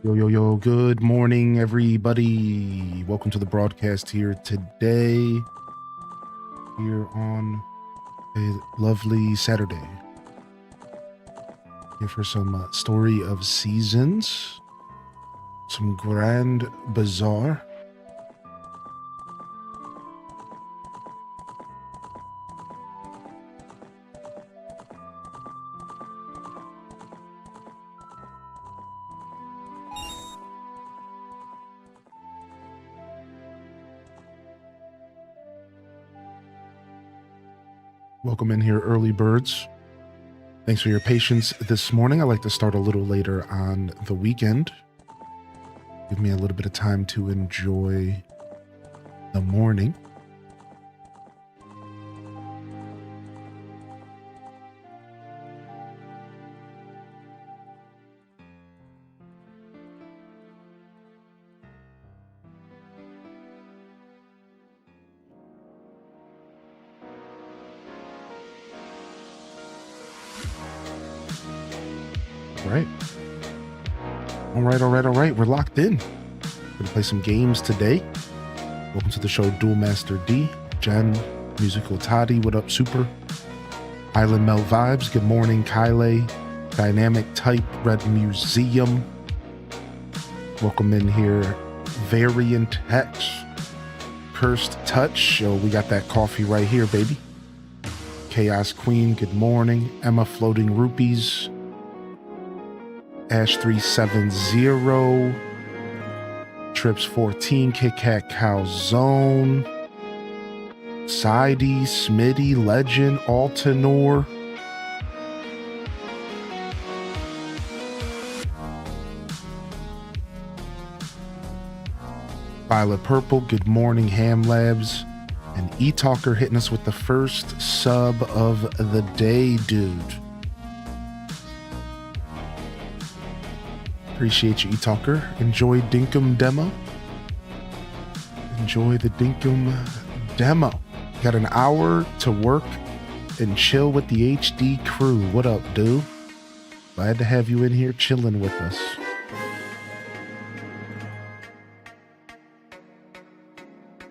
Yo, good morning, everybody. Welcome to the broadcast here today, here on a lovely Saturday. Here for some story of seasons, some grand Bazaar. Welcome in here, early birds. Thanks for your patience this morning. I like to start a little later on the weekend. Give me a little bit of time to enjoy the morning. All right. We're locked in. We're gonna play some games today. Welcome to the show, Dual Master D, Jen, Musical Toddy, what up, Super? Island Mel Vibes, good morning, Kyle, Dynamic Type, Red Museum. Welcome in here, Variant Hex, Cursed Touch. Oh, we got that coffee right here, baby. Chaos Queen, good morning. Emma Floating Rupees. Ash 370, Trips 14, Kit Kat Cow Zone, Sidey, Smitty, Legend, Altanor. Violet Purple, good morning, Ham Labs, and E-Talker hitting us with the first sub of the day, dude. Appreciate you, E-Talker. Enjoy Dinkum Demo. Enjoy the Dinkum Demo. Got an hour to work and chill with the HD crew. What up, dude? Glad to have you in here chilling with us.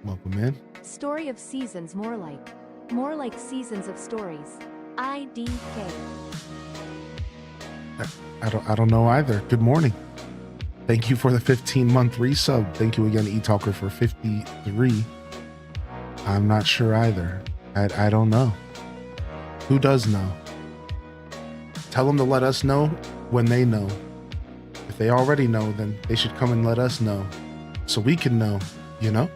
Welcome in. Story of seasons, more like seasons of stories. IDK. I don't know either. Good morning. Thank you for the 15-month resub. Thank you again, E-Talker, for 53. I'm not sure either. I don't know. Who does know? Tell them to let us know when they know. If they already know, then they should come and let us know so we can know, you know?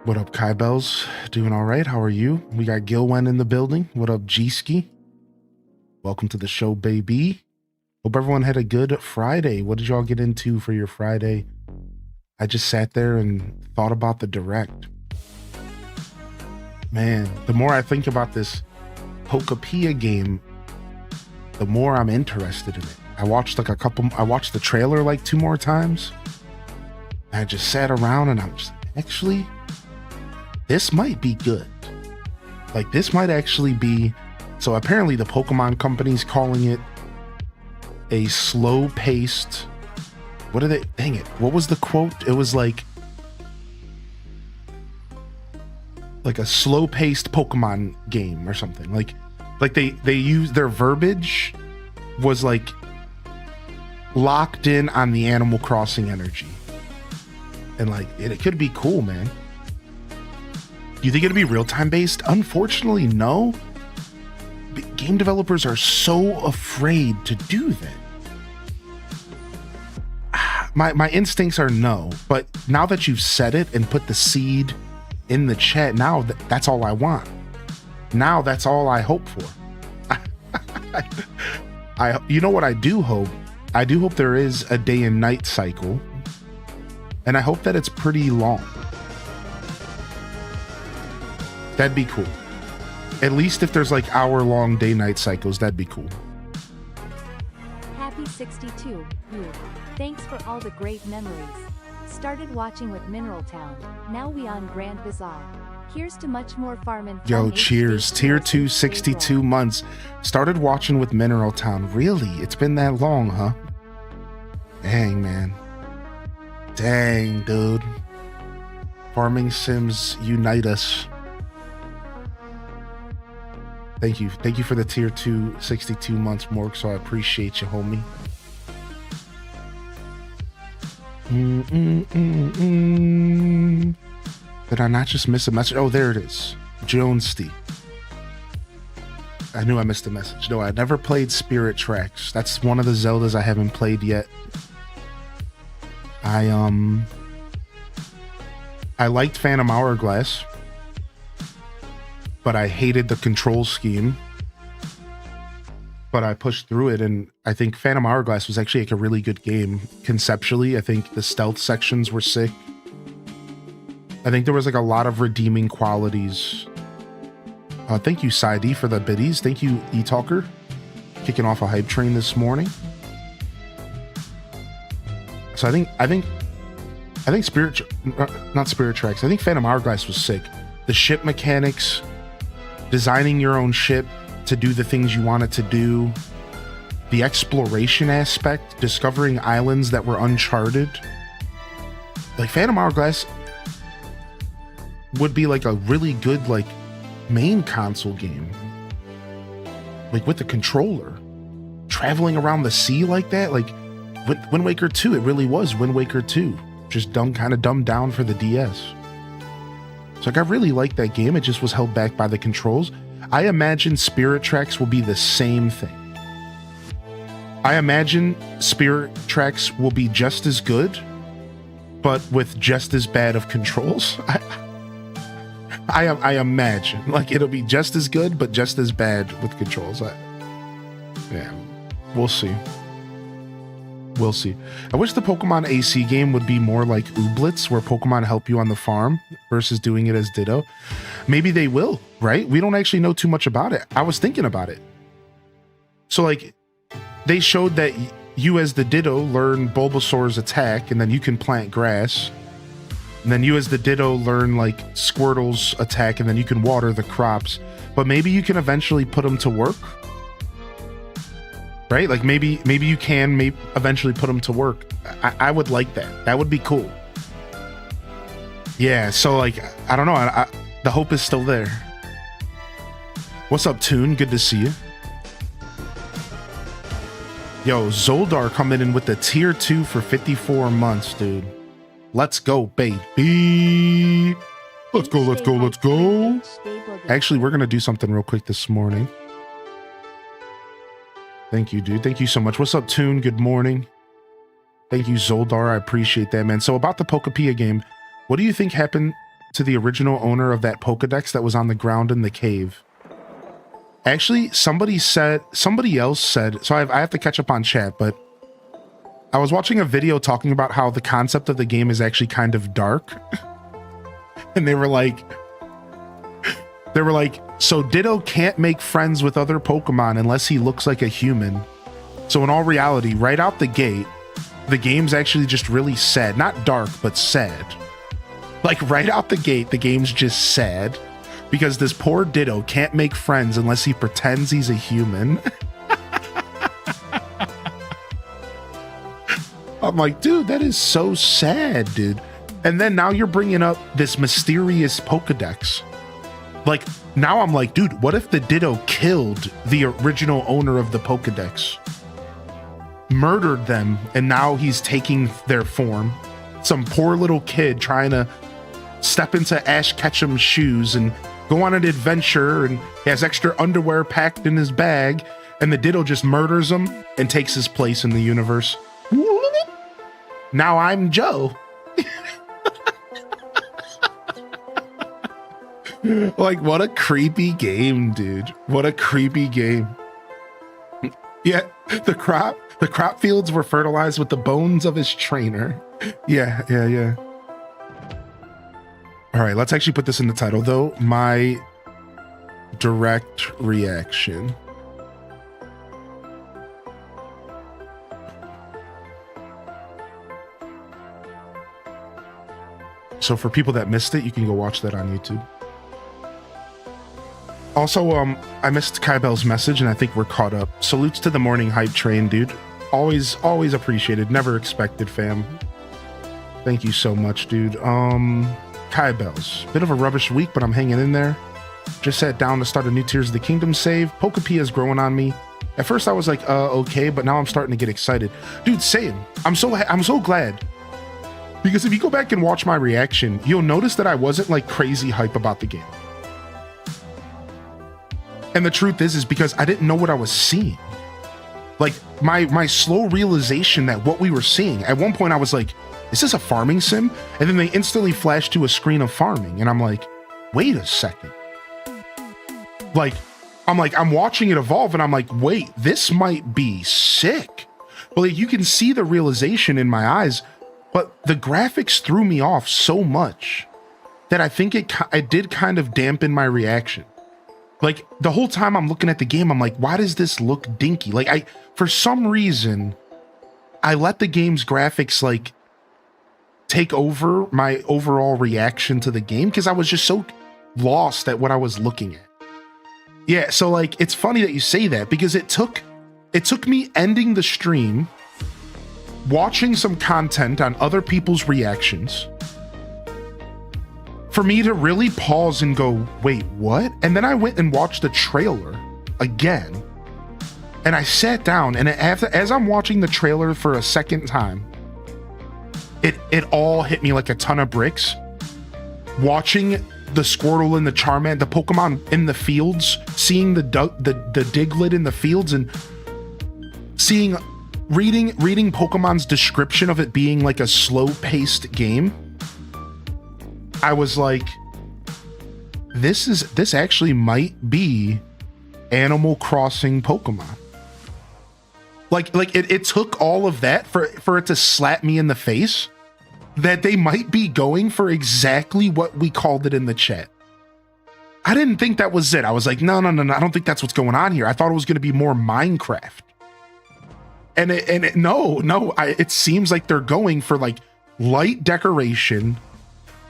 What up, Kai Bells? Doing all right? How are you? We got Gilwen in the building. What up, G-Ski? Welcome to the show, baby. Hope everyone had a good Friday. What did y'all get into for your Friday? I just sat there and thought about the Direct. Man, the more I think about this Pokapia game, the more I'm interested in it. I watched the trailer like 2 more times. I just sat around and I'm just, actually, this might be good. Like, this might actually be... So apparently the Pokemon company's calling it a slow-paced... What are they... Dang it. What was the quote? It was like a slow-paced Pokemon game or something. Like they used... Their verbiage was like locked in on the Animal Crossing energy. And like, it could be cool, man. Do you think it'd be real-time based? Unfortunately, no. Game developers are so afraid to do that. My instincts are no, but now that you've said it and put the seed in the chat, now that's all I want. Now that's all I hope for. You know what I do hope? I do hope there is a day and night cycle, and I hope that it's pretty long. That'd be cool. At least if there's like hour-long day-night cycles, that'd be cool. Happy 62, you. Thanks for all the great memories. Started watching with Mineral Town. Now we on Grand Bazaar. Here's to much more farm and Yo, fun cheers. HD Tier stay 2, 62 months. Started watching with Mineral Town. Really? It's been that long, huh? Dang, man. Dang, dude. Farming Sims unite us. Thank you. Thank you for the tier 2, 62 months, Morg, so I appreciate you, homie. Did I not just miss a message? Oh, there it is. Jonesty. I knew I missed a message. No, I never played Spirit Tracks. That's one of the Zeldas I haven't played yet. I liked Phantom Hourglass, but I hated the control scheme. But I pushed through it, and I think Phantom Hourglass was actually like a really good game conceptually. I think the stealth sections were sick. I think there was like a lot of redeeming qualities. Thank you, Saidi, for the biddies. Thank you, eTalker, kicking off a hype train this morning. So I think not Spirit Tracks. I think Phantom Hourglass was sick. The ship mechanics, designing your own ship to do the things you want it to do, the exploration aspect, discovering islands that were uncharted. Like Phantom Hourglass would be like a really good like main console game, like with the controller, traveling around the sea like that. Like Wind Waker 2, it really was Wind Waker 2, just kind of dumbed down for the DS. So like I really liked that game. It just was held back by the controls. I imagine Spirit Tracks will be the same thing. I imagine Spirit Tracks will be just as good, but with just as bad of controls. I imagine like it'll be just as good, but just as bad with controls. Yeah, we'll see. We'll see. I wish the Pokemon AC game would be more like Ooblets, where Pokemon help you on the farm versus doing it as Ditto. Maybe they will, right? We don't actually know too much about it. I was thinking about it. So like they showed that you as the Ditto learn Bulbasaur's attack, and then you can plant grass. And then you as the Ditto learn like Squirtle's attack, and then you can water the crops. But maybe you can eventually put them to work. Right? Like maybe you can eventually put them to work. I would like that. That would be cool. Yeah, so like, I don't know. The hope is still there. What's up, Toon? Good to see you. Yo, Zoldar coming in with the tier 2 for 54 months, dude. Let's go, baby. Let's go, let's go, let's go. Actually, we're going to do something real quick this morning. Thank you, dude. Thank you so much. What's up, Toon? Good morning. Thank you, Zoldar. I appreciate that, man. So about the Pokepia game, what do you think happened to the original owner of that Pokedex that was on the ground in the cave? Actually, somebody else said, so I have to catch up on chat, but I was watching a video talking about how the concept of the game is actually kind of dark. And they were like, so Ditto can't make friends with other Pokemon unless he looks like a human. So in all reality, right out the gate, the game's actually just really sad. Not dark, but sad. Like right out the gate, the game's just sad because this poor Ditto can't make friends unless he pretends he's a human. I'm like, dude, that is so sad, dude. And then now you're bringing up this mysterious Pokedex. Like, now I'm like, dude, what if the Ditto killed the original owner of the Pokedex? Murdered them, and now he's taking their form. Some poor little kid trying to step into Ash Ketchum's shoes and go on an adventure, and he has extra underwear packed in his bag, and the Ditto just murders him and takes his place in the universe. Now I'm Joe. Like, what a creepy game, dude. What a creepy game. Yeah, the crop fields were fertilized with the bones of his trainer. Yeah. All right, let's actually put this in the title, though. My direct reaction. So for people that missed it, you can go watch that on YouTube. Also, I missed Kybell's message, and I think we're caught up. Salutes to the morning hype train, dude. Always appreciated. Never expected, fam. Thank you so much, dude. Kybell's. Bit of a rubbish week, but I'm hanging in there. Just sat down to start a new Tears of the Kingdom save. Pokepia is growing on me. At first I was like, okay, but now I'm starting to get excited. Dude, same. I'm so glad. Because if you go back and watch my reaction, you'll notice that I wasn't like crazy hype about the game. And the truth is because I didn't know what I was seeing. Like my slow realization that what we were seeing, at one point I was like, is this a farming sim? And then they instantly flashed to a screen of farming. And I'm like, wait a second. I'm watching it evolve and I'm like, wait, this might be sick. But like, you can see the realization in my eyes, but the graphics threw me off so much that I think it did kind of dampen my reaction. Like the whole time I'm looking at the game, I'm like, why does this look dinky? Like for some reason, I let the game's graphics like take over my overall reaction to the game because I was just so lost at what I was looking at. Yeah, so like it's funny that you say that because it took me ending the stream, watching some content on other people's reactions, for me to really pause and go, wait, what? And then I went and watched the trailer again, and I sat down, and as I'm watching the trailer for a second time, it all hit me like a ton of bricks. Watching the Squirtle and the Charmander, the Pokemon in the fields, seeing the Diglett in the fields, and reading Pokemon's description of it being like a slow-paced game, I was like, this actually might be Animal Crossing Pokemon. Like it took all of that for it to slap me in the face that they might be going for exactly what we called it in the chat. I didn't think that was it. I was like, no, I don't think that's what's going on here. I thought it was going to be more Minecraft. It seems like they're going for like light decoration,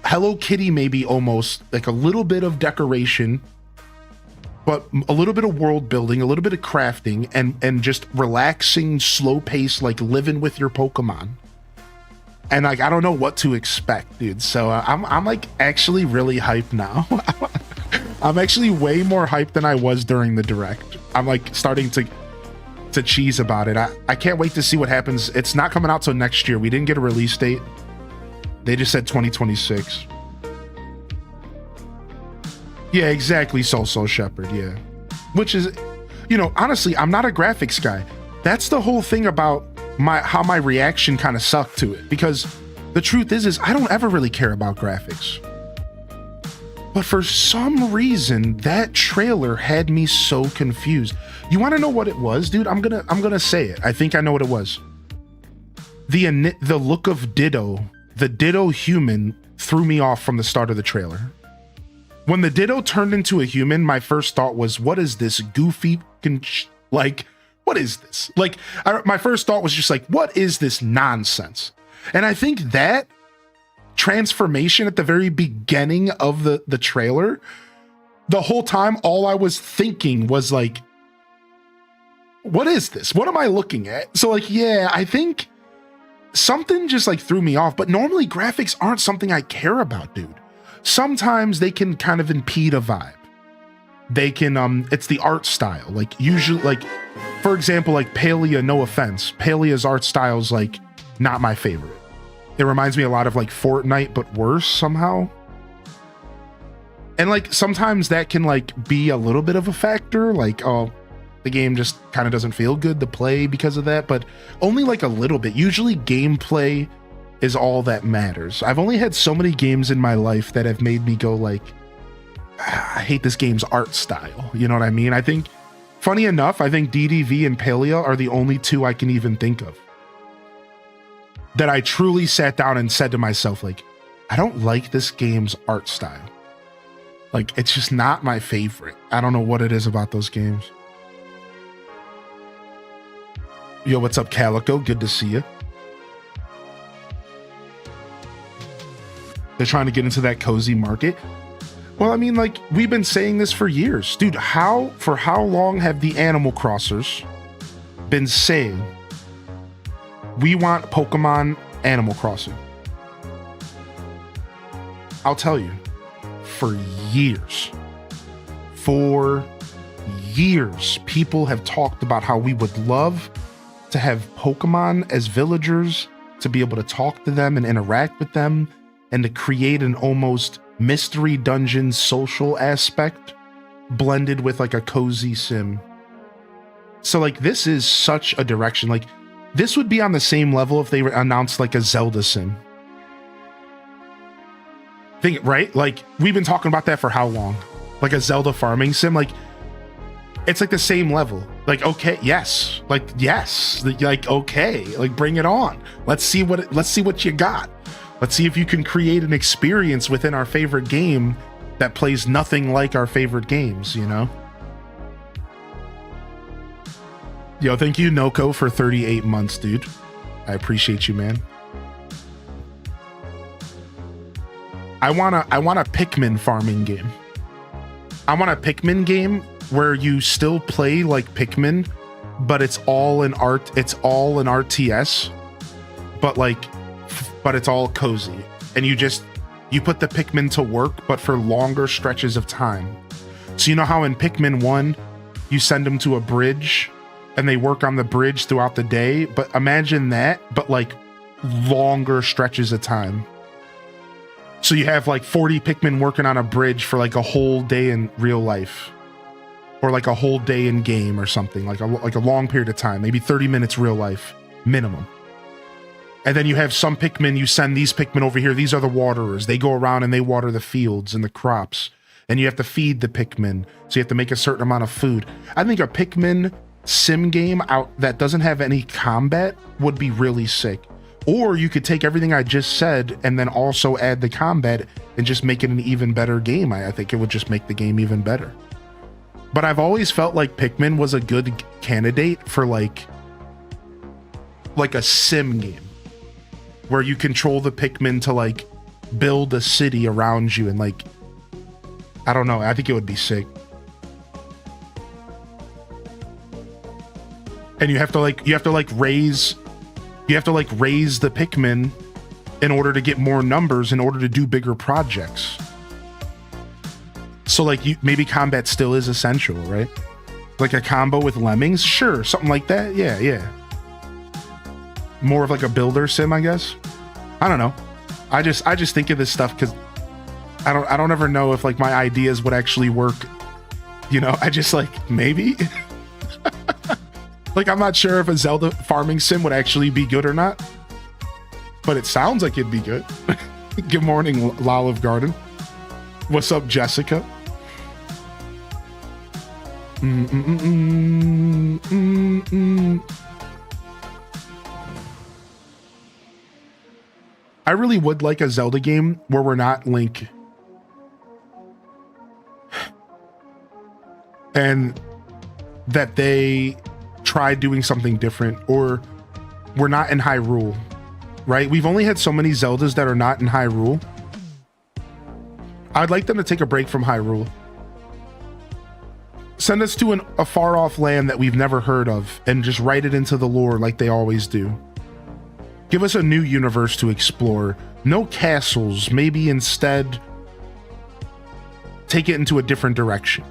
Hello Kitty, maybe almost like a little bit of decoration, but a little bit of world building, a little bit of crafting, and just relaxing, slow pace, like living with your Pokemon. And like, I don't know what to expect, dude. So I'm like actually really hyped now. I'm actually way more hyped than I was during the direct. I'm like starting to cheese about it. I can't wait to see what happens. It's not coming out till next year. We didn't get a release date. They just said 2026. Yeah, exactly. Soul Shepherd. Yeah. Which is, honestly, I'm not a graphics guy. That's the whole thing about how my reaction kind of sucked to it, because the truth is I don't ever really care about graphics. But for some reason, that trailer had me so confused. You want to know what it was, dude? I'm gonna say it. I think I know what it was. The look of Ditto, the Ditto human, threw me off from the start of the trailer. When the Ditto turned into a human, my first thought was, what is this goofy, what is this? Like, my first thought was just like, what is this nonsense? And I think that transformation at the very beginning of the trailer, the whole time, all I was thinking was like, what is this? What am I looking at? So like, yeah, I think something just like threw me off, but normally graphics aren't something I care about, dude. Sometimes they can kind of impede a vibe. They can, it's the art style. Like usually, like, for example, like Palia, no offense, Palia's art style is like not my favorite. It reminds me a lot of like Fortnite, but worse somehow. And like sometimes that can like be a little bit of a factor, like, oh, the game just kind of doesn't feel good to play because of that, but only like a little bit. Usually gameplay is all that matters. I've only had so many games in my life that have made me go like, I hate this game's art style. You know what I mean? I think, funny enough, I think DDV and Palia are the only two I can even think of that I truly sat down and said to myself, like, I don't like this game's art style. Like, it's just not my favorite. I don't know what it is about those games. Yo, what's up, Calico? Good to see you. They're trying to get into that cozy market. Well, I mean, like, we've been saying this for years. Dude, for how long have the Animal Crossers been saying, we want Pokemon Animal Crossing? I'll tell you, for years. For years, people have talked about how we would love to have Pokemon as villagers, to be able to talk to them and interact with them, and to create an almost mystery dungeon social aspect blended with like a cozy sim. So like, this is such a direction. Like, this would be on the same level if they announced like a Zelda sim. Think, right? Like, we've been talking about that for how long? Like a Zelda farming sim. Like, it's like the same level. Like, okay, yes. Like, yes. Like, okay. Like, bring it on. Let's see what you got. Let's see if you can create an experience within our favorite game that plays nothing like our favorite games, you know? Yo, thank you, Noko, for 38 months, dude. I appreciate you, man. I want a Pikmin farming game. I want a Pikmin game where you still play like Pikmin, but it's all in RTS, but it's all cozy. And you put the Pikmin to work, but for longer stretches of time. So you know how in Pikmin 1, you send them to a bridge and they work on the bridge throughout the day, but imagine that, but like longer stretches of time. So you have like 40 Pikmin working on a bridge for like a whole day in real life, or like a whole day in game or something, like a long period of time, maybe 30 minutes real life minimum. And then you have some Pikmin, you send these Pikmin over here. These are the waterers. They go around and they water the fields and the crops, and you have to feed the Pikmin. So you have to make a certain amount of food. I think a Pikmin sim game out that doesn't have any combat would be really sick. Or you could take everything I just said and then also add the combat and just make it an even better game. I think it would just make the game even better. But I've always felt like Pikmin was a good candidate for like a sim game where you control the Pikmin to like build a city around you, and like, I don't know, I think it would be sick. And you have to raise the Pikmin in order to get more numbers, in order to do bigger projects. So like, maybe combat still is essential, right? Like a combo with lemmings, sure, something like that. Yeah. More of like a builder sim, I guess. I don't know. I just think of this stuff because I don't ever know if like my ideas would actually work. You know, I just like, maybe. Like, I'm not sure if a Zelda farming sim would actually be good or not, but it sounds like it'd be good. Good morning, Lolive Garden. What's up, Jessica? I really would like a Zelda game where we're not Link. And that they try doing something different, or we're not in Hyrule, right? We've only had so many Zeldas that are not in Hyrule. I'd like them to take a break from Hyrule. Send us to a far-off land that we've never heard of and just write it into the lore like they always do. Give us a new universe to explore. No castles. Maybe instead take it into a different direction,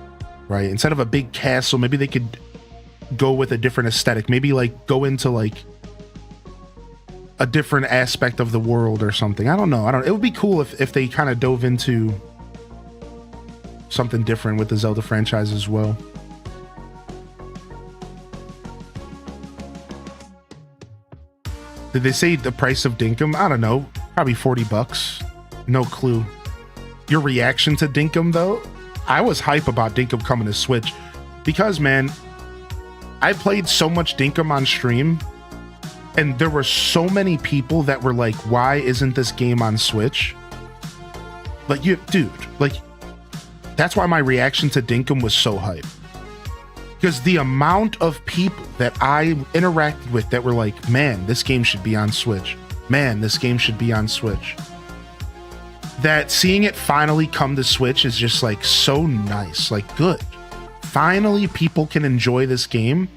right? Instead of a big castle, maybe they could go with a different aesthetic. Maybe like go into like a different aspect of the world or something. I don't know. It would be cool if they kind of dove into something different with the Zelda franchise as well. Did they say the price of Dinkum? I don't know. Probably $40. No clue. Your reaction to Dinkum though? I was hype about Dinkum coming to Switch because, man, I played so much Dinkum on stream, and there were so many people that were like, why isn't this game on Switch? Like, dude, like, that's why my reaction to Dinkum was so hype. Because the amount of people that I interacted with that were like, man, this game should be on Switch. Man, this game should be on Switch. that seeing it finally come to Switch is just like so nice. Like, good. Finally, people can enjoy this game.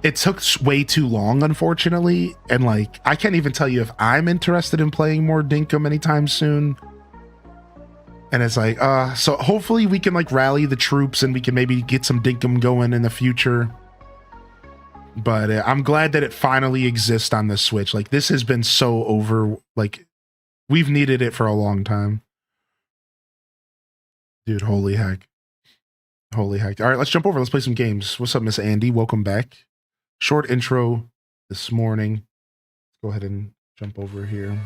It took way too long, unfortunately. And like, I can't even tell you if I'm interested in playing more Dinkum anytime soon. And it's like, so hopefully we can like rally the troops and we can maybe get some Dinkum going in the future. But I'm glad that it finally exists on the Switch. Like, this has been so over, like, we've needed it for a long time. Dude, holy heck. Holy heck. All right, let's jump over. Let's play some games. What's up, Miss Andy? Welcome back. Short intro this morning. Go ahead and jump over here.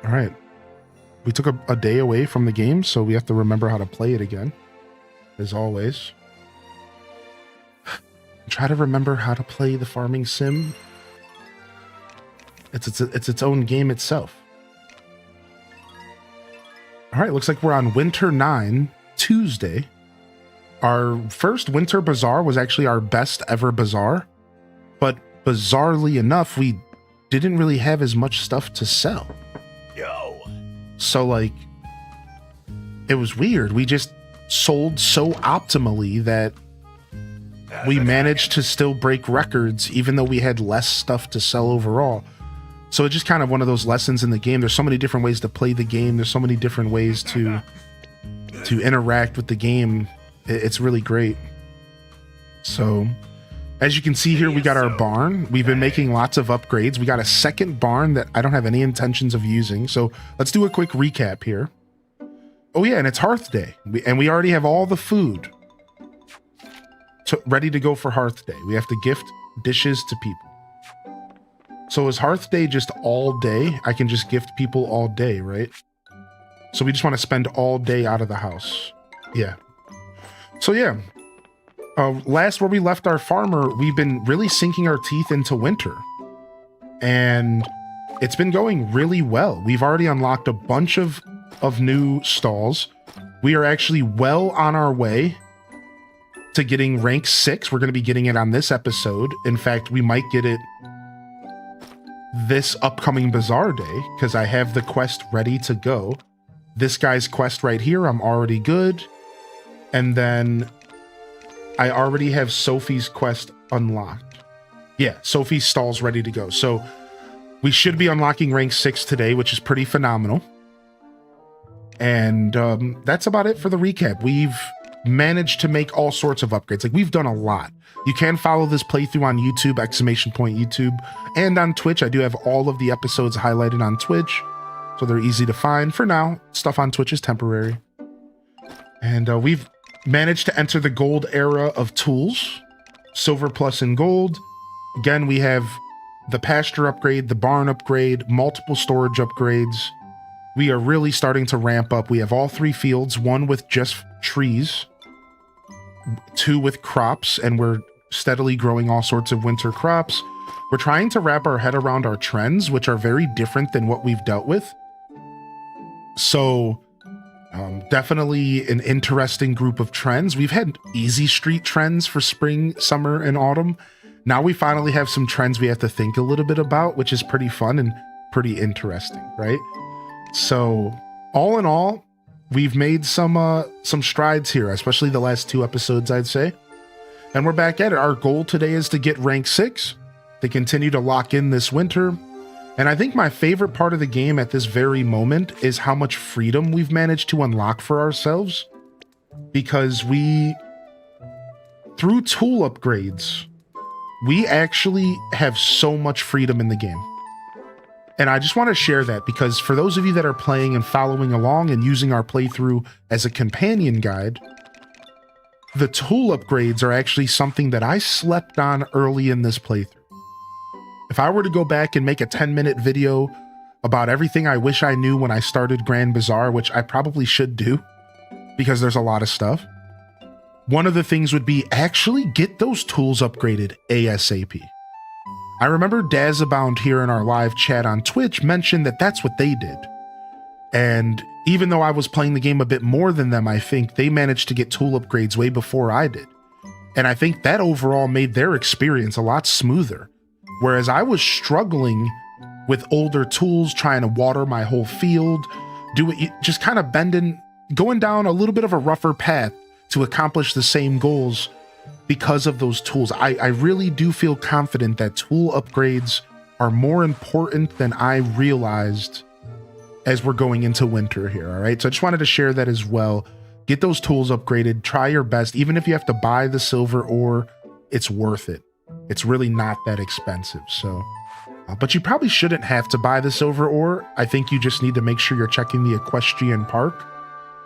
All right. We took a day away from the game, so we have to remember how to play it again, as always. Try to remember how to play the farming sim. It's its own game itself. All right, looks like we're on Winter 9, Tuesday. Our first Winter Bazaar was actually our best ever Bazaar, but bizarrely enough, we didn't really have as much stuff to sell. So, like, it was weird. We just sold so optimally that we managed to still break records, even though we had less stuff to sell overall. So it's just kind of one of those lessons in the game. There's so many different ways to play the game. There's so many different ways to interact with the game. It's really great. So, as you can see here, we got our barn. We've been making lots of upgrades. We got a second barn that I don't have any intentions of using. So let's do a quick recap here. Oh yeah, and it's Hearth Day. We already have all the food ready to go for Hearth Day. We have to gift dishes to people. So is Hearth Day just all day? I can just gift people all day, right? So we just want to spend all day out of the house. Yeah. So yeah. Last where we left our farmer, we've been really sinking our teeth into winter. And it's been going really well. We've already unlocked a bunch of new stalls. We are actually well on our way to getting rank 6. We're going to be getting it on this episode. In fact, we might get it this upcoming Bazaar Day because I have the quest ready to go. This guy's quest right here, I'm already good. And then I already have Sophie's quest unlocked. Yeah, Sophie's stall's ready to go. So we should be unlocking rank 6 today, which is pretty phenomenal. And that's about it for the recap. We've managed to make all sorts of upgrades. Like, we've done a lot. You can follow this playthrough on YouTube, !YouTube, and on Twitch. I do have all of the episodes highlighted on Twitch, so they're easy to find. For now, stuff on Twitch is temporary. And we've managed to enter the gold era of tools, silver plus in gold. Again, we have the pasture upgrade, the barn upgrade, multiple storage upgrades. We are really starting to ramp up. We have all 3 fields, 1 with just trees, 2 with crops, and we're steadily growing all sorts of winter crops. We're trying to wrap our head around our trends, which are very different than what we've dealt with. So definitely an interesting group of trends. We've had easy street trends for spring, summer, and autumn. Now we finally have some trends we have to think a little bit about, which is pretty fun and pretty interesting, right? So all in all, we've made some strides here, especially the last 2 episodes, I'd say. And we're back at it. Our goal today is to get rank 6, to continue to lock in this winter. And I think my favorite part of the game at this very moment is how much freedom we've managed to unlock for ourselves. Because through tool upgrades, we actually have so much freedom in the game. And I just want to share that because for those of you that are playing and following along and using our playthrough as a companion guide, the tool upgrades are actually something that I slept on early in this playthrough. If I were to go back and make a 10-minute video about everything I wish I knew when I started Grand Bazaar, which I probably should do because there's a lot of stuff, one of the things would be actually get those tools upgraded ASAP. I remember Dazabound here in our live chat on Twitch mentioned that that's what they did. And even though I was playing the game a bit more than them, I think they managed to get tool upgrades way before I did. And I think that overall made their experience a lot smoother. Whereas I was struggling with older tools, trying to water my whole field, just kind of going down a little bit of a rougher path to accomplish the same goals because of those tools. I really do feel confident that tool upgrades are more important than I realized as we're going into winter here, all right? So I just wanted to share that as well. Get those tools upgraded, try your best. Even if you have to buy the silver ore, it's worth it. It's really not that expensive, so. But you probably shouldn't have to buy the silver ore. I think you just need to make sure you're checking the equestrian park,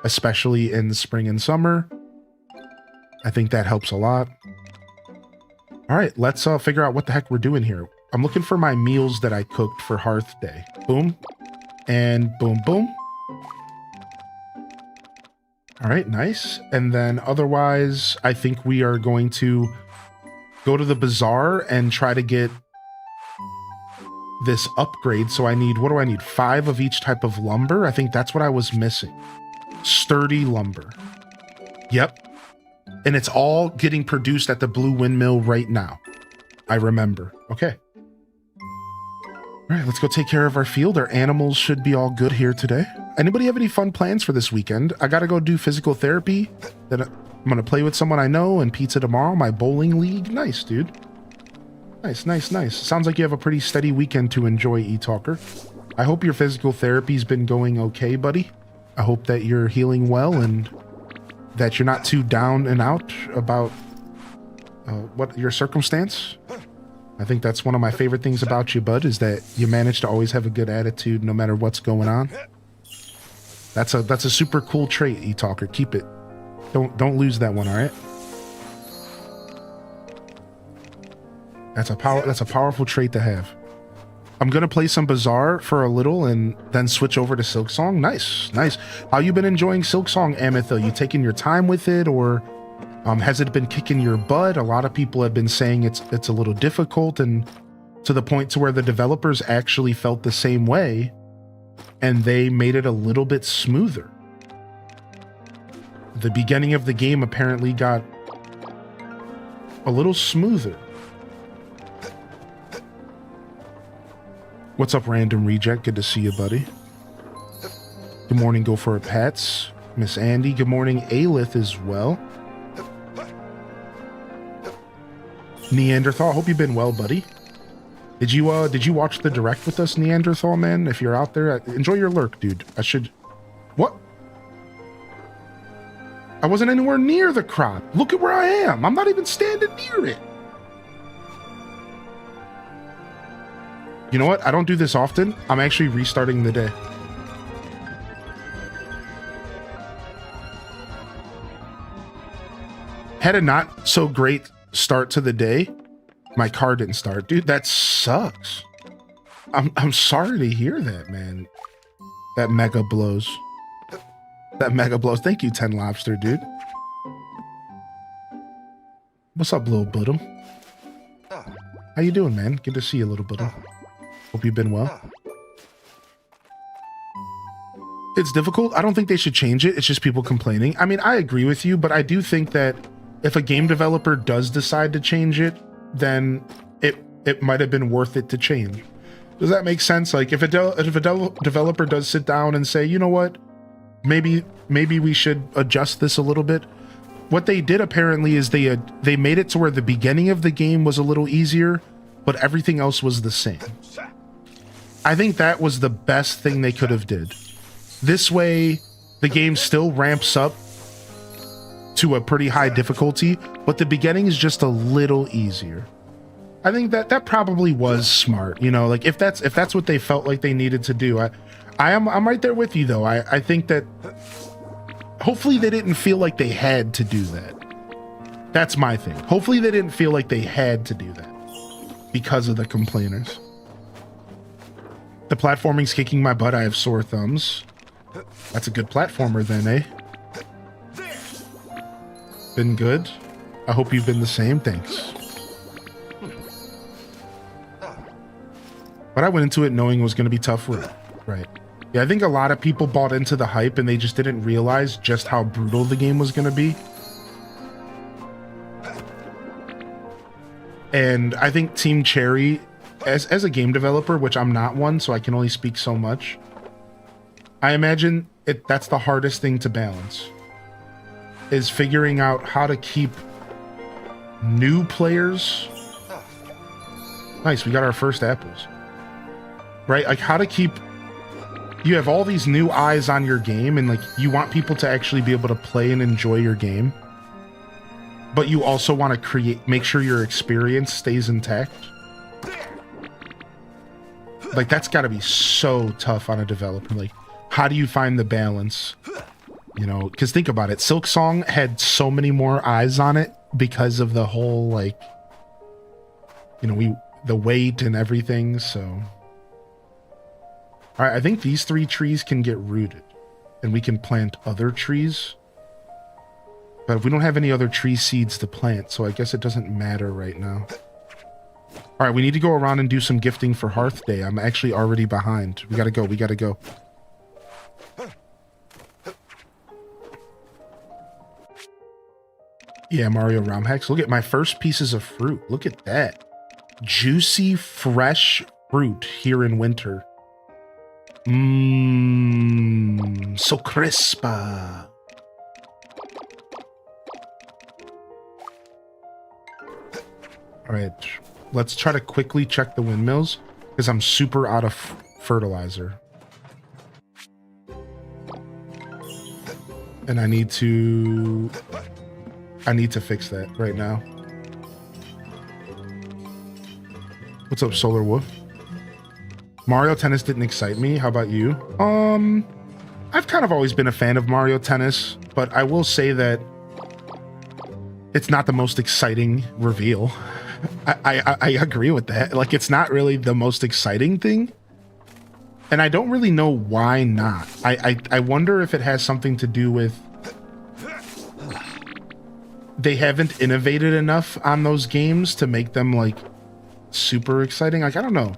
especially in the spring and summer. I think that helps a lot. All right, let's figure out what the heck we're doing here. I'm looking for my meals that I cooked for Hearth Day. Boom, and boom, boom. All right, nice. And then otherwise, I think we are going to go to the bazaar and try to get this upgrade. So I need, what do I need? 5 of each type of lumber. I think that's what I was missing. Sturdy lumber. Yep. And it's all getting produced at the blue windmill right now. I remember. Okay. All right, let's go take care of our field. Our animals should be all good here today. Anybody have any fun plans for this weekend? I gotta go do physical therapy. Then I'm gonna play with someone I know and pizza tomorrow. My bowling league. Nice, dude. Nice, nice, nice. Sounds like you have a pretty steady weekend to enjoy, E-Talker. I hope your physical therapy's been going okay, buddy. I hope that you're healing well and that you're not too down and out about what your circumstance. I think that's one of my favorite things about you, bud, is that you manage to always have a good attitude no matter what's going on. That's a super cool trait, E-Talker. Keep it. Don't lose that one, all right? That's a powerful trait to have. I'm gonna play some Bazaar for a little and then switch over to Silksong. Nice, nice. How you been enjoying Silksong, Amethyl? You taking your time with it, or has it been kicking your butt? A lot of people have been saying it's a little difficult, and to the point to where the developers actually felt the same way, and they made it a little bit smoother. The beginning of the game apparently got a little smoother. What's up, Random Reject? Good to see you, buddy. Good morning, Go For It Pets. Miss Andy. Good morning, Alith as well. Neanderthal, hope you've been well, buddy. Did you watch the direct with us, Neanderthal, man? If you're out there, enjoy your lurk, dude. What? I wasn't anywhere near the crop. Look at where I am. I'm not even standing near it. You know what? I don't do this often. I'm actually restarting the day. Had a not so great start to the day. My car didn't start. Dude, that sucks. I'm sorry to hear that, man. That mega blows. That mega blows. Thank you, 10 Lobster, dude. What's up, little Budum? How you doing, man? Good to see you, little Budum. Hope you've been well. It's difficult. I don't think they should change it. It's just people complaining. I mean, I agree with you, but I do think that if a game developer does decide to change it, then it might have been worth it to change. Does that make sense? Like if a developer does sit down and say, you know what, maybe we should adjust this a little bit. What they did apparently is they made it to where the beginning of the game was a little easier, but everything else was the same. I think that was the best thing they could have did. This way, the game still ramps up to a pretty high difficulty, but the beginning is just a little easier. I think that probably was smart, you know, like if that's what they felt like they needed to do. I'm right there with you though. I think that hopefully they didn't feel like they had to do that. That's my thing. Hopefully they didn't feel like they had to do that because of the complainers. The platforming's kicking my butt. I have sore thumbs. That's a good platformer then, eh? Been good. I hope you've been the same. Thanks. But I went into it knowing it was going to be tough, right? Yeah, I think a lot of people bought into the hype and they just didn't realize just how brutal the game was going to be. And I think Team Cherry, as a game developer, which I'm not one, so I can only speak so much, I imagine that's the hardest thing to balance, is figuring out how to keep new players. Nice, we got our first apples. Right? Like, how to keep... You have all these new eyes on your game, and like you want people to actually be able to play and enjoy your game, but you also want to make sure your experience stays intact. Like, that's got to be so tough on a developer. Like, how do you find the balance? You know, because think about it. Silk Song had so many more eyes on it because of the whole, like, you know, the weight and everything. So, all right, I think these 3 trees can get rooted, and we can plant other trees. But if we don't have any other tree seeds to plant, so I guess it doesn't matter right now. All right, we need to go around and do some gifting for Hearth Day. I'm actually already behind. We gotta go. We gotta go. Yeah, Mario ROM hacks. Look at my first pieces of fruit. Look at that. Juicy, fresh fruit here in winter. Mmm, so crisp. All right, let's try to quickly check the windmills because I'm super out of fertilizer. And I need to fix that right now. What's up, Solar Wolf? Mario Tennis didn't excite me. How about you? I've kind of always been a fan of Mario Tennis, but I will say that it's not the most exciting reveal. I agree with that. Like, it's not really the most exciting thing. And I don't really know why not. I wonder if it has something to do with they haven't innovated enough on those games to make them, like, super exciting. Like, I don't know.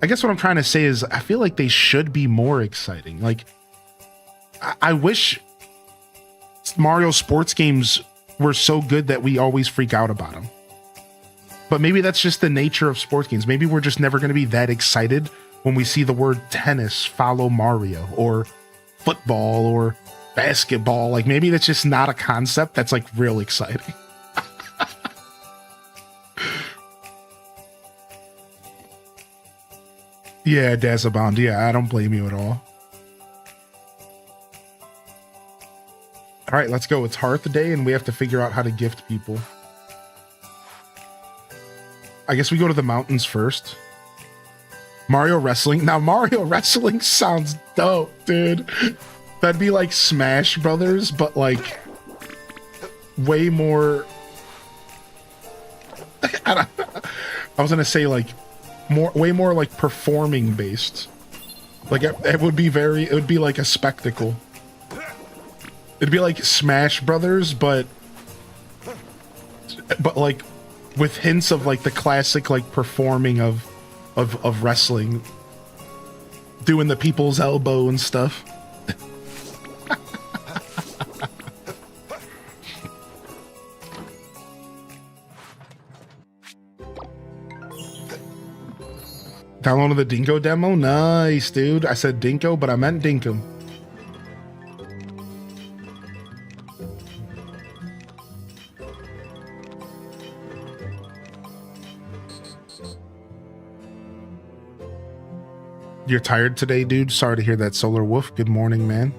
I guess what I'm trying to say is I feel like they should be more exciting. Like, I wish Mario sports games were so good that we always freak out about them. But maybe that's just the nature of sports games. Maybe we're just never going to be that excited when we see the word tennis follow Mario, or football, or basketball. Like, maybe that's just not a concept that's, like, real exciting. Yeah, Dazabound. Yeah, I don't blame you at all. All right, let's go. It's Hearth Day, and we have to figure out how to gift people. I guess we go to the mountains first. Mario Wrestling. Now, Mario Wrestling sounds dope, dude. That'd be like Smash Brothers, but, like, way more... I was gonna say, like, way more like performing based. Like, it would be like a spectacle. It'd be like Smash Brothers, but like with hints of, like, the classic, like, performing of wrestling, doing the people's elbow and stuff. Downloaded the Dinko demo? Nice, dude. I said Dinko, but I meant Dinkum. You're tired today, dude? Sorry to hear that, Solar Wolf. Good morning, man.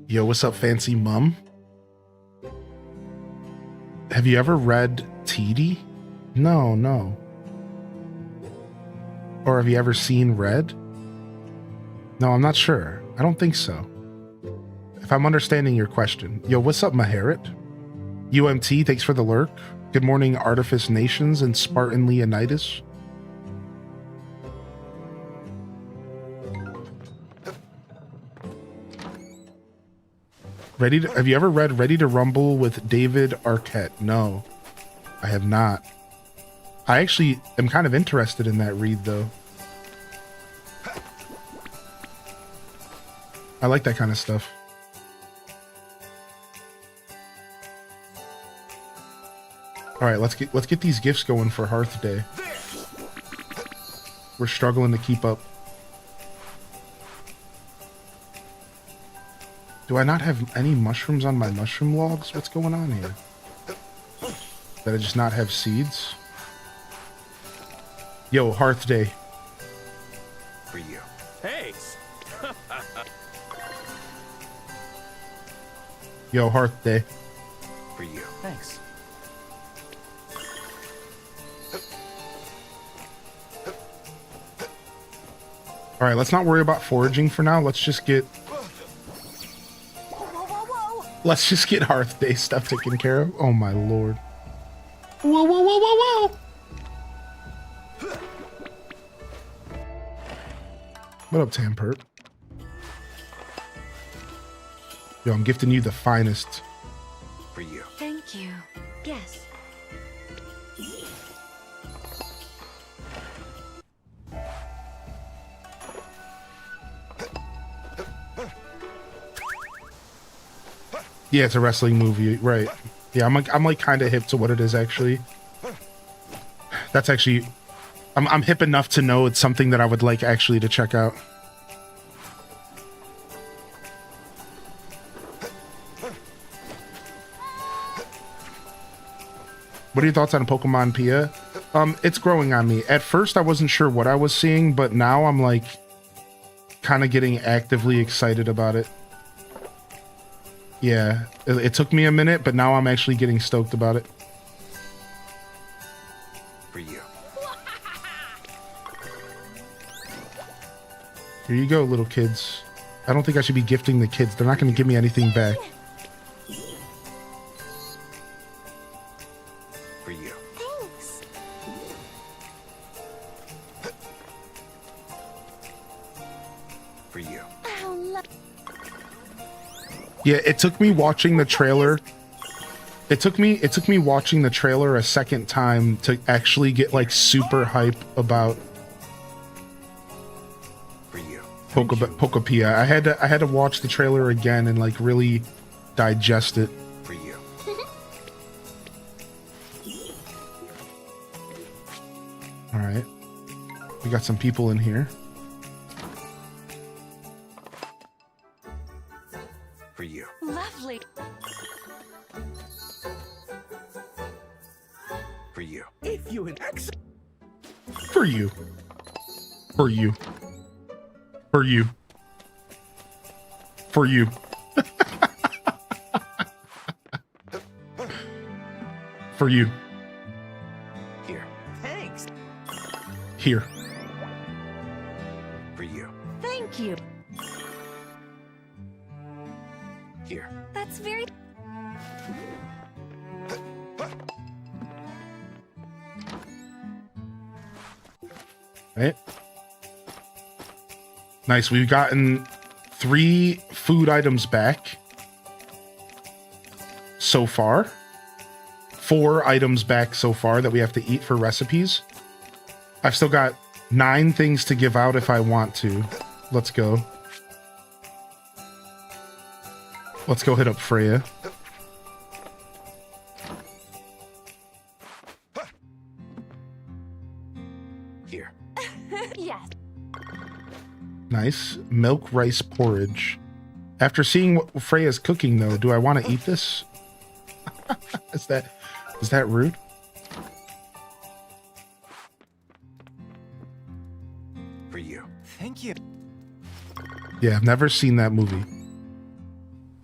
Yo, what's up, fancy mum? Have you ever read TD? No. Or have you ever seen Red? No, I'm not sure. I don't think so. If I'm understanding your question. Yo, what's up, Maharit? UMT, thanks for the lurk. Good morning, Artifice Nations and Spartan Leonidas. Have you ever read Ready to Rumble with David Arquette? No, I have not. I actually am kind of interested in that read, though. I like that kind of stuff. All right, let's get these gifts going for Hearth Day. We're struggling to keep up. Do I not have any mushrooms on my mushroom logs? What's going on here? Did I just not have seeds? Yo, Hearth Day. For you. Thanks. Yo, Hearth Day. For you. Thanks. All right, let's not worry about foraging for now. Let's just get Hearth Day stuff taken care of. Oh my lord. Whoa, whoa, whoa, whoa, whoa. What up, Tampert? Yo, I'm gifting you the finest. For you. Thank you. Yes. Yeah, it's a wrestling movie, right? Yeah, I'm like kind of hip to what it is actually. That's actually, I'm hip enough to know it's something that I would like actually to check out. What are your thoughts on Pokemon Pia? It's growing on me. At first, I wasn't sure what I was seeing, but now I'm like kind of getting actively excited about it. Yeah, it took me a minute, but now I'm actually getting stoked about it. For you. Here you go, little kids. I don't think I should be gifting the kids. They're not going to give me anything back. For you. Thanks. For you. Yeah, it took me watching the trailer. It took me watching the trailer a second time to actually get like super hype about For you. Pokopia. I had to watch the trailer again and like really digest it. For you. All right. We got some people in here. For you. Lovely. For you. If you an ex For you. For you. For you. For you. For you. Here. thanks. Here. For you. Thank you. Here. That's very... Right. Nice. We've gotten 3 food items back so far. 4 items back so far that we have to eat for recipes. I've still got 9 things to give out if I want to. Let's go. Let's go hit up Freya. Here. Yes. Nice. Milk rice porridge. After seeing what Freya's cooking, though, do I want to eat this? Is that rude? For you. Thank you. Yeah, I've never seen that movie.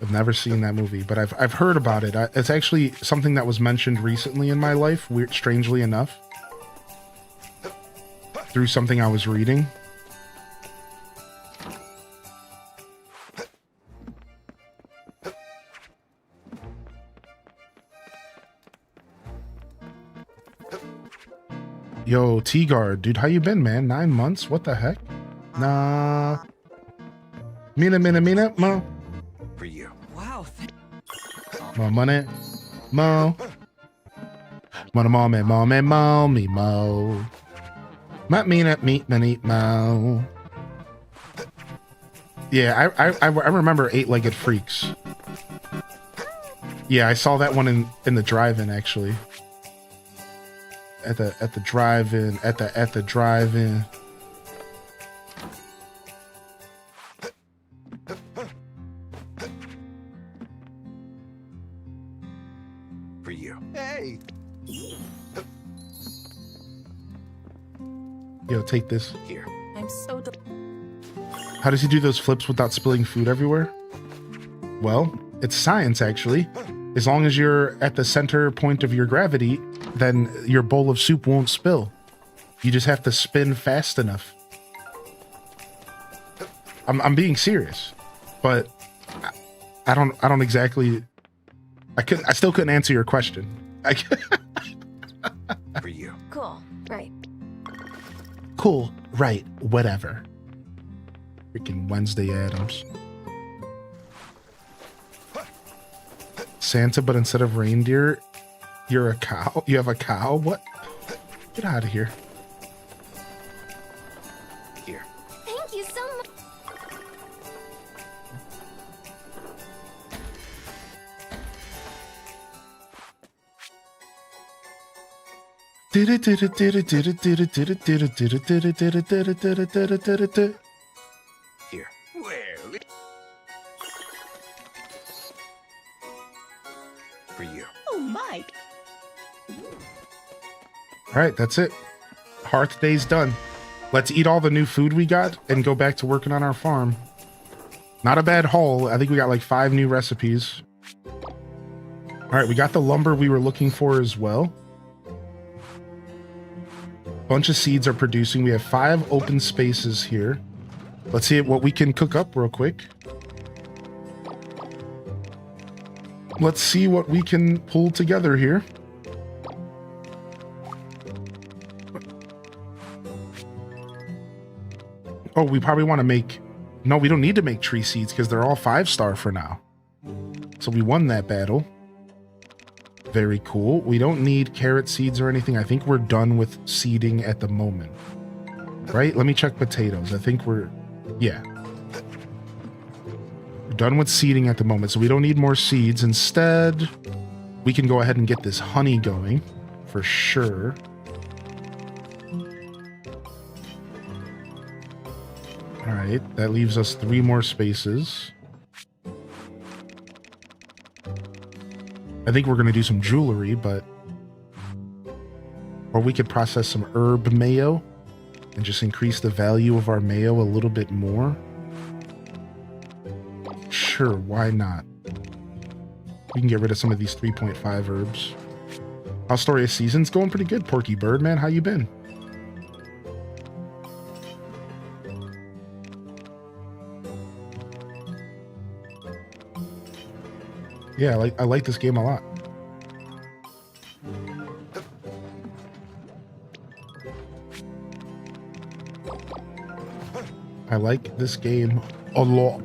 I've never seen that movie, but I've heard about it. It's actually something that was mentioned recently in my life, weird, strangely enough, through something I was reading. Yo, T-Guard, dude, how you been, man? 9 months? What the heck? Nah. Mina, mo. For you. Wow. More money. Mo. Mo, me, mo. Meet, mo. Yeah, I remember 8-Legged Freaks. Yeah, I saw that one in the drive-in, actually. the drive-in, at the drive-in. For you. Hey. Yo, take this. Here. I'm so How does he do those flips without spilling food everywhere? Well, it's science, actually. As long as you're at the center point of your gravity, then your bowl of soup won't spill. You just have to spin fast enough. I'm being serious, but I don't exactly. I still couldn't answer your question. For you. cool. Right. Cool, right, whatever. Freaking Wednesday Addams. Santa, but instead of reindeer, you're a cow? You have a cow? What? Get out of here. Here. Thank you so much. Here. Well. For you. Oh my. All right, that's it. Hearth Day's done. Let's eat all the new food we got and go back to working on our farm. Not a bad haul. I think we got like 5 new recipes. All right, we got the lumber we were looking for as well. Bunch of seeds are producing. We have 5 open spaces here. Let's see what we can cook up real quick. Let's see what we can pull together here. Oh, we probably want to make... No, we don't need to make tree seeds because they're all 5-star for now. So we won that battle. Very cool. We don't need carrot seeds or anything. I think we're done with seeding at the moment. Right? Let me check potatoes. I think we're... Yeah. We're done with seeding at the moment, so we don't need more seeds. Instead, we can go ahead and get this honey going for sure. All right, that leaves us 3 more spaces. I think we're going to do some jewelry, but... Or we could process some herb mayo and just increase the value of our mayo a little bit more. Sure, why not? We can get rid of some of these 3.5 herbs. How's Story of Seasons? Going pretty good, Porky Bird, man. How you been? Yeah, I like this game a lot. I like this game a lot.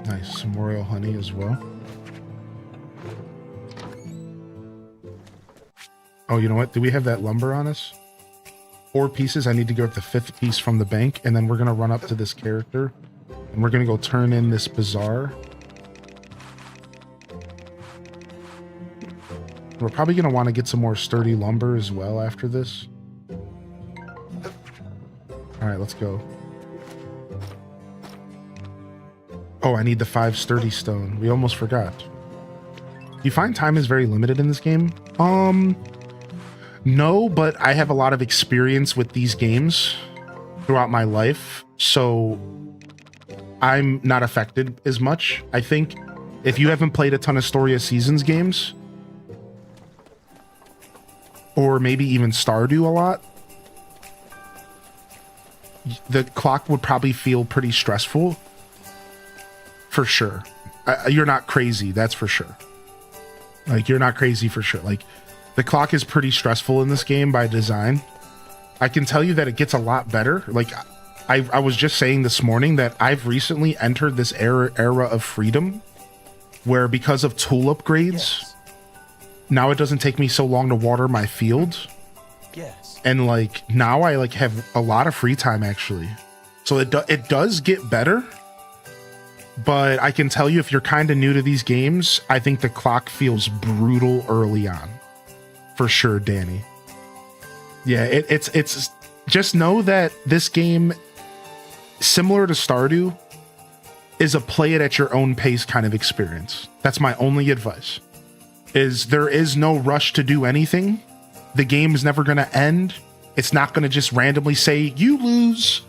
Nice, some royal honey as well. Oh, you know what? Do we have that lumber on us? 4 pieces. I need to get the 5th piece from the bank, and then we're going to run up to this character, and we're going to go turn in this bazaar. We're probably going to want to get some more sturdy lumber as well after this. All right, let's go. Oh, I need the 5 sturdy stone. We almost forgot. You find time is very limited in this game? No, but I have a lot of experience with these games throughout my life, so I'm not affected as much. I think if you haven't played a ton of Story of Seasons games, or maybe even Stardew a lot, the clock would probably feel pretty stressful. For sure. You're not crazy, that's for sure. Like, you're not crazy for sure. Like, the clock is pretty stressful in this game by design. I can tell you that it gets a lot better. Like, I was just saying this morning that I've recently entered this era of freedom where because of tool upgrades... Yes. Now it doesn't take me so long to water my field. Yes. And like now I like have a lot of free time actually. So it does get better. But I can tell you if you're kind of new to these games, I think the clock feels brutal early on. For sure, Danny. Yeah, it's just know that this game, similar to Stardew, is a play it at your own pace kind of experience. That's my only advice. Is there is no rush to do anything. The game is never going to end. It's not going to just randomly say you lose.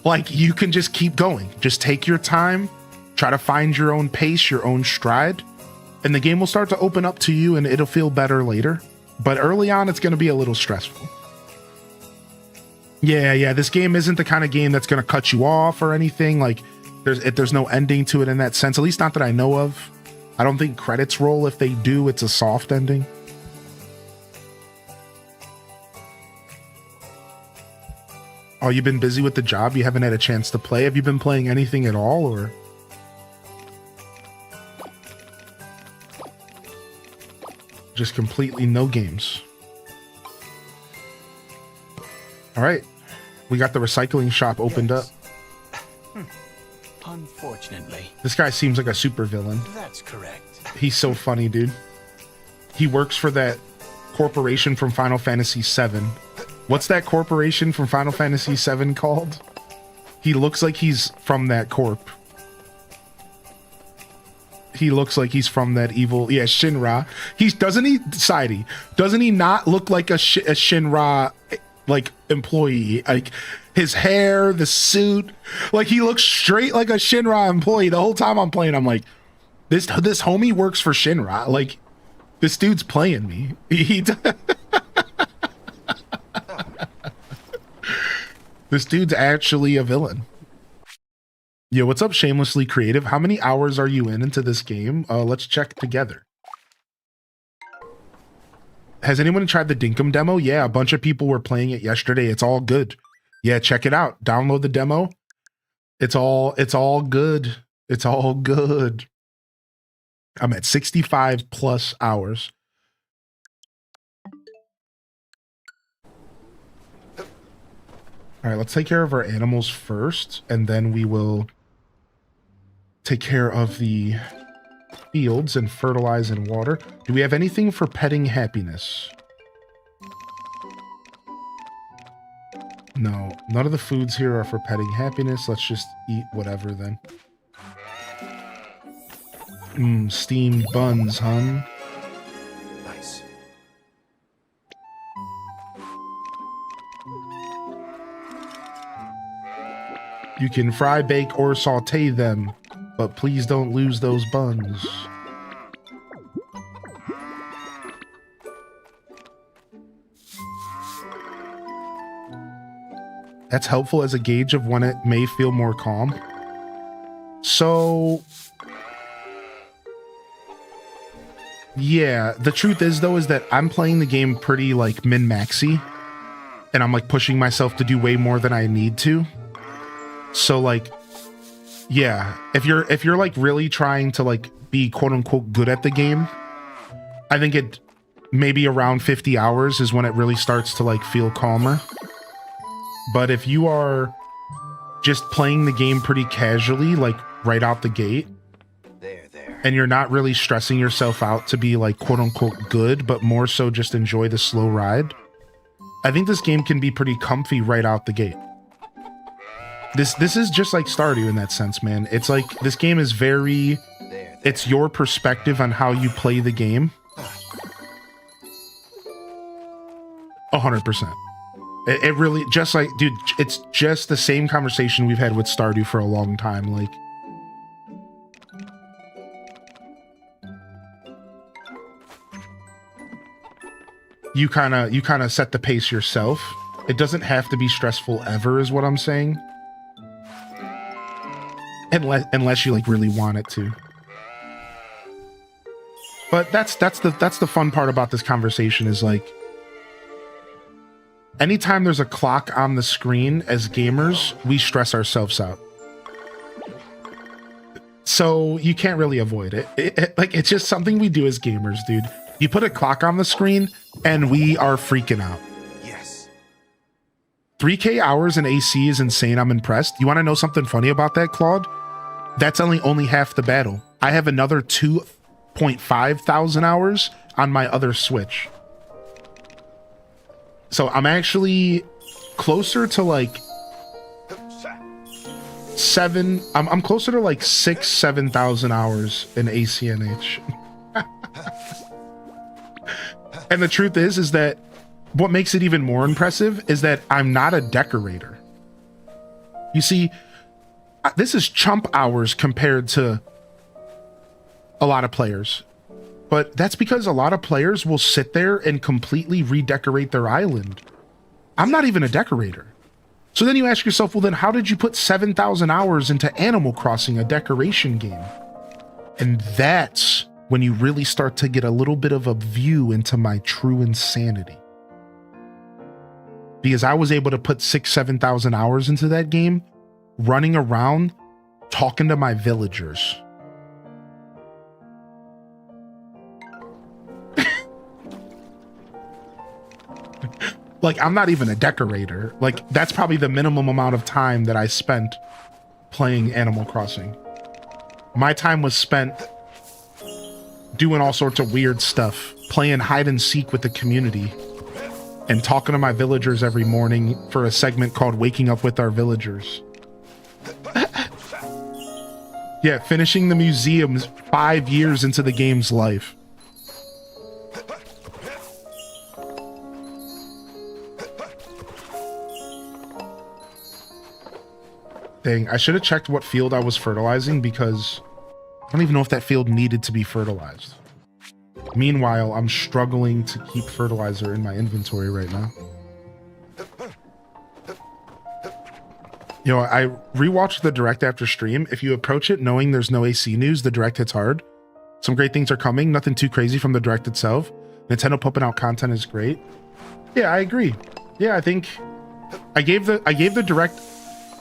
Like, you can just keep going. Just take your time, try to find your own pace, your own stride, and the game will start to open up to you and it'll feel better later. But early on, it's going to be a little stressful. Yeah, this game isn't the kind of game that's going to cut you off or anything. Like, there's no ending to it in that sense, at least not that I know of. I don't think credits roll. If they do, it's a soft ending. Oh, you've been busy with the job? You haven't had a chance to play? Have you been playing anything at all, or? Just completely no games. All right. We got the recycling shop opened up. Unfortunately. This guy seems like a super villain. That's correct. He's so funny, dude. He works for that corporation from Final Fantasy VII. What's that corporation from Final Fantasy VII called? He looks like he's from that corp. He looks like he's from that evil... Yeah, Shinra. Doesn't he, Sidey? Doesn't he not look like a Shinra, like, employee? Like, his hair, the suit... Like, he looks straight like a Shinra employee. The whole time I'm playing, I'm like, this homie works for Shinra. Like, this dude's playing me. This dude's actually a villain. Yo, what's up, Shamelessly Creative? How many hours are you into this game? Let's check together. Has anyone tried the Dinkum demo? Yeah, a bunch of people were playing it yesterday. It's all good. Yeah, check it out. Download the demo. It's all good. It's all good. I'm at 65 plus hours. All right, let's take care of our animals first, and then we will take care of the fields and fertilize and water. Do we have anything for petting happiness? No, none of the foods here are for petting happiness. Let's just eat whatever then. Steamed buns, hun. Nice. You can fry, bake, or saute them, but please don't lose those buns. That's helpful as a gauge of when it may feel more calm. So, yeah, the truth is though, is that I'm playing the game pretty like min-maxy, and I'm like pushing myself to do way more than I need to. So like, yeah, if you're like really trying to like be quote unquote good at the game, I think it maybe around 50 hours is when it really starts to like feel calmer. But if you are just playing the game pretty casually, like right out the gate, and you're not really stressing yourself out to be like quote unquote good, but more so just enjoy the slow ride, I think this game can be pretty comfy right out the gate. This is just like Stardew in that sense, man. It's like this game is very, it's your perspective on how you play the game. 100%. It really, just like, dude, it's just the same conversation we've had with Stardew for a long time. Like, you kind of set the pace yourself. It doesn't have to be stressful ever, is what I'm saying. Unless you like really want it to. But that's the fun part about this conversation is like, anytime there's a clock on the screen as gamers, we stress ourselves out. So you can't really avoid it. Like, it's just something we do as gamers, dude. You put a clock on the screen and we are freaking out. Yes. 3K hours in AC is insane. I'm impressed. You want to know something funny about that, Claude? That's only half the battle. I have another 2,500 hours on my other Switch. So I'm actually closer to like 7. I'm closer to like 7,000 hours in ACNH. And the truth is that what makes it even more impressive is that I'm not a decorator. You see, this is chump hours compared to a lot of players. But that's because a lot of players will sit there and completely redecorate their island. I'm not even a decorator. So then you ask yourself, well, then how did you put 7,000 hours into Animal Crossing, a decoration game? And that's when you really start to get a little bit of a view into my true insanity. Because I was able to put 7,000 hours into that game, running around, talking to my villagers. Like, I'm not even a decorator. Like, that's probably the minimum amount of time that I spent playing Animal Crossing. My time was spent doing all sorts of weird stuff, playing hide and seek with the community, and talking to my villagers every morning for a segment called Waking Up with Our Villagers. Yeah, finishing the museums 5 years into the game's life. Dang, I should have checked what field I was fertilizing because I don't even know if that field needed to be fertilized. Meanwhile, I'm struggling to keep fertilizer in my inventory right now. You know, I rewatched the Direct after stream. If you approach it knowing there's no AC news, the Direct hits hard. Some great things are coming. Nothing too crazy from the Direct itself. Nintendo pumping out content is great. Yeah, I agree. Yeah, I think I gave the Direct,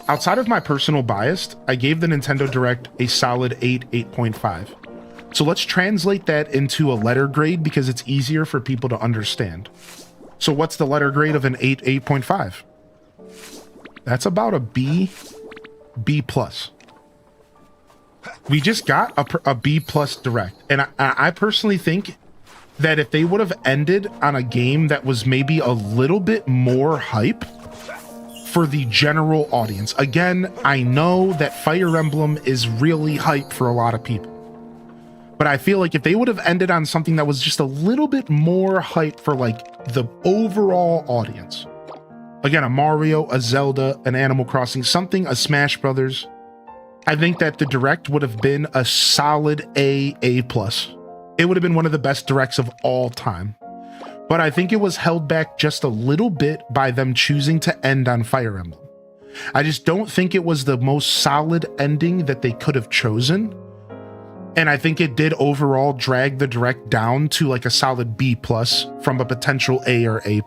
outside of my personal bias, I gave the Nintendo Direct a solid 8, 8.5. So let's translate that into a letter grade because it's easier for people to understand. So what's the letter grade of an 8, 8.5? That's about a B, B+. We just got a B+ Direct. And I personally think that if they would have ended on a game that was maybe a little bit more hype for the general audience. Again, I know that Fire Emblem is really hype for a lot of people. But I feel like if they would have ended on something that was just a little bit more hype for like the overall audience. Again, a Mario, a Zelda, an Animal Crossing, something, a Smash Brothers. I think that the Direct would have been a solid A, A+. It would have been one of the best Directs of all time. But I think it was held back just a little bit by them choosing to end on Fire Emblem. I just don't think it was the most solid ending that they could have chosen. And I think it did overall drag the Direct down to like a solid B+ from a potential A or A+.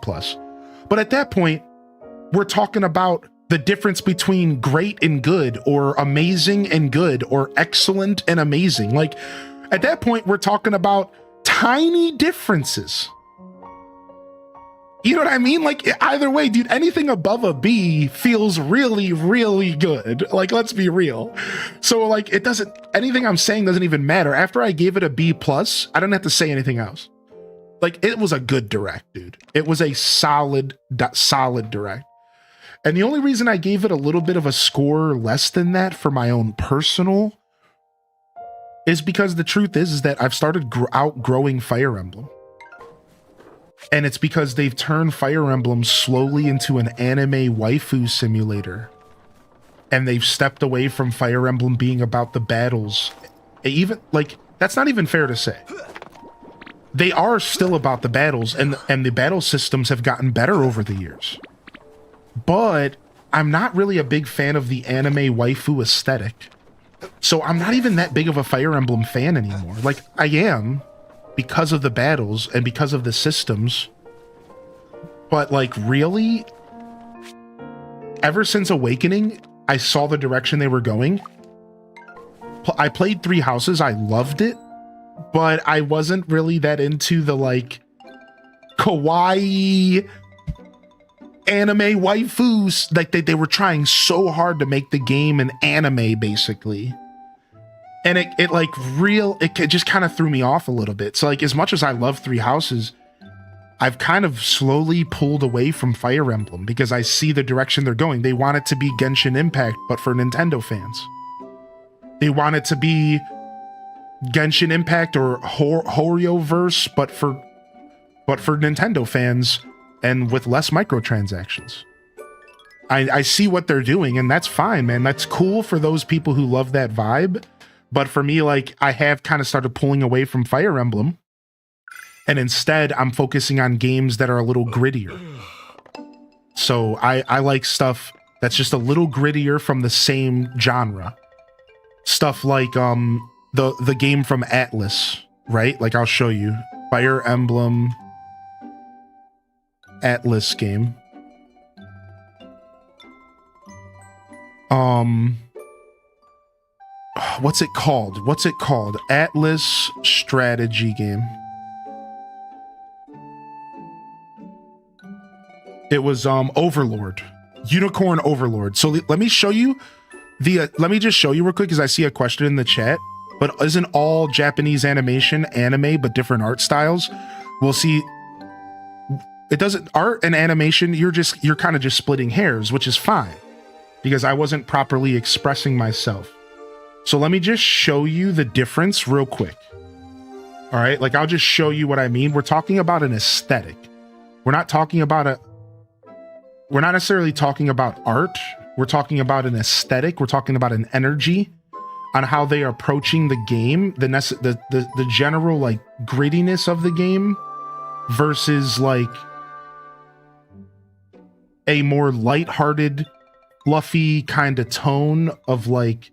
But at that point, we're talking about the difference between great and good, or amazing and good, or excellent and amazing. Like, at that point, we're talking about tiny differences. You know what I mean? Like, either way, dude, anything above a B feels really, really good. Like, let's be real. So, like, it doesn't, anything I'm saying doesn't even matter. After I gave it a B+, I don't have to say anything else. Like, it was a good Direct, dude. It was a solid Direct. And the only reason I gave it a little bit of a score less than that for my own personal is because the truth is that I've started outgrowing Fire Emblem. And it's because they've turned Fire Emblem slowly into an anime waifu simulator. And they've stepped away from Fire Emblem being about the battles. Even, like, that's not even fair to say. They are still about the battles, and the battle systems have gotten better over the years. But I'm not really a big fan of the anime waifu aesthetic. So I'm not even that big of a Fire Emblem fan anymore. Like, I am, because of the battles and because of the systems. But, like, really, ever since Awakening, I saw the direction they were going. I played Three Houses, I loved it, but I wasn't really that into the, like, kawaii anime waifus. Like, they were trying so hard to make the game an anime, basically. And it just kind of threw me off a little bit. So, like, as much as I love Three Houses, I've kind of slowly pulled away from Fire Emblem because I see the direction they're going. They want it to be Genshin Impact, but for Nintendo fans. They want it to be Genshin Impact or Horioverse, but for Nintendo fans and with less microtransactions. I see what they're doing, and that's fine, man. That's cool for those people who love that vibe. But for me, like, I have kind of started pulling away from Fire Emblem. And instead, I'm focusing on games that are a little grittier. So I like stuff that's just a little grittier from the same genre. Stuff like the game from Atlas, right? Like, I'll show you. Fire Emblem Atlas game. What's it called? Atlas strategy game. It was Overlord. Unicorn Overlord. So let me show you let me just show you real quick because I see a question in the chat. But isn't all Japanese animation anime but different art styles? We'll see. It doesn't art and animation, you're kind of just splitting hairs, which is fine because I wasn't properly expressing myself. So let me just show you the difference real quick. All right, like I'll just show you what I mean. We're talking about an aesthetic. We're not necessarily talking about art. We're talking about an aesthetic. We're talking about an energy on how they are approaching the game, the general like grittiness of the game versus like a more lighthearted, fluffy kind of tone of like,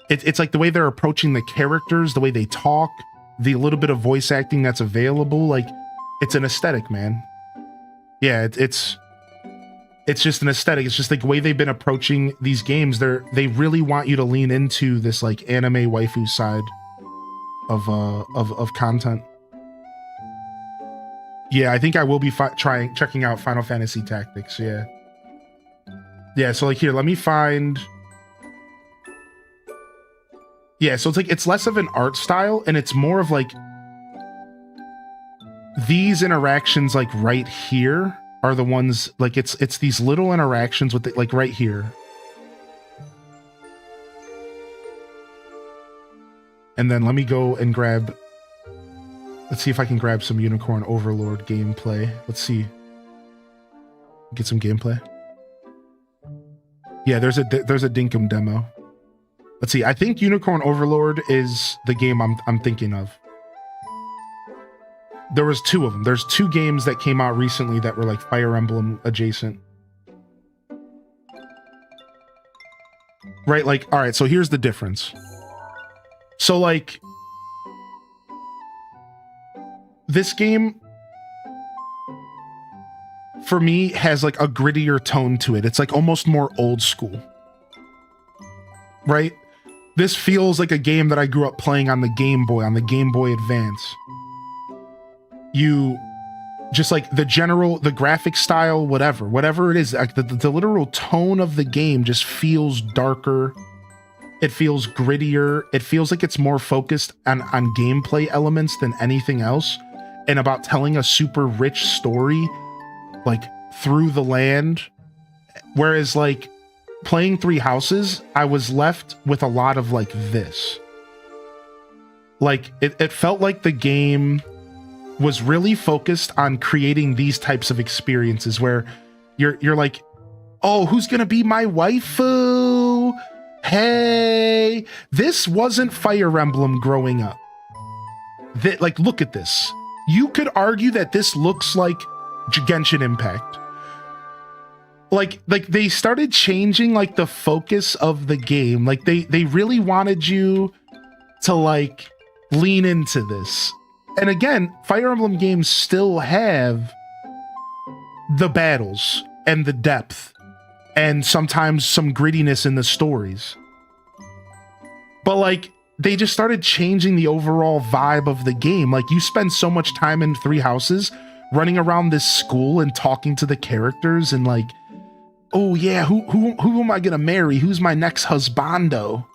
it's like the way they're approaching the characters, the way they talk, the little bit of voice acting that's available. Like, it's an aesthetic, man. Yeah, it's just an aesthetic. It's just like the way they've been approaching these games. They really want you to lean into this like anime waifu side of content. Yeah, I think I will be checking out Final Fantasy Tactics. Yeah. Yeah, so like here, let me find. Yeah, so it's like it's less of an art style and it's more of like these interactions like right here are the ones like it's these little interactions with like right here. And then let me go and let's see if I can grab some Unicorn Overlord gameplay. Let's see. Get some gameplay. Yeah, there's a Dinkum demo. Let's see. I think Unicorn Overlord is the game I'm thinking of. There was two of them. There's two games that came out recently that were like Fire Emblem adjacent. Right, like, all right, so here's the difference. So like this game for me has like a grittier tone to it. It's like almost more old school. Right? This feels like a game that I grew up playing on the Game Boy Advance. You just like the graphic style, whatever it is, like the literal tone of the game just feels darker. It feels grittier. It feels like it's more focused on gameplay elements than anything else and about telling a super rich story like through the land. Whereas like playing Three Houses, I was left with a lot of like this. Like it felt like the game was really focused on creating these types of experiences where you're like, oh, who's gonna be my waifu? Hey, this wasn't Fire Emblem growing up. Like, look at this. You could argue that this looks like Genshin Impact. Like they started changing like the focus of the game. Like they really wanted you to like lean into this. And again, Fire Emblem games still have the battles and the depth and sometimes some grittiness in the stories. But like they just started changing the overall vibe of the game. Like you spend so much time in Three Houses running around this school and talking to the characters and like, oh yeah, who am I gonna marry? Who's my next husbando?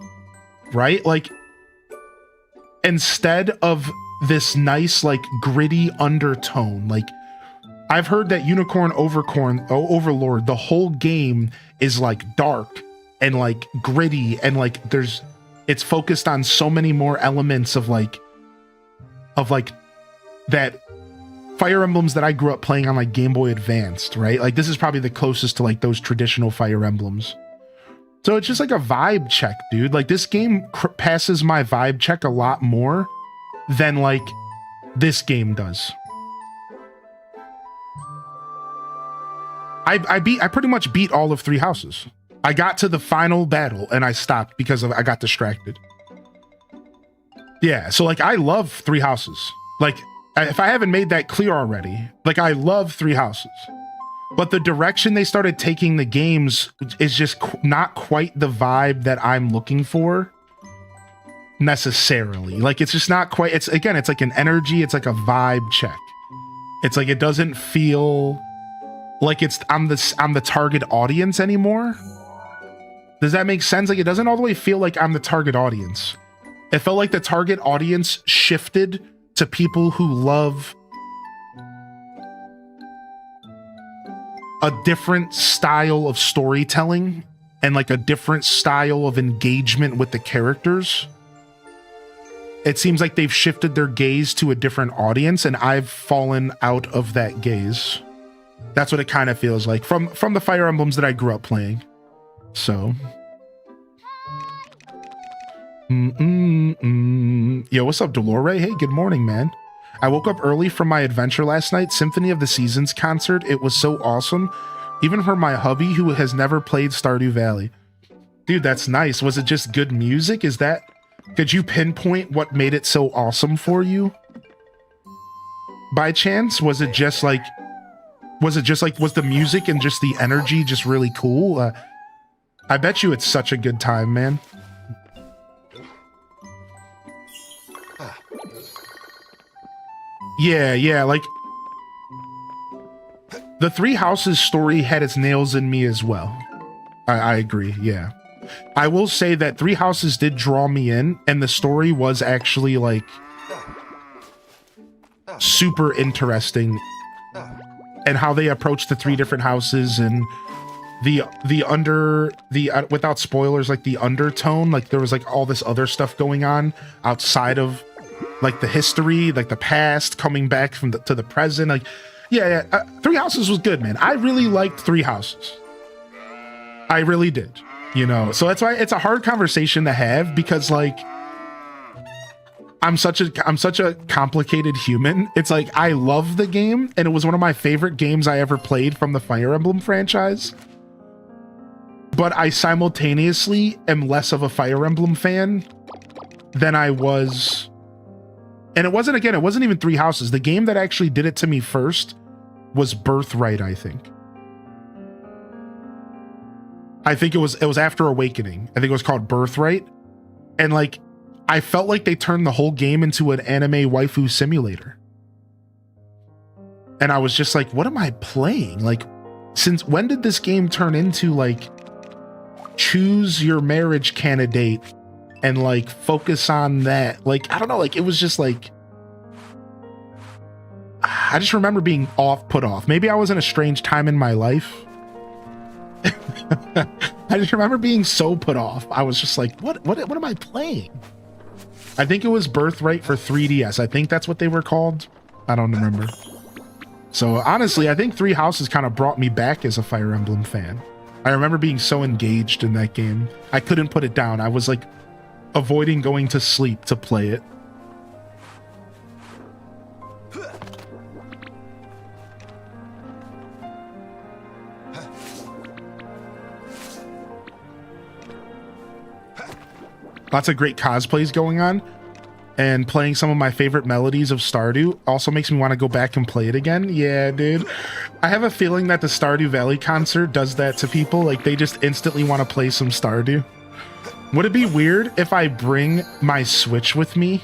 Right? Like instead of this nice like gritty undertone, like I've heard that Overlord, the whole game is like dark and like gritty and like it's focused on so many more elements of like that Fire Emblems that I grew up playing on like Game Boy Advanced, right? Like this is probably the closest to like those traditional Fire Emblems. So it's just like a vibe check, dude. Like this game passes my vibe check a lot more than like this game does. I pretty much beat all of 3 houses. I got to the final battle and I stopped because I got distracted. Yeah, so like I love 3 houses. Like if I haven't made that clear already, like I love 3 houses. But the direction they started taking the games is just not quite the vibe that I'm looking for necessarily. Like it's just not quite, it's like an energy, it's like a vibe check. It's like it doesn't feel like I'm the target audience anymore. Does that make sense? Like it doesn't all the way feel like I'm the target audience. It felt like the target audience shifted to people who love a different style of storytelling and like a different style of engagement with the characters. It seems like they've shifted their gaze to a different audience and I've fallen out of that gaze. That's what it kind of feels like from the Fire Emblems that I grew up playing. So. Yo, what's up, Dolore? Hey, good morning, man. I woke up early from my adventure last night, Symphony of the Seasons concert. It was so awesome. Even for my hubby who has never played Stardew Valley. Dude, that's nice. Was it just good music? Could you pinpoint what made it so awesome for you? By chance? Was the music and just the energy just really cool? I bet you it's such a good time, man. Yeah, like the 3 Houses story had its nails in me as well. I agree, yeah. I will say that 3 Houses did draw me in, and the story was actually like super interesting, and how they approached the 3 different houses and without spoilers, like the undertone, like there was like all this other stuff going on outside of like the history, like the past coming back to the present. Like, yeah, 3 Houses was good, man. I really liked 3 Houses. I really did, you know? So that's why it's a hard conversation to have, because like, I'm such a complicated human. It's like, I love the game and it was one of my favorite games I ever played from the Fire Emblem franchise. But I simultaneously am less of a Fire Emblem fan than I was. And it wasn't even 3 Houses. The game that actually did it to me first was Birthright, I think. It was after Awakening. I think it was called Birthright. And like, I felt like they turned the whole game into an anime waifu simulator. And I was just like, what am I playing? Like, since when did this game turn into like, choose your marriage candidate and like focus on that? Like, I don't know, like it was just like, I just remember being put off. Maybe I was in a strange time in my life. I just remember being so put off. I was just like, what am I playing? I think it was Birthright for 3DS. I think that's what they were called. I don't remember. So honestly, I think 3 Houses kind of brought me back as a Fire Emblem fan. I remember being so engaged in that game. I couldn't put it down. I was like avoiding going to sleep to play it. Lots of great cosplays going on, and playing some of my favorite melodies of Stardew also makes me want to go back and play it again. Yeah, dude. I have a feeling that the Stardew Valley concert does that to people. Like, they just instantly want to play some Stardew. Would it be weird if I bring my Switch with me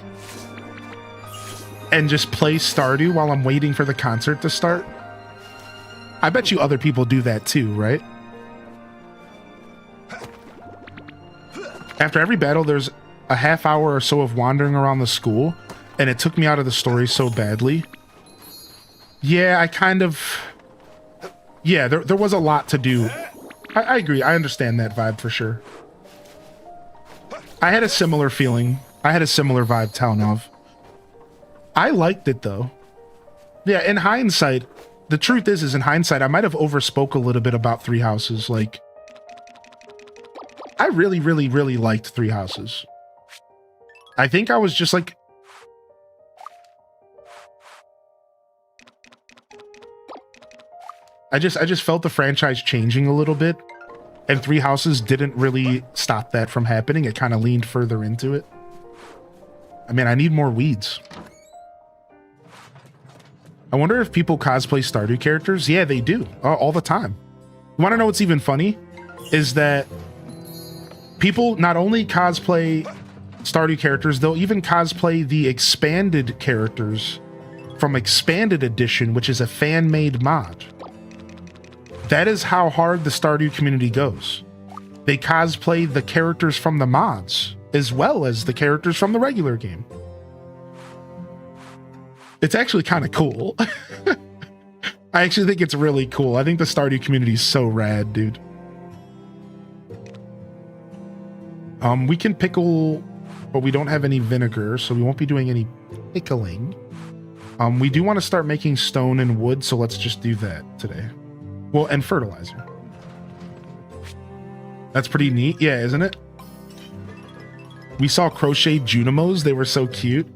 and just play Stardew while I'm waiting for the concert to start? I bet you other people do that too, right? After every battle, there's a half hour or so of wandering around the school, and it took me out of the story so badly. Yeah, I kind of... Yeah, there was a lot to do. I agree. I understand that vibe for sure. I had a similar feeling. I had a similar vibe, Town of. I liked it, though. Yeah, in hindsight, the truth is in hindsight, I might have overspoke a little bit about Three Houses. Like, I really, really, really liked Three Houses. I think I was just like... I just felt the franchise changing a little bit, and Three Houses didn't really stop that from happening. It kind of leaned further into it. I mean, I need more weeds. I wonder if people cosplay Stardew characters. Yeah, they do. All the time. You want to know what's even funny? Is that people not only cosplay Stardew characters, they'll even cosplay the expanded characters from Expanded Edition, which is a fan-made mod. That is how hard the Stardew community goes. They cosplay the characters from the mods, as well as the characters from the regular game. It's actually kind of cool. I actually think it's really cool. I think the Stardew community is so rad, dude. We can pickle, but we don't have any vinegar, so we won't be doing any pickling. We do want to start making stone and wood, so let's just do that today. Well, and fertilizer. That's pretty neat. Yeah, isn't it? We saw crochet Junimos. They were so cute.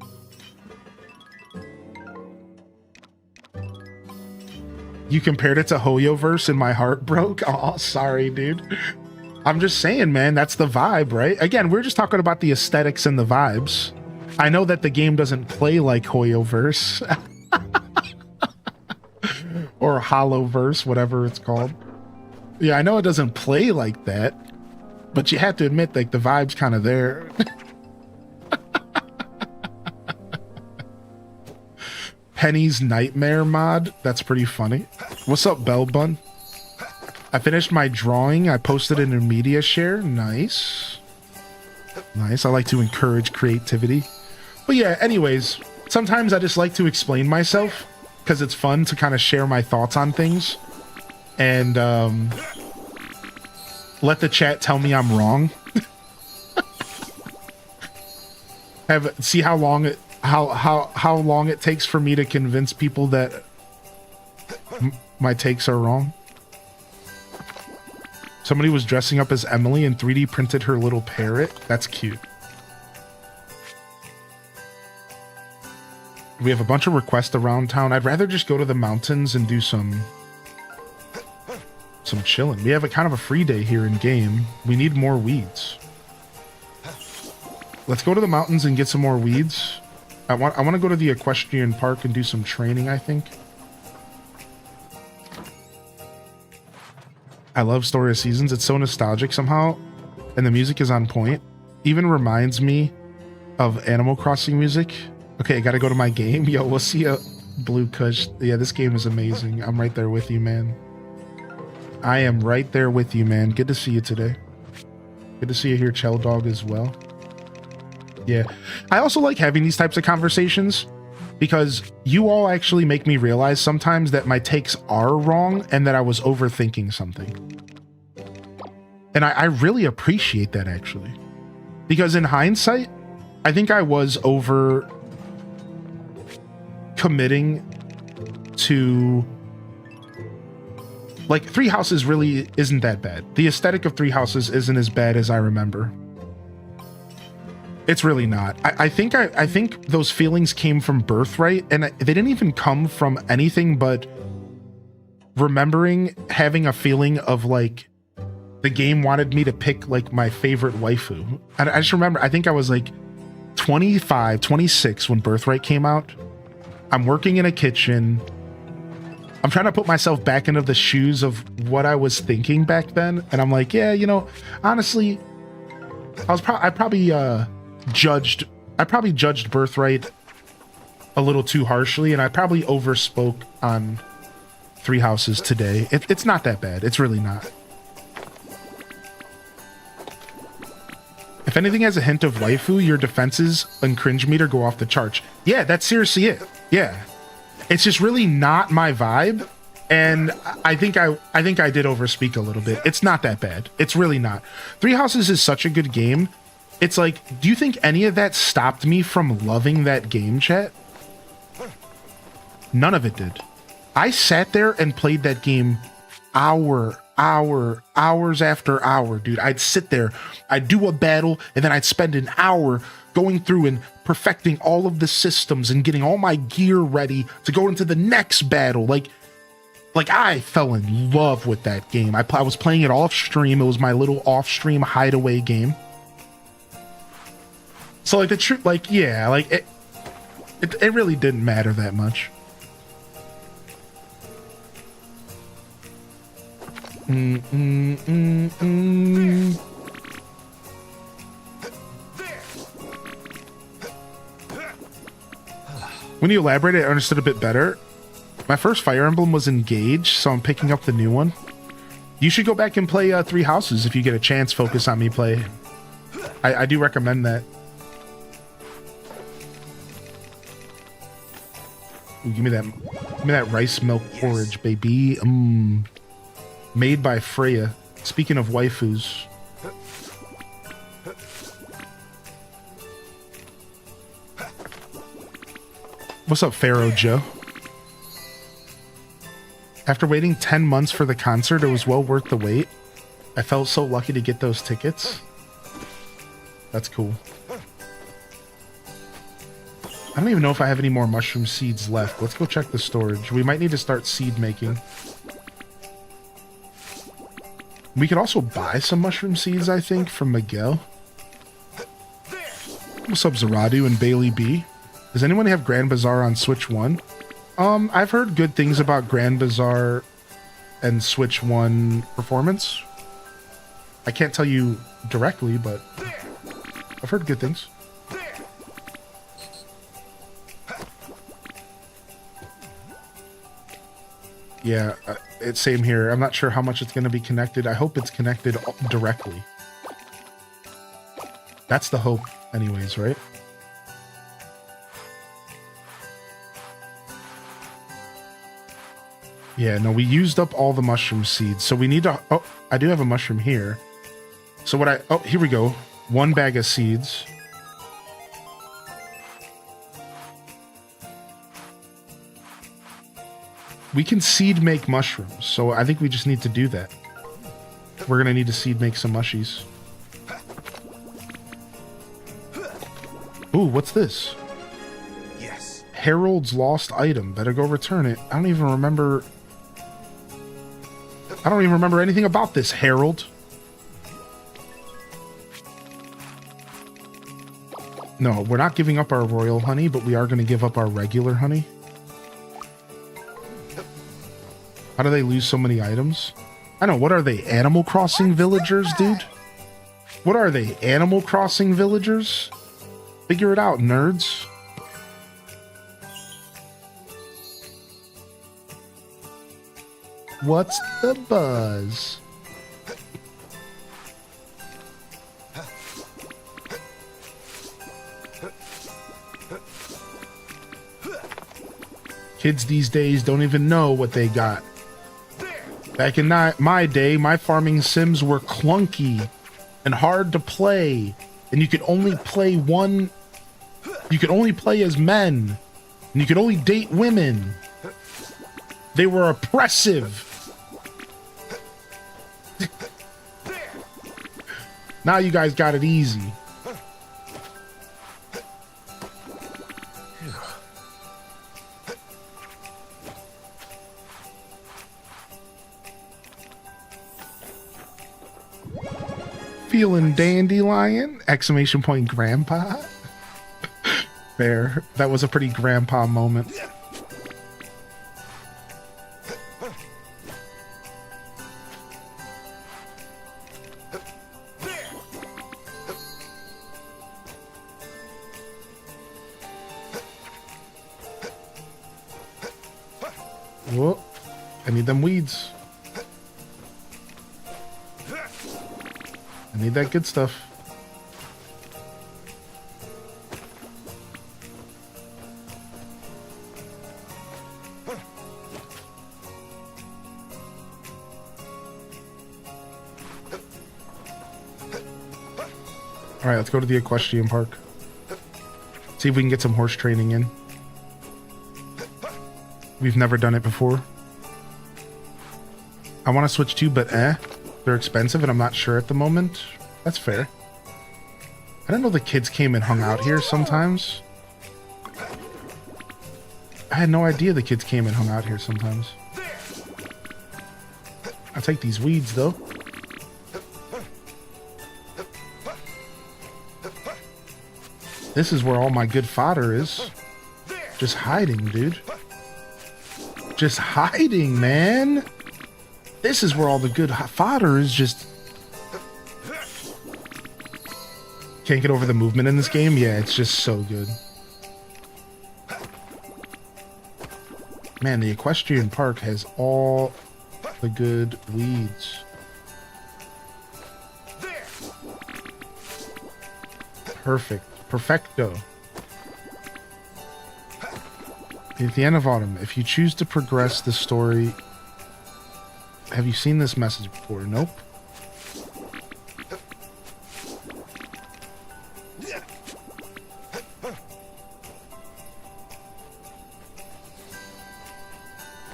You compared it to Hoyoverse and my heart broke. Oh, sorry, dude. I'm just saying, man, that's the vibe, right? Again, we're just talking about the aesthetics and the vibes. I know that the game doesn't play like Hoyoverse. Or Hollowverse, whatever it's called. Yeah, I know it doesn't play like that, but you have to admit, like, the vibe's kind of there. Penny's Nightmare mod. That's pretty funny. What's up, Bell Bun? I finished my drawing. I posted it in media share. Nice. Nice. I like to encourage creativity. But yeah, anyways, sometimes I just like to explain myself because it's fun to kind of share my thoughts on things and let the chat tell me I'm wrong. See how long it how long it takes for me to convince people that my takes are wrong. Somebody was dressing up as Emily and 3D printed her little parrot. That's cute. We have a bunch of requests around town. I'd rather just go to the mountains and do some chilling. We have a kind of a free day here in game. We need more weeds. Let's go to the mountains and get some more weeds. I want to go to the equestrian park and do some training, I think. I love Story of Seasons. It's so nostalgic somehow, and the music is on point. Even reminds me of Animal Crossing music. Okay, I gotta go to my game. Yo, we'll see ya, Blue Kush. Yeah, this game is amazing. I'm right there with you, man. I am right there with you, man. Good to see you today. Good to see you here, Chell Dog, as well. Yeah, I also like having these types of conversations because you all actually make me realize sometimes that my takes are wrong and that I was overthinking something. And I really appreciate that, actually. Because in hindsight, I think I was over committing to, like, Three Houses really isn't that bad. The aesthetic of Three Houses isn't as bad as I remember. It's really not. I think those feelings came from Birthright, and they didn't even come from anything but remembering having a feeling of, like, the game wanted me to pick, like, my favorite waifu. And I just remember, I think I was like 25, 26 when Birthright came out. I'm working in a kitchen. I'm trying to put myself back into the shoes of what I was thinking back then. And I'm like, yeah, you know, honestly, I probably judged Birthright a little too harshly, and I probably overspoke on Three Houses today. It's not that bad. It's really not. If anything has a hint of waifu, your defenses and cringe meter go off the charts. Yeah, that's seriously it. Yeah. It's just really not my vibe. And I think I did overspeak a little bit. It's not that bad. It's really not. Three Houses is such a good game. It's like, do you think any of that stopped me from loving that game, chat? None of it did. I sat there and played that game hours after hour, dude. I'd sit there, I'd do a battle, and then I'd spend an hour going through and perfecting all of the systems and getting all my gear ready to go into the next battle. Like I fell in love with that game. I was playing it off stream. It was my little off stream hideaway game. So like the truth, like, yeah, like it really didn't matter that much. When you elaborate, I understood a bit better. My first Fire Emblem was Engage, so I'm picking up the new one. You should go back and play Three Houses if you get a chance. Focus on me play. I do recommend that. Ooh, give me that rice milk porridge, baby. Made by Freya. Speaking of waifus. What's up, Pharaoh Joe? After waiting 10 months for the concert, it was well worth the wait. I felt so lucky to get those tickets. That's cool. I don't even know if I have any more mushroom seeds left. Let's go check the storage. We might need to start seed making. We could also buy some mushroom seeds, I think, from Miguel. What's up, Zaradu and Bailey B? Does anyone have Grand Bazaar on Switch 1? I've heard good things about Grand Bazaar and Switch 1 performance. I can't tell you directly, but I've heard good things. Yeah, it's same here. I'm not sure how much it's going to be connected. I hope it's connected directly. That's the hope anyways, right? Yeah, no, we used up all the mushroom seeds. So we need to... Oh, I do have a mushroom here. So what I... Oh, here we go. 1 bag of seeds. We can seed make mushrooms, so I think we just need to do that. We're gonna need to seed make some mushies. Ooh, what's this? Yes. Harold's lost item. Better go return it. I don't even remember anything about this, Harold. No, we're not giving up our royal honey, but we are gonna give up our regular honey. How do they lose so many items? I know, what are they, Animal Crossing villagers, dude? What are they, Animal Crossing villagers? Figure it out, nerds. What's the buzz? Kids these days don't even know what they got. Back in my day, my farming sims were clunky and hard to play, and you could only play as men, and you could only date women. They were oppressive. Now you guys got it easy. Feeling dandelion! Exclamation point, grandpa. There. That was a pretty grandpa moment. Whoa. I need them weeds. I need that good stuff. All right, let's go to the equestrian park. See if we can get some horse training in. We've never done it before. I want to switch too, but they're expensive and I'm not sure at the moment. That's fair. I didn't know the kids came and hung out here sometimes. I had no idea the kids came and hung out here sometimes. I'll take these weeds though. This is where all my good fodder is. Just hiding, dude. Just hiding, man. This is where all the good fodder is. Just can't get over the movement in this game. Yeah, it's just so good. Man, the equestrian park has all the good weeds. Perfect. Perfecto. At the end of autumn, if you choose to progress the story... Have you seen this message before? Nope.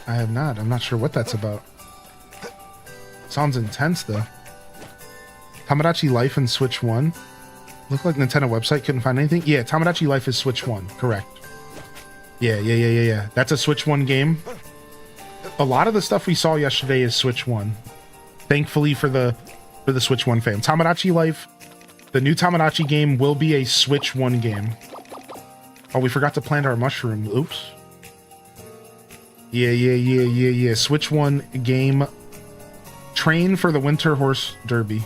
I have not. I'm not sure what that's about. Sounds intense, though. Tamagotchi Life and Switch 1. Looked like Nintendo website, couldn't find anything. Yeah, Tamagotchi Life is Switch 1. Correct. Yeah. That's a Switch 1 game. A lot of the stuff we saw yesterday is Switch 1. Thankfully for the Switch 1 fam. Tamagotchi Life, the new Tamagotchi game will be a Switch 1 game. Oh, we forgot to plant our mushroom. Oops. Yeah. Switch 1 game. Train for the Winter Horse Derby.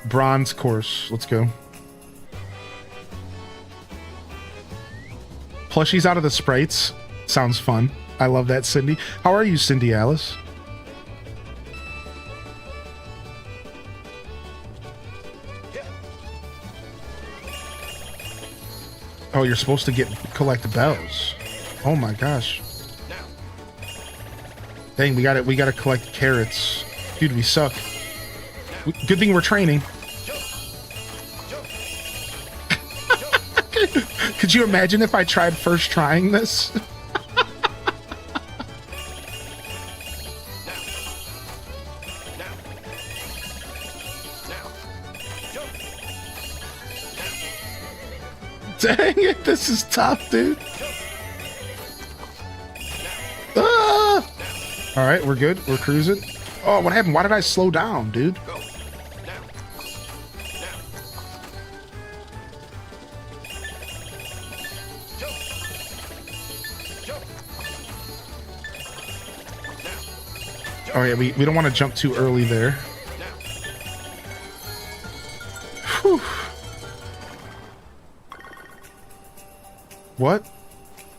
Bronze course. Let's go. Plushies out of the sprites. Sounds fun. I love that, Cindy. How are you, Cindy Alice? Oh, you're supposed to collect bells. Oh my gosh. Dang, we gotta collect carrots. Dude, we suck. Good thing we're training. Could you imagine if I tried first trying this? Dang it, this is tough, dude. Ah! All right, we're good. We're cruising. Oh, what happened? Why did I slow down, dude? Oh yeah, we don't want to jump too early there. Whew. What?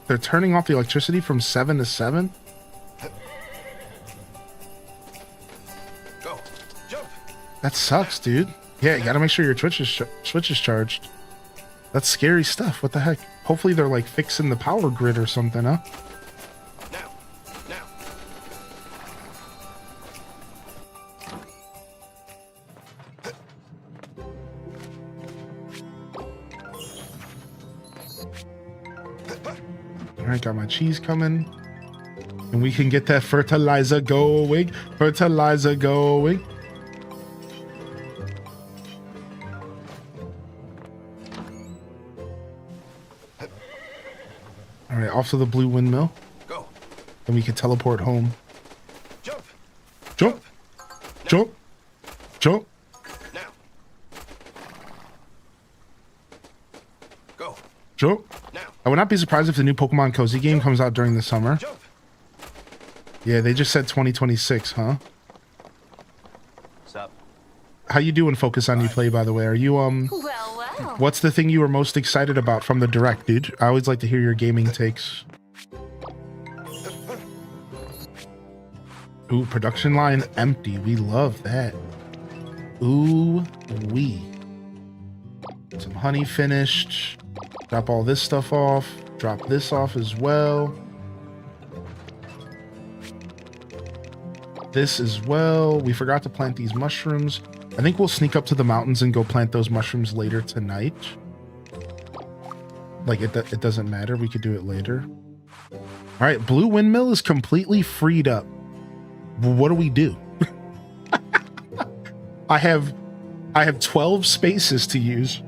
They're turning off the electricity from 7 to 7? Go. Jump. That sucks, dude. Yeah, you gotta make sure your switch is charged. That's scary stuff. What the heck? Hopefully they're like fixing the power grid or something, huh? Now. Alright, got my cheese coming. And we can get that fertilizer going. Fertilizer going. Alright, off to the blue windmill. Go. And we can teleport home. Jump. Jump. Jump. Jump. Now. Go. Jump. Now. I would not be surprised if the new Pokemon Cozy game comes out during the summer. Jump. Yeah, they just said 2026, huh? Stop. How you doing, Focus on You Play, by the way? Are you, Well. what's the thing you were most excited about from the Direct, dude? I always like to hear your gaming takes. Ooh, production line empty. We love that. Ooh, wee. Some honey finished. Drop all this stuff off. Drop this off as well. This as well. We forgot to plant these mushrooms. I think we'll sneak up to the mountains and go plant those mushrooms later tonight. Like, it doesn't matter. We could do it later. All right, Blue Windmill is completely freed up. Well, what do we do? I have 12 spaces to use.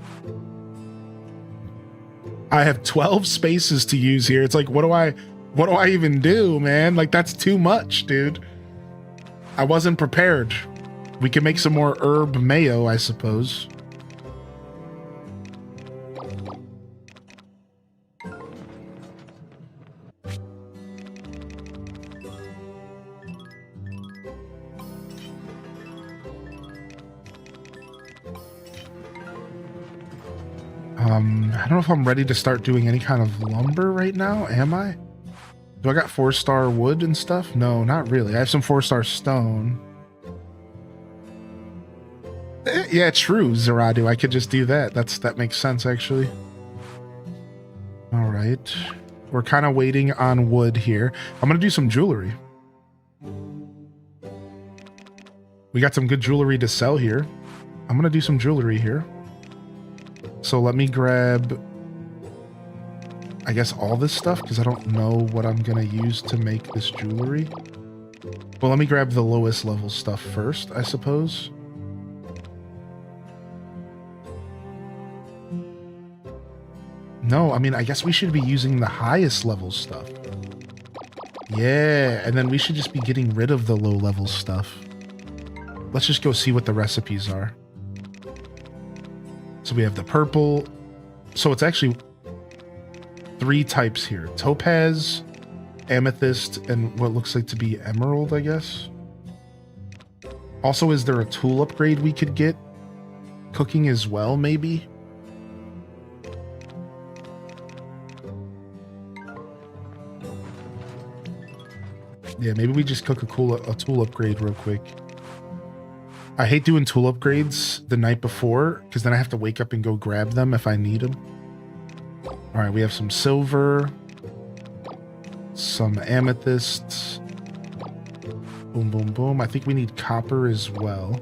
I have 12 spaces to use here. It's like, what do I even do, man? Like, that's too much, dude. I wasn't prepared. We can make some more herb mayo, I suppose. I don't know if I'm ready to start doing any kind of lumber right now. Am I? Do I got 4-star wood and stuff? No, not really. I have some 4-star stone. Yeah, true, Zaradu. I could just do that. That makes sense, actually. All right. We're kind of waiting on wood here. I'm going to do some jewelry. We got some good jewelry to sell here. I'm going to do some jewelry here. So let me grab, I guess, all this stuff, because I don't know what I'm going to use to make this jewelry. Well, let me grab the lowest level stuff first, I suppose. No, I mean, I guess we should be using the highest level stuff. Yeah, and then we should just be getting rid of the low level stuff. Let's just go see what the recipes are. So we have the purple. So it's actually 3 types here. Topaz, amethyst, and what looks like to be emerald, I guess. Also, is there a tool upgrade we could get? Cooking as well, maybe? Yeah, maybe we just cook a tool upgrade real quick. I hate doing tool upgrades the night before, because then I have to wake up and go grab them if I need them. All right, we have some silver, some amethysts. Boom, boom, boom. I think we need copper as well.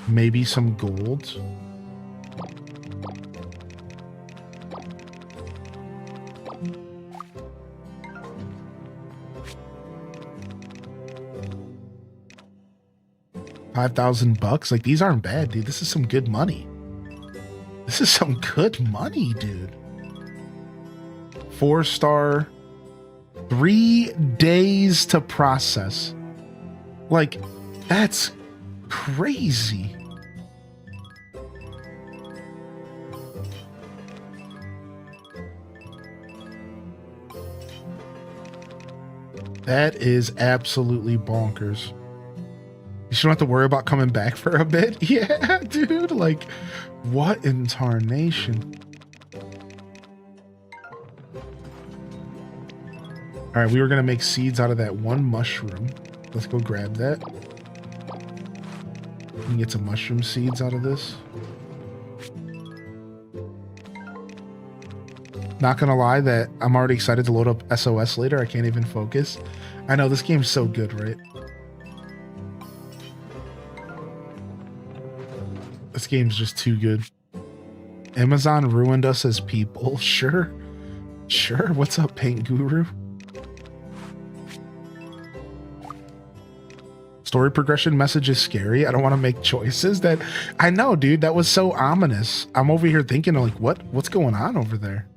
Maybe some gold. $5,000. Like, these aren't bad, dude. This is some good money. This is some good money, dude. 4-star, 3 days to process. Like, that's crazy. That is absolutely bonkers. You don't have to worry about coming back for a bit. Yeah, dude. Like, what in tarnation? All right, we were going to make seeds out of that one mushroom. Let's go grab that. We can get some mushroom seeds out of this. Not going to lie that I'm already excited to load up SOS later. I can't even focus. I know, this game's so good, right? This game's just too good. Amazon ruined us as people. Sure. Sure. What's up, Paint Guru? Story progression message is scary. I don't want to make choices that... I know, dude. That was so ominous. I'm over here thinking, like, what's going on over there?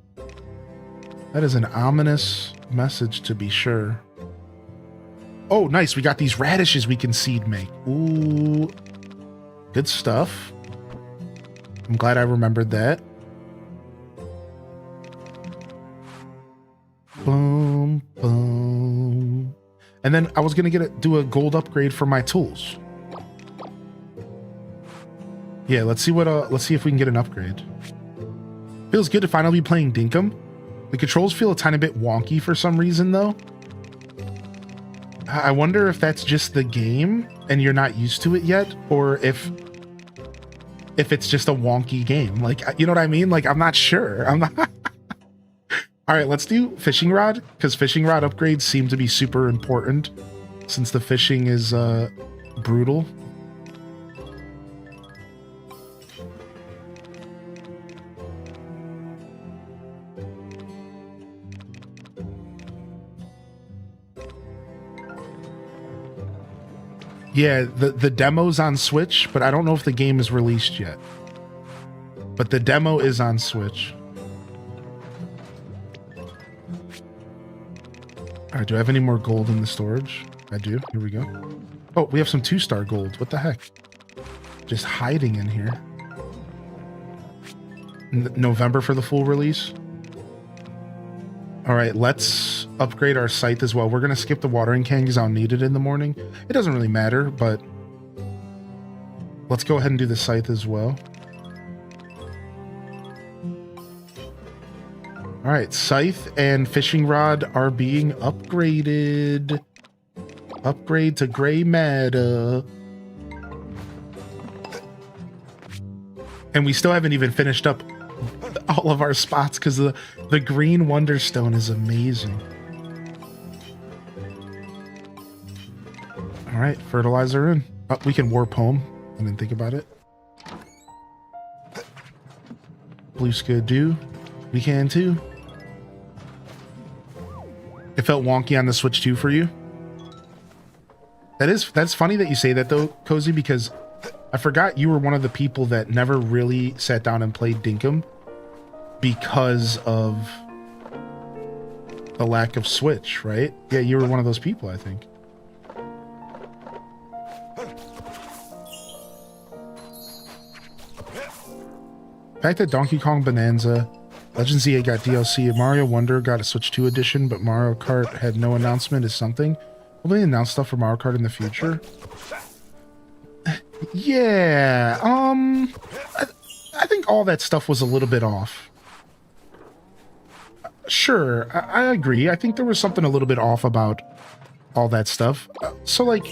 That is an ominous message, to be sure. Oh, nice. We got these radishes we can seed make. Ooh. Good stuff. I'm glad I remembered that. Boom, boom. And then I was gonna do a gold upgrade for my tools. Yeah, let's see if we can get an upgrade. Feels good to finally be playing Dinkum. The controls feel a tiny bit wonky for some reason, though. I wonder if that's just the game and you're not used to it yet, or if it's just a wonky game. Like, you know what I mean? Like, I'm not sure. I'm not. All right, let's do fishing rod, because fishing rod upgrades seem to be super important since the fishing is brutal. Yeah, the demo's on Switch, but I don't know if the game is released yet. But the demo is on Switch. All right, do I have any more gold in the storage? I do. Here we go. Oh, we have some 2-star gold. What the heck? Just hiding in here. November for the full release. All right, let's upgrade our scythe as well. We're going to skip the watering can because I'll need it in the morning. It doesn't really matter, but let's go ahead and do the scythe as well. All right, scythe and fishing rod are being upgraded. Upgrade to gray matter. And we still haven't even finished up all of our spots because the green wonderstone is amazing. All right, fertilizer in. Oh, we can warp home. I didn't think about it. Blue skidoo. We can too. It felt wonky on the Switch too for you. That's funny that you say that though, Cozy, because I forgot you were one of the people that never really sat down and played Dinkum because of the lack of Switch, right? Yeah, you were one of those people, I think. The fact that Donkey Kong Bonanza, Legend Z got DLC, and Mario Wonder got a Switch 2 edition, but Mario Kart had no announcement is something. Will they announce stuff for Mario Kart in the future? Yeah, I think all that stuff was a little bit off. Sure, I agree. I think there was something a little bit off about all that stuff. So, like,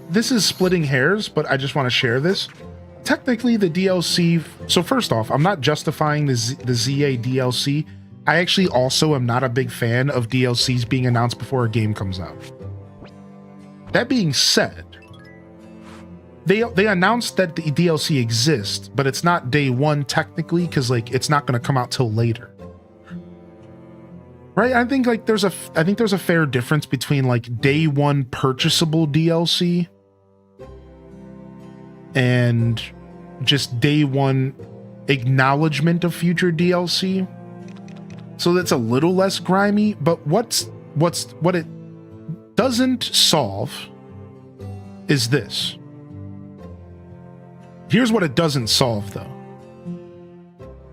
this is splitting hairs, but I just want to share this. Technically, the DLC... So, first off, I'm not justifying the ZA DLC. I actually also am not a big fan of DLCs being announced before a game comes out. That being said, they announced that the DLC exists, but it's not day one technically because like it's not going to come out till later, right? I think like there's a fair difference between like day one purchasable DLC and just day one acknowledgement of future DLC. So that's a little less grimy, but what it doesn't solve is this. Here's what it doesn't solve, though.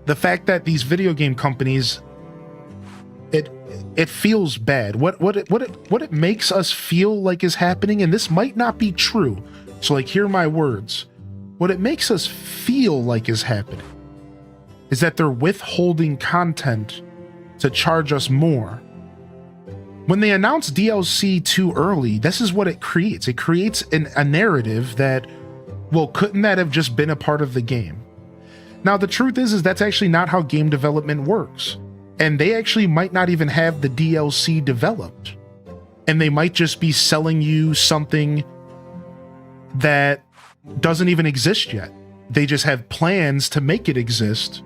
The fact that these video game companies, it feels bad. What it makes us feel like is happening, and this might not be true, so like hear my words. What it makes us feel like is happening is that they're withholding content to charge us more. When they announce DLC too early, this is what it creates. It creates a narrative that, well, couldn't that have just been a part of the game? Now, the truth is that's actually not how game development works. And they actually might not even have the DLC developed. And they might just be selling you something that doesn't even exist yet. They just have plans to make it exist.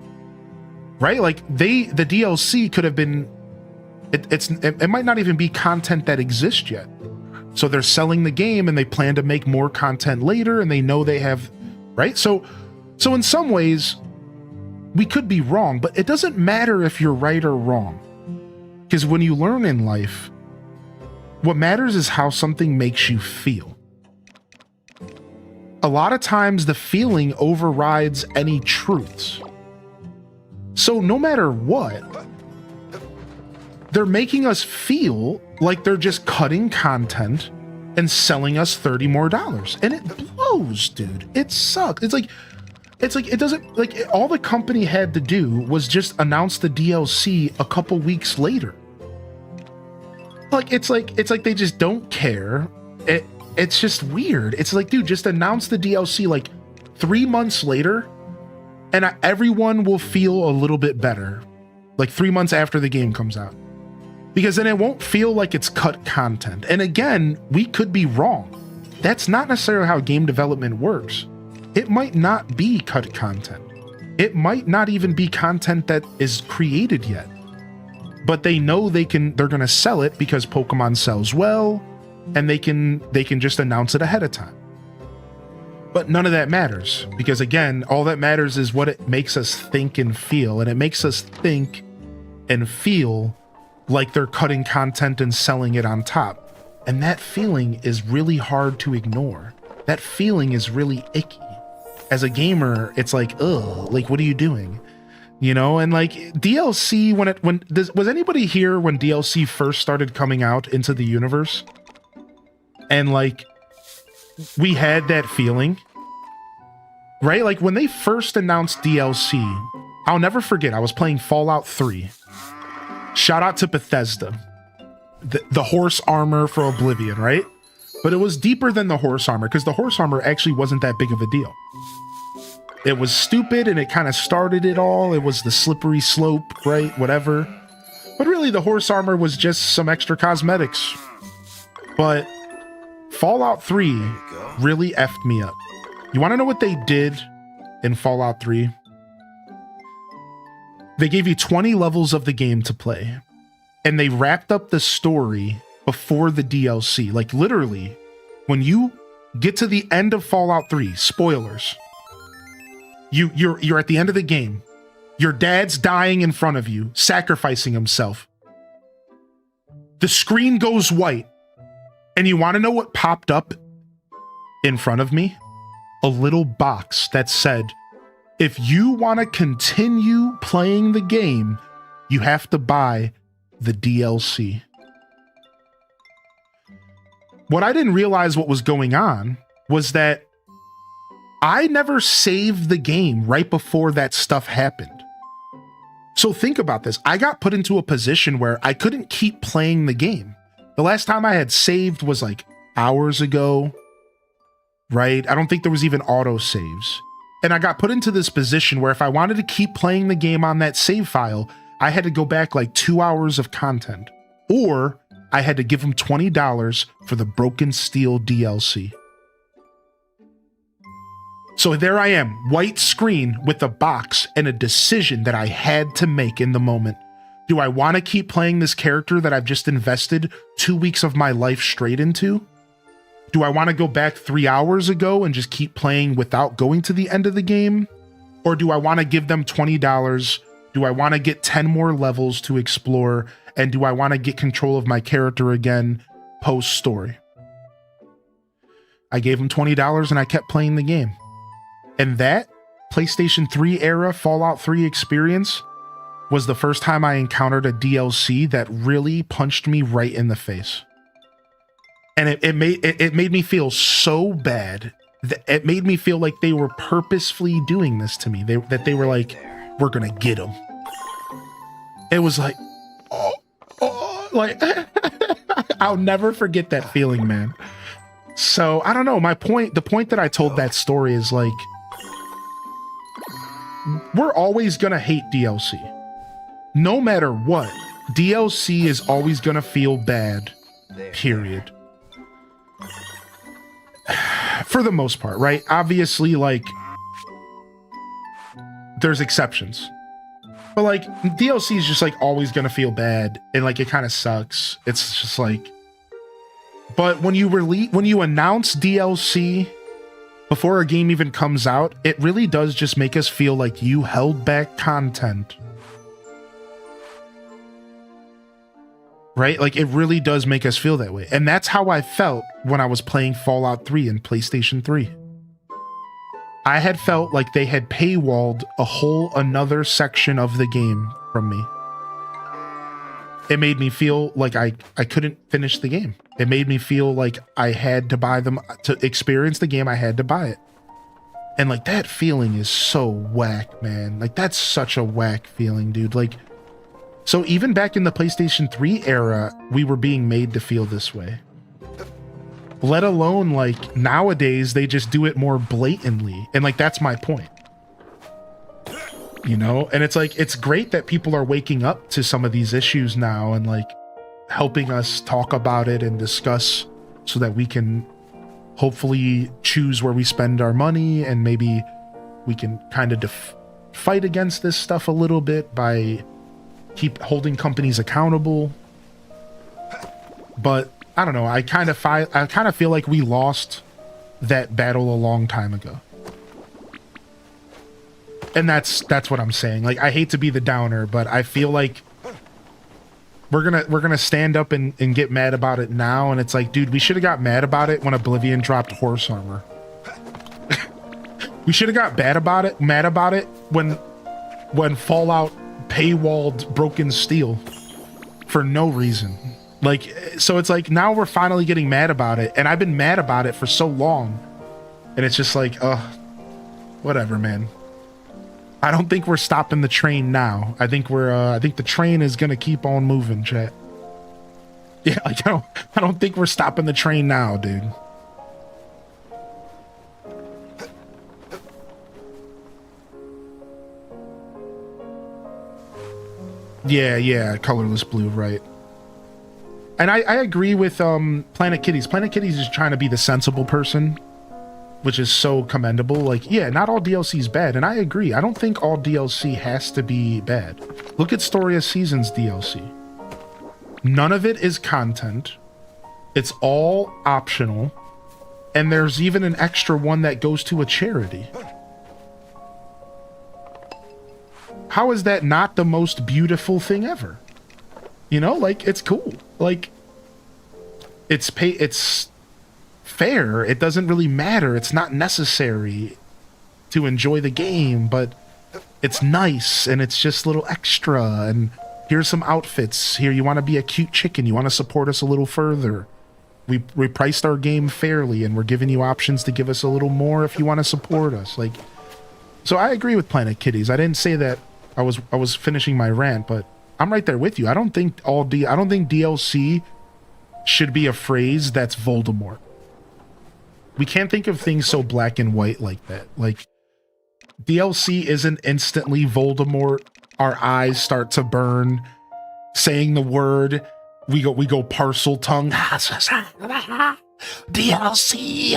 Right? Like the DLC could have been it might not even be content that exists yet. So they're selling the game and they plan to make more content later and they know they have, right? So in some ways we could be wrong, but it doesn't matter if you're right or wrong. Because when you learn in life, what matters is how something makes you feel. A lot of times the feeling overrides any truths. So no matter what, they're making us feel like they're just cutting content and selling us $30 more. And it blows, dude. It sucks. It's like it doesn't, like, all the company had to do was just announce the DLC a couple weeks later. It's like they just don't care. It's just weird. It's like, dude, just announce the DLC like 3 months later and everyone will feel a little bit better. Like 3 months after the game comes out. Because then it won't feel like it's cut content. And again, we could be wrong. That's not necessarily how game development works. It might not be cut content. It might not even be content that is created yet. But they know they're gonna sell it because Pokemon sells well, and they can just announce it ahead of time. But none of that matters, because again, all that matters is what it makes us think and feel, and it makes us think and feel like they're cutting content and selling it on top. And that feeling is really hard to ignore. That feeling is really icky. As a gamer, it's like, ugh, like, what are you doing? You know, and like DLC, was anybody here when DLC first started coming out into the universe? And like, we had that feeling, right? Like when they first announced DLC, I'll never forget, I was playing Fallout 3. Shout out to Bethesda. The horse armor for Oblivion, right? But it was deeper than the horse armor, because the horse armor actually wasn't that big of a deal. It was stupid and it kind of started it all. It was the slippery slope, right? Whatever. But really, the horse armor was just some extra cosmetics. But Fallout 3 really effed me up. You want to know what they did in Fallout 3? They gave you 20 levels of the game to play. And they wrapped up the story before the DLC. Like literally, when you get to the end of Fallout 3, spoilers, you're at the end of the game. Your dad's dying in front of you, sacrificing himself. The screen goes white. And you want to know what popped up in front of me? A little box that said, if you want to continue playing the game, you have to buy the DLC. What I didn't realize what was going on was that I never saved the game right before that stuff happened. So think about this. I got put into a position where I couldn't keep playing the game. The last time I had saved was like hours ago, right? I don't think there was even auto saves. And I got put into this position where if I wanted to keep playing the game on that save file, I had to go back like 2 hours of content, or I had to give them $20 for the Broken Steel DLC. So there I am, white screen with a box and a decision that I had to make in the moment. Do I want to keep playing this character that I've just invested 2 weeks of my life straight into? Do I want to go back 3 hours ago and just keep playing without going to the end of the game? Or do I want to give them $20? Do I want to get 10 more levels to explore? And do I want to get control of my character again post-story? I gave them $20 and I kept playing the game. And that PlayStation 3 era Fallout 3 experience was the first time I encountered a DLC that really punched me right in the face. And it made me feel so bad. It made me feel like they were purposefully doing this to me. That they were like, we're gonna get him. It was like, like I'll never forget that feeling, man. So I don't know. The point that I told that story is like, we're always gonna hate DLC. No matter what, DLC is always gonna feel bad, period. For the most part, right? Obviously, like, there's exceptions. But like, DLC is just like always gonna feel bad, and like it kind of sucks. It's just like, but when you announce DLC before a game even comes out, it really does just make us feel like you held back content. Right? Like, it really does make us feel that way. And that's how I felt when I was playing Fallout 3 in PlayStation 3. I had felt like they had paywalled a whole another section of the game from me. It made me feel like I couldn't finish the game. It made me feel like I had to buy them. To experience the game, I had to buy it. And like, that feeling is so whack, man. Like, that's such a whack feeling, dude. Like, so even back in the PlayStation 3 era, we were being made to feel this way. Let alone, like, nowadays, they just do it more blatantly. And like, that's my point. You know? And it's like, it's great that people are waking up to some of these issues now and like helping us talk about it and discuss so that we can hopefully choose where we spend our money, and maybe we can kind of fight against this stuff a little bit by keep holding companies accountable. But I don't know, I kind of feel like we lost that battle a long time ago. And that's what I'm saying. Like, I hate to be the downer, but I feel like we're gonna stand up and get mad about it now, and it's like, dude, we should have got mad about it when Oblivion dropped horse armor. We should have got mad about it when Fallout paywalled Broken Steel for no reason. Like, so it's like now we're finally getting mad about it, and I've been mad about it for so long, and it's just like, whatever, man. I don't think we're stopping the train now. I think I think the train is gonna keep on moving, chat. Yeah, like I don't think we're stopping the train now, dude. Yeah, colorless blue, right. And I agree with Planet Kitties. Planet Kitties is trying to be the sensible person, which is so commendable. Like, yeah, not all DLC is bad, and I agree. I don't think all DLC has to be bad. Look at Story of Seasons DLC. None of it is content. It's all optional, and there's even an extra one that goes to a charity. How is that not the most beautiful thing ever? You know, like, it's cool. Like, it's fair. It doesn't really matter. It's not necessary to enjoy the game, but it's nice, and it's just a little extra, and here's some outfits. Here, you want to be a cute chicken. You want to support us a little further. We priced our game fairly, and we're giving you options to give us a little more if you want to support us. Like, so I agree with Planet Kitties. I didn't say that I was finishing my rant, but I'm right there with you. I don't think DLC should be a phrase that's Voldemort. We can't think of things so black and white like that. Like, DLC isn't instantly Voldemort. Our eyes start to burn. Saying the word, we go parcel tongue. DLC.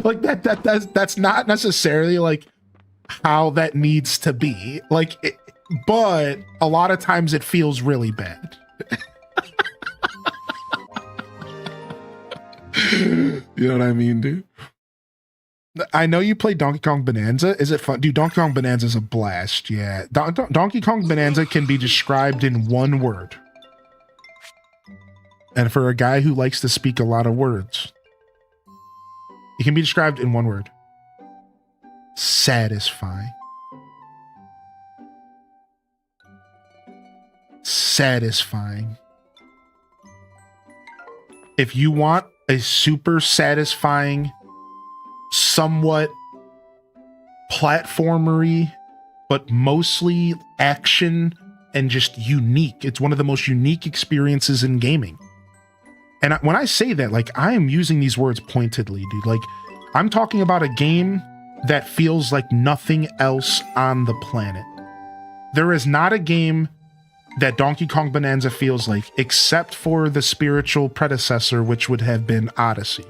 like that's not necessarily like how that needs to be. Like, but a lot of times it feels really bad. You know what I mean, dude? I know you play Donkey Kong Bonanza. Is it fun? Dude, Donkey Kong Bonanza is a blast. Yeah. Donkey Kong Bonanza can be described in one word. And for a guy who likes to speak a lot of words, it can be described in one word. Satisfying. Satisfying. If you want a super satisfying, somewhat platformery, but mostly action and just unique. It's one of the most unique experiences in gaming. And when I say that, like, I am using these words pointedly, dude. Like, I'm talking about a game that feels like nothing else on the planet. There is not a game that Donkey Kong Bonanza feels like, except for the spiritual predecessor, which would have been Odyssey.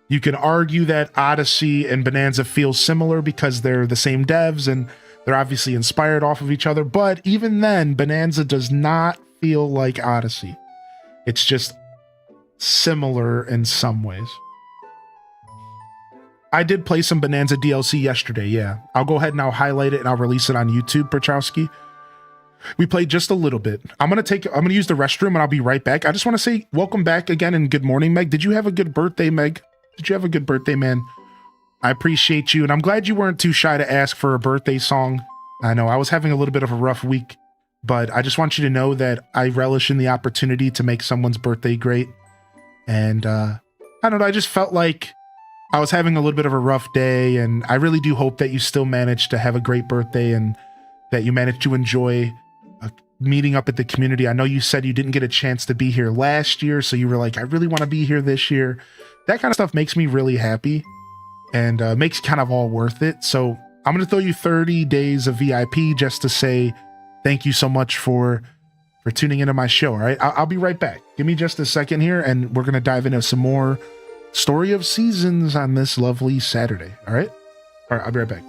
You can argue that Odyssey and Bonanza feel similar because they're the same devs and they're obviously inspired off of each other, but even then, Bonanza does not feel like Odyssey. It's just similar in some ways. I did play some Bonanza DLC yesterday, yeah. I'll go ahead and I'll highlight it and I'll release it on YouTube, Perchowski. We played just a little bit. I'm gonna use the restroom and I'll be right back. I just want to say welcome back again and good morning, Meg. Did you have a good birthday, Meg? Did you have a good birthday, man? I appreciate you, and I'm glad you weren't too shy to ask for a birthday song. I know I was having a little bit of a rough week, but I just want you to know that I relish in the opportunity to make someone's birthday great. And I don't know, I just felt like I was having a little bit of a rough day, and I really do hope that you still managed to have a great birthday and that you managed to enjoy meeting up at the community. I know you said you didn't get a chance to be here last year, so you were like, I really want to be here this year. That kind of stuff makes me really happy and makes kind of all worth it. So I'm going to throw you 30 days of VIP just to say thank you so much for tuning into my show. All right, I'll be right back. Give me just a second here, and we're going to dive into some more Story of Seasons on this lovely Saturday. All right, I'll be right back.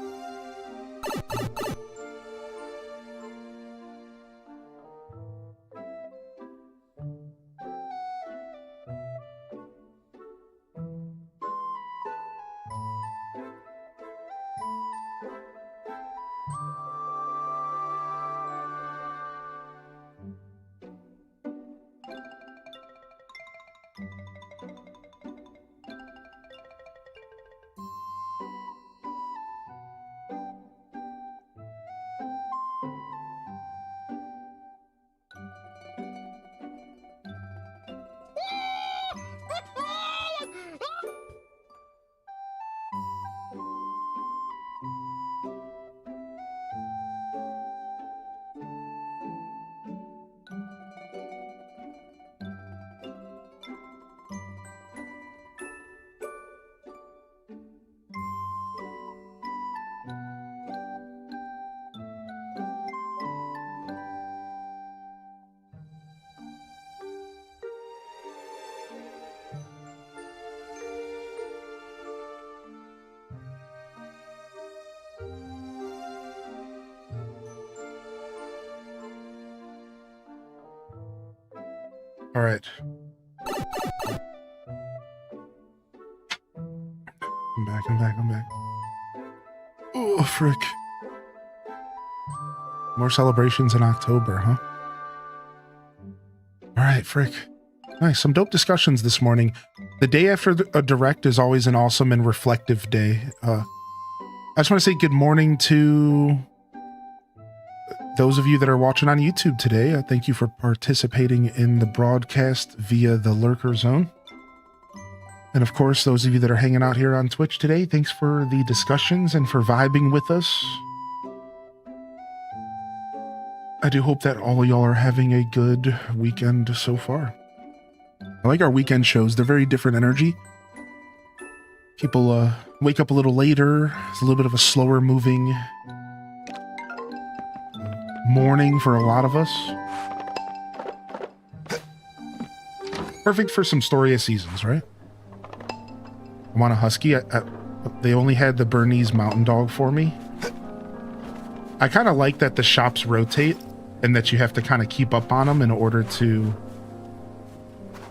All right. I'm back. Oh, frick. More celebrations in October, huh? All right, frick. Nice. Some dope discussions this morning. The day after a direct is always an awesome and reflective day. I just want to say good morning to those of you that are watching on YouTube today. Thank you for participating in the broadcast via the Lurker Zone. And of course, those of you that are hanging out here on Twitch today, thanks for the discussions and for vibing with us. I do hope that all of y'all are having a good weekend so far. I like our weekend shows. They're very different energy. People wake up a little later. It's a little bit of a slower moving morning for a lot of us. Perfect for some Story of Seasons, right? I want a husky. They only had the Bernese Mountain Dog for me. I kind of like that the shops rotate and that you have to kind of keep up on them in order to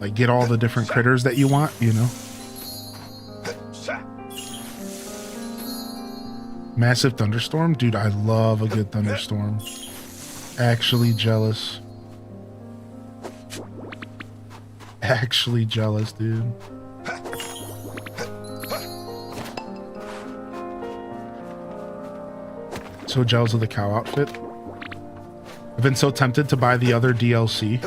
like get all the different critters that you want, you know? Massive thunderstorm? Dude, I love a good thunderstorm. Actually jealous. Actually jealous, dude. So jealous of the cow outfit. I've been so tempted to buy the other DLC.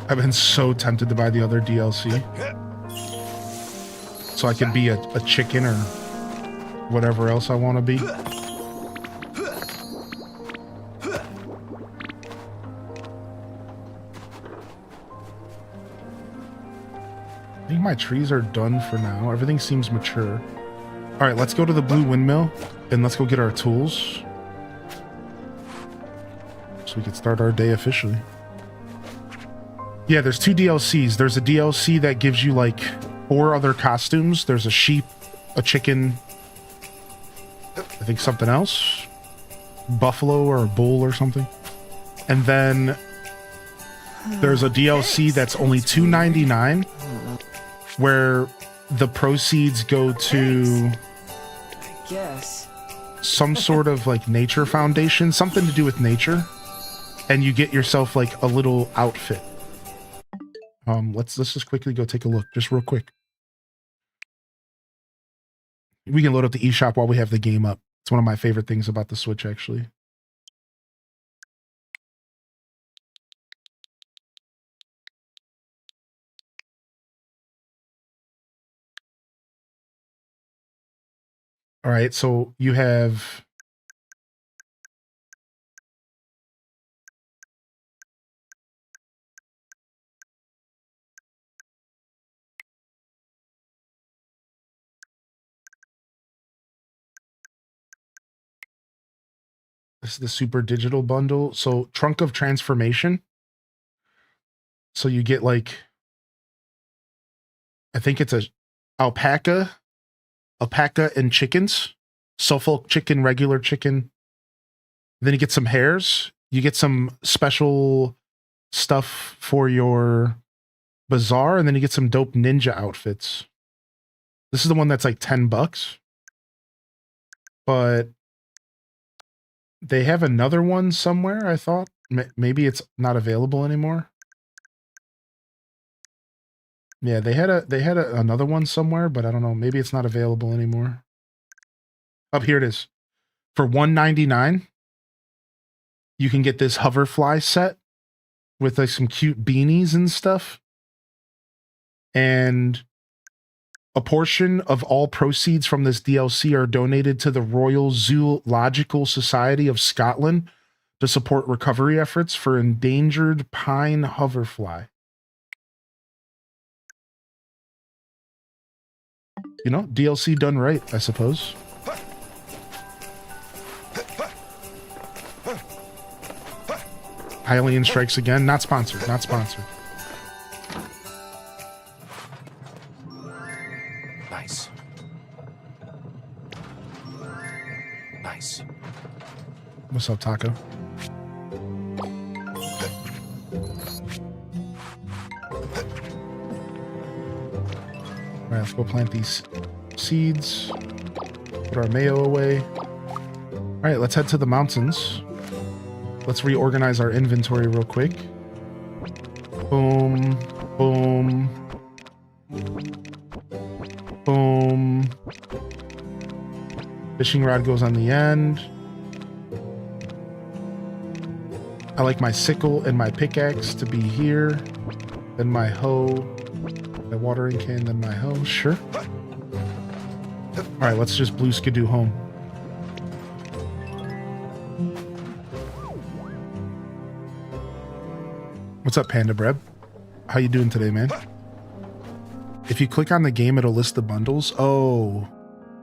I've been so tempted to buy the other DLC. So I could be a chicken or whatever else I want to be. I think my trees are done for now. Everything seems mature. All right, let's go to the blue windmill and let's go get our tools so we can start our day officially. Yeah, there's 2 DLCs. There's a DLC that gives you like 4 other costumes. There's a sheep, a chicken, I think something else, buffalo or a bull or something. And then there's a DLC that's only $2.99 where the proceeds go to some sort of like nature foundation, something to do with nature, and you get yourself like a little outfit. Let's just quickly go take a look, just real quick. We can load up the eShop while we have the game up. It's one of my favorite things about the Switch, actually. All right, so you have this is the super digital bundle. So Trunk of Transformation. So you get like, I think it's a alpaca and chickens. Suffolk chicken, regular chicken. Then you get some hares. You get some special stuff for your Bazaar, and then you get some dope ninja outfits. This is the one that's like $10. but they have another one somewhere, I thought. Maybe it's not available anymore. Yeah, they had another one somewhere, but I don't know. Maybe it's not available anymore. Up here it is. For $1.99, you can get this hoverfly set with like some cute beanies and stuff. And a portion of all proceeds from this DLC are donated to the Royal Zoological Society of Scotland to support recovery efforts for endangered pine hoverfly. You know, DLC done right, I suppose. Hylian strikes again. Not sponsored. Not sponsored. Nice. Nice. What's up, Taco? All right, let's go plant these seeds. Put our mayo away. All right, let's head to the mountains. Let's reorganize our inventory real quick. Boom, boom, boom. Fishing rod goes on the end. I like my sickle and my pickaxe to be here. Then my hoe. My watering can, then my hoe. Sure. Alright, let's just blue skidoo home. What's up, Panda Breb? How you doing today, man? If you click on the game, it'll list the bundles. Oh.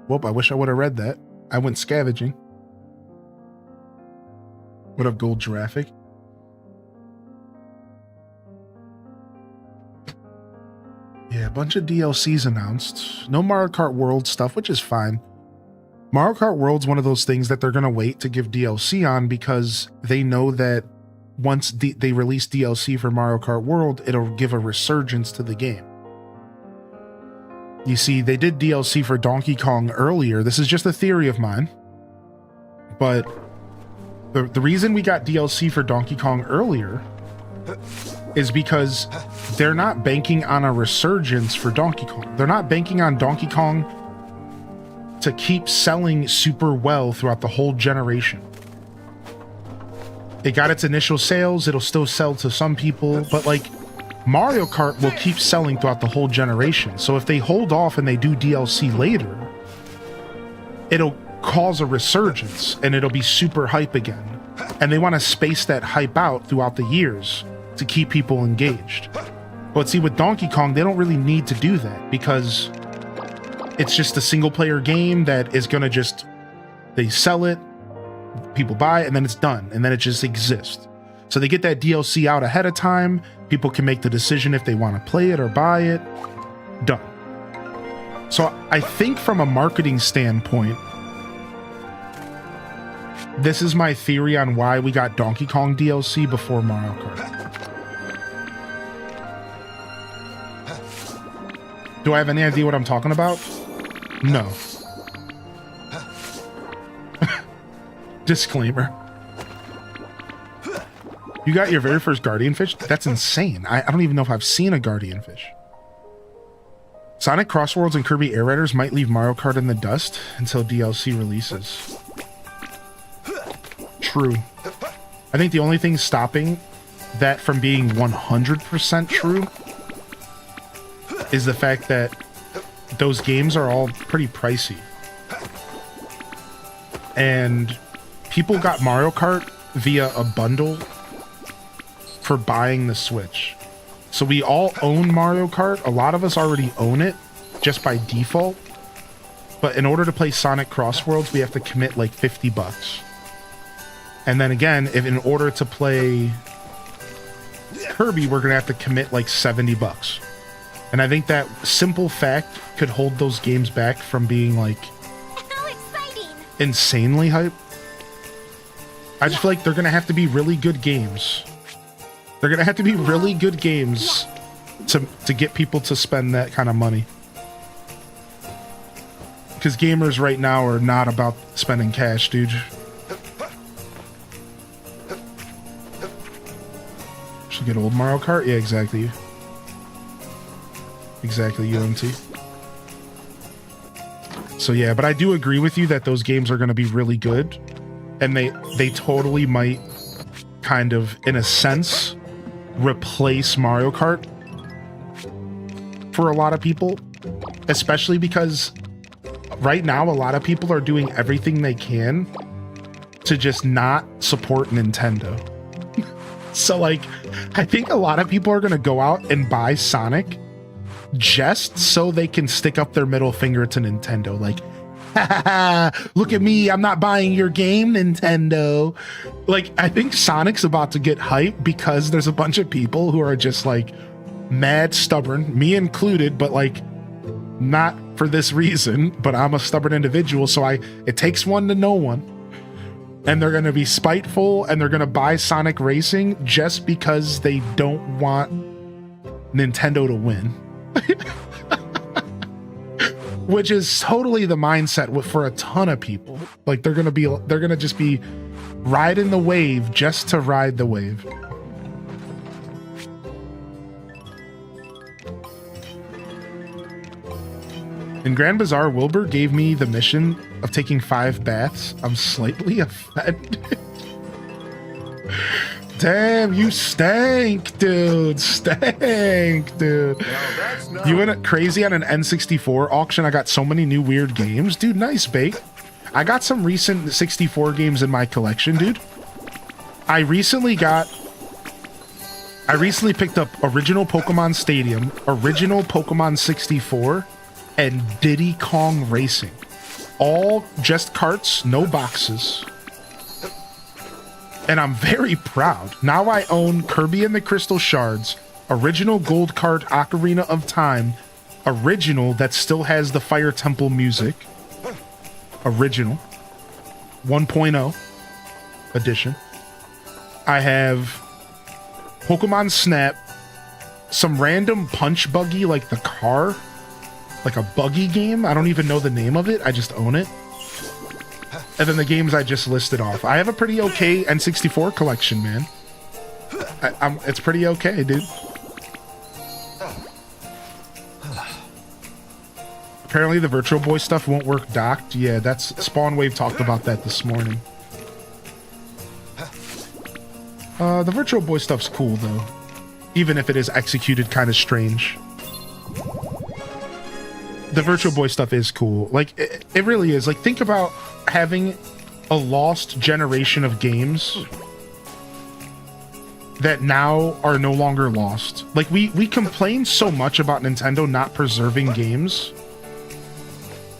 Whoop, I wish I would have read that. I went scavenging. What up, Gold Giraffic? Yeah, a bunch of DLCs announced. No Mario Kart World stuff, which is fine. Mario Kart World's one of those things that they're going to wait to give DLC on because they know that once they release DLC for Mario Kart World, it'll give a resurgence to the game. You see, they did DLC for Donkey Kong earlier. This is just a theory of mine. But the reason we got DLC for Donkey Kong earlier is because they're not banking on a resurgence for Donkey Kong. They're not banking on Donkey Kong to keep selling super well throughout the whole generation. It got its initial sales, it'll still sell to some people, but like Mario Kart will keep selling throughout the whole generation. So if they hold off and they do DLC later, it'll cause a resurgence and it'll be super hype again. And they want to space that hype out throughout the years to keep people engaged. But see, with Donkey Kong, they don't really need to do that because it's just a single player game that is going to just, they sell it, people buy it, and then it's done. And then it just exists. So they get that DLC out ahead of time. People can make the decision if they want to play it or buy it. Done. So I think from a marketing standpoint, this is my theory on why we got Donkey Kong DLC before Mario Kart. Do I have any idea what I'm talking about? No. Disclaimer. You got your very first guardian fish? That's insane. I don't even know if I've seen a guardian fish. Sonic Crossworlds and Kirby Air Raiders might leave Mario Kart in the dust until DLC releases. True. I think the only thing stopping that from being 100% true is the fact that those games are all pretty pricey. And people got Mario Kart via a bundle for buying the Switch. So we all own Mario Kart. A lot of us already own it just by default. But in order to play Sonic Crossworlds, we have to commit like $50. And then again, if in order to play Kirby, we're going to have to commit like $70. And I think that simple fact could hold those games back from being like insanely hype. I just feel like they're going to have to be really good games. They're going to have to be really good games to get people to spend that kind of money. Because gamers right now are not about spending cash, dude. Should get old Mario Kart? Yeah, exactly. Exactly, UMT. So yeah, but I do agree with you that those games are going to be really good. And they totally might kind of, in a sense, replace Mario Kart for a lot of people. Especially because right now, a lot of people are doing everything they can to just not support Nintendo. So, like, I think a lot of people are going to go out and buy Sonic just so they can stick up their middle finger to Nintendo. Like, ha ha ha, look at me, I'm not buying your game, Nintendo. Like, I think Sonic's about to get hype because there's a bunch of people who are just, like, mad stubborn, me included, but, like, not for this reason, but I'm a stubborn individual, so it takes one to know one. And they're going to be spiteful, and they're going to buy Sonic Racing just because they don't want Nintendo to win. Which is totally the mindset for a ton of people. Like, they're going to just be riding the wave just to ride the wave. In Grand Bazaar, Wilbur gave me the mission of taking 5 baths. I'm slightly offended. Damn, you stank, dude. Stank, dude. You went crazy on an N64 auction. I got so many new weird games. Dude, nice, Bake. I got some recent 64 games in my collection, dude. I recently picked up original Pokemon Stadium, original Pokemon 64, and Diddy Kong Racing. All just carts, no boxes. And I'm very proud. Now I own Kirby and the Crystal Shards, original Gold Card Ocarina of Time, original that still has the Fire Temple music, original, 1.0 edition. I have Pokemon Snap, some random punch buggy like the car, like a buggy game. I don't even know the name of it. I just own it. And then the games I just listed off. I have a pretty okay N64 collection, man. It's pretty okay, dude. Apparently the Virtual Boy stuff won't work docked. Yeah, that's Spawnwave talked about that this morning. The Virtual Boy stuff's cool, though. Even if it is executed kind of strange. The Virtual Boy stuff is cool. Like, it really is. Like, think about having a lost generation of games that now are no longer lost. Like, we complain so much about Nintendo not preserving games.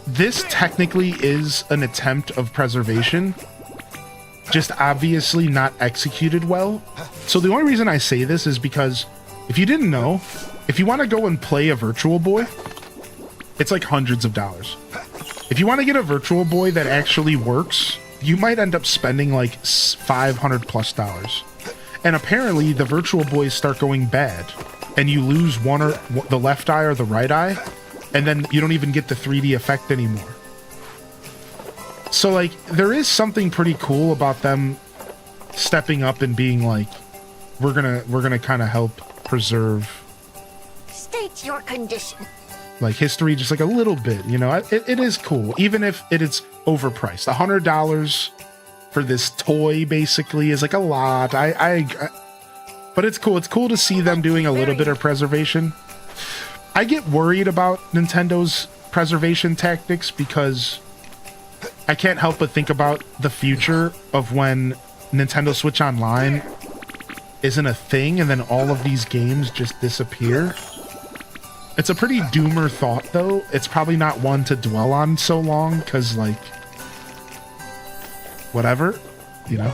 This technically is an attempt of preservation, just obviously not executed well. So the only reason I say this is because if you didn't know, if you want to go and play a Virtual Boy, it's like hundreds of dollars. If you want to get a Virtual Boy that actually works, you might end up spending like $500+. And apparently the Virtual Boys start going bad and you lose one or the left eye or the right eye, and then you don't even get the 3D effect anymore. So like, there is something pretty cool about them stepping up and being like, we're gonna kind of help preserve. State your condition. Like history, just like a little bit, you know. It is cool, even if it is overpriced. $100 for this toy basically is like a lot. But it's cool. It's cool to see them doing a little bit of preservation. I get worried about Nintendo's preservation tactics because I can't help but think about the future of when Nintendo Switch Online isn't a thing and then all of these games just disappear. It's a pretty doomer thought, though. It's probably not one to dwell on so long, because, like, whatever, you know?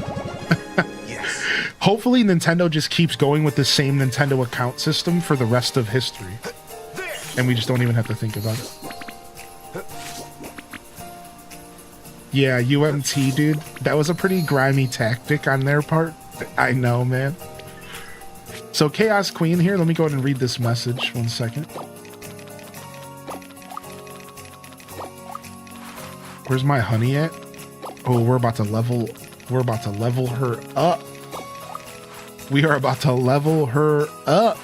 Yes. Hopefully Nintendo just keeps going with the same Nintendo account system for the rest of history. And we just don't even have to think about it. Yeah, UMT, dude. That was a pretty grimy tactic on their part. I know, man. So Chaos Queen here, let me go ahead and read this message. 1 second. Where's my honey at? Oh, we're about to level her up. We are about to level her up.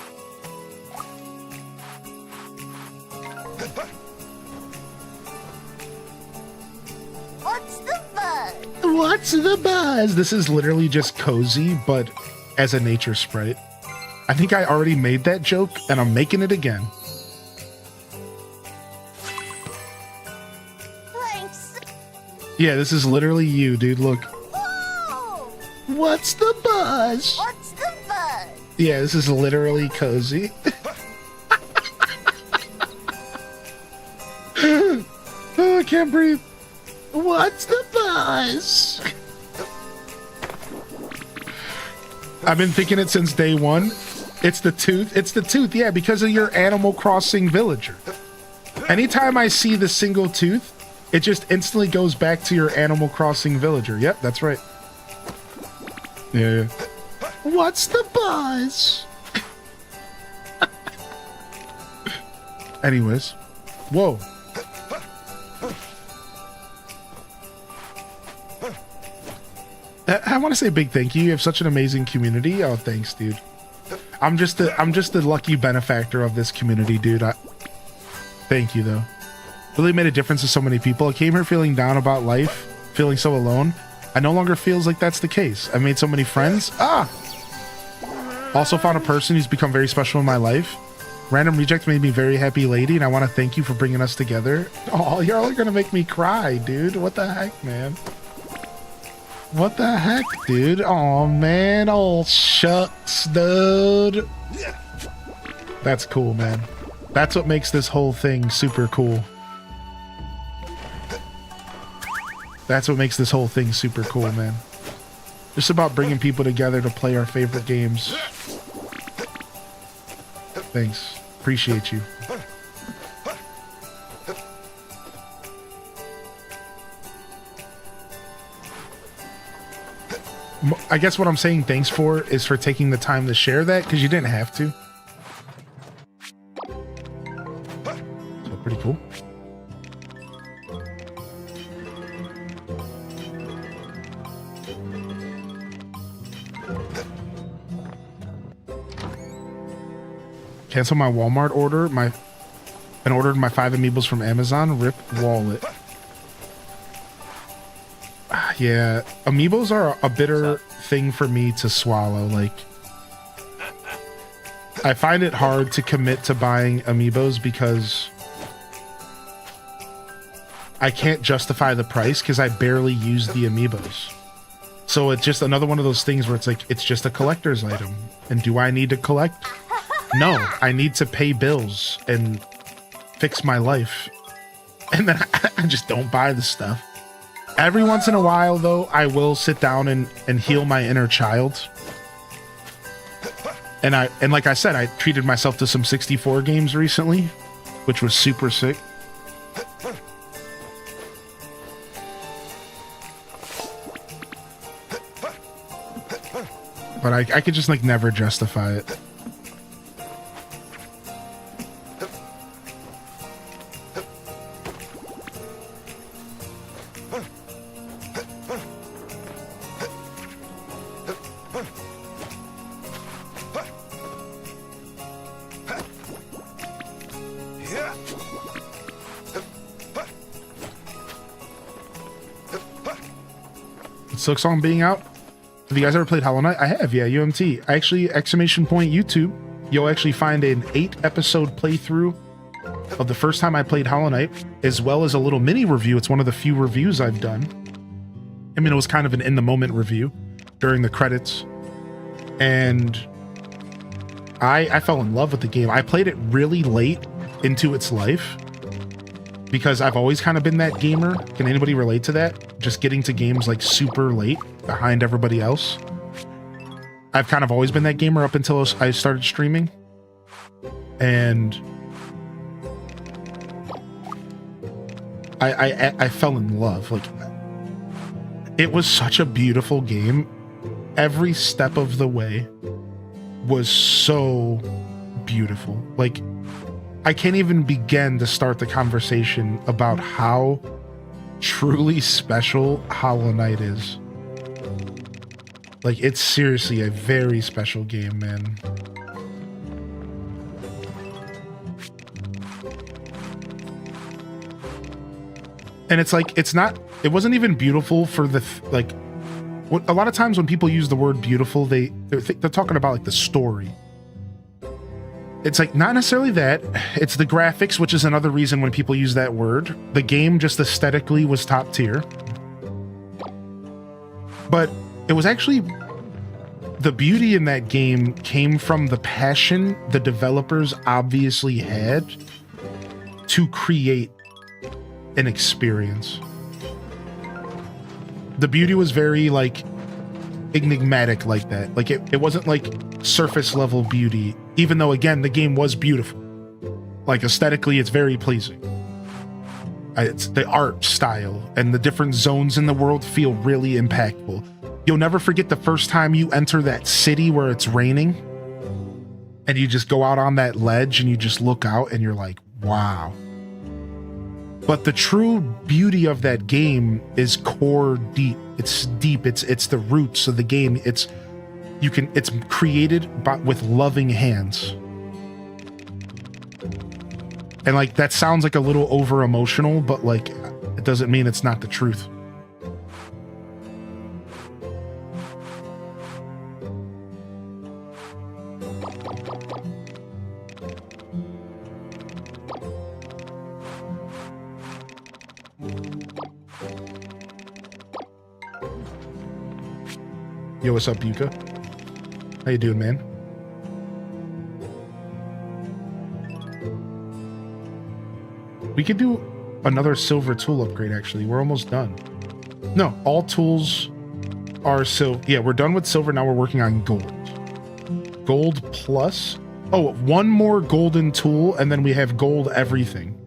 What's the buzz? What's the buzz? This is literally just Cozy, but as a nature sprite. I think I already made that joke, and I'm making it again. Thanks. Yeah, this is literally you, dude. Look. Whoa! What's the buzz? What's the buzz? Yeah, this is literally Cozy. Oh, I can't breathe. What's the buzz? I've been thinking it since day one. It's the tooth. It's the tooth. Yeah, because of your Animal Crossing villager. Anytime I see the single tooth, it just instantly goes back to your Animal Crossing villager. Yep, that's right. Yeah. What's the buzz? Anyways. Whoa. I want to say a big thank you. You have such an amazing community. Oh, thanks, dude. I'm just the lucky benefactor of this community, dude. Thank you, though. Really made a difference to so many people. I came here feeling down about life, feeling so alone. I no longer feels like that's the case. I made so many friends. Also found a person who's become very special in my life. Random Reject made me a very happy lady, and I want to thank you for bringing us together. Oh, you're all gonna make me cry, dude. What the heck, man? What the heck, dude? Oh, man. Oh, shucks, dude. That's cool, man. That's what makes this whole thing super cool. That's what makes this whole thing super cool, man. Just about bringing people together to play our favorite games. Thanks. Appreciate you. I guess what I'm saying thanks for is for taking the time to share that, because you didn't have to. So pretty cool. Cancel my Walmart order, and ordered my 5 amiibos from Amazon. Rip wallet. Yeah, amiibos are a bitter thing for me to swallow. Like, I find it hard to commit to buying amiibos because I can't justify the price because I barely use the amiibos. So it's just another one of those things where it's like, it's just a collector's item. And do I need to collect? No, I need to pay bills and fix my life. And then I just don't buy the stuff. Every once in a while, though, I will sit down and heal my inner child. And like I said, I treated myself to some 64 games recently, which was super sick. But I could just like never justify it. Silk Song being out. Have you guys ever played Hollow Knight? I have, yeah, UMT. I actually, exclamation point YouTube, you'll actually find an 8-episode playthrough of the first time I played Hollow Knight, as well as a little mini review. It's one of the few reviews I've done. I mean, it was kind of an in-the-moment review during the credits. And I fell in love with the game. I played it really late into its life because I've always kind of been that gamer. Can anybody relate to that? Just getting to games like super late behind everybody else. I've kind of always been that gamer up until I started streaming. And I fell in love. Like, it was such a beautiful game. Every step of the way was so beautiful. Like, I can't even begin to start the conversation about how truly special Hollow Knight is. Like, it's seriously a very special game, man. And it's like, it's not, it wasn't even beautiful for the, like, what, a lot of times when people use the word beautiful, they're talking about like the story. It's like, not necessarily that. It's the graphics, which is another reason when people use that word. The game just aesthetically was top tier. But it was actually, the beauty in that game came from the passion the developers obviously had to create an experience. The beauty was very, like, enigmatic like that. Like, it wasn't like surface level beauty, even though, again, the game was beautiful. Like, aesthetically, it's very pleasing. It's the art style and the different zones in the world feel really impactful. You'll never forget the first time you enter that city where it's raining and you just go out on that ledge and you just look out and you're like, wow. But the true beauty of that game is core deep. It's deep. It's the roots of the game. It's created with loving hands. And like, that sounds like a little over emotional, but like, it doesn't mean it's not the truth. Yo, what's up, Yuka? How you doing, man? We could do another silver tool upgrade, actually. We're almost done. No, all tools are silver. Yeah, we're done with silver. Now we're working on gold. Gold plus. Oh, one more golden tool, and then we have gold everything.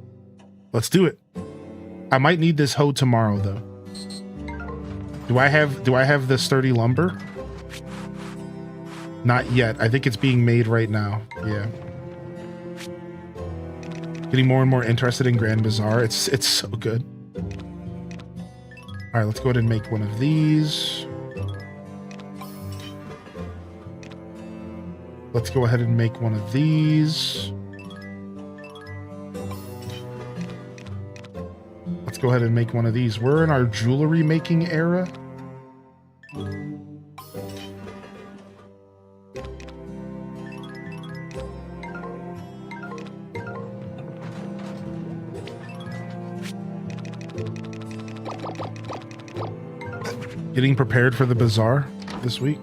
Let's do it. I might need this hoe tomorrow, though. Do I have the sturdy lumber? Not yet. I think it's being made right now. Yeah. Getting more and more interested in Grand Bazaar. It's so good. All right, let's go ahead and make one of these. Let's go ahead and make one of these. Let's go ahead and make one of these. We're in our jewelry making era. Getting prepared for the bazaar this week.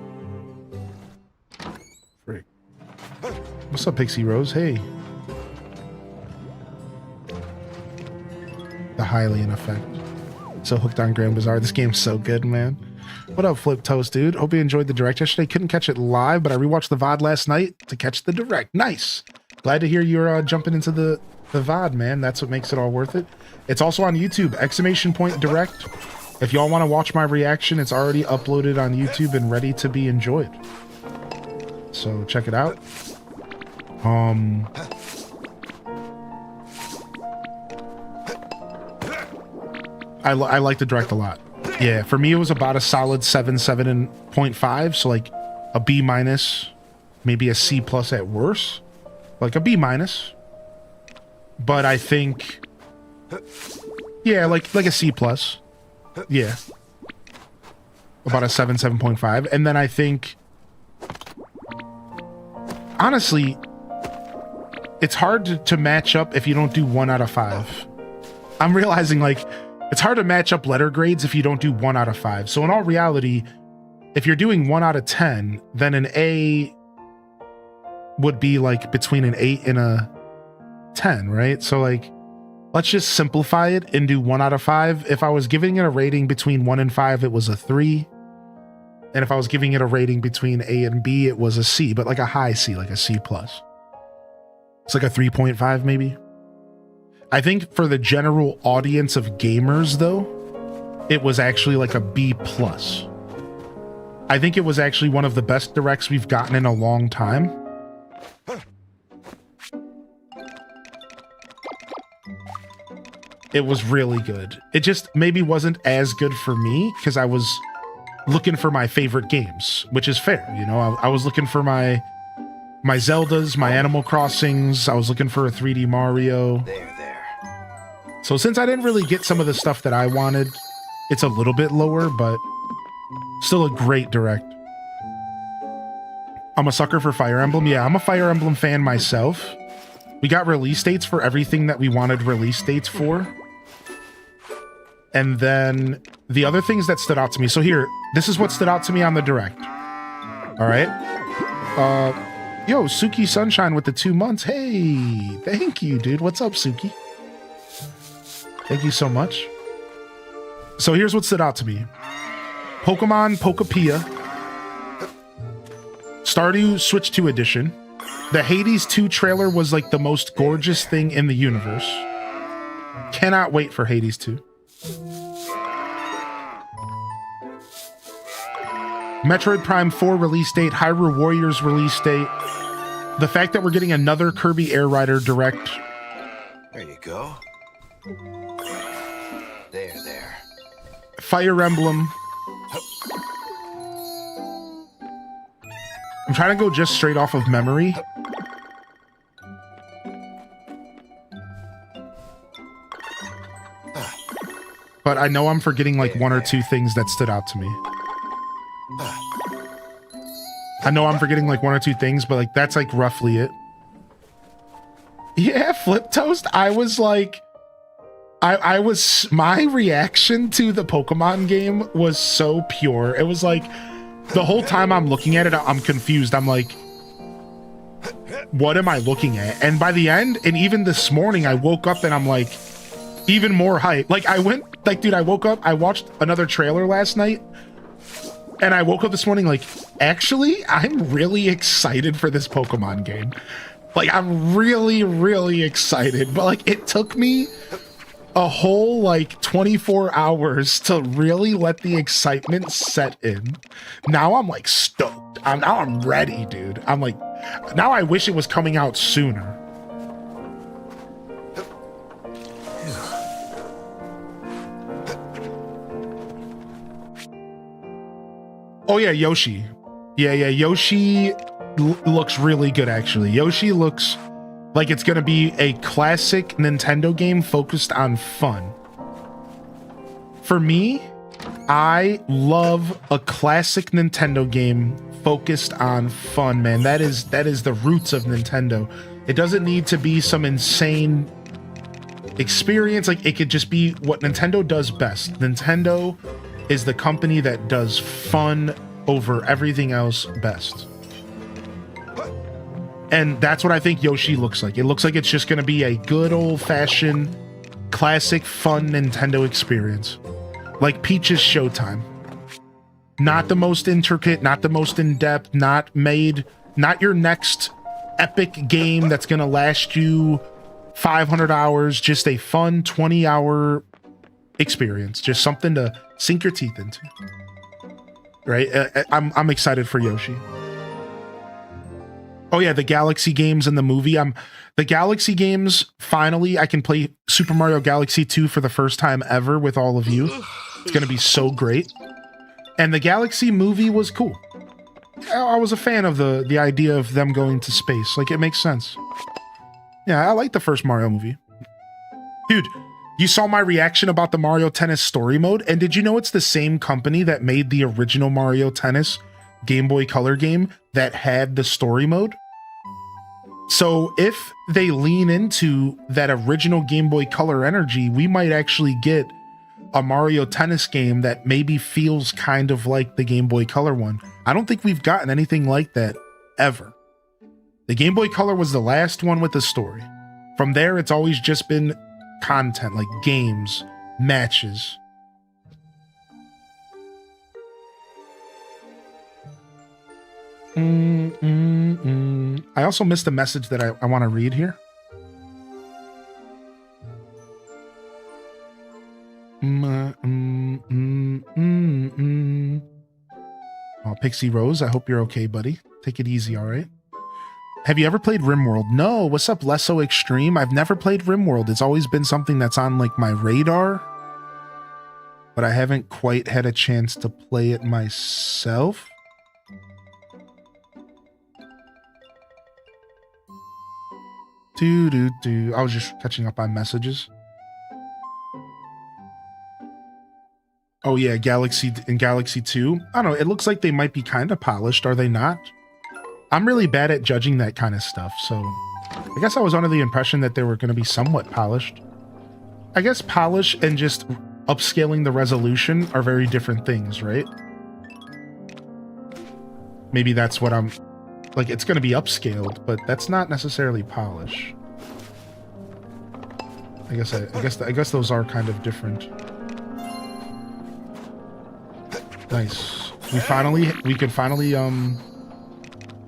Frick. What's up, Pixie Rose? Hey. The Hylian effect. So hooked on Grand Bazaar. This game's so good, man. What up, Flip Toast, dude? Hope you enjoyed the direct yesterday. Couldn't catch it live, but I rewatched the VOD last night to catch the direct. Nice. Glad to hear you're jumping into the VOD, man. That's what makes it all worth it. It's also on YouTube. ! Direct. If y'all want to watch my reaction, it's already uploaded on YouTube and ready to be enjoyed. So check it out. I like the direct a lot. Yeah, for me it was about a solid 7.5, so like a B minus, maybe a C plus at worst. Like a B minus. But I think, yeah, like a C plus. Yeah. About a 7.5. And then I think, honestly, it's hard to match up if you don't do 1 out of 5. I'm realizing, like, it's hard to match up letter grades if you don't do 1 out of 5. So in all reality, if you're doing 1 out of 10, then an A would be like between an 8 and a 10, right? So like, let's just simplify it and do 1 out of 5. If I was giving it a rating between 1 and 5, it was a 3. And if I was giving it a rating between A and B, it was a C, but like a high C, like a C plus. It's like a 3.5 maybe. I think for the general audience of gamers though, it was actually like a B plus. I think it was actually one of the best directs we've gotten in a long time. it was really good. It just maybe wasn't as good for me because I was looking for my favorite games, which is fair. You know, I was looking for my Zeldas, my Animal Crossings. I was looking for a 3D Mario. There. So since I didn't really get some of the stuff that I wanted, it's a little bit lower, but still a great direct. I'm a sucker for Fire Emblem. Yeah, I'm a Fire Emblem fan myself. We got release dates for everything that we wanted release dates for. And then the other things that stood out to me. So here, this is what stood out to me on the direct. All right. Yo, Suki Sunshine with the 2 months. Hey, thank you, dude. What's up, Suki? Thank you so much. So here's what stood out to me. Pokemon Pokopia. Stardew Switch 2 edition. The Hades 2 trailer was like the most gorgeous thing in the universe. Cannot wait for Hades 2. Metroid Prime 4 release date, Hyrule Warriors release date. The fact that we're getting another Kirby Air Rider direct. There you go. There. Fire Emblem. I'm trying to go just straight off of memory. But I know I'm forgetting like one or two things that stood out to me. I know I'm forgetting like one or two things, but like that's like roughly it. Yeah, Flip Toast. I was like, my reaction to the Pokemon game was so pure. It was like, the whole time I'm looking at it, I'm confused. I'm like, what am I looking at? And by the end, and even this morning, I woke up and I'm like, even more hype. Like I woke up, I watched another trailer last night, and I woke up this morning like, actually, I'm really excited for this Pokemon game. Like, I'm really, really excited. But like, it took me a whole like 24 hours to really let the excitement set in. Now I'm like stoked. Now I'm ready, dude. I'm like, now I wish it was coming out sooner. Oh yeah, Yoshi. Yeah, Yoshi looks really good actually. Yoshi looks like it's gonna be a classic Nintendo game focused on fun. For me, I love a classic Nintendo game focused on fun, man. That is the roots of Nintendo. It doesn't need to be some insane experience. Like, it could just be what Nintendo does best. Nintendo is the company that does fun over everything else best. And that's what I think Yoshi looks like. It looks like it's just going to be a good old-fashioned, classic, fun Nintendo experience. Like Peach's Showtime. Not the most intricate, not the most in-depth, not your next epic game that's going to last you 500 hours. Just a fun 20-hour experience. Just something to sink your teeth into. Right? I'm excited for Yoshi. Oh yeah, the Galaxy games and the movie. The Galaxy games, finally, I can play Super Mario Galaxy 2 for the first time ever with all of you. It's going to be so great. And the Galaxy movie was cool. I was a fan of the idea of them going to space. Like, it makes sense. Yeah, I like the first Mario movie. Dude, you saw my reaction about the Mario Tennis story mode, and did you know it's the same company that made the original Mario Tennis Game Boy Color game that had the story mode? So if they lean into that original Game Boy Color energy, we might actually get a Mario Tennis game that maybe feels kind of like the Game Boy Color one. I don't think we've gotten anything like that ever. The Game Boy Color was the last one with the story. From there, it's always just been content, like games, matches. I also missed a message that I want to read here. Oh, Pixie Rose, I hope you're okay, buddy. Take it easy, all right? Have you ever played RimWorld? No. What's up, Less So Extreme? I've never played RimWorld. It's always been something that's on like my radar, but I haven't quite had a chance to play it myself. I was just catching up on messages. Oh yeah, Galaxy 2. I don't know, it looks like they might be kind of polished, are they not? I'm really bad at judging that kind of stuff, so I guess I was under the impression that they were going to be somewhat polished. I guess polish and just upscaling the resolution are very different things, right? Maybe that's what I'm... Like, it's going to be upscaled, but that's not necessarily polish. I guess those are kind of different. Nice.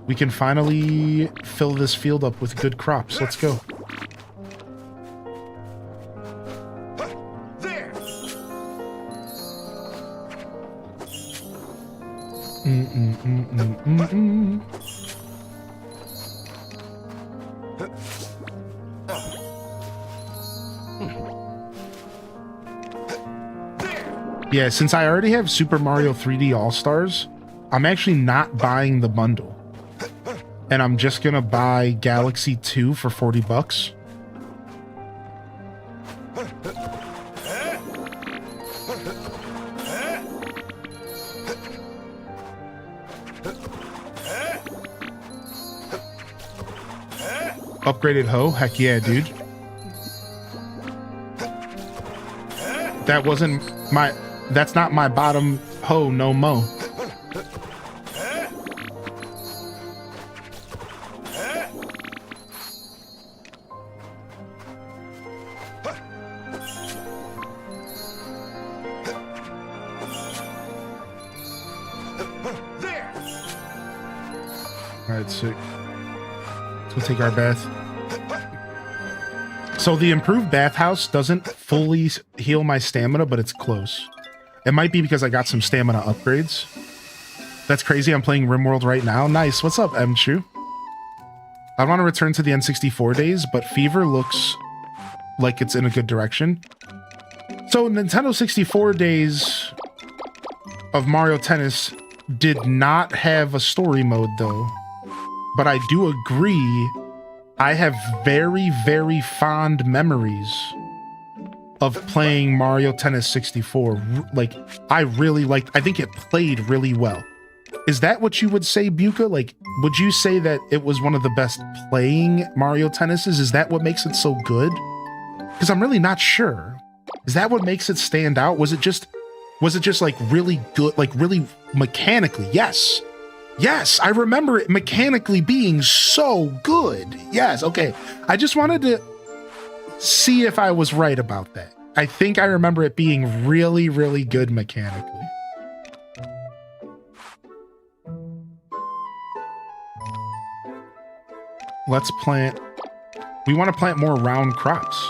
We can finally fill this field up with good crops. Let's go. There. Yeah, since I already have Super Mario 3D All-Stars, I'm actually not buying the bundle. And I'm just gonna buy Galaxy 2 for 40 bucks. Upgraded hoe? Heck yeah, dude. That wasn't my... That's not my bottom hoe no mo. Alright, sick. Let's go take our bath. So the improved bathhouse doesn't fully heal my stamina, but it's close. It might be because I got some stamina upgrades. That's crazy. I'm playing RimWorld right now. Nice. What's up, M-Chu? I want to return to the N64 days, but Fever looks like it's in a good direction. So Nintendo 64 days of Mario Tennis did not have a story mode, though. But I do agree, I have very, very fond memories of playing Mario Tennis 64. Like, I really liked, I think it played really well. Is that what you would say, Buka? Like, would you say that it was one of the best playing Mario Tennises? Is that what makes it so good? Because I'm really not sure. Is that what makes it stand out? Was it just like really good, like really mechanically? Yes. Yes, I remember it mechanically being so good. Yes, okay. I just wanted to see if I was right about that. I think I remember it being really, really good mechanically. Let's plant... We want to plant more round crops.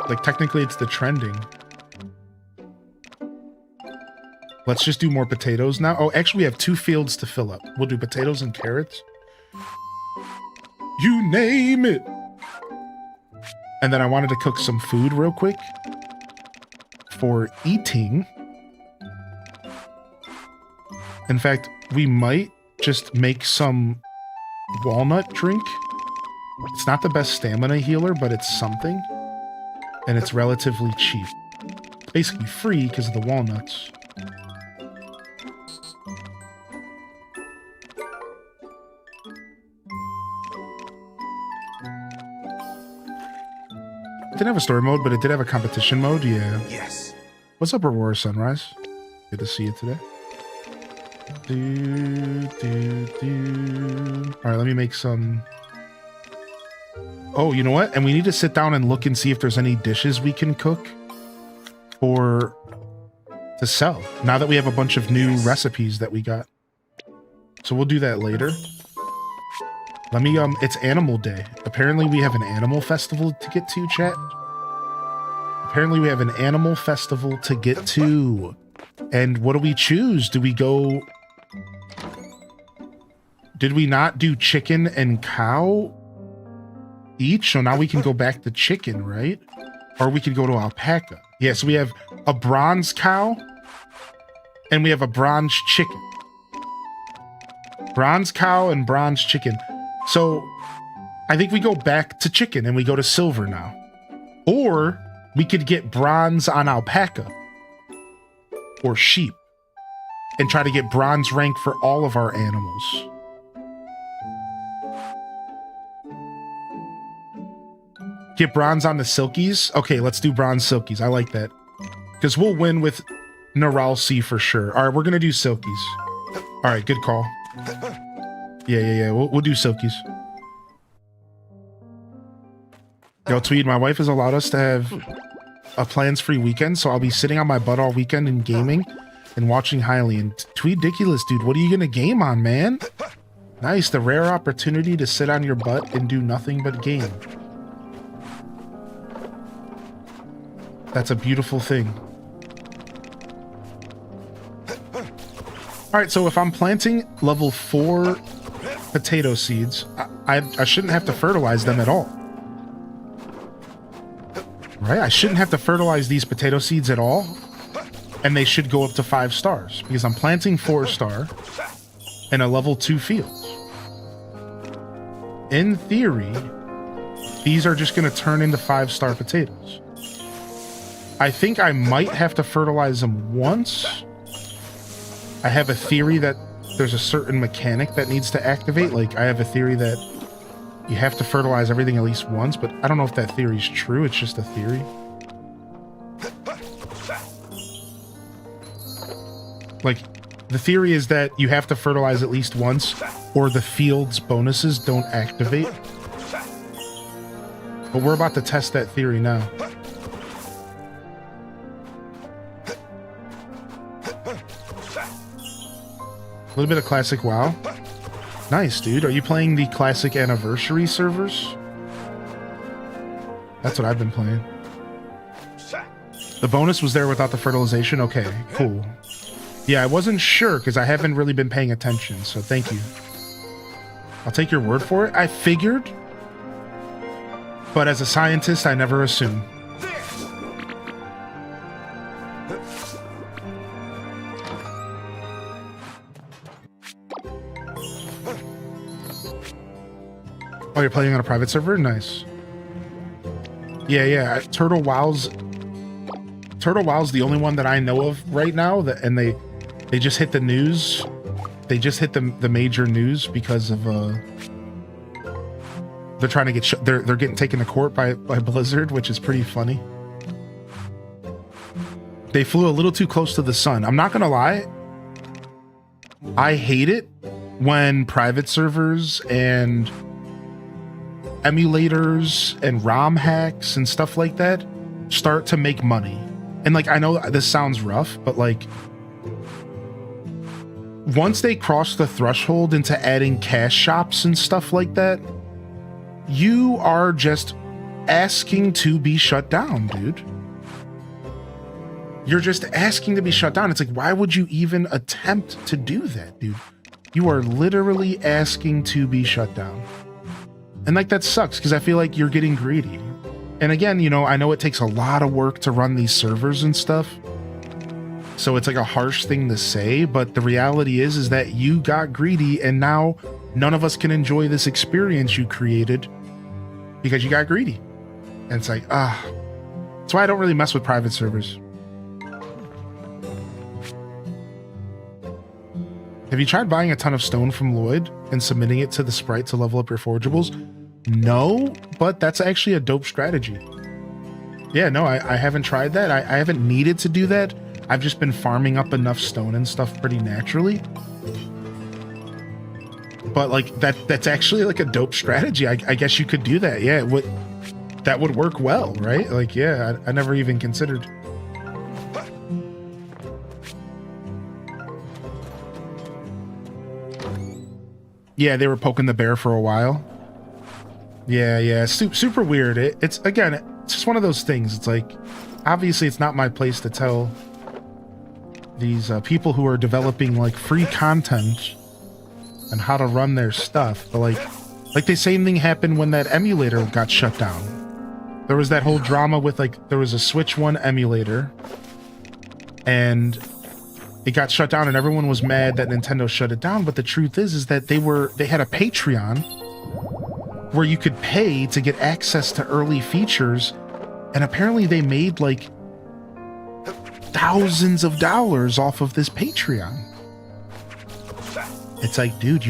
Like, technically it's the trending. Let's just do more potatoes now. Oh, actually we have 2 fields to fill up. We'll do potatoes and carrots. You name it! And then I wanted to cook some food real quick for eating. In fact, we might just make some walnut drink. It's not the best stamina healer, but it's something. And it's relatively cheap. It's basically free because of the walnuts. It didn't have a story mode, but it did have a competition mode, yeah. Yes. What's up, Aurora Sunrise? Good to see you today. Alright, let me make some... Oh, you know what? And we need to sit down and look and see if there's any dishes we can cook to sell. Now that we have a bunch of new recipes that we got. So we'll do that later. Let me, it's Animal Day. Apparently we have an animal festival to get to, chat. Apparently we have an animal festival to get to. And what do we choose? Do we go Did we not do chicken and cow each? So now we can go back to chicken, right? Or we could go to alpaca. Yeah, so we have a bronze cow and we have a bronze chicken. Bronze cow and bronze chicken. So I think we go back to chicken and we go to silver now. Or we could get bronze on alpaca or sheep and try to get bronze rank for all of our animals. Get bronze on the silkies? Okay, let's do bronze silkies. I like that. Because we'll win with Naralsi for sure. All right, we're going to do silkies. All right, good call. Yeah. We'll do silkies. Yo, Tweed, my wife has allowed us to have a plans-free weekend, so I'll be sitting on my butt all weekend and gaming and watching Hylian. Tweed Dickulous, dude, what are you going to game on, man? Nice, the rare opportunity to sit on your butt and do nothing but game. That's a beautiful thing. All right, so if I'm planting level 4 potato seeds, I shouldn't have to fertilize them at all. Right? I shouldn't have to fertilize these potato seeds at all. And they should go up to 5 stars because I'm planting 4-star in a level 2 field. In theory, these are just going to turn into 5-star potatoes. I think I might have to fertilize them once. I have a theory that there's a certain mechanic that needs to activate. Like, I have a theory that you have to fertilize everything at least once, but I don't know if that theory is true. It's just a theory. Like, the theory is that you have to fertilize at least once, or the field's bonuses don't activate. But we're about to test that theory now. A little bit of classic WoW. Nice, dude. Are you playing the classic anniversary servers? That's what I've been playing. The bonus was there without the fertilization? Okay, cool. Yeah, I wasn't sure because I haven't really been paying attention, so thank you. I'll take your word for it. I figured, but as a scientist, I never assume. Oh, you're playing on a private server? Nice. Yeah. Turtle WoW's the only one that I know of right now, and they just hit the news. They just hit the major news because of they're trying to get they're getting taken to court by Blizzard, which is pretty funny. They flew a little too close to the sun. I'm not gonna lie. I hate it when private servers and emulators and ROM hacks and stuff like that start to make money. And like, I know this sounds rough, but like, once they cross the threshold into adding cash shops and stuff like that, you are just asking to be shut down, dude. You're just asking to be shut down. It's like, why would you even attempt to do that, dude? You are literally asking to be shut down. And like, that sucks because I feel like you're getting greedy. And again, you know, I know it takes a lot of work to run these servers and stuff. So it's like a harsh thing to say, but the reality is that you got greedy and now none of us can enjoy this experience you created because you got greedy. And it's like, that's why I don't really mess with private servers. Have you tried buying a ton of stone from Lloyd and submitting it to the sprite to level up your forageables? No, but that's actually a dope strategy. Yeah, no, I haven't tried that. I haven't needed to do that. I've just been farming up enough stone and stuff pretty naturally. But like, that's actually like a dope strategy. I guess you could do that. Yeah, that would work well, right? Like, yeah, I never even considered. Yeah, they were poking the bear for a while. Yeah, super weird. It's again, it's just one of those things. It's like, obviously it's not my place to tell these people who are developing like free content and how to run their stuff. But like the same thing happened when that emulator got shut down. There was that whole drama with like, there was a Switch 1 emulator and it got shut down and everyone was mad that Nintendo shut it down. But the truth is that they had a Patreon where you could pay to get access to early features. And apparently they made like thousands of dollars off of this Patreon. It's like, dude,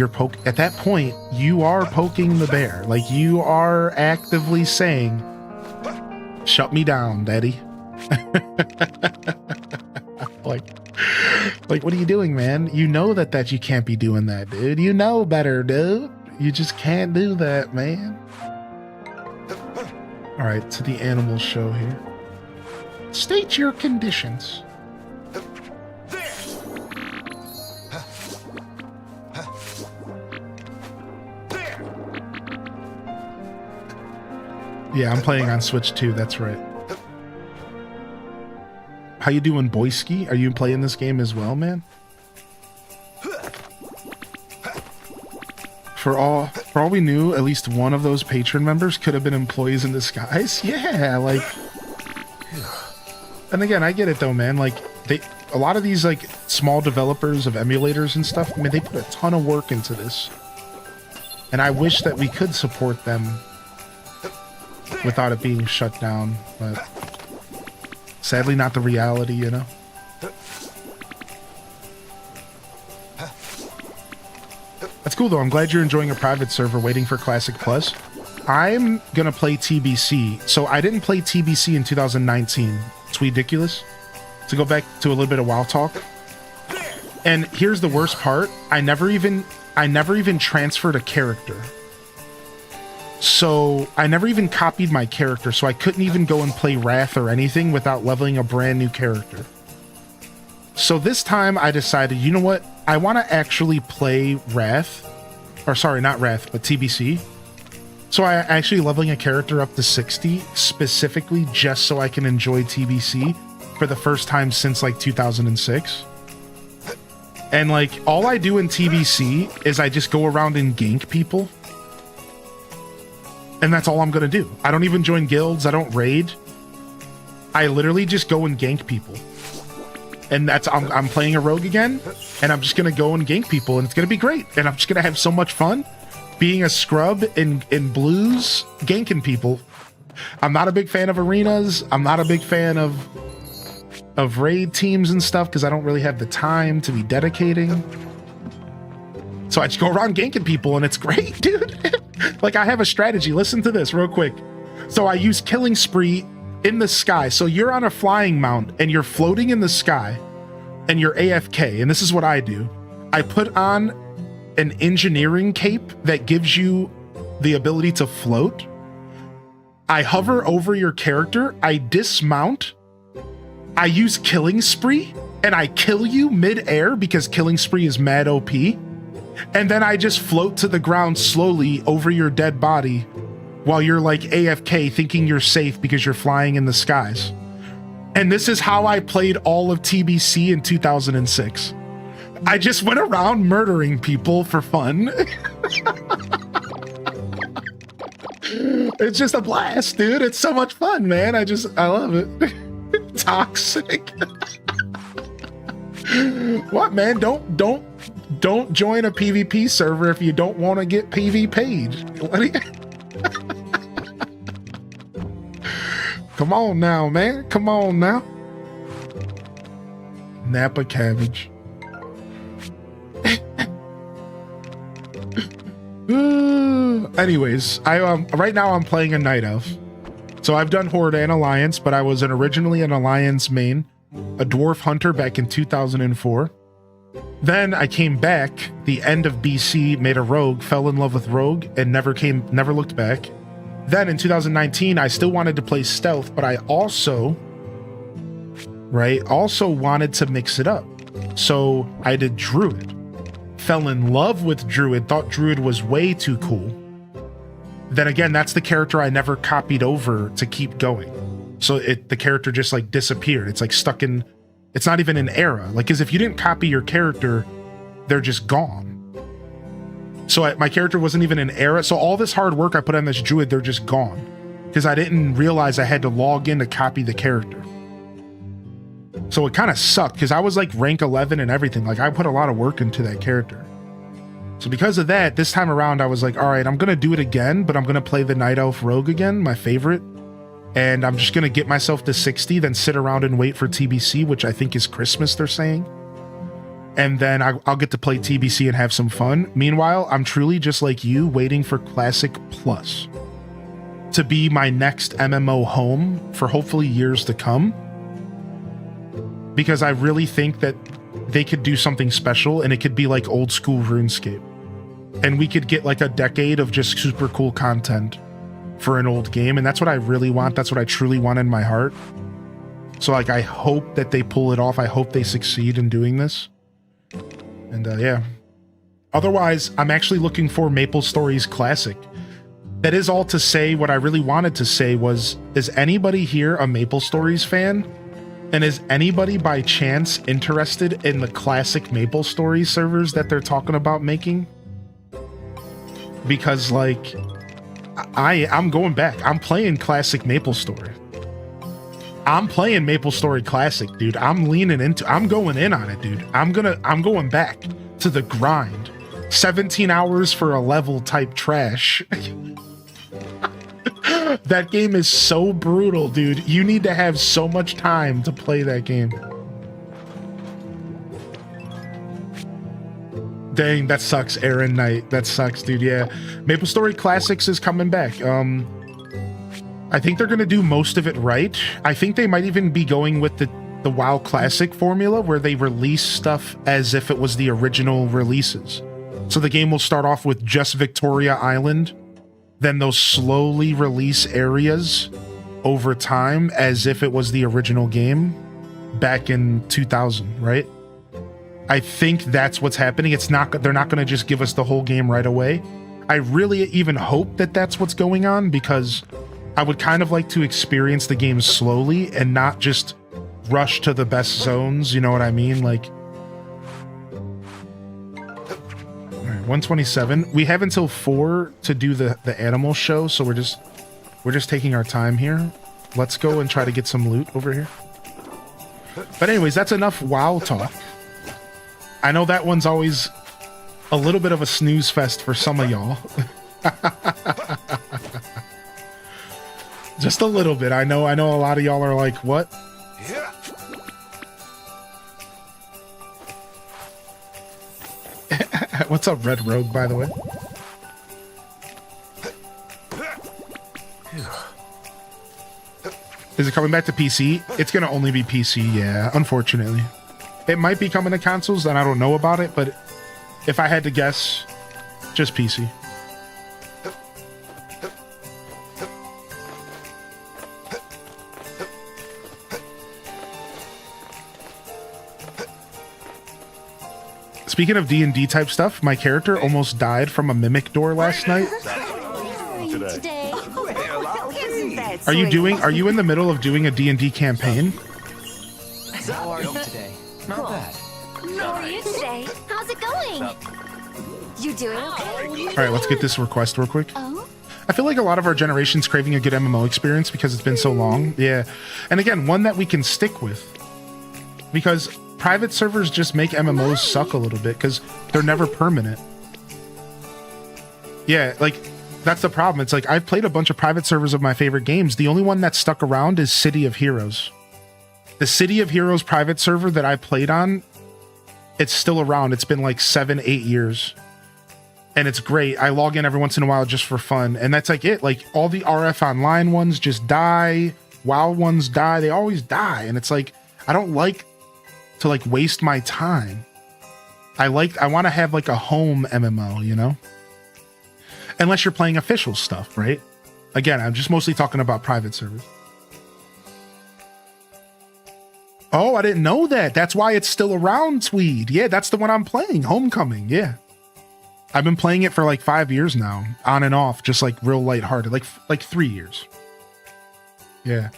at that point, you are poking the bear. Like, you are actively saying, shut me down, daddy. like, what are you doing, man? You know that you can't be doing that, dude. You know better, dude. You just can't do that, man. All right, to the animal show here. State your conditions. Yeah, I'm playing on Switch too, that's right. How you doing, Boyski? Are you playing this game as well, man? For all we knew, at least one of those patron members could have been employees in disguise. Yeah, like... And again, I get it though, man. Like, a lot of these, like, small developers of emulators and stuff, I mean, they put a ton of work into this. And I wish that we could support them without it being shut down, but sadly not the reality, you know? That's cool though. I'm glad you're enjoying a private server waiting for Classic Plus. I'm gonna play TBC. So I didn't play TBC in 2019. It's ridiculous. To go back to a little bit of WoW talk. And here's the worst part. I never even transferred a character. So I never even copied my character, so I couldn't even go and play Wrath or anything without leveling a brand new character. So this time I decided, you know what? I want to actually play Wrath. Or sorry, not Wrath, but TBC. So I actually leveling a character up to 60 specifically just so I can enjoy TBC for the first time since like 2006. And like all I do in TBC is I just go around and gank people. And that's all I'm gonna do. I don't even join guilds. I don't raid. I literally just go and gank people. And that's I'm playing a rogue again, and I'm just gonna go and gank people, and it's gonna be great. And I'm just gonna have so much fun being a scrub in blues, ganking people. I'm not a big fan of arenas. I'm not a big fan of raid teams and stuff because I don't really have the time to be dedicating. So I just go around ganking people, and it's great, dude. Like, I have a strategy. Listen to this real quick. So I use Killing Spree in the sky. So you're on a flying mount, and you're floating in the sky, and you're AFK. And this is what I do. I put on an engineering cape that gives you the ability to float. I hover over your character. I dismount. I use Killing Spree, and I kill you mid-air because Killing Spree is mad OP. And then I just float to the ground slowly over your dead body while you're like AFK thinking you're safe because you're flying in the skies. And this is how I played all of TBC in 2006. I just went around murdering people for fun. It's just a blast, dude. It's so much fun, man. I love it. Toxic. What, man? Don't join a PvP server if you don't want to get PvP'd. What are you... Come on now, man. Come on now. Napa cabbage. Anyways, right now I'm playing a Night Elf. So I've done Horde and Alliance, but I was originally an Alliance main, a Dwarf Hunter back in 2004. Then I came back, the end of BC, made a Rogue, fell in love with Rogue, and never looked back. Then in 2019, I still wanted to play Stealth, but I also wanted to mix it up. So I did Druid. Fell in love with Druid, thought Druid was way too cool. Then again, that's the character I never copied over to keep going. So the character just like disappeared. It's like stuck in, it's not even an era. Like, cause if you didn't copy your character, they're just gone. So my character wasn't even an era. So all this hard work I put on this druid, they're just gone. Because I didn't realize I had to log in to copy the character. So it kind of sucked because I was like rank 11 and everything. Like I put a lot of work into that character. So because of that, this time around, I was like, all right, I'm going to do it again, but I'm going to play the Night Elf Rogue again, my favorite. And I'm just going to get myself to 60, then sit around and wait for TBC, which I think is Christmas, they're saying. And then I'll get to play TBC and have some fun. Meanwhile, I'm truly just like you, waiting for Classic Plus to be my next MMO home for hopefully years to come. Because I really think that they could do something special and it could be like old school RuneScape. And we could get like a decade of just super cool content for an old game. And that's what I really want. That's what I truly want in my heart. So like, I hope that they pull it off. I hope they succeed in doing this. And yeah. Otherwise, I'm actually looking for Maple Stories Classic. That is all to say, what I really wanted to say was, is anybody here a Maple Stories fan? And is anybody by chance interested in the classic Maple Stories servers that they're talking about making? Because like, I'm going back. I'm playing classic Maple Story. I'm playing Maple Story Classic, dude. I'm going in on it, dude. I'm going back to the grind. 17 hours for a level type trash. That game is so brutal, dude. You need to have so much time to play that game. Dang, that sucks, Aaron Knight. That sucks, dude. Yeah. Maple Story Classics is coming back. I think they're going to do most of it right. I think they might even be going with the WoW Classic formula where they release stuff as if it was the original releases. So the game will start off with just Victoria Island. Then they'll slowly release areas over time as if it was the original game back in 2000, right? I think that's what's happening. They're not going to just give us the whole game right away. I really even hope that that's what's going on, because I would kind of like to experience the game slowly and not just rush to the best zones, you know what I mean? Like, all right, 127. We have until 4 to do the animal show, so we're just taking our time here. Let's go and try to get some loot over here. But anyways, that's enough WoW talk. I know that one's always a little bit of a snooze fest for some of y'all. Just a little bit. I know a lot of y'all are like, what? What's up, Red Rogue, by the way? Is it coming back to PC? It's going to only be PC, yeah, unfortunately. It might be coming to consoles, and I don't know about it, but if I had to guess, just PC. Speaking of D&D type stuff, my character almost died from a mimic door last night. Today. Are you in the middle of doing a D&D campaign? How are you today? Not bad. How are you today? How's it going? You doing okay? All right, let's get this request real quick. Oh? I feel like a lot of our generation's craving a good MMO experience because it's been so long. Yeah. And again, one that we can stick with. Because private servers just make MMOs suck a little bit because they're never permanent. Yeah, like, that's the problem. It's like, I've played a bunch of private servers of my favorite games. The only one that's stuck around is City of Heroes. The City of Heroes private server that I played on, it's still around. It's been like 7-8 years. And it's great. I log in every once in a while just for fun. And that's like it. Like, all the RF Online ones just die. WoW ones die. They always die. And it's like, I don't like to like waste my time. I want to have like a home MMO, you know? Unless you're playing official stuff, right? Again, I'm just mostly talking about private servers. Oh, I didn't know that. That's why it's still around, Tweed. Yeah, that's the one I'm playing. Homecoming, yeah. I've been playing it for like 5 years now, on and off, just like real lighthearted, like 3 years. Yeah.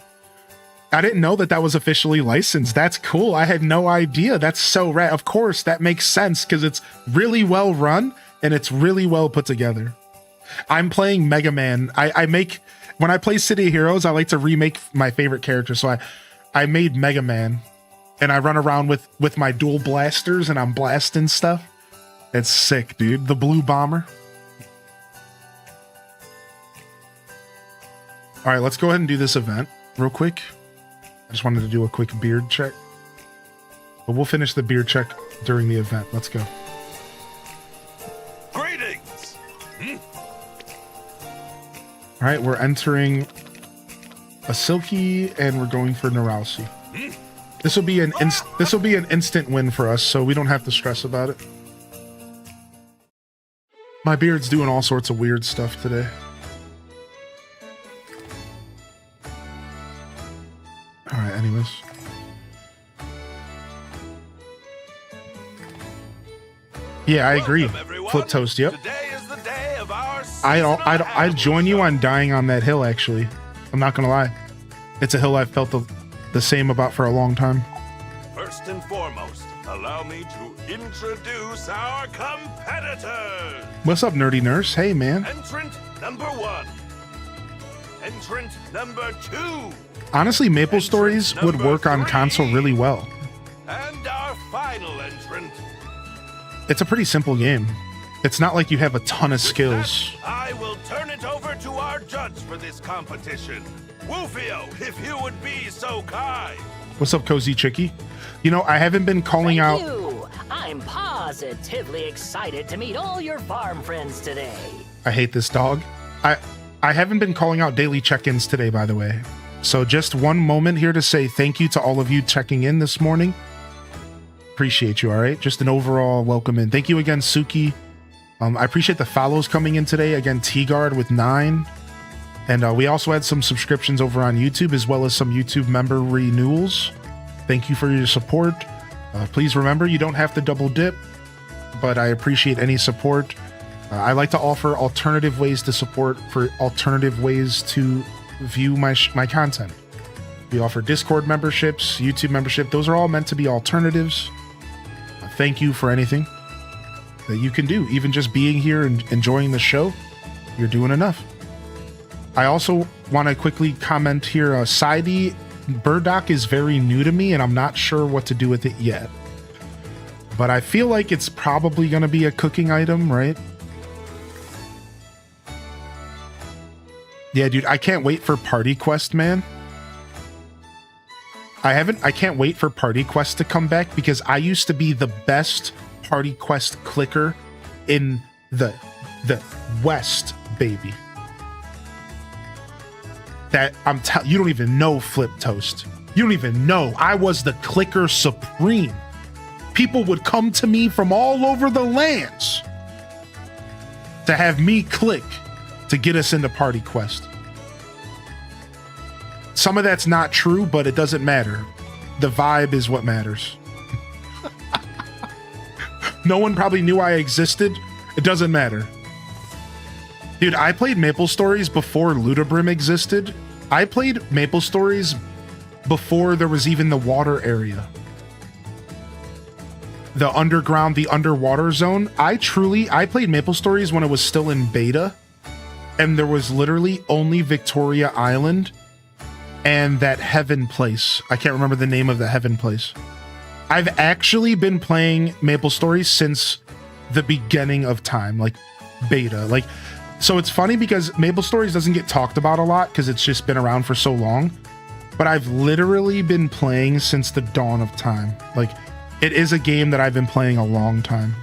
I didn't know that was officially licensed. That's cool. I had no idea. That's so rad. Of course, that makes sense because it's really well run and it's really well put together. I'm playing Mega Man. When I play City of Heroes, I like to remake my favorite character. So I made Mega Man, and I run around with my dual blasters, and I'm blasting stuff. It's sick, dude. The blue bomber. All right, let's go ahead and do this event real quick. I just wanted to do a quick beard check. But we'll finish the beard check during the event. Let's go. Greetings. All right, we're entering a Silky, and we're going for Neuralsi. This will be an instant win for us, so we don't have to stress about it. My beard's doing all sorts of weird stuff today. All right, anyways. Yeah, I agree. Flip Toast, yep. Today is the day of our I'd join you on dying on that hill, actually. I'm not gonna lie. It's a hill I've felt the same about for a long time. First and foremost, allow me to introduce our competitors. What's up, Nerdy Nurse? Hey, man. Entrant number 1. Entrant number 2. Honestly, Maple Stories would work on console really well. And our final entrant. It's a pretty simple game. It's not like you have a ton of skills. I will turn it over to our judge for this competition. Woofio, if you would be so kind. What's up, Cozy Chicky? You know, I haven't been calling out... You. I'm positively excited to meet all your farm friends today. I hate this dog. I haven't been calling out daily check-ins today, by the way. So just one moment here to say thank you to all of you checking in this morning. Appreciate you, all right? Just an overall welcome in. Thank you again, Suki. I appreciate the follows coming in today. Again, T-Guard with 9. And we also had some subscriptions over on YouTube, as well as some YouTube member renewals. Thank you for your support. Please remember, you don't have to double dip, but I appreciate any support. I like to offer alternative ways to support, for alternative ways to view my content. We offer Discord memberships, YouTube membership. Those are all meant to be alternatives. Thank you for anything that you can do. Even just being here and enjoying the show, you're doing enough. I also want to quickly comment here. Sidey Burdock is very new to me, and I'm not sure what to do with it yet. But I feel like it's probably going to be a cooking item, right? Yeah, dude, I can't wait for Party Quest, man. I can't wait for Party Quest to come back, because I used to be the best Party Quest clicker in the West, baby. That you don't even know, Flip Toast. You don't even know. I was the clicker supreme. People would come to me from all over the lands to have me click to get us into Party Quest. Some of that's not true, but it doesn't matter. The vibe is what matters. No one probably knew I existed. It doesn't matter. Dude, I played Maple Stories before Ludabrim existed. I played Maple Stories before there was even the water area. The underground, the underwater zone. I played Maple Stories when it was still in beta. And there was literally only Victoria Island and that Heaven place. I can't remember the name of the Heaven place. I've actually been playing Maple Stories since the beginning of time, like beta. So it's funny because Maple Stories doesn't get talked about a lot because it's just been around for so long. But I've literally been playing since the dawn of time. Like, it is a game that I've been playing a long time.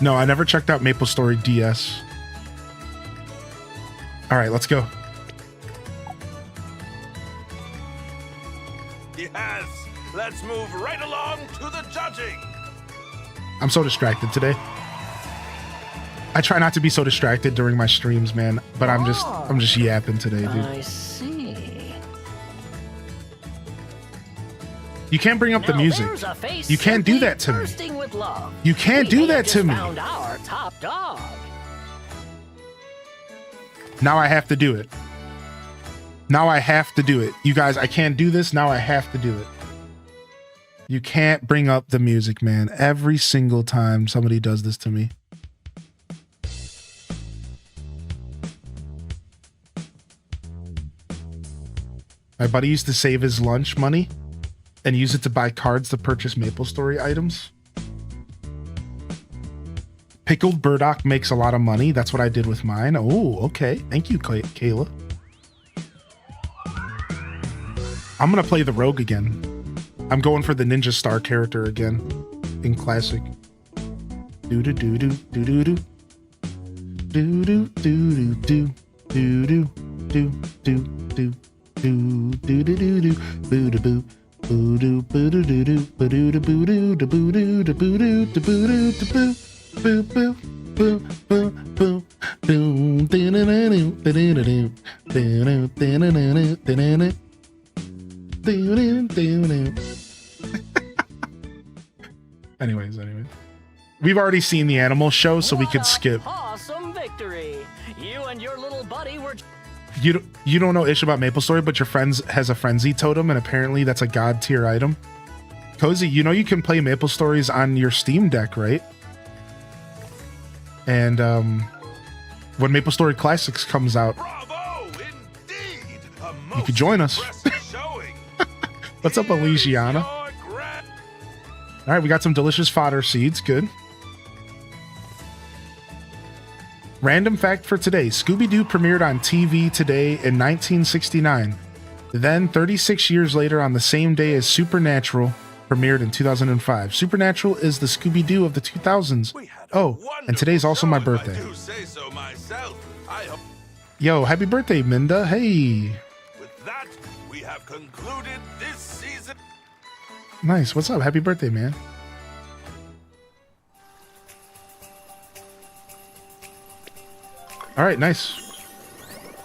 No, I never checked out Maple Story DS. All right, let's go. Yes, let's move right along to the judging. I'm so distracted today. I try not to be so distracted during my streams, man, but I'm just yapping today, dude. I see. You can't bring up the music. You can't do that to me. You can't do that to me. Found our top dog. Now I have to do it. Now I have to do it. You guys, I can't do this. Now I have to do it. You can't bring up the music, man. Every single time somebody does this to me. My buddy used to save his lunch money and use it to buy cards to purchase MapleStory items. Pickled burdock makes a lot of money. That's what I did with mine. Oh, okay. Thank you, Kayla. I'm going to play the rogue again. I'm going for the ninja star character again in classic. Do do do do do do do do do do do do do do do do do do do do boo do boo boo do boo do do do boo do do boo do do boo do do boo do do boo do do boo boo boo boo boo boo boom do do do do do do do do do Anyways, we've already seen the animal show, so we could skip. Awesome victory! You and your little buddy were. You don't know ish about MapleStory, but your friend has a frenzy totem, and apparently that's a god tier item. Cozy, you know you can play MapleStories on your Steam Deck, right? And when MapleStory Classics comes out, Bravo, indeed. You could join us. What's up, Elysiana? All right, we got some delicious fodder seeds. Good. Random fact for today. Scooby-Doo premiered on TV today in 1969. Then, 36 years later, on the same day as Supernatural, premiered in 2005. Supernatural is the Scooby-Doo of the 2000s. Oh, and today's also my birthday. Yo, happy birthday, Minda. Hey. With that, we have concluded this season. Nice. What's up? Happy birthday, man. All right, nice.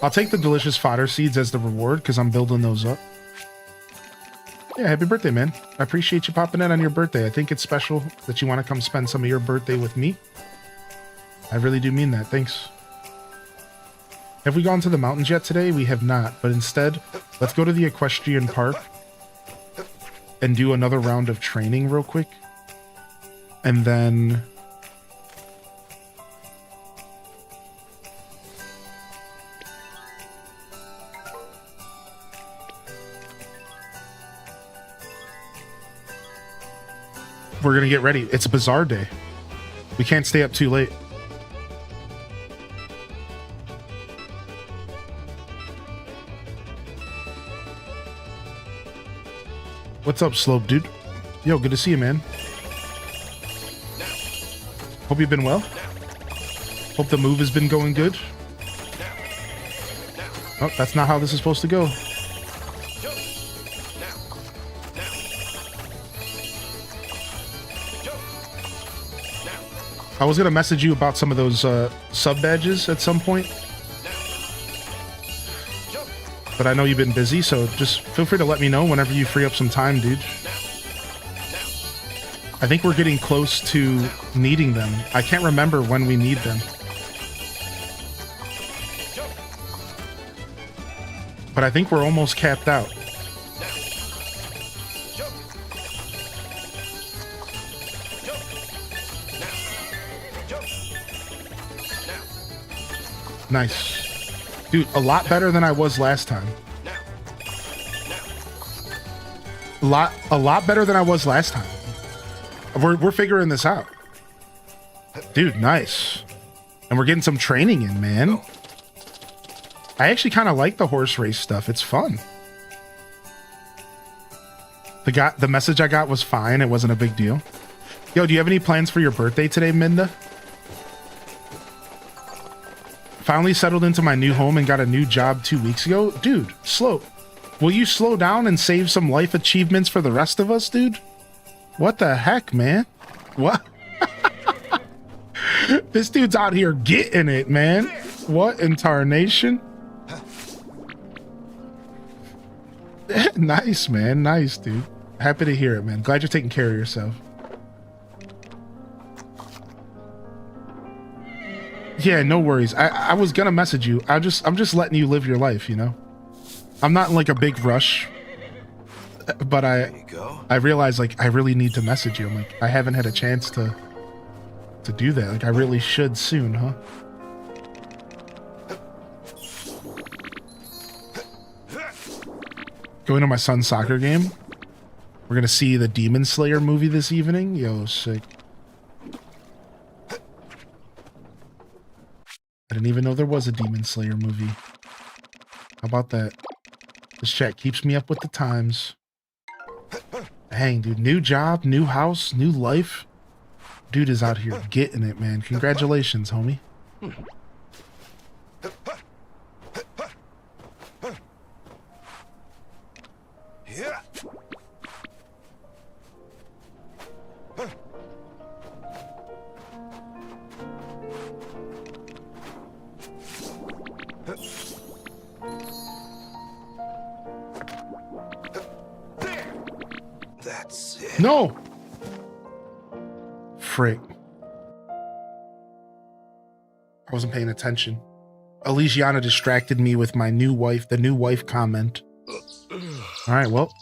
I'll take the delicious fodder seeds as the reward because I'm building those up. Yeah, happy birthday, man. I appreciate you popping in on your birthday. I think it's special that you want to come spend some of your birthday with me. I really do mean that. Thanks. Have we gone to the mountains yet today? We have not, but instead, let's go to the equestrian park and do another round of training real quick. And then we're gonna get ready. It's a Bazaar day. We can't stay up too late. What's up, Slope Dude? Yo, good to see you, man. Hope you've been well. Hope the move has been going good. Oh, that's not how this is supposed to go. I was going to message you about some of those sub badges at some point. But I know you've been busy, so just feel free to let me know whenever you free up some time, dude. I think we're getting close to needing them. I can't remember when we need them. But I think we're almost capped out. Nice. Dude, a lot better than I was last time. A lot better than I was last time. We're figuring this out. Dude, nice. And we're getting some training in, man. I actually kind of like the horse race stuff. It's fun. The message I got was fine. It wasn't a big deal. Yo, do you have any plans for your birthday today, Minda? Finally settled into my new home and got a new job 2 weeks ago. Dude, slow. Will you slow down and save some life achievements for the rest of us, dude? What the heck, man? What? This dude's out here getting it, man. What in tarnation? Nice, man. Nice, dude. Happy to hear it, man. Glad you're taking care of yourself. Yeah, no worries. I was gonna message you. I'm just letting you live your life, you know? I'm not in like a big rush. but There you go. I realized like I really need to message you. I'm like, I haven't had a chance to do that. Like I really should soon, huh? Going to my son's soccer game. We're gonna see the Demon Slayer movie this evening. Yo, sick. I didn't even know there was a Demon Slayer movie. How about that? This chat keeps me up with the times. Dang, dude. New job, new house, new life. Dude is out here getting it, man. Congratulations, homie. Yeah. That's it. No! Frick. I wasn't paying attention. Elysiana distracted me with my new wife, the new wife comment. Alright, well.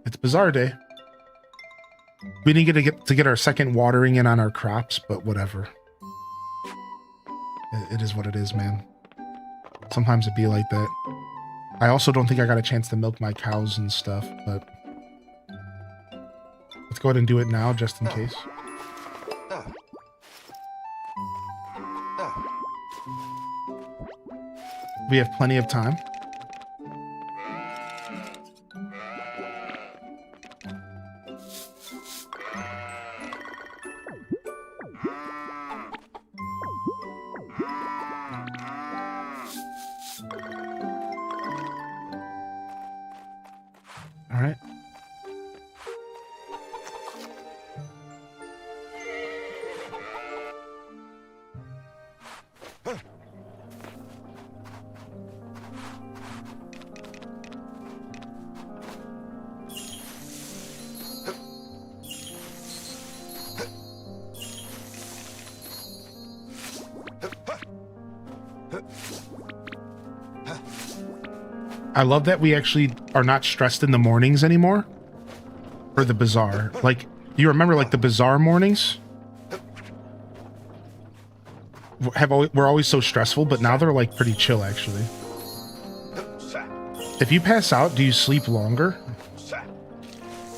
It's Bazaar Day. We didn't get to get our second watering in on our crops, but whatever. It is what it is, man. Sometimes it be like that. I also don't think I got a chance to milk my cows and stuff, but let's go ahead and do it now, just in case. We have plenty of time. All right. I love that we actually are not stressed in the mornings anymore for the bazaar. Like, you remember like the bazaar mornings? We're always so stressful, but now they're like pretty chill actually. If you pass out, do you sleep longer?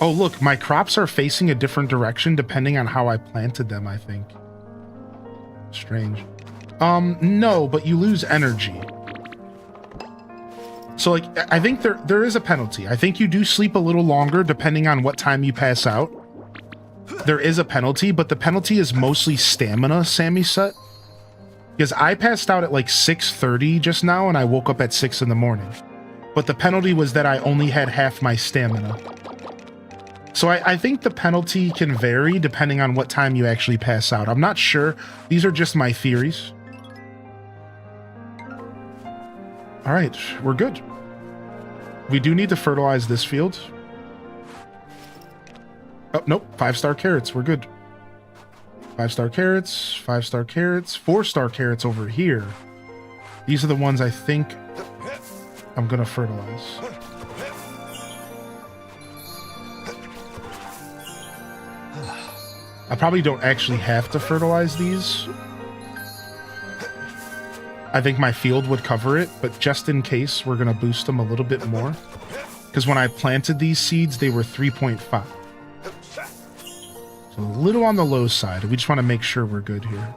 Oh, look, my crops are facing a different direction depending on how I planted them, I think. Strange. No, but you lose energy. So, like, I think there is a penalty. I think you do sleep a little longer depending on what time you pass out. There is a penalty, but the penalty is mostly stamina, Sammy set. Because I passed out at like 6:30 just now, and I woke up at 6 in the morning. But the penalty was that I only had half my stamina. So I think the penalty can vary depending on what time you actually pass out. I'm not sure. These are just my theories. All right, we're good. We do need to fertilize this field. Oh, nope. 5-star carrots. We're good. 5-star carrots, 5-star carrots, 4-star carrots over here. These are the ones I think I'm going to fertilize. I probably don't actually have to fertilize these. I think my field would cover it, but just in case, we're going to boost them a little bit more. Because when I planted these seeds, they were 3.5. So a little on the low side. We just want to make sure we're good here.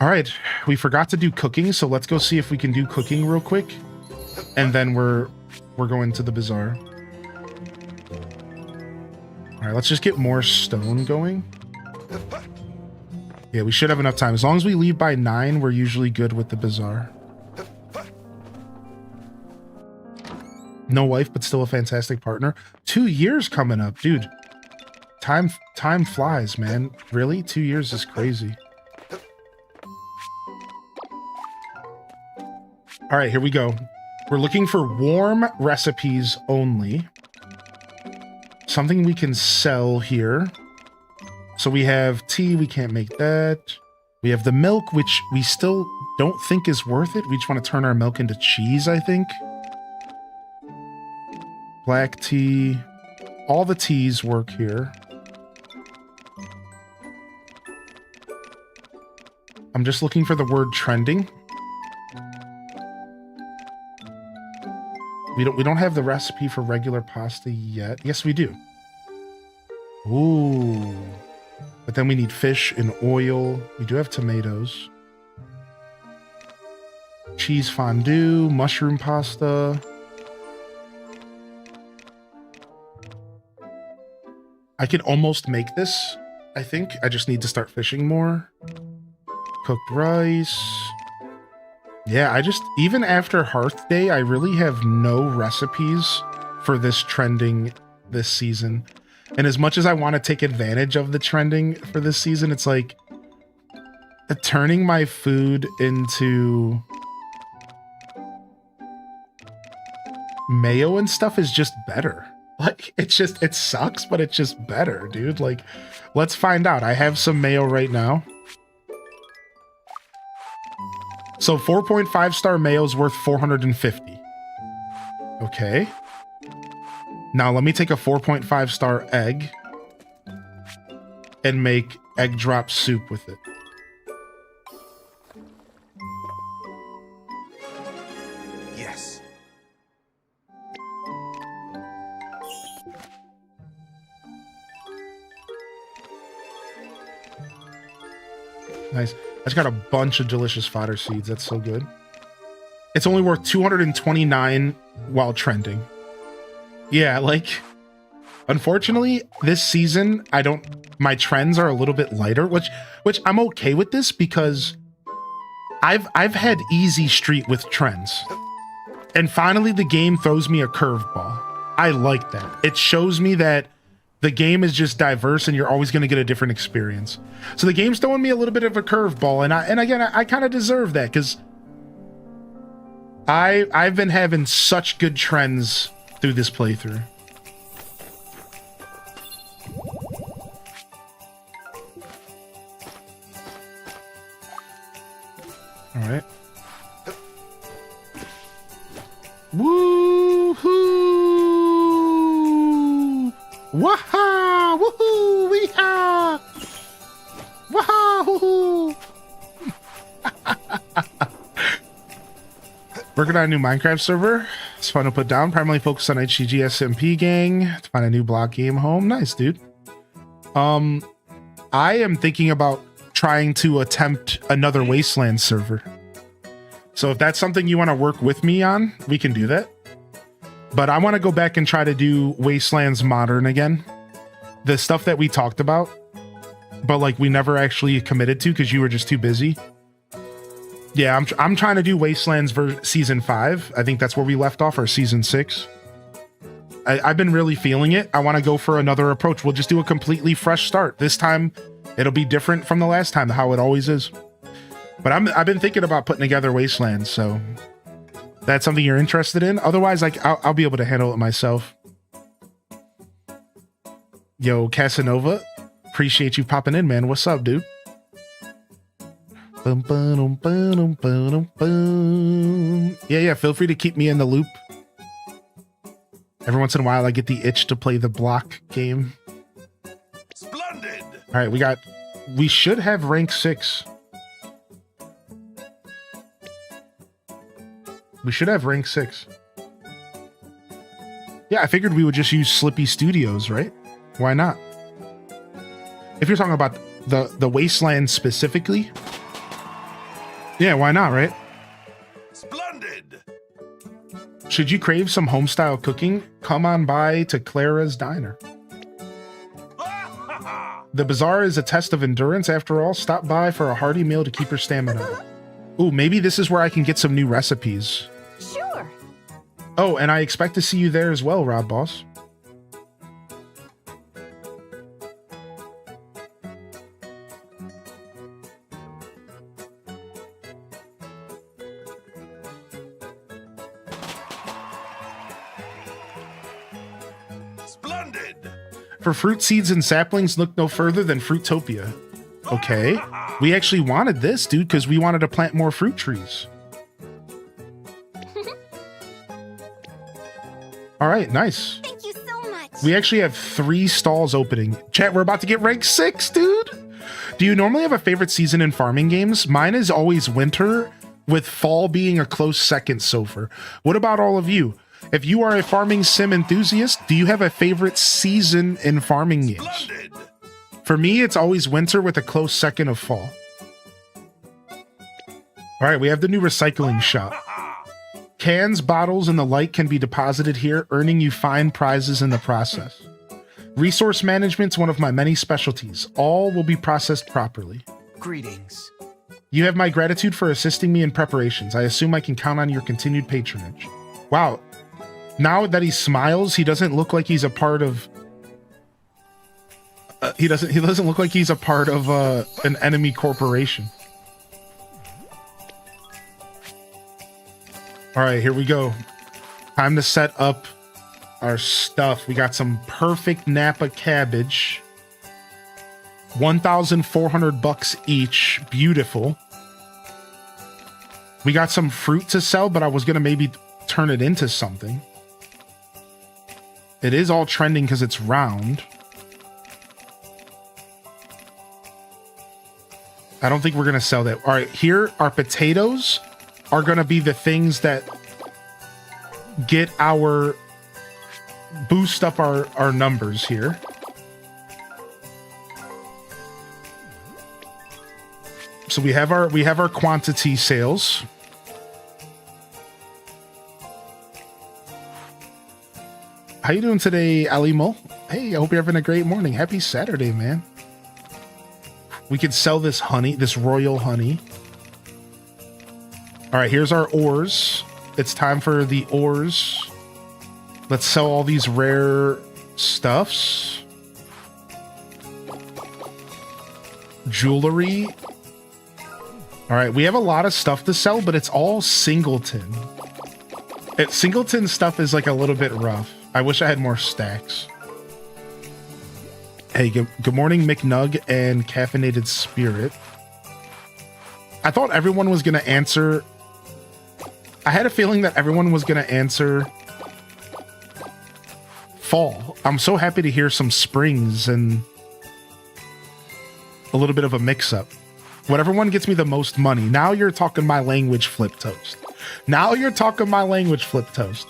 All right, we forgot to do cooking, so let's go see if we can do cooking real quick. And then we're going to the bazaar. All right, let's just get more stone going. Yeah, we should have enough time. As long as we leave by 9, we're usually good with the bazaar. No wife, but still a fantastic partner. 2 years coming up, dude. Time flies, man. Really? 2 years is crazy. All right, here we go. We're looking for warm recipes only. Something we can sell here. So we have tea, we can't make that. We have the milk, which we still don't think is worth it. We just want to turn our milk into cheese, I think. Black tea. All the teas work here. I'm just looking for the word trending. We don't have the recipe for regular pasta yet. Yes, we do. Ooh. But then we need fish and oil. We do have tomatoes. Cheese fondue, mushroom pasta. I can almost make this, I think. I just need to start fishing more. Cooked rice. Yeah, even after Hearth Day, I really have no recipes for this trending this season. And as much as I want to take advantage of the trending for this season, it's like turning my food into mayo and stuff is just better. Like, it sucks, but it's just better, dude. Like, let's find out. I have some mayo right now. So 4.5 star mayo is worth 450. Okay. Now let me take a 4.5 star egg and make egg drop soup with it. Yes. Nice. I just got a bunch of delicious fodder seeds. That's so good. It's only worth 229 while trending. Yeah, like, unfortunately, this season, my trends are a little bit lighter, which I'm okay with this because I've had easy street with trends. And finally, the game throws me a curveball. I like that. It shows me that the game is just diverse and you're always going to get a different experience. So the game's throwing me a little bit of a curveball, and again, I kind of deserve that because I've been having such good trends through this playthrough. All right. Woo-hoo! Waha! Woohoo! Weehaw! Waha! Woohoo! Working on a new Minecraft server. It's fun to put down. Primarily focused on HCG SMP gang to find a new block game home. Nice, dude. I am thinking about trying to attempt another Wasteland server. So if that's something you want to work with me on, we can do that. But I want to go back and try to do Wastelands Modern again. The stuff that we talked about, but like we never actually committed to because you were just too busy. Yeah, I'm trying to do Wastelands Season 5. I think that's where we left off, or Season 6. I've been really feeling it. I want to go for another approach. We'll just do a completely fresh start. This time, it'll be different from the last time, how it always is. But I've been thinking about putting together Wastelands, so that's something you're interested in. Otherwise, like I'll be able to handle it myself. Yo, Casanova, appreciate you popping in, man. What's up, dude? Yeah, feel free to keep me in the loop. Every once in a while I get the itch to play the block game. Splendid. All right, we should have rank 6. We should have rank 6. Yeah, I figured we would just use Slippy Studios, right? Why not? If you're talking about the Wasteland specifically, yeah, why not, right? Splendid. Should you crave some homestyle cooking? Come on by to Clara's Diner. The Bazaar is a test of endurance after all. Stop by for a hearty meal to keep your stamina up. Ooh, maybe this is where I can get some new recipes. Sure. Oh, and I expect to see you there as well, Rob Boss. Splendid. For fruit seeds and saplings, look no further than Fruitopia. Okay. We actually wanted this, dude, because we wanted to plant more fruit trees. All right, nice. Thank you so much. We actually have 3 stalls opening. Chat, we're about to get rank 6, dude. Do you normally have a favorite season in farming games? Mine is always winter, with fall being a close second so far. What about all of you? If you are a farming sim enthusiast, do you have a favorite season in farming games? Splendid. For me, it's always winter with a close second of fall. All right, we have the new recycling shop. Cans, bottles, and the like can be deposited here, earning you fine prizes in the process. Resource management's one of my many specialties. All will be processed properly. Greetings. You have my gratitude for assisting me in preparations. I assume I can count on your continued patronage. Wow. Now that he smiles, he doesn't look like he's a part of... he doesn't look like he's a part of an enemy corporation. All right, here we go. Time to set up our stuff. We got some perfect Napa cabbage. 1,400 bucks each. Beautiful. We got some fruit to sell, but I was going to maybe turn it into something. It is all trending because it's round. I don't think we're going to sell that. All right, here our potatoes are going to be the things that get our boost up our numbers here. So we have our quantity sales. How you doing today, Alimo? Hey, I hope you're having a great morning. Happy Saturday, man. We could sell this honey, this royal honey. All right, here's our ores. It's time for the ores. Let's sell all these rare stuffs. Jewelry. All right, we have a lot of stuff to sell, but it's all singleton. Singleton stuff is like a little bit rough. I wish I had more stacks. Hey, good morning, McNug and Caffeinated Spirit. I thought everyone was going to answer... I had a feeling that everyone was going to answer fall. I'm so happy to hear some springs and a little bit of a mix-up. Whatever one gets me the most money. Now you're talking my language, Flip Toast. Now you're talking my language, Flip Toast.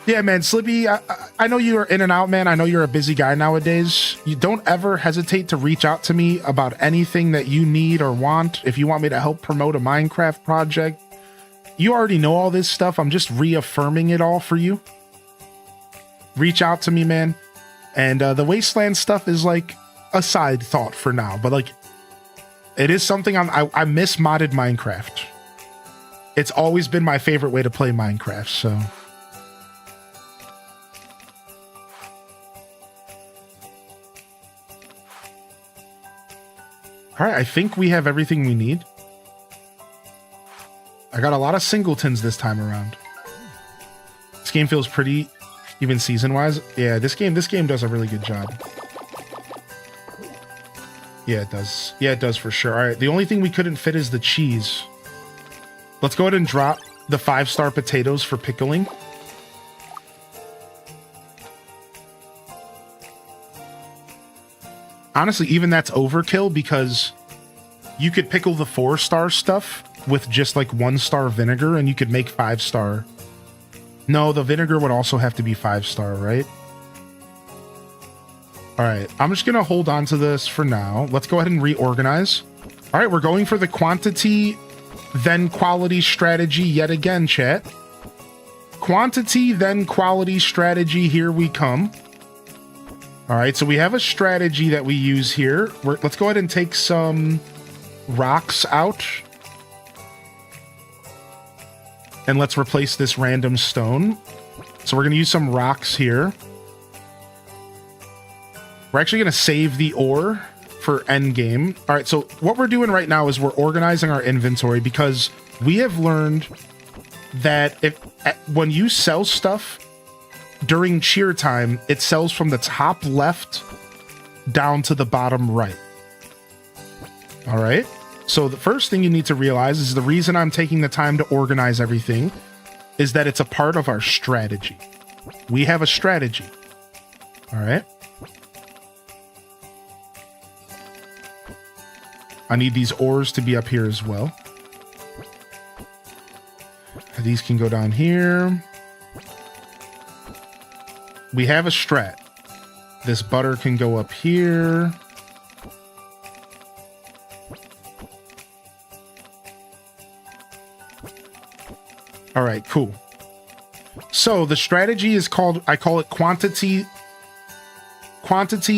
Yeah, man, Slippy, I know you're in and out, man. I know you're a busy guy nowadays. You don't ever hesitate to reach out to me about anything that you need or want. If you want me to help promote a Minecraft project, you already know all this stuff. I'm just reaffirming it all for you. Reach out to me, man. And the Wasteland stuff is like a side thought for now, but like it is something I miss modded Minecraft. It's always been my favorite way to play Minecraft, so... All right, I think we have everything we need. I got a lot of singletons this time around. This game feels pretty, even season-wise. Yeah, this game does a really good job. Yeah, it does. Yeah, it does for sure. All right, the only thing we couldn't fit is the cheese. Let's go ahead and drop the 5-star potatoes for pickling. Honestly, even that's overkill because you could pickle the 4-star stuff with just like 1-star vinegar and you could make 5-star. No, the vinegar would also have to be 5-star, right? All right, I'm just going to hold on to this for now. Let's go ahead and reorganize. All right, we're going for the quantity, then quality strategy yet again, chat. Quantity, then quality strategy. Here we come. All right, so we have a strategy that we use here. Let's go ahead and take some rocks out. And let's replace this random stone. So we're going to use some rocks here. We're actually going to save the ore for endgame. All right, so what we're doing right now is we're organizing our inventory because we have learned that when you sell stuff during cheer time, it sells from the top left down to the bottom right. All right. So the first thing you need to realize is the reason I'm taking the time to organize everything is that it's a part of our strategy. we have a strategy. All right. I need these ores to be up here as well. These can go down here. We have a strat. This butter can go up here. All right, cool. So the strategy is called, I call it quantity,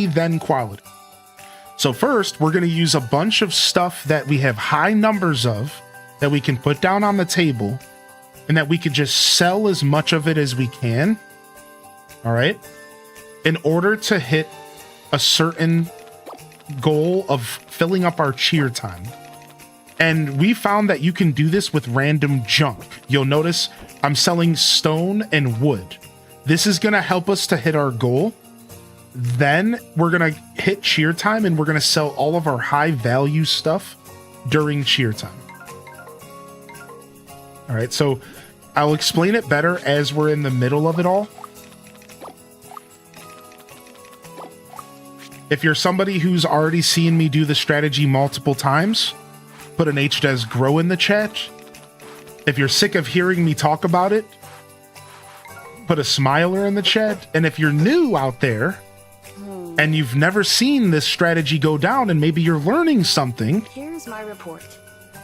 then quality. So first, we're going to use a bunch of stuff that we have high numbers of that we can put down on the table and that we could just sell as much of it as we can. All right. In order to hit a certain goal of filling up our cheer time. And we found that you can do this with random junk. You'll notice I'm selling stone and wood. This is going to help us to hit our goal. Then we're going to hit cheer time and we're going to sell all of our high value stuff during cheer time. All right, so I'll explain it better as we're in the middle of it all. If you're somebody who's already seen me do the strategy multiple times, put an HDES grow in the chat. If you're sick of hearing me talk about it, put a smiler in the chat. And if you're new out there and you've never seen this strategy go down and maybe you're learning something, Here's my report.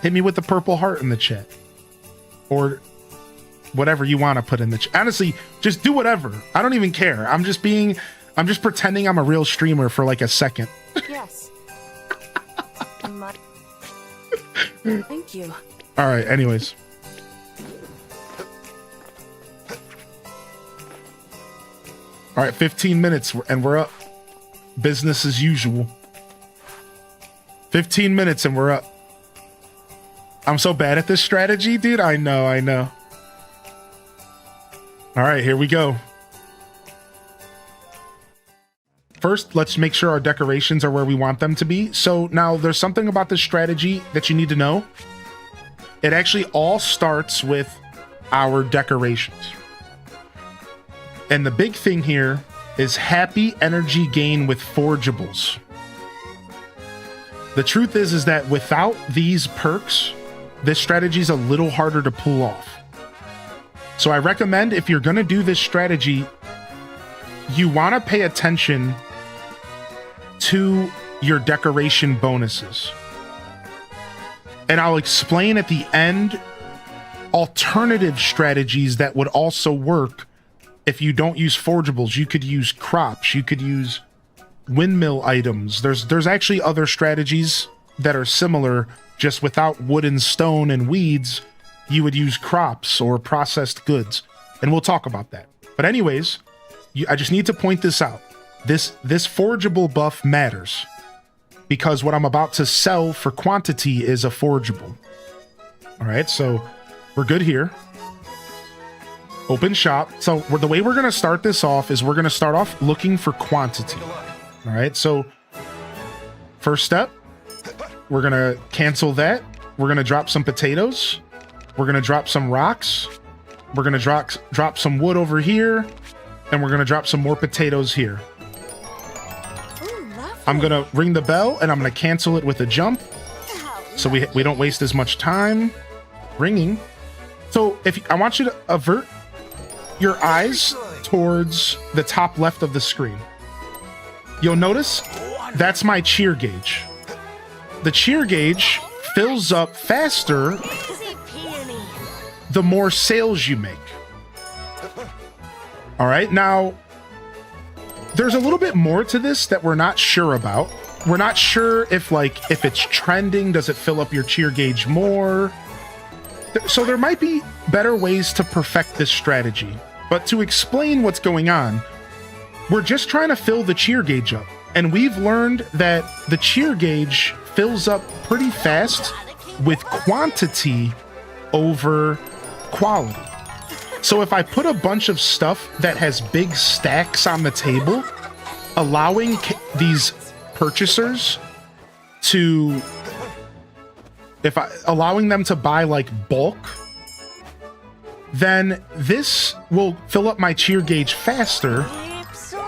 hit me with the purple heart in the chat. Or whatever you want to put in the chat. Honestly, just do whatever. I don't even care. I'm just pretending I'm a real streamer for like a second. Yes. Thank you. All right, anyways. All right, 15 minutes and we're up. Business as usual. 15 minutes and we're up. I'm so bad at this strategy, dude. I know. All right, here we go. First, let's make sure our decorations are where we want them to be. So now there's something about this strategy that you need to know. It actually all starts with our decorations. And the big thing here is happy energy gain with forgeables. The truth is that without these perks, this strategy is a little harder to pull off. So I recommend if you're going to do this strategy, you want to pay attention to your decoration bonuses. And I'll explain at the end alternative strategies that would also work if you don't use forgeables. You could use crops, you could use windmill items. There's actually other strategies that are similar, just without wood and stone and weeds. You would use crops or processed goods, and we'll talk about that. But anyways, I just need to point this out. This forgeable buff matters because what I'm about to sell for quantity is a forgeable. All right, so we're good here. Open shop. So the way we're going to start this off is we're going to start off looking for quantity. All right, so first step, we're going to cancel that. We're going to drop some potatoes. We're going to drop some rocks. We're going to drop some wood over here. And we're going to drop some more potatoes here. I'm going to ring the bell and I'm going to cancel it with a jump. So we don't waste as much time ringing. So I want you to avert your eyes towards the top left of the screen. You'll notice that's my cheer gauge. The cheer gauge fills up faster the more sales you make. All right, now there's a little bit more to this that we're not sure about. We're not sure if it's trending, does it fill up your cheer gauge more? So there might be better ways to perfect this strategy. But to explain what's going on, we're just trying to fill the cheer gauge up. And we've learned that the cheer gauge fills up pretty fast with quantity over quality. So if I put a bunch of stuff that has big stacks on the table, allowing these purchasers to, allowing them to buy like bulk, then this will fill up my cheer gauge faster,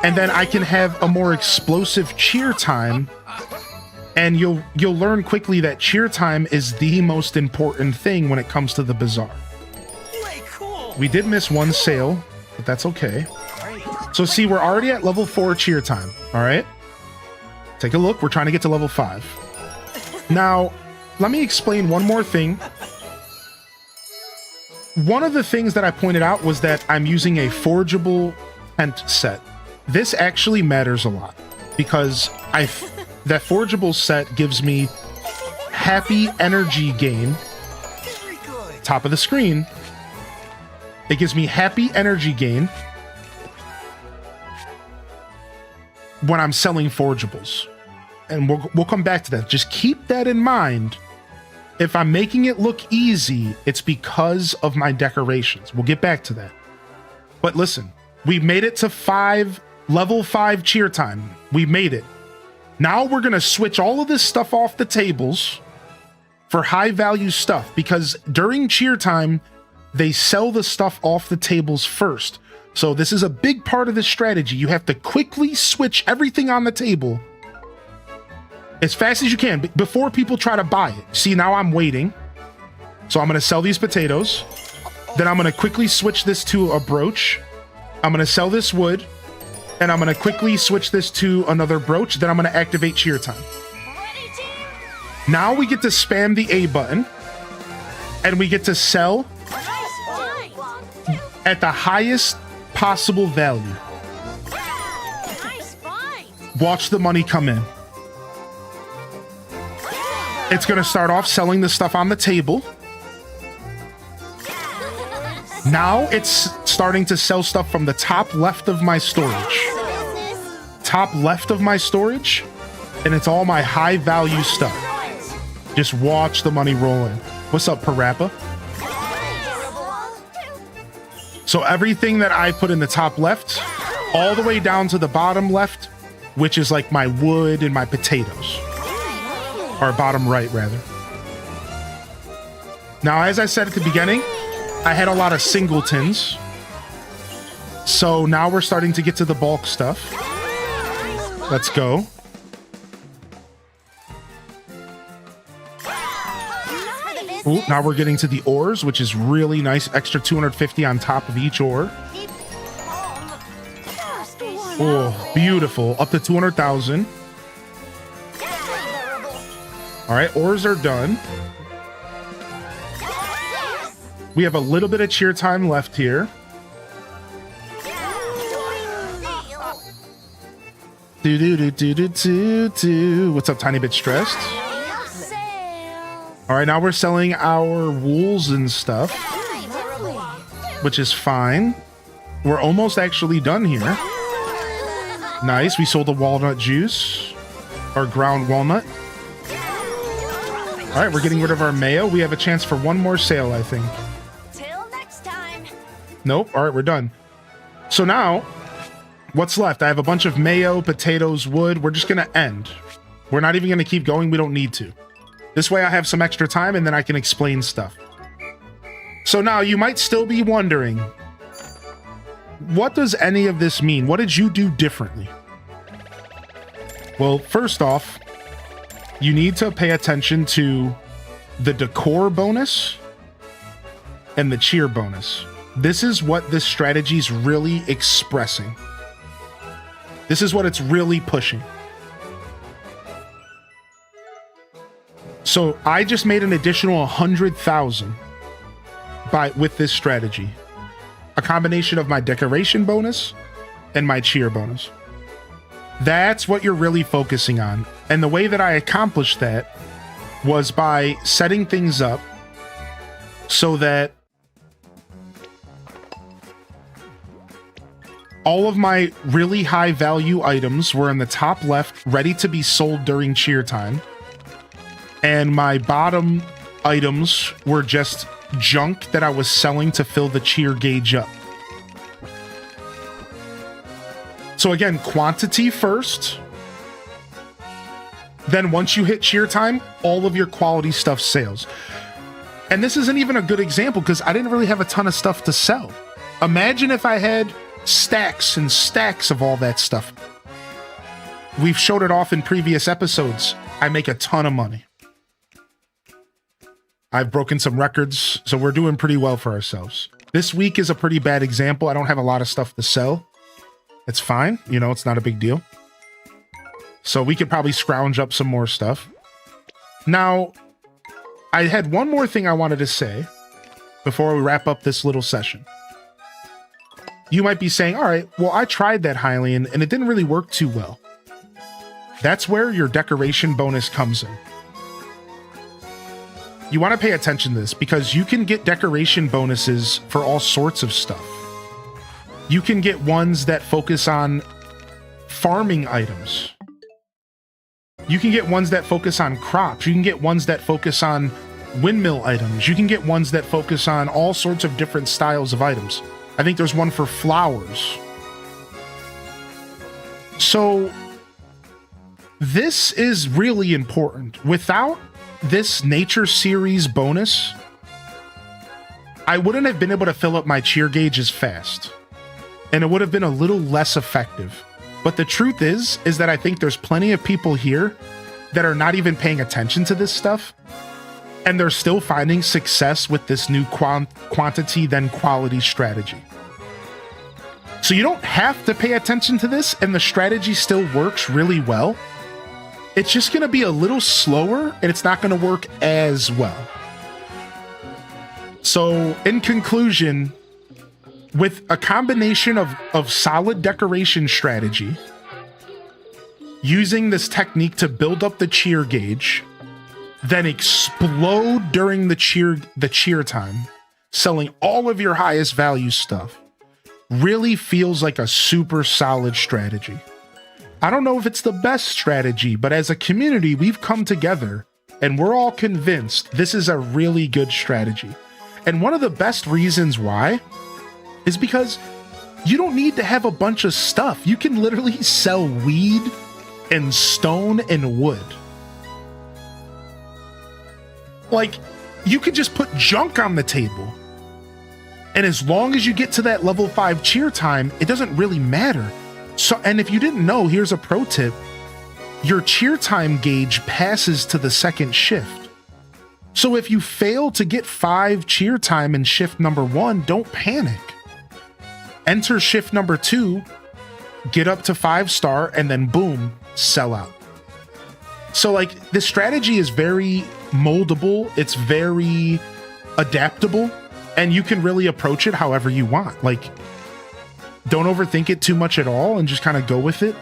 and then I can have a more explosive cheer time. And you'll learn quickly that cheer time is the most important thing when it comes to the bazaar. We did miss one sale, but that's okay. So see, we're already at level 4 cheer time, all right? Take a look, we're trying to get to level 5. Now, let me explain one more thing. One of the things that I pointed out was that I'm using a forgeable tent set. This actually matters a lot because that forgeable set gives me happy energy gain. Top of the screen. It gives me happy energy gain when I'm selling forgeables. And we'll come back to that. Just keep that in mind. If I'm making it look easy, it's because of my decorations. We'll get back to that. But listen, we made it to level 5 cheer time. We made it. Now we're going to switch all of this stuff off the tables for high value stuff because during cheer time, they sell the stuff off the tables first. So this is a big part of the strategy. You have to quickly switch everything on the table as fast as you can before people try to buy it. See, now I'm waiting. So I'm going to sell these potatoes. Then I'm going to quickly switch this to a brooch. I'm going to sell this wood. And I'm going to quickly switch this to another brooch. Then I'm going to activate cheer time. Now we get to spam the A button. And we get to sell at the highest possible value. Watch the money come in. It's going to start off selling the stuff on the table. Now it's starting to sell stuff from the top left of my storage. Top left of my storage, and it's all my high value stuff. Just watch the money roll in. What's up, Parappa? So everything that I put in the top left, all the way down to the bottom left, which is like my wood and my potatoes. Or bottom right, rather. Now, as I said at the beginning, I had a lot of singletons. So now we're starting to get to the bulk stuff. Let's go. Ooh, now we're getting to the ores, which is really nice. Extra 250 on top of each ore. Oh, beautiful. Up to 200,000. All right, ores are done. We have a little bit of cheer time left here. What's up, Tiny Bit Stressed? All right, now we're selling our wools and stuff, which is fine. We're almost actually done here. Nice, we sold the walnut juice, or ground walnut. All right, we're getting rid of our mayo. We have a chance for one more sale, I think. Till next time. Nope. All right, we're done. So now, what's left? I have a bunch of mayo, potatoes, wood. We're just going to end. We're not even going to keep going. We don't need to. This way I have some extra time and then I can explain stuff. So now you might still be wondering, what does any of this mean? What did you do differently? Well, first off, you need to pay attention to the decor bonus and the cheer bonus. This is what this strategy is really expressing. This is what it's really pushing. So I just made an additional 100,000 with this strategy. A combination of my decoration bonus and my cheer bonus. That's what you're really focusing on. And the way that I accomplished that was by setting things up so that all of my really high value items were in the top left, ready to be sold during cheer time. And my bottom items were just junk that I was selling to fill the cheer gauge up. So again, quantity first. Then once you hit cheer time, all of your quality stuff sales. And this isn't even a good example because I didn't really have a ton of stuff to sell. Imagine if I had stacks and stacks of all that stuff. We've showed it off in previous episodes. I make a ton of money. I've broken some records, so we're doing pretty well for ourselves. This week is a pretty bad example. I don't have a lot of stuff to sell. It's fine. You know, it's not a big deal. So we could probably scrounge up some more stuff. Now, I had one more thing I wanted to say before we wrap up this little session. You might be saying, all right, well, I tried that Hylian and it didn't really work too well. That's where your decoration bonus comes in. You want to pay attention to this because you can get decoration bonuses for all sorts of stuff. You can get ones that focus on farming items. You can get ones that focus on crops. You can get ones that focus on windmill items. You can get ones that focus on all sorts of different styles of items. I think there's one for flowers. So this is really important. Without this nature series bonus, I wouldn't have been able to fill up my cheer gauge as fast. And it would have been a little less effective. But the truth is that I think there's plenty of people here that are not even paying attention to this stuff. And they're still finding success with this new quantity then quality strategy. So you don't have to pay attention to this, and the strategy still works really well. It's just going to be a little slower, and it's not going to work as well. So in conclusion, with a combination of solid decoration strategy, using this technique to build up the cheer gauge, then explode during the cheer time, selling all of your highest value stuff, really feels like a super solid strategy. I don't know if it's the best strategy, but as a community, we've come together and we're all convinced this is a really good strategy. And one of the best reasons why is because you don't need to have a bunch of stuff. You can literally sell weed and stone and wood. Like, you could just put junk on the table. And as long as you get to that level 5 cheer time, it doesn't really matter. So, and if you didn't know, here's a pro tip. Your cheer time gauge passes to the second shift. So if you fail to get 5 cheer time in shift number 1, don't panic. Enter shift number 2, get up to 5-star, and then boom, sell out. So like, the strategy is very moldable, it's very adaptable, and you can really approach it however you want. Like, don't overthink it too much at all and just kind of go with it.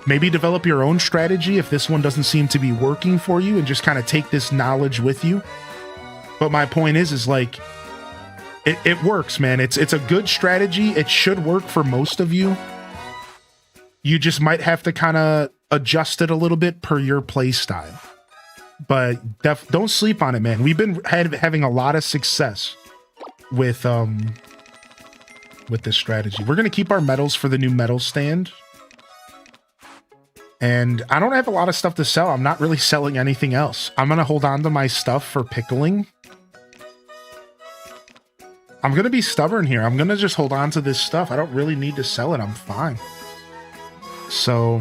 Maybe develop your own strategy if this one doesn't seem to be working for you, and just kind of take this knowledge with you. But my point is like, it works, man. It's a good strategy. It should work for most of you. You just might have to kind of adjust it a little bit per your play style. But don't sleep on it, man. We've been having a lot of success with this strategy. We're gonna keep our medals for the new medal stand. And I don't have a lot of stuff to sell. I'm not really selling anything else. I'm gonna hold on to my stuff for pickling. I'm gonna be stubborn here. I'm gonna just hold on to this stuff. I don't really need to sell it. I'm fine. So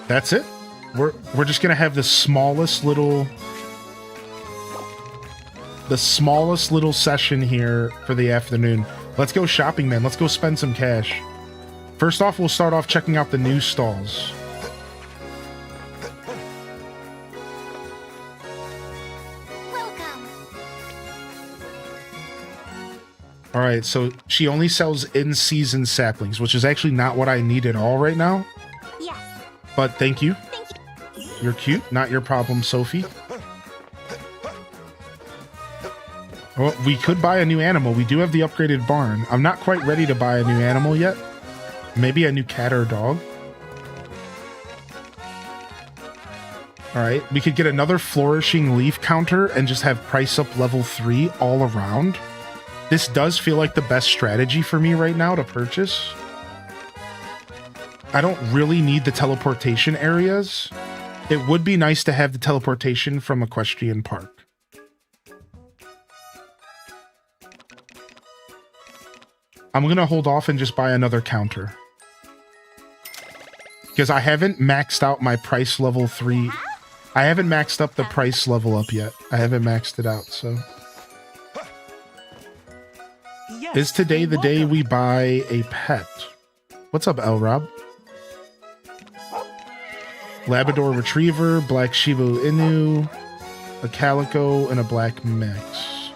that's it. We're just gonna have the smallest little session here for the afternoon. Let's go shopping, man. Let's go spend some cash. First off, we'll start off checking out the new stalls. Welcome. All right, so she only sells in-season saplings, which is actually not what I need at all right now. Yes. But thank you. Thank you. You're cute. Not your problem, Sophie. Well, we could buy a new animal. We do have the upgraded barn. I'm not quite ready to buy a new animal yet. Maybe a new cat or dog. All right, we could get another flourishing leaf counter and just have price up level 3 all around. This does feel like the best strategy for me right now to purchase. I don't really need the teleportation areas. It would be nice to have the teleportation from Equestrian Park. I'm gonna hold off and just buy another counter. Because I haven't maxed out my price level 3. I haven't maxed up the price level up yet. I haven't maxed it out, so. Yes, Is today the day welcome. we buy a pet? What's up, L Rob? Labrador Retriever, Black Shiba Inu, a Calico, and a Black Mix.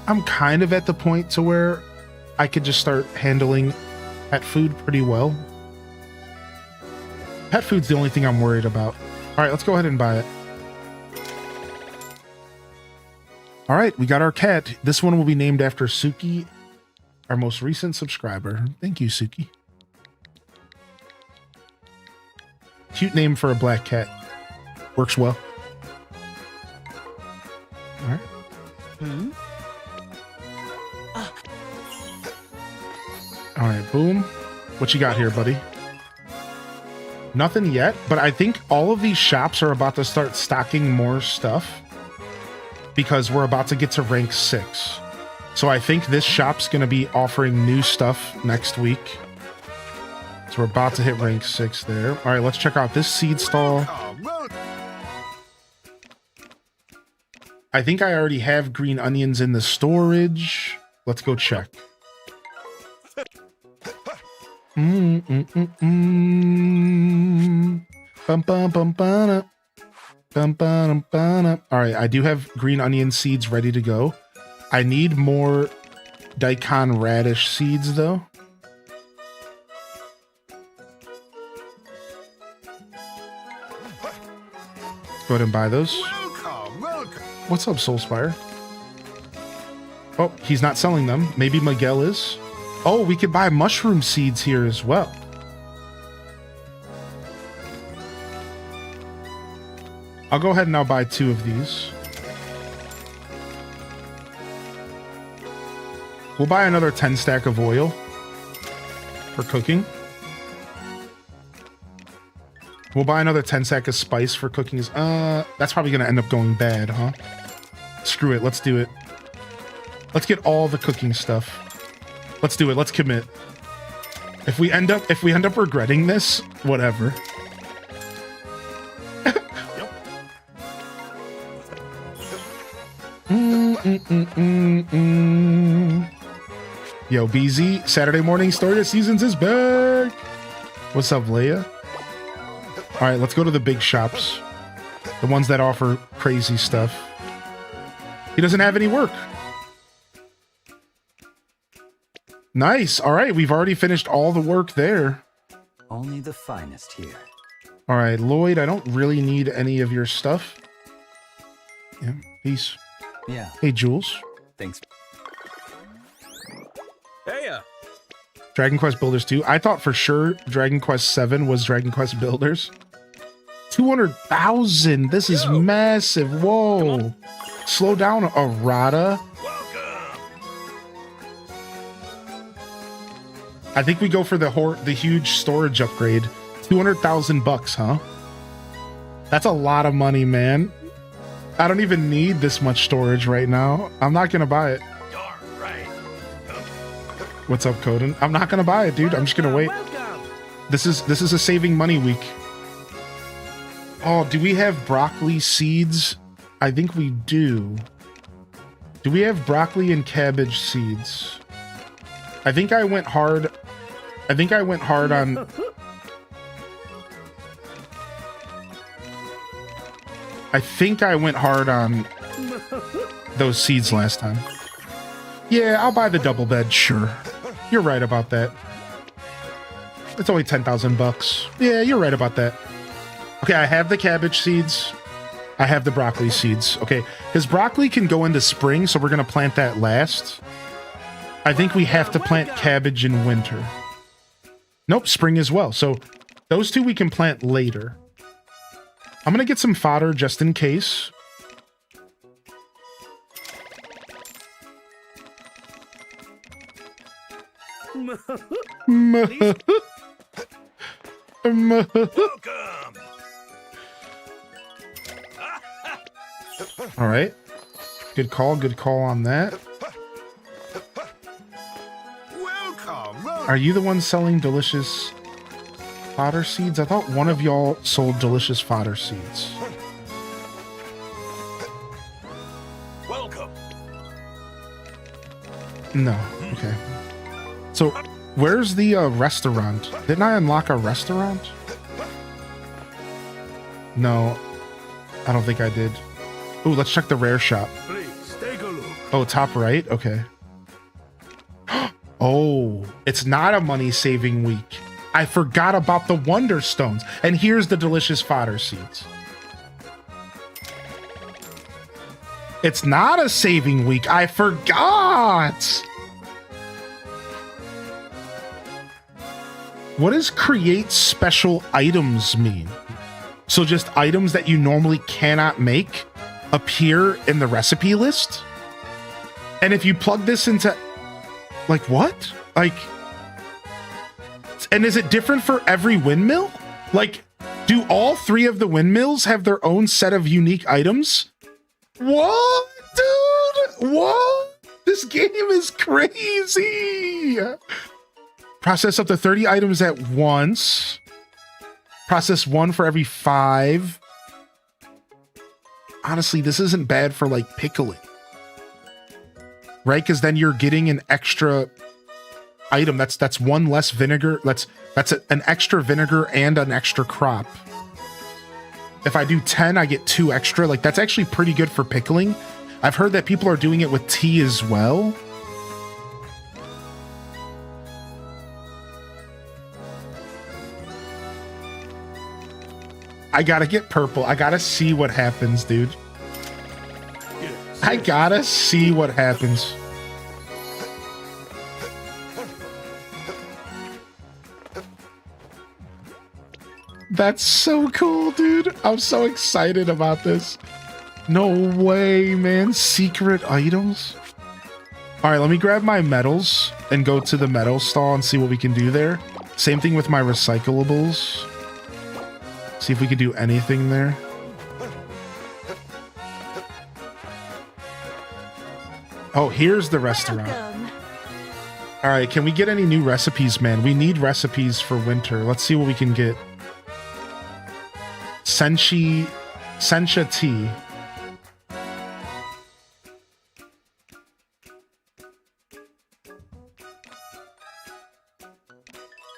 I'm kind of at the point to where I could just start handling pet food pretty well. Pet food's the only thing I'm worried about. All right, let's go ahead and buy it. All right, we got our cat. This one will be named after Suki, our most recent subscriber. Thank you, Suki. Cute name for a black cat. Works well. All right. All right, boom. What you got here, buddy? Nothing yet, but I think all of these shops are about to start stocking more stuff because we're about to get to rank 6. So I think this shop's going to be offering new stuff next week. So we're about to hit rank 6 there. All right, let's check out this seed stall. I think I already have green onions in the storage. Let's go check. Bum, bum, bum, ba-da. Bum, ba-dum, ba-da. All right, I do have green onion seeds ready to go. I need more daikon radish seeds, though. Go ahead and buy those. What's up, Soulspire? Oh, he's not selling them. Maybe Miguel is. Oh, we could buy mushroom seeds here as well. I'll go ahead and I'll buy 2 of these. We'll buy another 10 stack of oil for cooking. We'll buy another 10 stack of spice for cooking. That's probably going to end up going bad, huh? Screw it. Let's do it. Let's get all the cooking stuff. Let's do it. Let's commit. If we end up regretting this, whatever. Yo, BZ, Saturday morning story of seasons is back. What's up, Leia? All right, let's go to the big shops. The ones that offer crazy stuff. He doesn't have any work. Nice. All right, we've already finished all the work there. Only the finest here. All right, Lloyd, I don't really need any of your stuff. Yeah, peace. Yeah, Hey, Jules. thanks. Hey, Dragon Quest Builders 2. I thought for sure Dragon Quest 7 was Dragon Quest Builders. 200,000. This is massive. Whoa. Slow down, Arata. I think we go for the huge storage upgrade. 200,000 bucks, huh? That's a lot of money, man. I don't even need this much storage right now. I'm not gonna buy it. You're right. What's up, Coden? I'm not gonna buy it, dude. I'm just gonna wait. This is a saving money week. Oh, do we have broccoli seeds? I think we do. Do we have broccoli and cabbage seeds? I think I went hard. I think I went hard on. I think I went hard on those seeds last time. Yeah, I'll buy the double bed. Sure, you're right about that. It's only 10,000 bucks. Yeah, you're right about that. Okay, I have the cabbage seeds. I have the broccoli seeds. Okay, because broccoli can go into spring, so we're gonna plant that last. I think we have to plant cabbage in winter. Nope, spring as well. So those two we can plant later. I'm gonna get some fodder just in case. All right, Good call. Good call on that. Welcome. Are you the one selling delicious fodder seeds? I thought one of y'all sold delicious fodder seeds. Welcome. No. Okay. So, where's the restaurant? Didn't I unlock a restaurant? No. I don't think I did. Ooh, let's check the rare shop. Please take a look. Oh, top right? Okay. Oh, it's not a money-saving week. I forgot about the Wonder Stones. And here's the delicious fodder seeds. It's not a saving week. I forgot. What does create special items mean? So just items that you normally cannot make appear in the recipe list? And if you plug this into, like, what? Like, and is it different for every windmill? Like, do all 3 of the windmills have their own set of unique items? What, dude? What? This game is crazy. Process up to 30 items at once. Process 1 for every 5. Honestly, this isn't bad for like pickling. Right? Because then you're getting an extra item. That's 1 less vinegar. That's an extra vinegar and an extra crop. If I do 10, I get 2 extra. Like, that's actually pretty good for pickling. I've heard that people are doing it with tea as well. I gotta get purple. I gotta see what happens, dude. I gotta see what happens. That's so cool, dude. I'm so excited about this. No way, man. Secret items. All right, let me grab my metals and go to the metal stall and see what we can do there. Same thing with my recyclables. See if we can do anything there. Oh, here's the restaurant. All right, can we get any new recipes, man? We need recipes for winter. Let's see what we can get. Sencha tea.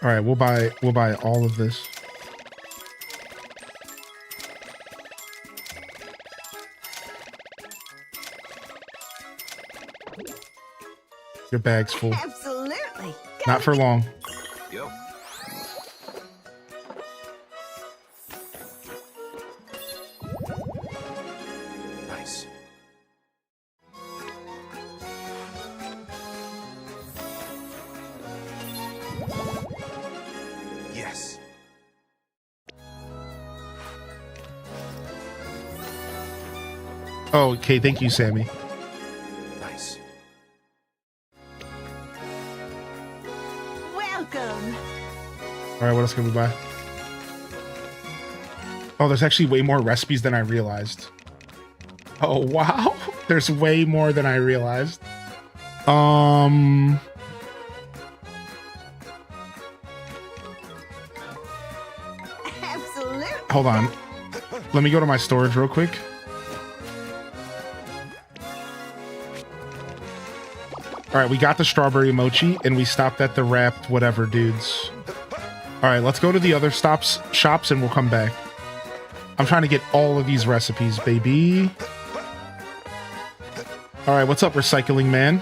All right, we'll buy all of this. Your bag's full. Absolutely. Not for long. Yep. Nice. Yes. Oh, okay. Thank you, Sammy. Nice. Welcome. All right, what else can we buy? Oh, there's actually way more recipes than I realized. Oh, wow. There's way more than I realized. Absolutely. Hold on. Let me go to my storage real quick. All right, we got the strawberry mochi and we stopped at the wrapped whatever dudes. All right, let's go to the other shops and we'll come back. I'm trying to get all of these recipes, baby. All right, what's up, recycling man?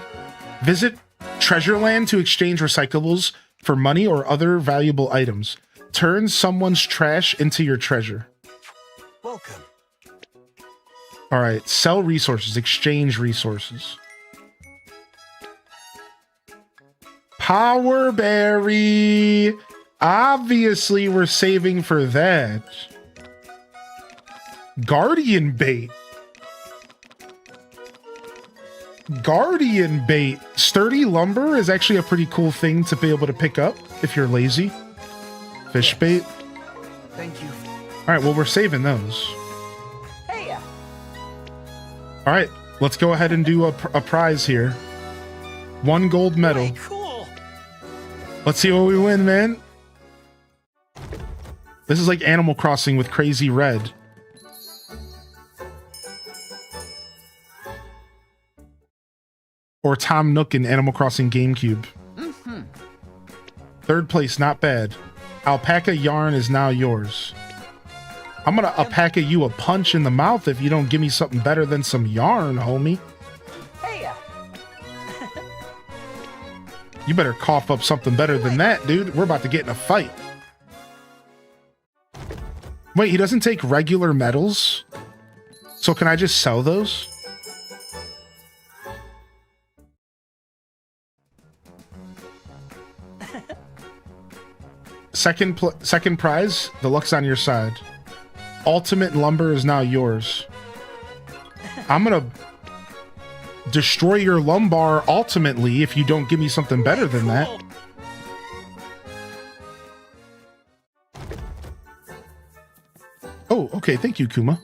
Visit Treasureland to exchange recyclables for money or other valuable items. Turn someone's trash into your treasure. Welcome. All right, sell resources, exchange resources. Power berry. Obviously, we're saving for that. Guardian bait. Guardian bait. Sturdy lumber is actually a pretty cool thing to be able to pick up if you're lazy. Fish bait. Thank you. All right, well, we're saving those. Hey. All right, Let's go ahead and do a prize here. 1 gold medal. Hey, cool. Let's see what we win, man. This is like Animal Crossing with Crazy Red. Or Tom Nook in Animal Crossing GameCube. Mm-hmm. 3rd place, not bad. Alpaca yarn is now yours. I'm gonna alpaca you a punch in the mouth if you don't give me something better than some yarn, homie. Hey, You better cough up something better than that, dude. We're about to get in a fight. Wait, he doesn't take regular medals? So can I just sell those? Second prize, the luck's on your side. Ultimate lumber is now yours. I'm gonna destroy your lumbar ultimately if you don't give me something better than that. Oh, okay, thank you, Kuma.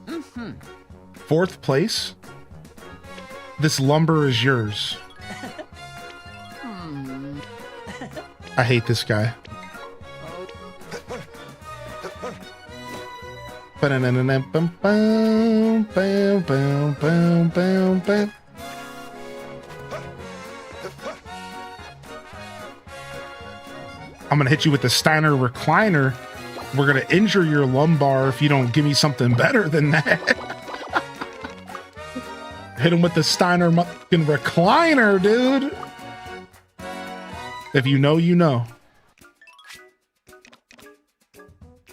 Mm-hmm. 4th place. This lumber is yours. I hate this guy. I'm gonna hit you with the Steiner recliner. We're gonna injure your lumbar if you don't give me something better than that. Hit him with the Steiner fucking recliner, dude. If you know, you know.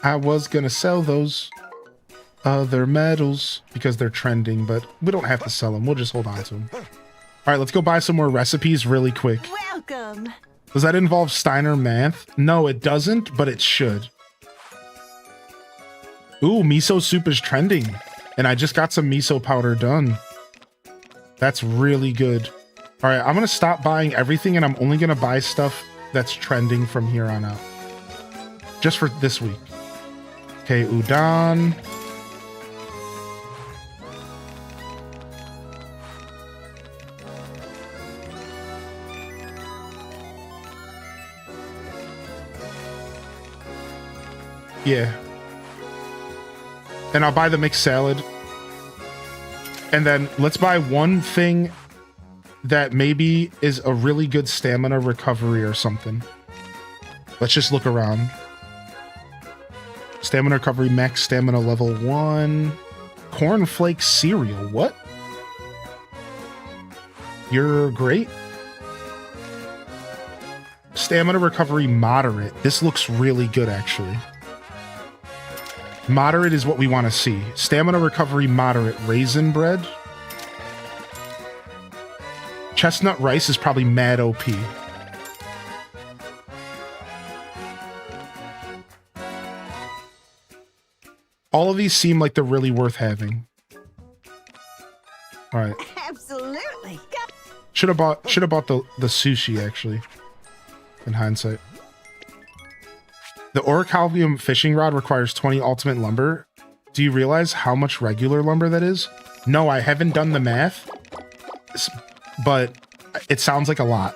I was gonna sell those other medals because they're trending, but we don't have to sell them. We'll just hold on to them. All right, let's go buy some more recipes really quick. Welcome. Does that involve Steiner math? No, it doesn't, but it should. Ooh, miso soup is trending. And I just got some miso powder done. That's really good. All right, I'm going to stop buying everything, and I'm only going to buy stuff that's trending from here on out. Just for this week. Okay, udon. Yeah. And I'll buy the mixed salad. And then let's buy one thing that maybe is a really good stamina recovery or something. Let's just look around. Stamina recovery, max stamina level 1. Cornflake cereal. What? You're great. Stamina recovery moderate. This looks really good, actually. Moderate is what we want to see. Stamina recovery moderate. Raisin bread. Chestnut rice is probably mad OP. All of these seem like they're really worth having. All right. Absolutely. Should have bought the sushi actually. In hindsight. The orichalcum fishing rod requires 20 ultimate lumber. Do you realize how much regular lumber that is? No, I haven't done the math, but it sounds like a lot.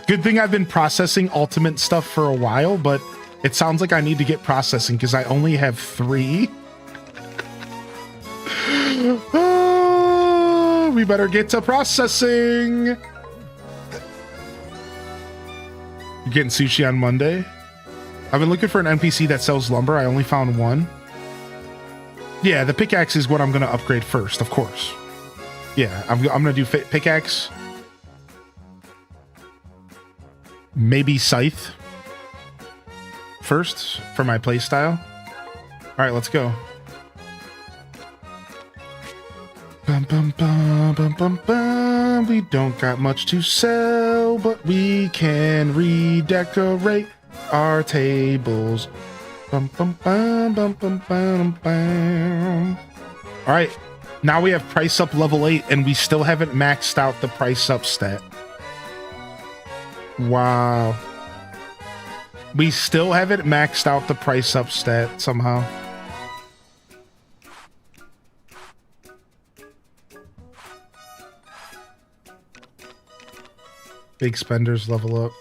Good thing I've been processing ultimate stuff for a while, but it sounds like I need to get processing because I only have 3. Oh, we better get to processing. You're getting sushi on Monday? I've been looking for an NPC that sells lumber. I only found one. Yeah, the pickaxe is what I'm going to upgrade first, of course. Yeah, I'm going to do pickaxe. Maybe scythe first for my playstyle. All right, let's go. Bum, bum, bum, bum, bum, bum. We don't got much to sell, but we can redecorate our tables. Bum, bum, bum, bum, bum, bum, bum. All right, now we have price up level 8, and we still haven't maxed out the price up stat. Wow. We still haven't maxed out the price up stat somehow. Big spenders level up.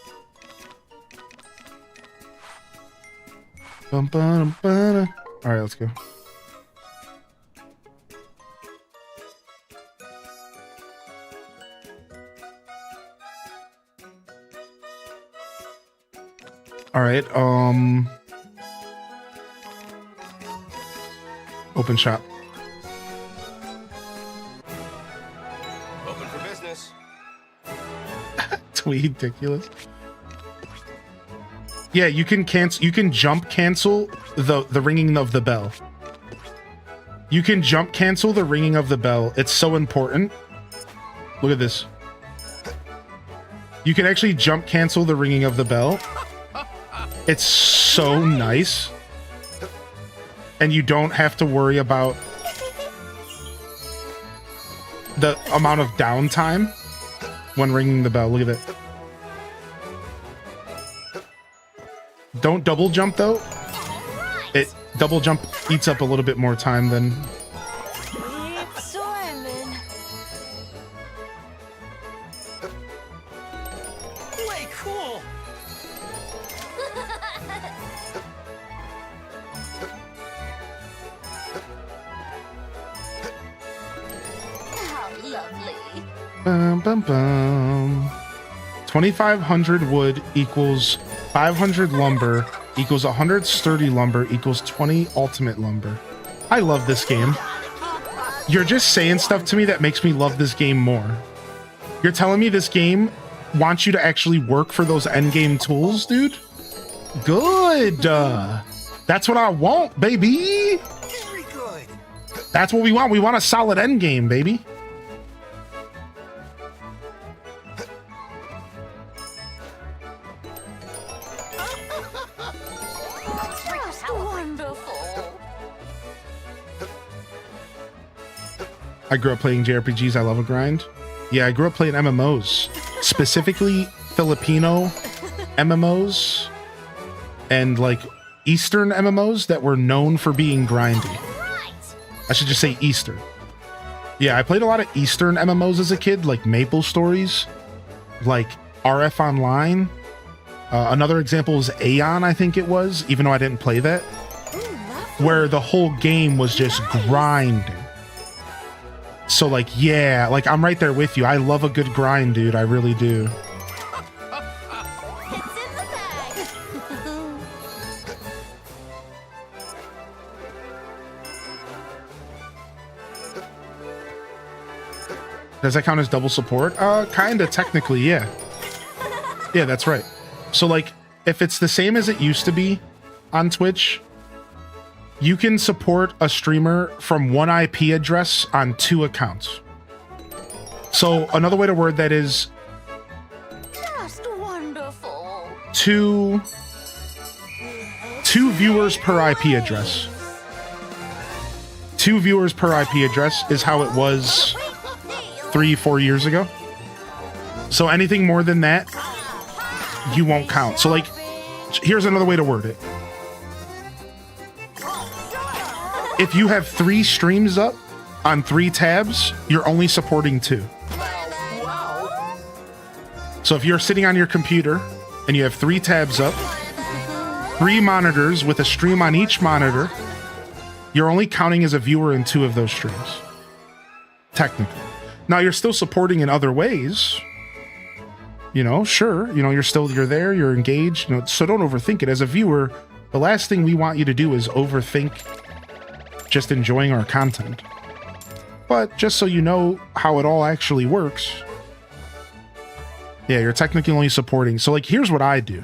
Bum, ba-dum, ba-da. All right, let's go. All right, open shop. Open for business. Ridiculous. Yeah, you can cancel. You can jump cancel the ringing of the bell. You can jump cancel the ringing of the bell. It's so important. Look at this. You can actually jump cancel the ringing of the bell. It's so nice. And you don't have to worry about the amount of downtime when ringing the bell. Look at that. Don't double jump though. It double jump eats up a little bit more time than. Way cool. How lovely. Bum, bum, bum. 2,500 wood equals 500 lumber equals 100 sturdy lumber equals 20 ultimate lumber. I love this game. You're just saying stuff to me that makes me love this game more. You're telling me this game wants you to actually work for those endgame tools, dude? Good. That's what I want, baby. Very good. That's what we want. We want a solid endgame, baby. Just wonderful. I grew up playing JRPGs. I love a grind. Yeah, I grew up playing MMOs, specifically Filipino MMOs and like Eastern MMOs that were known for being grindy. I should just say Eastern. Yeah, I played a lot of Eastern MMOs as a kid, like Maple Stories, like RF Online. Another example is Aeon, I think it was, even though I didn't play that, where the whole game was just grinding. So like, yeah, like I'm right there with you. I love a good grind, dude. I really do. It's in the bag. Does that count as double support? Kinda, technically, yeah. Yeah, that's right. So like, if it's the same as it used to be on Twitch, you can support a streamer from one IP address on 2 accounts. So another way to word that is Just wonderful. two viewers per IP address. 2 viewers per IP address is how it was 3-4 years ago. So anything more than that, you won't count. So like, here's another way to word it. If you have 3 streams up on 3 tabs, you're only supporting 2. So if you're sitting on your computer and you have 3 tabs up, 3 monitors with a stream on each monitor, you're only counting as a viewer in 2 of those streams. Technically. Now you're still supporting in other ways. You know, sure, you know, you're there, you're engaged, you know, so don't overthink it. As a viewer, the last thing we want you to do is overthink just enjoying our content. But just so you know how it all actually works, yeah, you're technically only supporting. So like, here's what I do.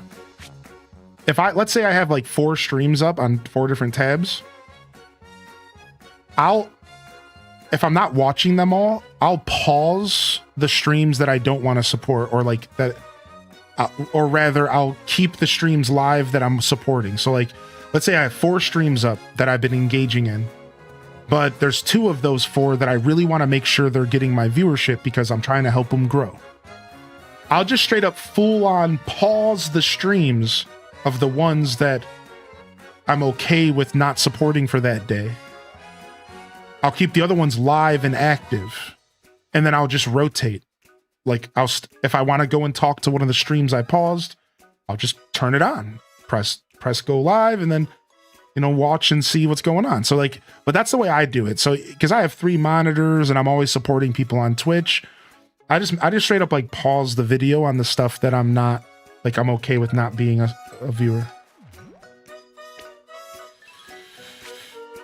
If let's say I have like 4 streams up on 4 different tabs, if I'm not watching them all, I'll pause the streams that I don't want to support, or like that, or rather I'll keep the streams live that I'm supporting. So like, let's say I have 4 streams up that I've been engaging in, but there's 2 of those 4 that I really want to make sure they're getting my viewership because I'm trying to help them grow. I'll just straight up full on pause the streams of the ones that I'm okay with not supporting for that day. I'll keep the other ones live and active, and then I'll just rotate. Like if I want to go and talk to one of the streams I paused, I'll just turn it on, press go live, and then, you know, watch and see what's going on. So like, but that's the way I do it. So because I have 3 monitors and I'm always supporting people on Twitch, I just straight up like pause the video on the stuff that I'm not, like, I'm okay with not being a viewer.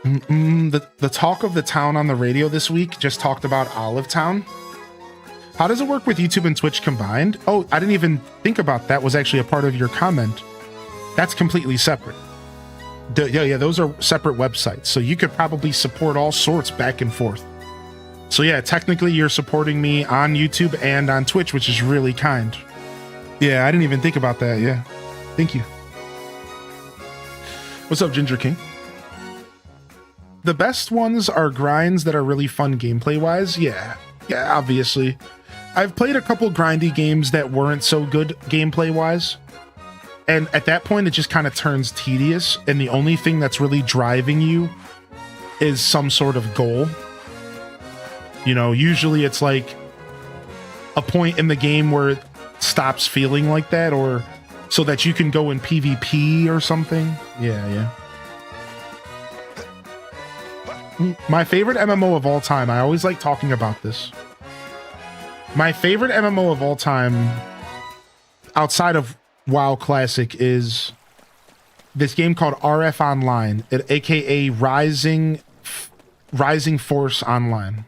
The talk of the town on the radio this week just talked about Olive Town. How does it work with YouTube and Twitch combined? Oh, I didn't even think about that. Was actually a part of your comment. That's completely separate. Yeah, those are separate websites. So you could probably support all sorts back and forth. So yeah, technically you're supporting me on YouTube and on Twitch, which is really kind. Yeah, I didn't even think about that. Yeah. Thank you. What's up, Ginger King? The best ones are grinds that are really fun gameplay wise. Yeah, obviously. I've played a couple grindy games that weren't so good gameplay wise. And at that point, it just kind of turns tedious. And the only thing that's really driving you is some sort of goal. You know, usually it's like a point in the game where it stops feeling like that, or so that you can go in PvP or something. Yeah. My favorite MMO of all time. I always like talking about this. My favorite MMO of all time, outside of WoW Classic, is this game called RF Online, aka Rising Force Online.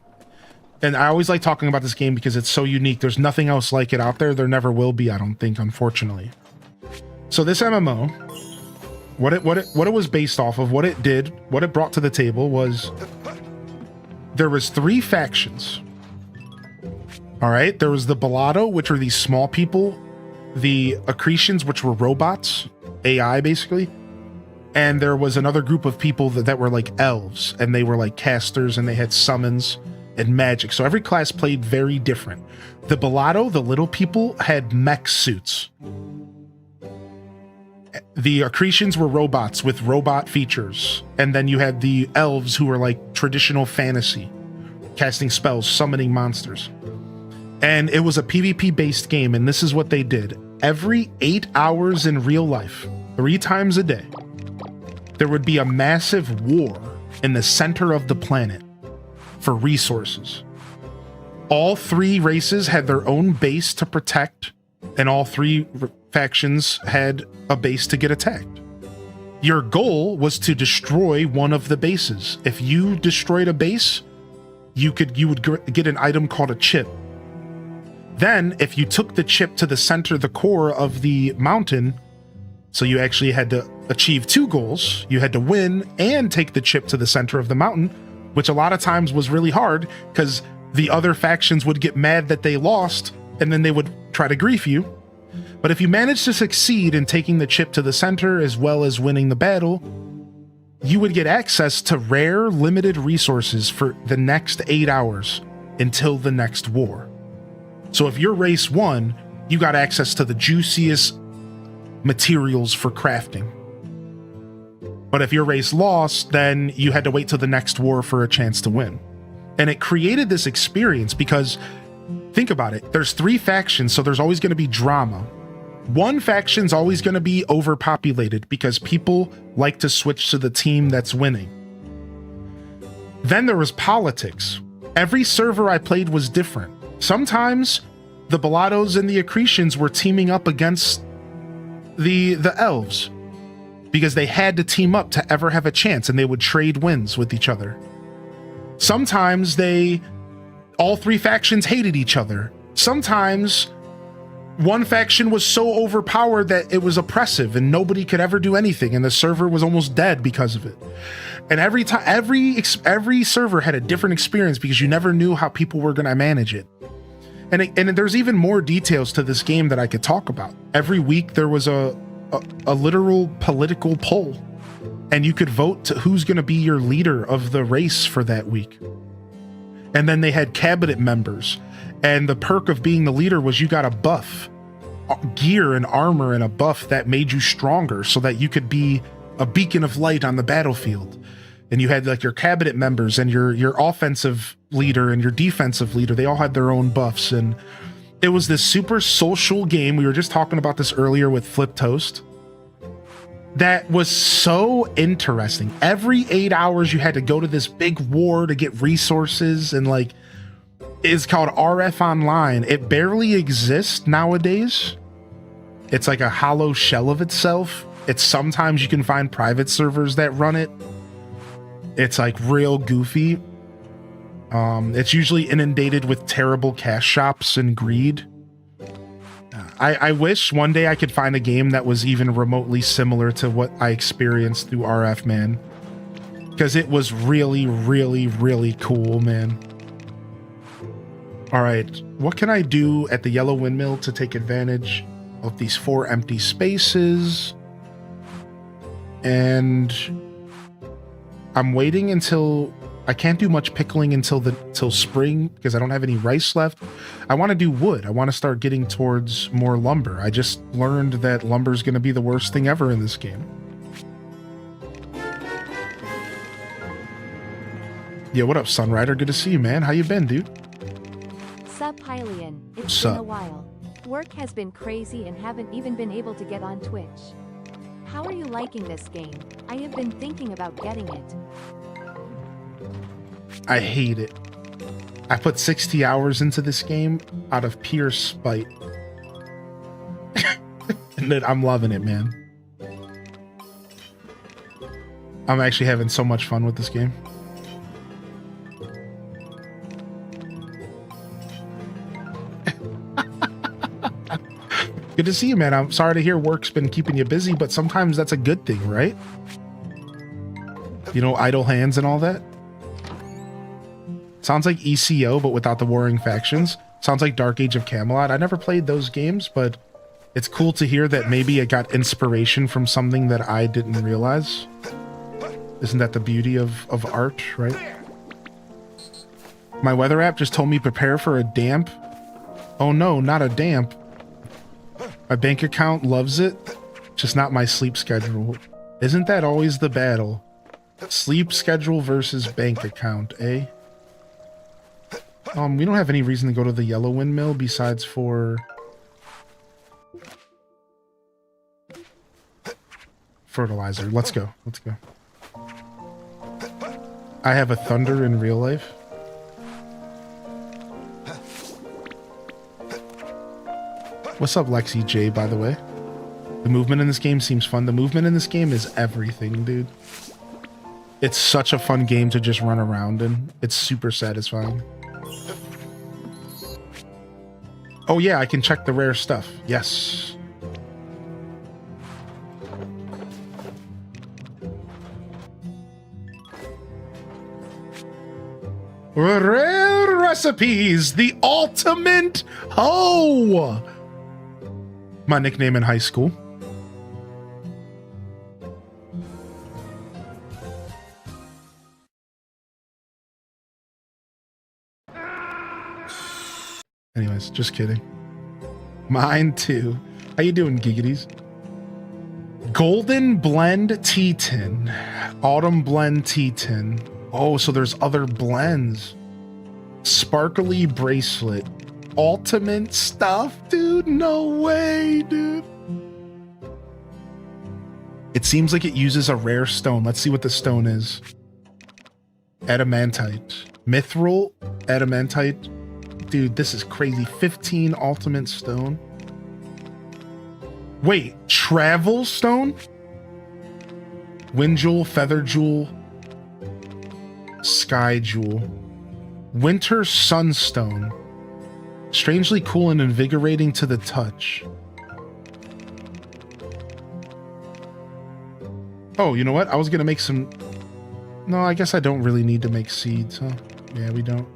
And I always like talking about this game because it's so unique. There's nothing else like it out there. There never will be, I don't think, unfortunately. So this MMO, what it was based off of, what it did, what it brought to the table was there was 3 factions. All right, there was the Balado, which were these small people, the Accretions, which were robots, AI basically, and there was another group of people that were like elves, and they were like casters, and they had summons and magic. So every class played very different. The Balado, the little people, had mech suits. The Accretions were robots with robot features, and then you had the elves who were like traditional fantasy, casting spells, summoning monsters. And it was a PvP based game, and this is what they did. Every 8 hours in real life, 3 times a day, there would be a massive war in the center of the planet for resources. All 3 races had their own base to protect, and all 3 factions had a base to get attacked. Your goal was to destroy one of the bases. If you destroyed a base, you would get an item called a chip. Then, if you took the chip to the center, the core of the mountain, so you actually had to achieve 2 goals. You had to win and take the chip to the center of the mountain, which a lot of times was really hard because the other factions would get mad that they lost, and then they would try to grief you. But if you managed to succeed in taking the chip to the center as well as winning the battle, you would get access to rare, limited resources for the next 8 hours until the next war. So if your race won, you got access to the juiciest materials for crafting. But if your race lost, then you had to wait till the next war for a chance to win. And it created this experience because, think about it, there's 3 factions, so there's always going to be drama. One faction's always going to be overpopulated because people like to switch to the team that's winning. Then there was politics. Every server I played was different. Sometimes the Balados and the Accretions were teaming up against the elves because they had to team up to ever have a chance, and they would trade wins with each other. Sometimes all 3 factions hated each other. Sometimes one faction was so overpowered that it was oppressive and nobody could ever do anything, and the server was almost dead because of it. And every time, every server had a different experience because you never knew how people were going to manage it. And there's even more details to this game that I could talk about. Every week there was a literal political poll, and you could vote to who's going to be your leader of the race for that week. And then they had cabinet members, And the perk of being the leader was you got a buff, gear and armor and a buff that made you stronger so that you could be a beacon of light on the battlefield. And you had like your cabinet members and your offensive leader and your defensive leader. They all had their own buffs. And it was this super social game. We were just talking about this earlier with Flip Toast. That was so interesting. Every 8 hours you had to go to this big war to get resources, and like, it's called RF Online. It barely exists nowadays. It's like a hollow shell of itself. It's sometimes you can find private servers that run it. It's like real goofy. It's usually inundated with terrible cash shops and greed. I wish one day I could find a game that was even remotely similar to what I experienced through RF, man. Because it was really, really, really cool, man. All right, what can I do at the Yellow Windmill to take advantage of these 4 empty spaces? And I'm waiting until I can't do much pickling until spring because I don't have any rice left. I want to do wood. I want to start getting towards more lumber. I just learned that lumber is going to be the worst thing ever in this game. Yeah, what up, Sunrider? Good to see you, man. How you been, dude? Sup, Hylian. It's Sup. been a while. Work has been crazy and haven't even been able to get on Twitch. How are you liking this game? I have been thinking about getting it. I hate it. I put 60 hours into this game out of pure spite. And then I'm loving it, man. I'm actually having so much fun with this game. Good to see you, man. I'm sorry to hear work's been keeping you busy, but sometimes that's a good thing, right? You know, idle hands and all that. Sounds like ECO, but without the warring factions. Sounds like Dark Age of Camelot. I never played those games, but it's cool to hear that maybe it got inspiration from something that I didn't realize. Isn't that the beauty of art, right? My weather app just told me prepare for a damp. Oh no, not a damp. My bank account loves it, just not my sleep schedule. Isn't that always the battle? Sleep schedule versus bank account, eh? We don't have any reason to go to the Yellow Windmill besides for fertilizer. Let's go. Let's go. I have a thunder in real life. What's up, Lexi J, by the way? The movement in this game seems fun. The movement in this game is everything, dude. It's such a fun game to just run around in. It's super satisfying. Oh yeah, I can check the rare stuff. Yes. Rare recipes, the ultimate hoe. My nickname in high school. Anyways, just kidding. Mine too. How you doing, Giggities? Golden Blend Tea Tin. Autumn Blend Tea Tin. Oh, so there's other blends. Sparkly Bracelet. Ultimate stuff, dude? No way, dude. It seems like it uses a rare stone. Let's see what the stone is. Adamantite. Mithril. Adamantite. Dude, this is crazy. 15 ultimate stone. Wait, travel stone? Wind jewel, feather jewel, sky jewel, winter sunstone. Strangely cool and invigorating to the touch. Oh, you know what? I was gonna make some... No, I guess I don't really need to make seeds, huh? Yeah, we don't.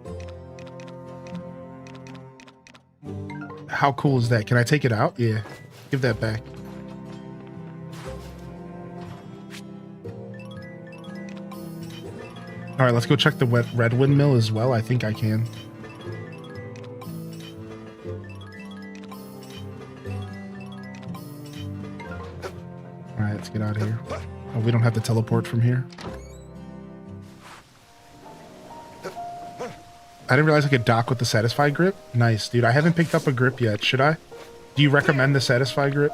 How cool is that? Can I take it out? Yeah. Give that back. All right, let's go check the red windmill as well. I think I can. let's get out of here. Oh, we don't have to teleport from here. I didn't realize I could dock with the Satisfy grip. Nice, dude. I haven't picked up a grip yet. Should I? Do you recommend the Satisfy grip?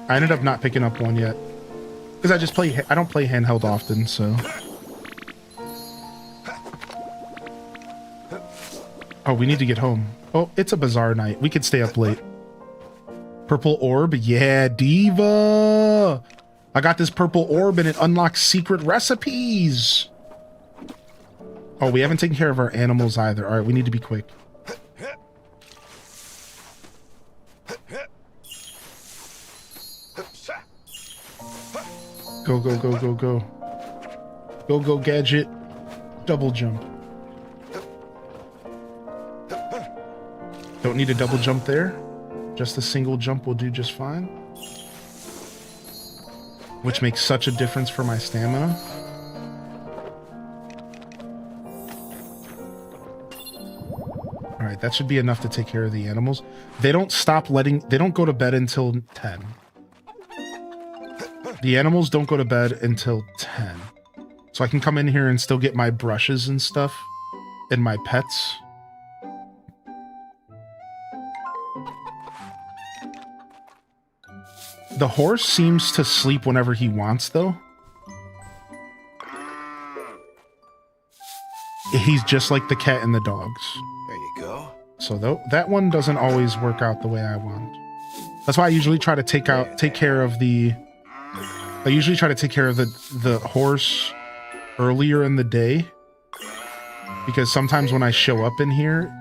I ended up not picking up one yet. Because I just play, I don't play handheld often, so. Oh, we need to get home. Oh, it's a Bazaar night. We could stay up late. Purple orb. Yeah, Diva. I got this purple orb and it unlocks secret recipes. Oh, we haven't taken care of our animals either. All right, we need to be quick. Go, go, go, go, go. Go, go, gadget. Double jump. Don't need a double jump there. Just a single jump will do just fine. Which makes such a difference for my stamina. Alright, that should be enough to take care of the animals. They don't go to bed until 10. The animals don't go to bed until 10. So I can come in here and still get my brushes and stuff. And my pets. The horse seems to sleep whenever he wants, though. He's just like the cat and the dogs. There you go. So that one doesn't always work out the way I want. That's why I usually try to take care of the horse earlier in the day. Because sometimes when I show up in here,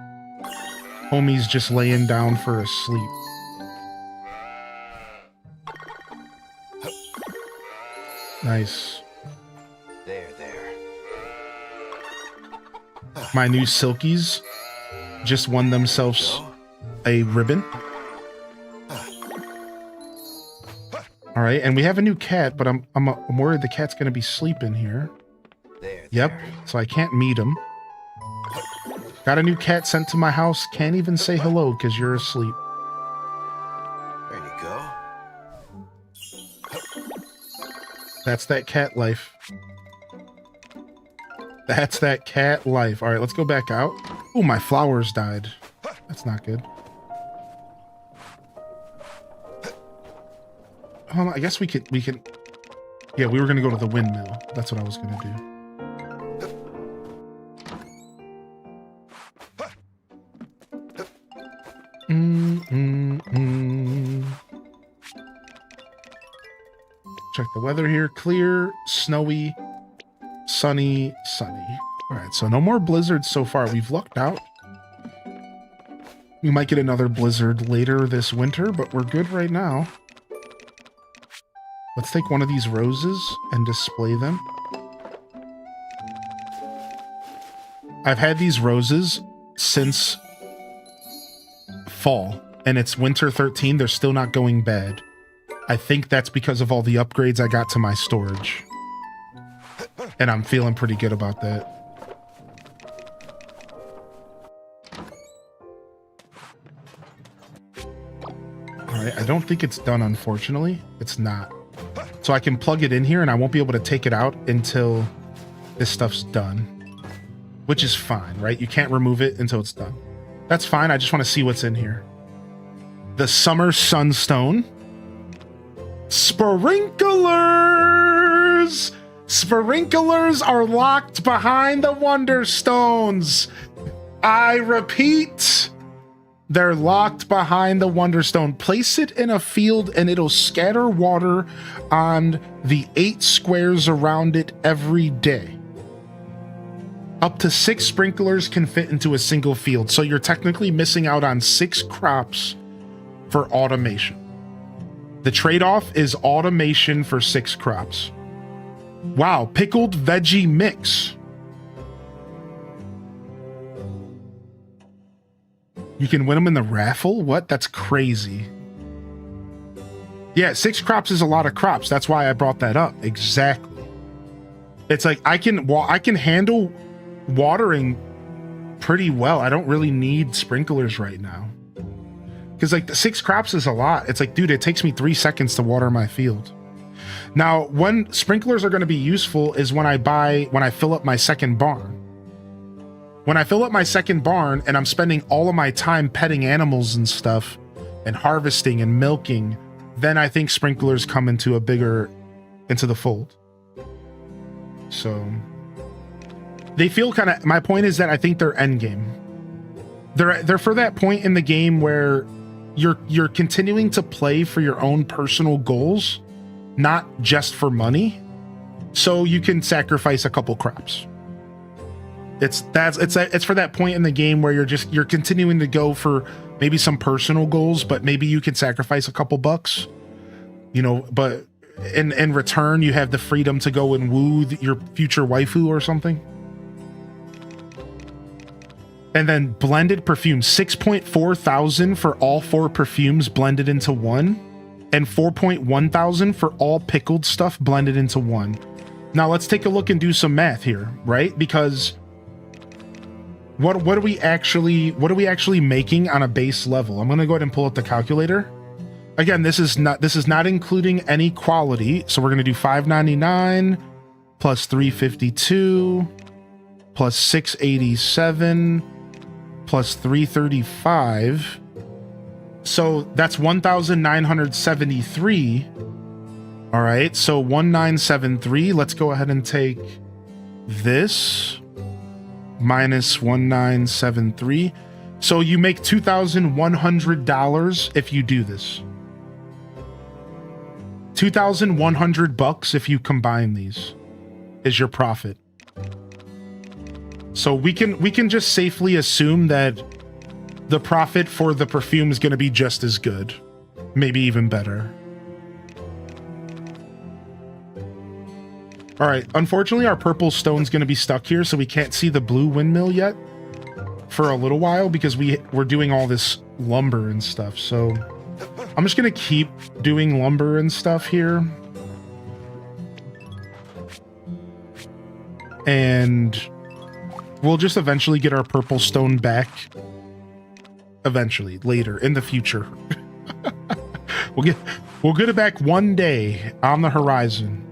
homie's just laying down for a sleep. Nice. There. My new Silkies just won themselves a ribbon. All right, and we have a new cat, but I'm worried the cat's gonna be sleeping here. Yep, so I can't meet him. Got a new cat sent to my house. Can't even say hello because you're asleep. There you go. That's that cat life. That's that cat life. All right, let's go back out. Oh, my flowers died. That's not good. Hold on, I guess we can. Yeah, we were gonna go to the windmill. That's what I was gonna do. Check the weather here. Clear, snowy, sunny. All right, so no more blizzards so far. We've lucked out. We might get another blizzard later this winter, but we're good right now. Let's take one of these roses and display them. I've had these roses since fall, and it's winter 13. They're still not going bad. I think that's because of all the upgrades I got to my storage. And I'm feeling pretty good about that. Alright, I don't think it's done, unfortunately. It's not. So I can plug it in here and I won't be able to take it out until this stuff's done. Which is fine, right? You can't remove it until it's done. That's fine, I just want to see what's in here. The Summer Sunstone. Sprinklers! Sprinklers are locked behind the Wonderstones. I repeat, they're locked behind the Wonderstone. Place it in a field and it'll scatter water on the 8 squares around it every day. Up to 6 sprinklers can fit into a single field, so you're technically missing out on 6 crops for automation. The trade-off is automation for 6 crops. Wow, pickled veggie mix. You can win them in the raffle? What? That's crazy. Yeah, 6 crops is a lot of crops. That's why I brought that up. Exactly. It's like I can handle watering pretty well. I don't really need sprinklers right now. Because like the 6 crops is a lot. It's like, dude, it takes me 3 seconds to water my field. Now, when sprinklers are going to be useful is when I fill up my second barn. When I fill up my second barn and I'm spending all of my time petting animals and stuff and harvesting and milking, then I think sprinklers come into the fold. So they feel kind of, my point is that I think they're end game. They're for that point in the game where you're continuing to play for your own personal goals, not just for money. So you can sacrifice a couple crops. It's for that point in the game where you're continuing to go for maybe some personal goals, but maybe you can sacrifice a couple bucks, but in return you have the freedom to go and woo your future waifu or something. And then blended perfumes, 6.4 thousand for all 4 perfumes blended into one, and 4.1 thousand for all pickled stuff blended into one. Now let's take a look and do some math here, right? Because what are we actually making on a base level? I'm gonna go ahead and pull up the calculator. Again, this is not including any quality. So we're gonna do $5.99 plus $3.52 plus $6.87 plus $3.35. So that's 1,973. All right, so 1,973. Let's go ahead and take this minus 1,973. So you make $2,100 if you do this. $2,100 if you combine these is your profit. So we can just safely assume that the profit for the perfume is going to be just as good, maybe even better. All right, unfortunately our purple stone's going to be stuck here, so we can't see the blue windmill yet for a little while because we're doing all this lumber and stuff. So I'm just going to keep doing lumber and stuff here. And we'll just eventually get our purple stone back. Eventually, later, in the future. We'll get it back one day on the horizon.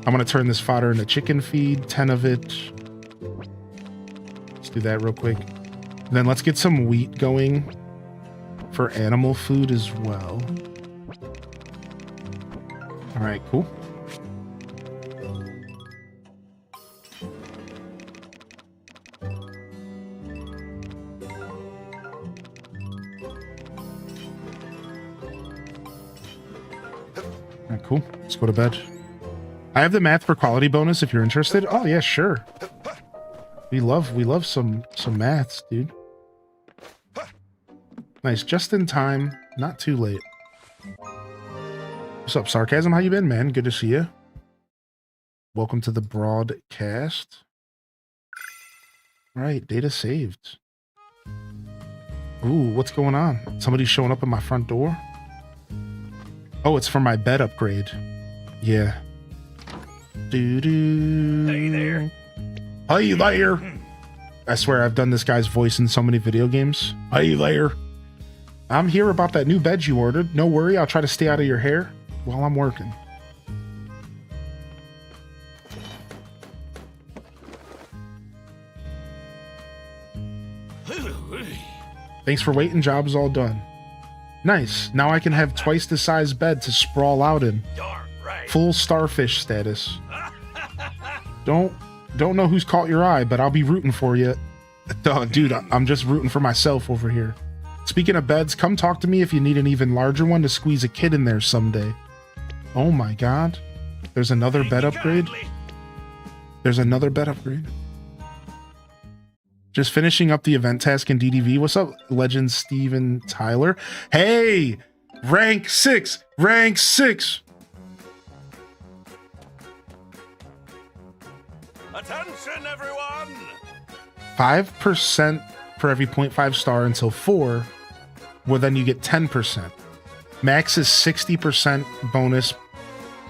I'm going to turn this fodder into chicken feed, 10 of it. Let's do that real quick. And then let's get some wheat going for animal food as well. All right, cool. All right, cool. Let's go to bed. I have the math for quality bonus if you're interested. Oh yeah, sure. We love some maths, dude. Nice, just in time, not too late. What's up, Sarcasm? How you been, man? Good to see you. Welcome to the broadcast. All right, data saved. Ooh, what's going on? Somebody's showing up at my front door? Oh, it's for my bed upgrade. Yeah. Doo-doo. Hey there. Hey there. I swear I've done this guy's voice in so many video games. Hey there. I'm here about that new bed you ordered. No worry, I'll try to stay out of your hair while I'm working. Thanks for waiting, job's all done. Nice, now I can have twice the size bed to sprawl out in. Darn right. Full starfish status. Don't know who's caught your eye, but I'll be rooting for you. Dude, I'm just rooting for myself over here. Speaking of beds, come talk to me if you need an even larger one to squeeze a kid in there someday. Oh my god. There's another bed upgrade? There's another bed upgrade. Just finishing up the event task in DDV. What's up, Legend Steven Tyler? Hey! Rank 6! Rank 6! Attention, everyone! 5% for every 0.5 star until 4. Well, then you get 10%. Max is 60% bonus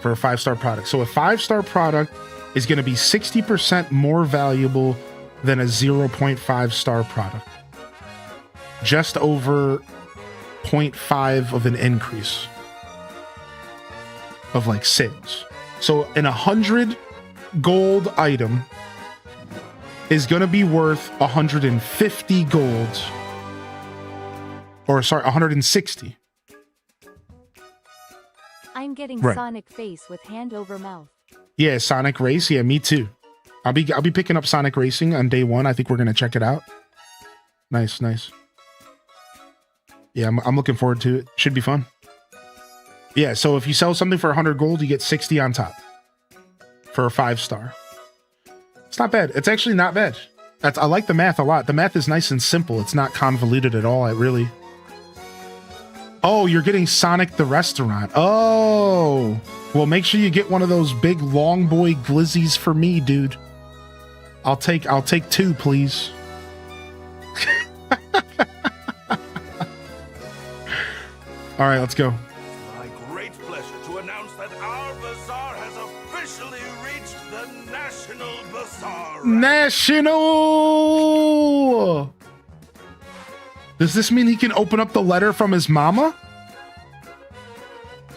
for a 5-star product. So a 5-star product is going to be 60% more valuable than a 0.5 star product. Just over 0.5 of an increase. of like sales. So an 100 gold item is going to be worth 150 gold. Or sorry, 160. I'm getting Right. Sonic face with hand over mouth. Yeah, Sonic Race. Yeah, me too. I'll be picking up Sonic Racing on day one. I think we're gonna check it out. Nice, nice. Yeah, I'm looking forward to it. Should be fun. Yeah, so if you sell something for 100 gold, you get 60 on top for a 5-star. It's not bad. It's actually not bad. I like the math a lot. The math is nice and simple. It's not convoluted at all. It really. Oh, you're getting Sonic the Restaurant. Oh, well, make sure you get one of those big long boy glizzies for me, dude. I'll take 2, please. All right, let's go. My great pleasure to announce that our bazaar has officially reached the National Bazaar. National. Does this mean he can open up the letter from his mama?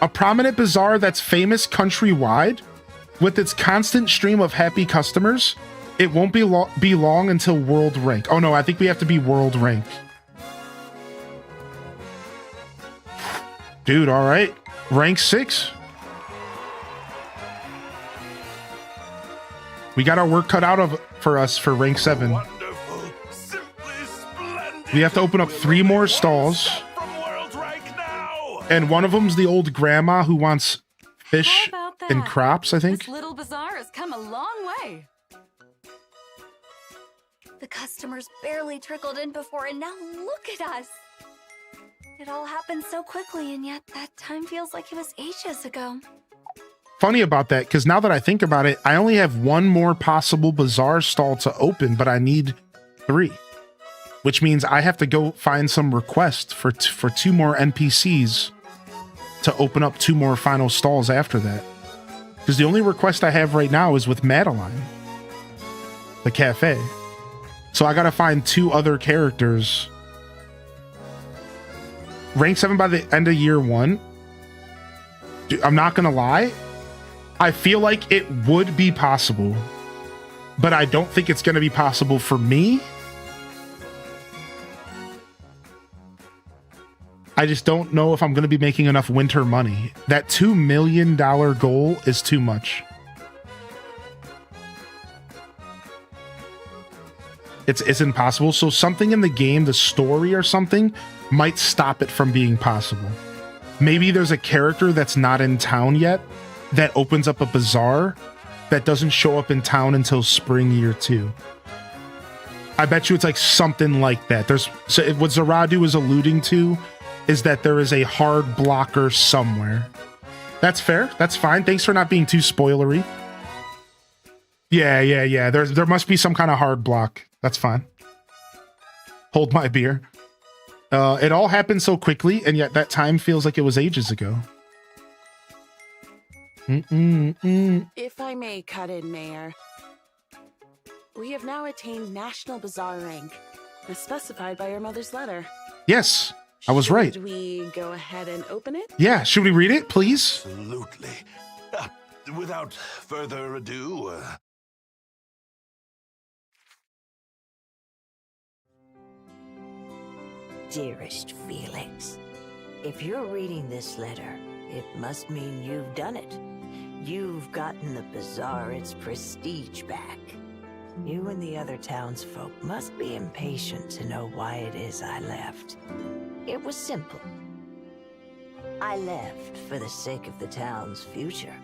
A prominent bazaar that's famous countrywide, with its constant stream of happy customers. It won't be long until world rank. Oh no, I think we have to be world rank. Dude, all right. Rank 6. We got our work cut out for us for rank 7. Wonderful, simply splendid. We have to open up 3 more stalls. From world rank now. And one of them's the old grandma who wants fish How about and that? crops, I think. This little bazaar has come a long way. The customers barely trickled in before, and now look at us. It all happened so quickly, and yet that time feels like it was ages ago. Funny about that, because now that I think about it, I only have 1 more possible bazaar stall to open, but I need 3. Which means I have to go find some requests for 2 more NPCs to open up 2 more final stalls after that. Because the only request I have right now is with Madeline, the cafe. So I gotta find 2 other characters. Rank 7 by the end of year 1. Dude, I'm not gonna lie. I feel like it would be possible, but I don't think it's gonna be possible for me. I just don't know if I'm gonna be making enough winter money. That $2 million goal is too much. It's impossible. So something in the game, the story or something, might stop it from being possible. Maybe there's a character that's not in town yet that opens up a bazaar that doesn't show up in town until spring year 2. I bet you it's like something like that. So what Zaradu is alluding to is that there is a hard blocker somewhere. That's fair. That's fine. Thanks for not being too spoilery. Yeah. There must be some kind of hard block. That's fine. Hold my beer. It all happened so quickly, and yet that time feels like it was ages ago. If I may cut in, Mayor, we have now attained National Bazaar rank, as specified by your mother's letter. Yes, I was right. Should we go ahead and open it? Yeah, should we read it, please? Absolutely. Without further ado, Dearest Felix, if you're reading this letter, it must mean you've done it. You've gotten the bazaar its prestige back. You and the other townsfolk must be impatient to know why it is I left. It was simple. I left for the sake of the town's future.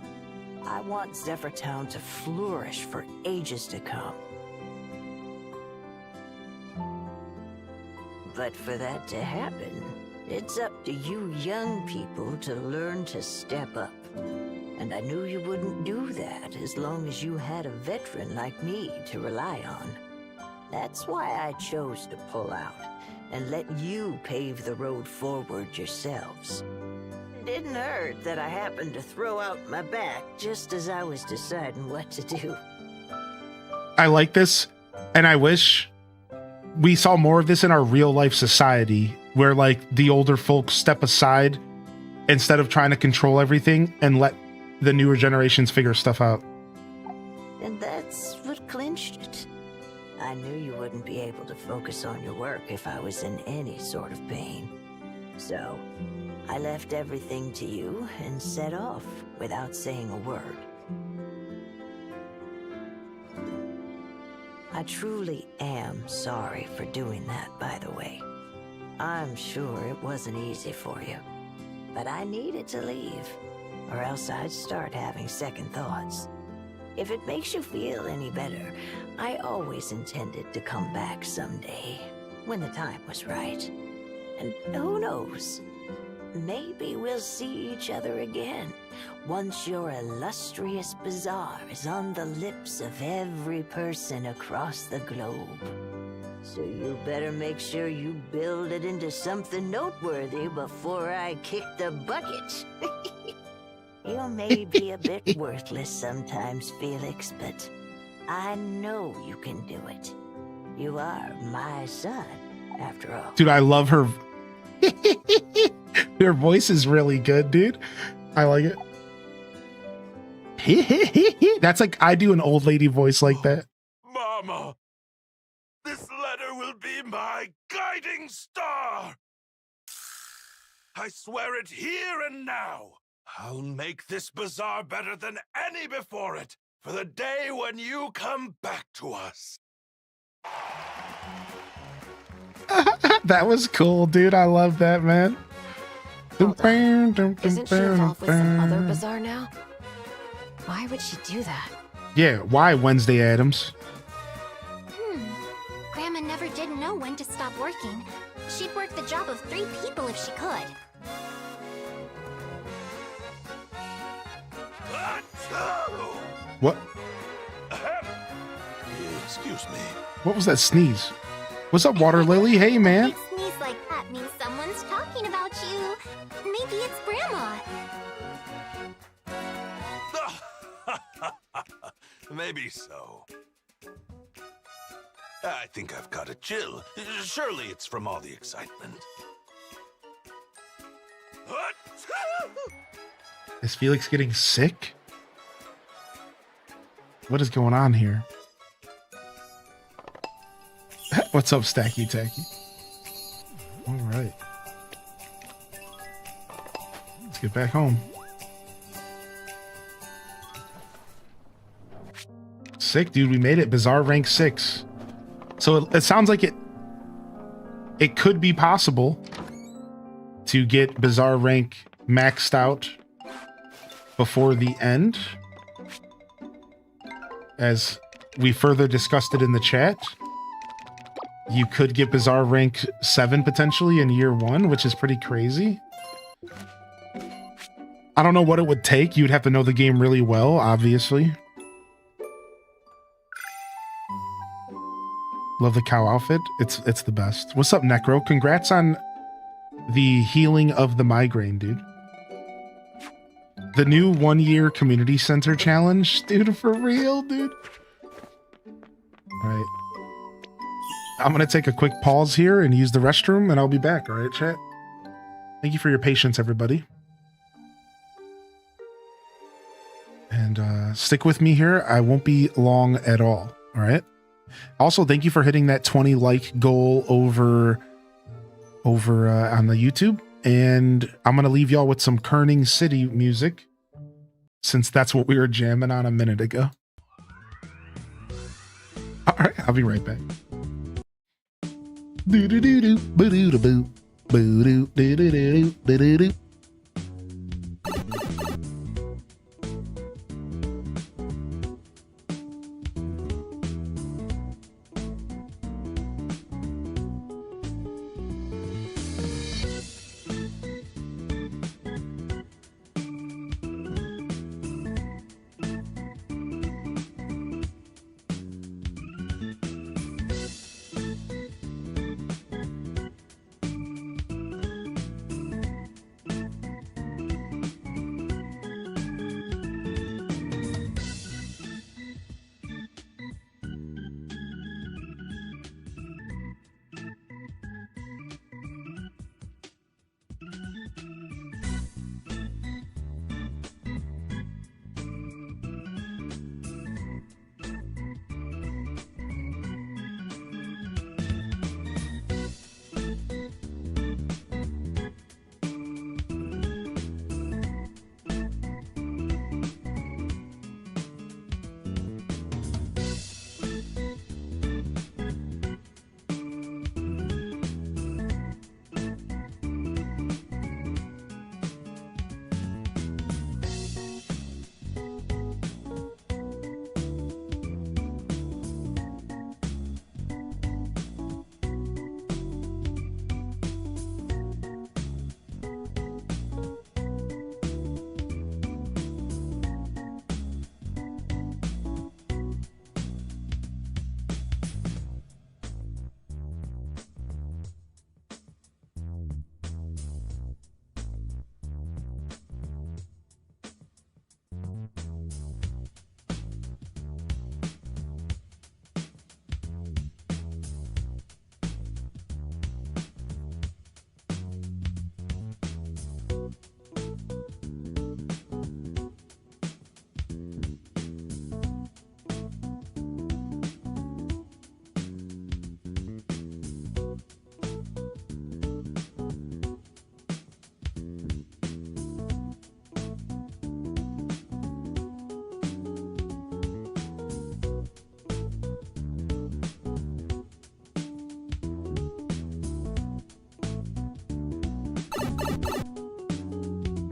I want Zephyrtown to flourish for ages to come. But for that to happen, it's up to you young people to learn to step up. And I knew you wouldn't do that as long as you had a veteran like me to rely on. That's why I chose to pull out and let you pave the road forward yourselves. It didn't hurt that I happened to throw out my back just as I was deciding what to do. I like this, and I wish we saw more of this in our real life society, where like the older folks step aside instead of trying to control everything and let the newer generations figure stuff out. And that's what clinched it. I knew you wouldn't be able to focus on your work if I was in any sort of pain. So, I left everything to you and set off without saying a word. I truly am sorry for doing that, by the way. I'm sure it wasn't easy for you. But I needed to leave, or else I'd start having second thoughts. If it makes you feel any better, I always intended to come back someday, when the time was right. And who knows? Maybe we'll see each other again, once your illustrious bazaar is on the lips of every person across the globe. So you better make sure you build it into something noteworthy before I kick the bucket. You may be a bit worthless sometimes, Felix, but I know you can do it. You are my son, after all. Dude, I love her. Her voice is really good, dude. I like it. That's like, I do an old lady voice like that. Mama, this letter will be my guiding star. I swear it here and now. I'll make this bazaar better than any before it, for the day when you come back to us. That was cool, dude. I love that, man. Isn't she involved with some other bazaar now? Why would she do that? Yeah, why Wednesday Addams? Grandma never did know when to stop working. She'd work the job of 3 people if she could. What? Excuse me. What was that sneeze? What's up, Water Lily? Hey, man. A big sneeze like that means someone's talking about you. Maybe it's Grandma. Maybe so. I think I've got a chill. Surely it's from all the excitement. Is Felix getting sick? What is going on here? What's up, Stacky Tacky? All right. Let's get back home. Sick, dude. We made it. Bazaar rank 6. So it sounds like it could be possible to get Bazaar rank maxed out before the end, as we further discussed it in the chat. You could get Bazaar rank 7 potentially in year 1, which is pretty crazy. I don't know what it would take. You'd have to know the game really well, obviously. Love the cow outfit. It's the best. What's up, Necro? Congrats on the healing of the migraine, dude. The new 1-year community center challenge, dude, for real, dude. All right. I'm going to take a quick pause here and use the restroom, and I'll be back. All right, chat? Thank you for your patience, everybody. And stick with me here. I won't be long at all. All right? Also, thank you for hitting that 20 like goal over on the YouTube. And I'm going to leave y'all with some Kerning City music, since that's what we were jamming on a minute ago. All right, I'll be right back. Do do do do boo do do boo boo do do do do do do do.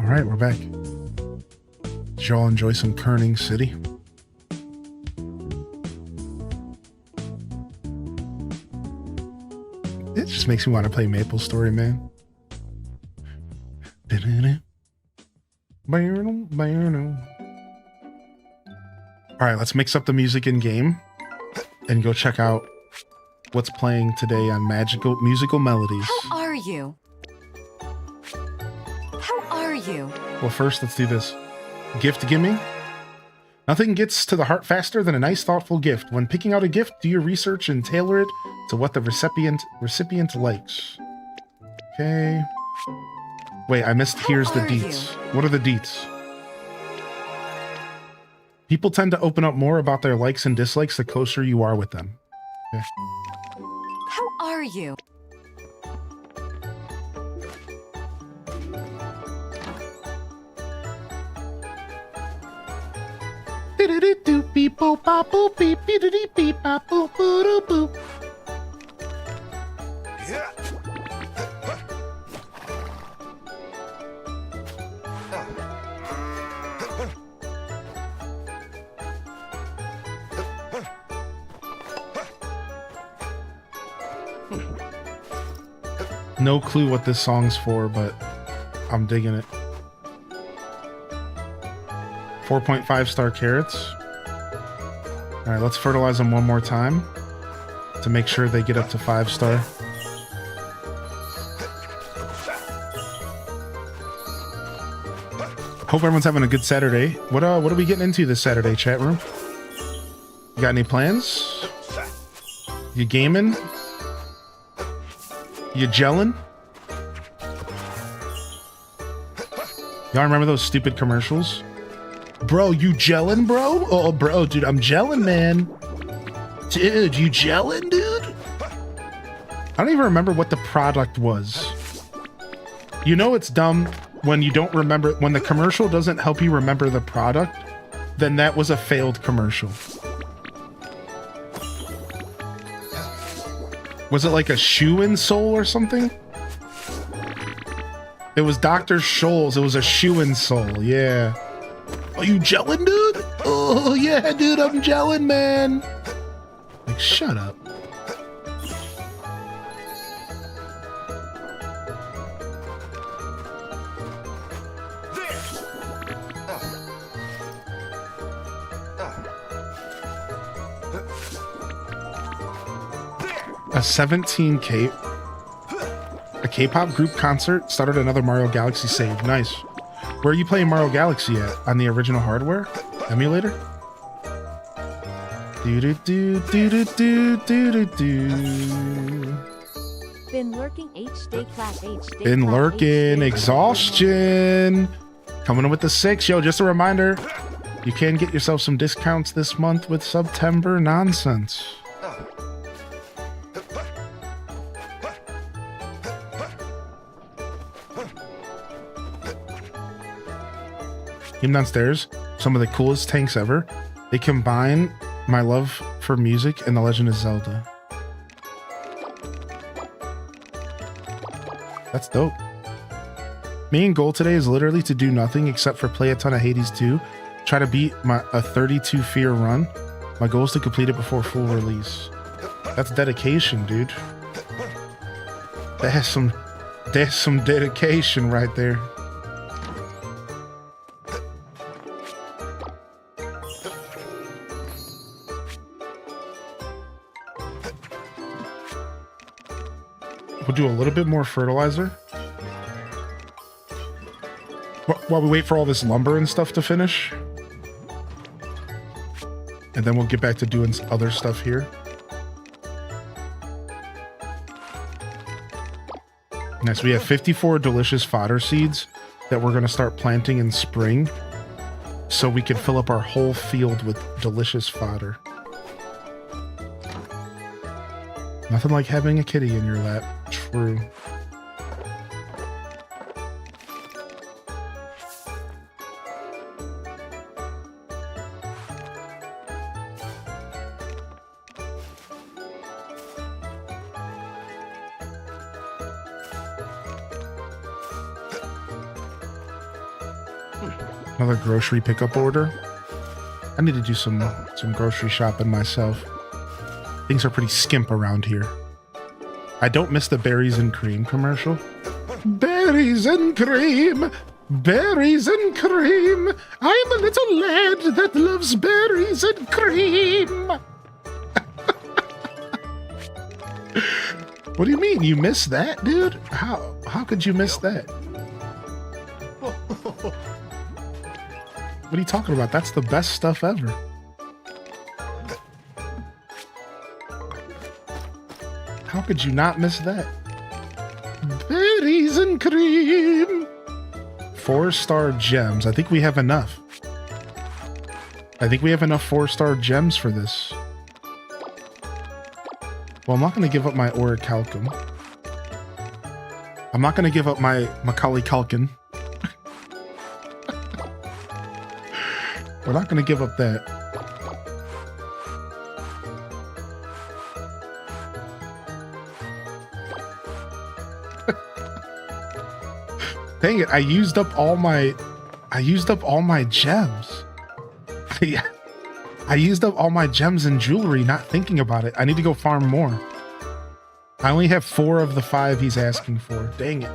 All right, we're back. Did y'all enjoy some Kerning City? It just makes me want to play Maple Story, man. All right, let's mix up the music in game and go check out what's playing today on Musical Melodies. How are you? How are you? Well, first, let's do this. Gift gimme. Nothing gets to the heart faster than a nice, thoughtful gift. When picking out a gift, do your research and tailor it to what the recipient likes. Okay. Wait, I missed here's the deets. What are the deets? People tend to open up more about their likes and dislikes the closer you are with them. Okay. How are you? No clue what this song's for, but I'm digging it. 4.5 star carrots. All right, let's fertilize them one more time to make sure they get up to 5 star. Hope everyone's having a good Saturday. What are we getting into this Saturday, chat room? You got any plans? You gaming? You gelling? Y'all remember those stupid commercials? Bro, you gelling, bro? Oh, bro, dude, I'm gelling, man. Dude, you gelling, dude? I don't even remember what the product was. You know it's dumb when you don't remember, when the commercial doesn't help you remember the product, then that was a failed commercial. Was it like a shoe insole or something? It was Dr. Scholl's. It was a shoe insole. Yeah. Are you gelling, dude? Oh, yeah, dude, I'm gelling, man. Like, shut up. A 17K, a K-pop group concert started another Mario Galaxy save. Nice. Where are you playing Mario Galaxy at? On the original hardware? Emulator? Been lurking H-Day clap H-Day. Been lurking. Exhaustion. Coming in with the 6. Yo, just a reminder, you can get yourself some discounts this month with September nonsense. Came downstairs, some of the coolest tanks ever. They combine my love for music and The Legend of Zelda. That's dope. Main goal today is literally to do nothing except for play a ton of Hades 2, try to beat a 32 fear run. My goal is to complete it before full release. That's dedication, dude. That's some dedication right there. We'll do a little bit more fertilizer while we wait for all this lumber and stuff to finish. And then we'll get back to doing other stuff here. Next, we have 54 delicious fodder seeds that we're going to start planting in spring so we can fill up our whole field with delicious fodder. Nothing like having a kitty in your lap. True. Another grocery pickup order. I need to do some grocery shopping myself. Things are pretty skimp around here. I don't miss the berries and cream commercial. Berries and cream, berries and cream. I'm a little lad that loves berries and cream. What do you mean? You missed that, dude? How could you miss that? What are you talking about? That's the best stuff ever. How could you not miss that? Berries and cream. 4-star gems. I think we have enough. I think we have enough 4-star gems for this. Well, I'm not going to give up my orichalcum. I'm not going to give up my Macaulay Culkin. We're not going to give up that. Dang it, I used up all my gems. I used up all my gems and jewelry not thinking about it. I need to go farm more. I only have 4 of the 5 he's asking for. Dang it.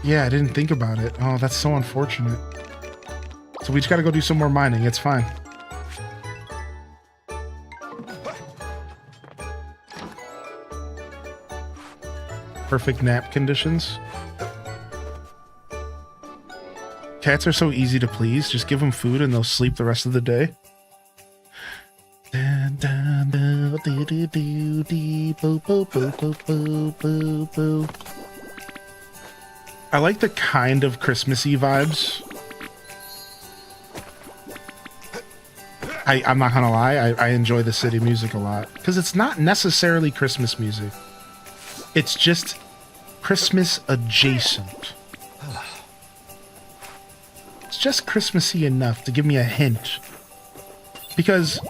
Yeah, I didn't think about it. Oh, that's so unfortunate. So we just gotta go do some more mining. It's fine. Perfect nap conditions. Cats are so easy to please. Just give them food and they'll sleep the rest of the day. I like the kind of Christmassy vibes. I'm not gonna lie, I enjoy the city music a lot. Because it's not necessarily Christmas music. It's just Christmas adjacent. It's just Christmassy enough to give me a hint. Because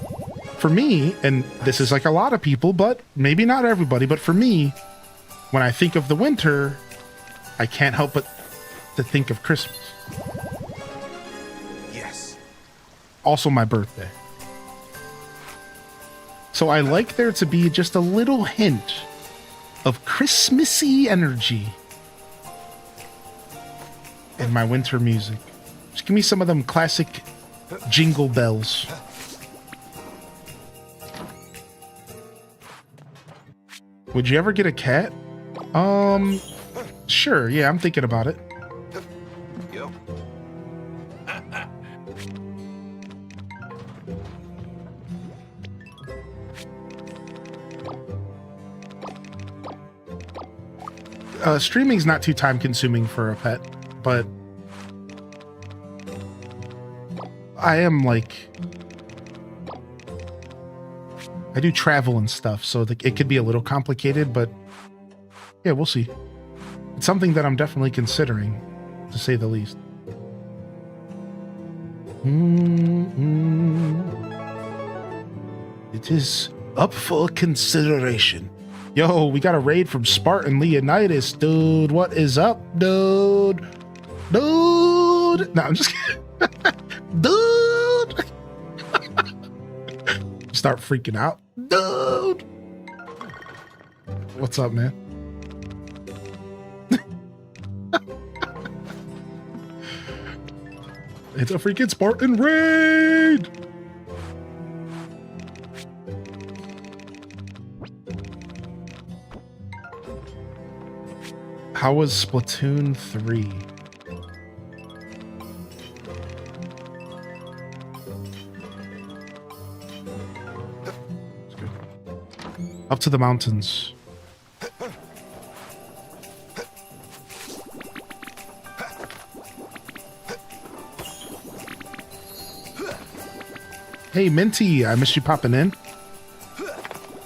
for me, and this is like a lot of people, but maybe not everybody, but for me, when I think of the winter, I can't help but to think of Christmas. Yes. Also my birthday. So I like there to be just a little hint of Christmassy energy in my winter music. Just give me some of them classic jingle bells. Would you ever get a cat? Sure, yeah, I'm thinking about it. Yep. Streaming's not too time consuming for a pet, but I am like, I do travel and stuff, so it could be a little complicated, but yeah, we'll see. It's something that I'm definitely considering, to say the least. It is up for consideration. Yo, we got a raid from Spartan Leonidas, dude. What is up, dude? Dude! No, I'm just kidding. Dude! Start freaking out. Dude! What's up, man? It's a freaking Spartan raid! How was Splatoon 3? It's good. Up to the mountains. Hey, Minty, I missed you popping in.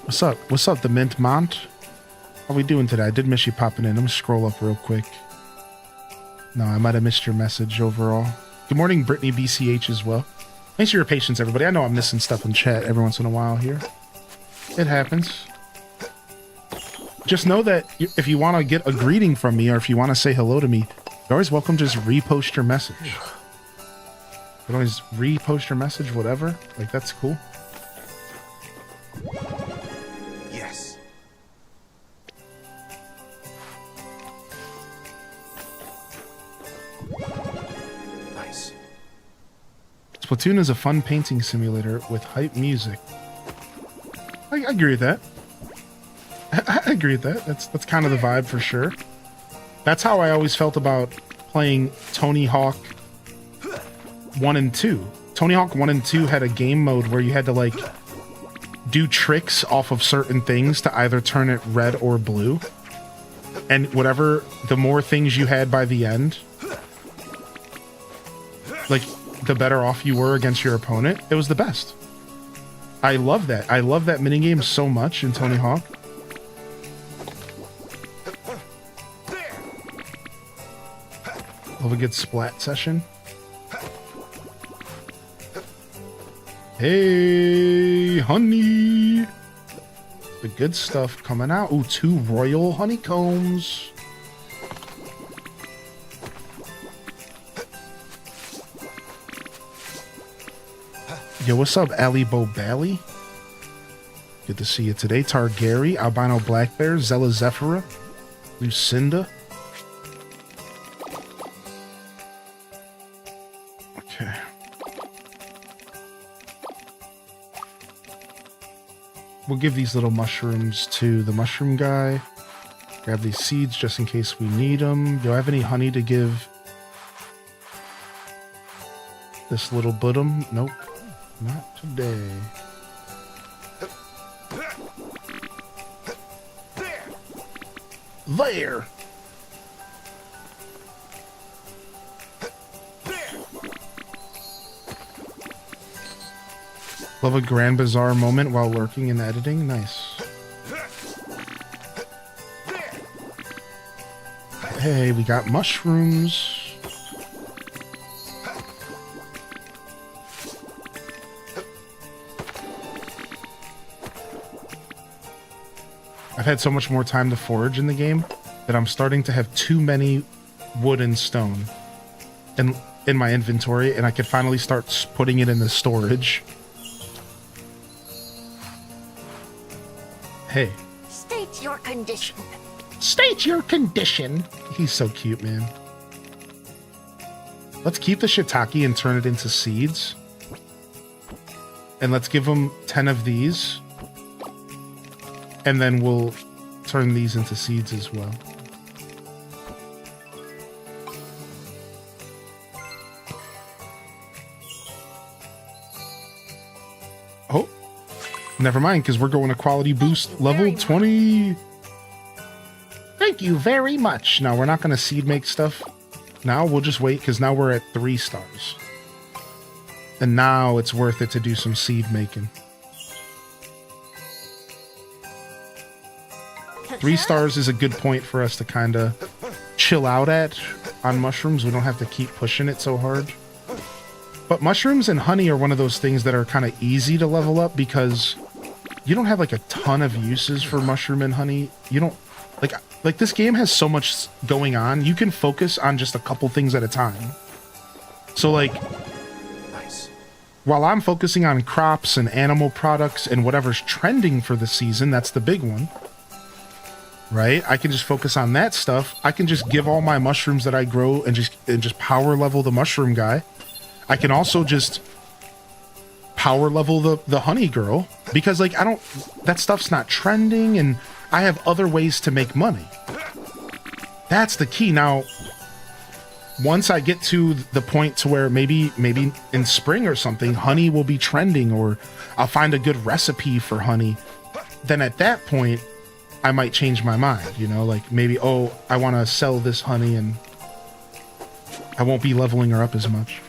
What's up? What's up, the Mint Mont? How we doing today? I did miss you popping in. I'm gonna scroll up real quick. No, I might have missed your message overall. Good morning, Brittany BCH as well. Thanks for your patience, everybody. I know I'm missing stuff in chat every once in a while here. It happens. just know that if you want to get a greeting from me or if you want to say hello to me, you're always welcome to just repost your message. You can always repost your message, whatever. Like, that's cool. Yes. Nice. Splatoon is a fun painting simulator with hype music. I agree with that. I agree with that. That's kind of the vibe for sure. That's how I always felt about playing Tony Hawk 1 and 2. Tony Hawk 1 and 2 had a game mode where you had to like do tricks off of certain things to either turn it red or blue. And whatever, the more things you had by the end, like the better off you were against your opponent. It was the best. I love that. I love that minigame so much in Tony Hawk. Love a good splat session. Hey, honey. The good stuff coming out. Ooh, 2 royal honeycombs. Yo, what's up, Ali Bo Bally? Good to see you today. Targary, Albino Black Bear, Zella Zephyrah, Lucinda. Okay. We'll give these little mushrooms to the mushroom guy. Grab these seeds just in case we need them. Do I have any honey to give this little budum? Nope. Not today. There! Love a Grand Bazaar moment while working and editing. Nice. Hey, we got mushrooms. I've had so much more time to forage in the game that I'm starting to have too many wood and stone in my inventory, and I could finally start putting it in the storage. Hey. State your condition. State your condition. He's so cute, man. Let's keep the shiitake and turn it into seeds. And let's give him 10 of these. And then we'll turn these into seeds as well. Oh, never mind, because we're going to quality boost level 20. Thank you very much. Now, we're not going to seed make stuff. Now, we'll just wait, because now we're at 3 stars. And now it's worth it to do some seed making. 3 stars is a good point for us to kind of chill out at on mushrooms. We don't have to keep pushing it so hard. But mushrooms and honey are one of those things that are kind of easy to level up because you don't have like a ton of uses for mushroom and honey. You don't like this game has so much going on. You can focus on just a couple things at a time. So like, Nice. While I'm focusing on crops and animal products and whatever's trending for the season, that's the big one. Right? I can just focus on that stuff. I can just give all my mushrooms that I grow and just power level the mushroom guy. I can also just power level the honey girl because like that stuff's not trending and I have other ways to make money. That's the key. Now, once I get to the point to where maybe in spring or something, honey will be trending or I'll find a good recipe for honey, then at that point, I might change my mind, you know, like maybe, oh, I want to sell this honey and I won't be leveling her up as much.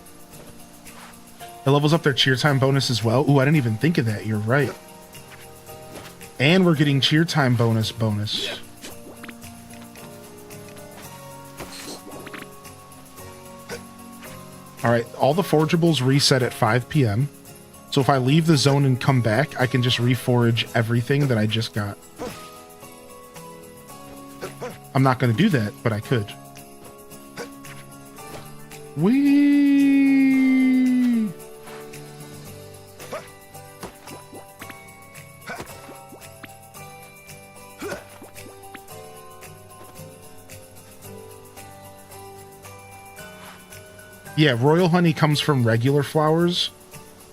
It levels up their cheer time bonus as well. Ooh, I didn't even think of that. You're right. And we're getting cheer time bonus. All right, all the forageables reset at 5 p.m. So if I leave the zone and come back, I can just reforage everything that I just got. I'm not going to do that, but I could. Whee! Yeah, royal honey comes from regular flowers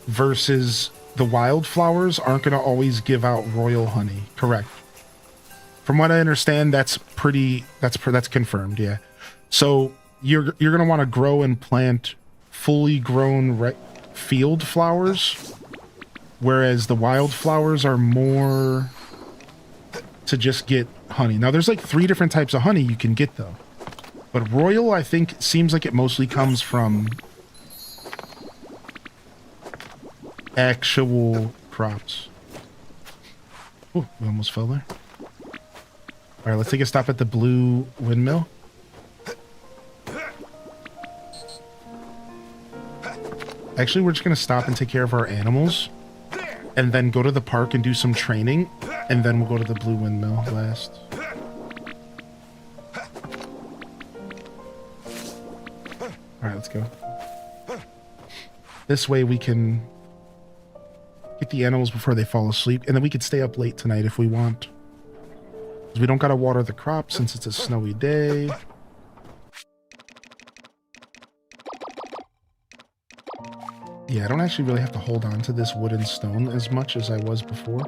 versus the wild flowers aren't going to always give out royal honey. Correct. From what I understand, that's confirmed, yeah. So you're going to want to grow and plant fully grown field flowers, whereas the wild flowers are more to just get honey. Now, there's like 3 different types of honey you can get, though. But royal, I think, seems like it mostly comes from actual crops. Oh, we almost fell there. All right, let's take a stop at the blue windmill. Actually, we're just going to stop and take care of our animals. And then go to the park and do some training. And then we'll go to the blue windmill last. Alright, let's go. This way we can get the animals before they fall asleep, and then we could stay up late tonight if we want. Because we don't gotta water the crops since it's a snowy day. Yeah, I don't actually really have to hold on to this wood and stone as much as I was before.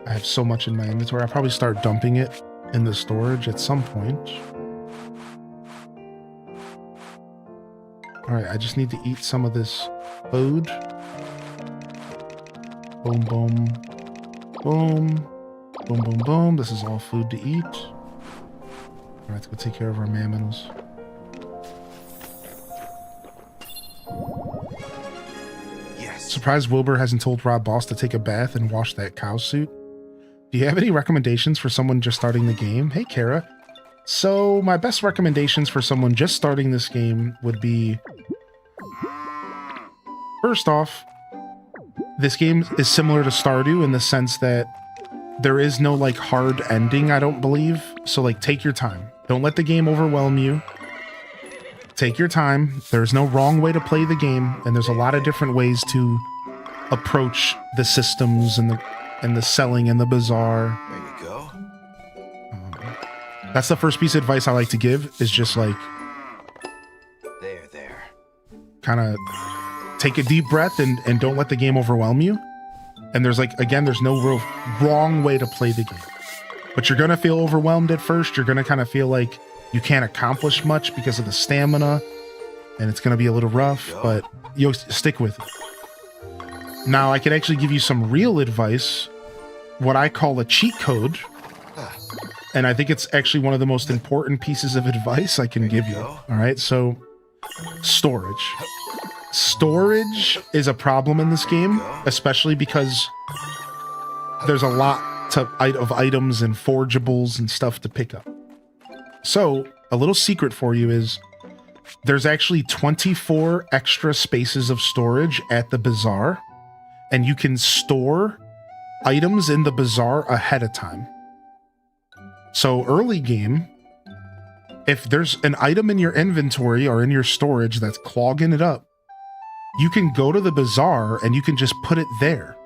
I have so much in my inventory. I'll probably start dumping it in the storage at some point. Alright, I just need to eat some of this food. Boom, boom. Boom. Boom, boom, boom. This is all food to eat. Alright, let's go take care of our mammals. Yes. Surprised Wilbur hasn't told Rob Boss to take a bath and wash that cow suit. Do you have any recommendations for someone just starting the game? Hey, Kara. So, my best recommendations for someone just starting this game would be... First off, this game is similar to Stardew in the sense that there is no, like, hard ending, I don't believe. So, like, take your time. Don't let the game overwhelm you. Take your time. There's no wrong way to play the game, and there's a lot of different ways to approach the systems and the selling in the bazaar. There you go. That's the first piece of advice I like to give, is just like... There. Kind of take a deep breath and don't let the game overwhelm you. And there's like, again, there's no real wrong way to play the game. But you're going to feel overwhelmed at first. You're going to kind of feel like you can't accomplish much because of the stamina. And it's going to be a little rough, but you'll stick with it. Now, I can actually give you some real advice, what I call a cheat code. And I think it's actually one of the most important pieces of advice I can give you. All right, so storage. Storage is a problem in this game, especially because there's a lot of items and forgeables and stuff to pick up. So, a little secret for you is there's actually 24 extra spaces of storage at the bazaar, and you can store items in the bazaar ahead of time. So, early game, if there's an item in your inventory or in your storage that's clogging it up, you can go to the bazaar and you can just put it there.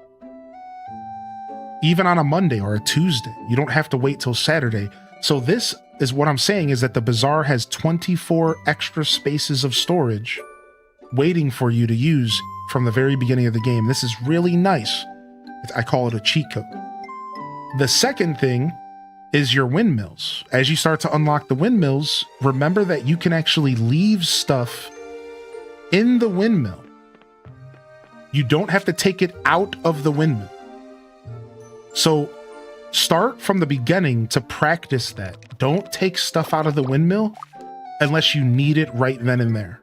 Even on a Monday or a Tuesday. You don't have to wait till Saturday. So this is what I'm saying, is that the bazaar has 24 extra spaces of storage waiting for you to use from the very beginning of the game. This is really nice. I call it a cheat code. The second thing is your windmills. As you start to unlock the windmills, remember that you can actually leave stuff in the windmill. You don't have to take it out of the windmill. So start from the beginning to practice that. Don't take stuff out of the windmill unless you need it right then and there.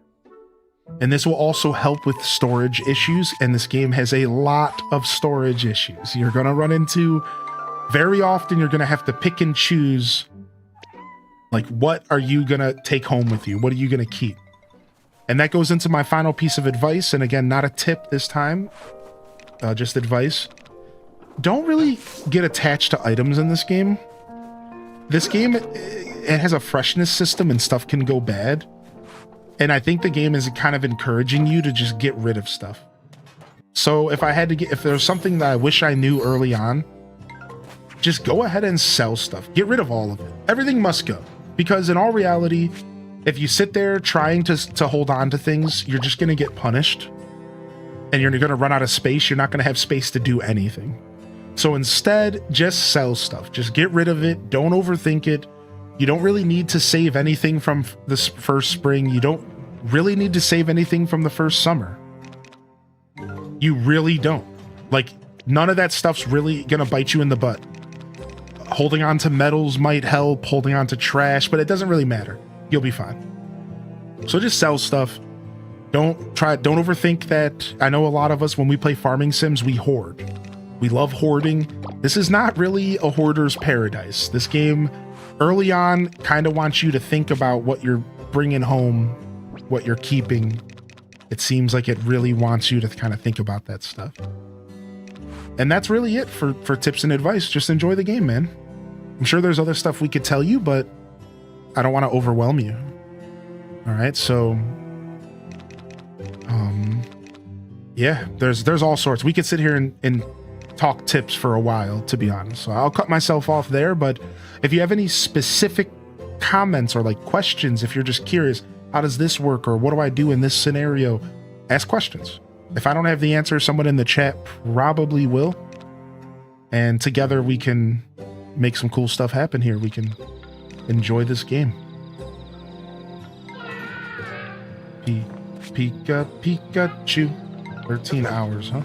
And this will also help with storage issues, and this game has a lot of storage issues. You're going to run into, very often you're going to have to pick and choose, like, what are you going to take home with you? What are you going to keep? And that goes into my final piece of advice, and again, not a tip this time, just advice. Don't really get attached to items in this game. this game, it has a freshness system and stuff can go bad. And I think the game is kind of encouraging you to just get rid of stuff. So if there's something that I wish I knew early on, just go ahead and sell stuff. Get rid of all of it. Everything must go. Because in all reality, if you sit there trying to hold on to things, you're just going to get punished. And you're going to run out of space. You're not going to have space to do anything. So instead, just sell stuff. Just get rid of it. Don't overthink it. You don't really need to save anything from this first spring. You don't really need to save anything from the first summer. You really don't. Like, none of that stuff's really going to bite you in the butt. Holding on to metals might help, holding on to trash, but it doesn't really matter. You'll be fine. So just sell stuff. Don't overthink that. I know a lot of us, when we play farming sims, we hoard. We love hoarding. This is not really a hoarder's paradise. This game, early on, kind of wants you to think about what you're bringing home, what you're keeping. It seems like it really wants you to kind of think about that stuff. And that's really it for tips and advice. Just enjoy the game, man. I'm sure there's other stuff we could tell you, but I don't want to overwhelm you. All right, so yeah, there's all sorts. We could sit here and talk tips for a while, to be honest. So I'll cut myself off there, but if you have any specific comments or like questions, if you're just curious, how does this work, or what do I do in this scenario, ask questions. If I don't have the answer, someone in the chat probably will. And together we can make some cool stuff happen here. We can enjoy this game. Pikachu. 13 hours, huh?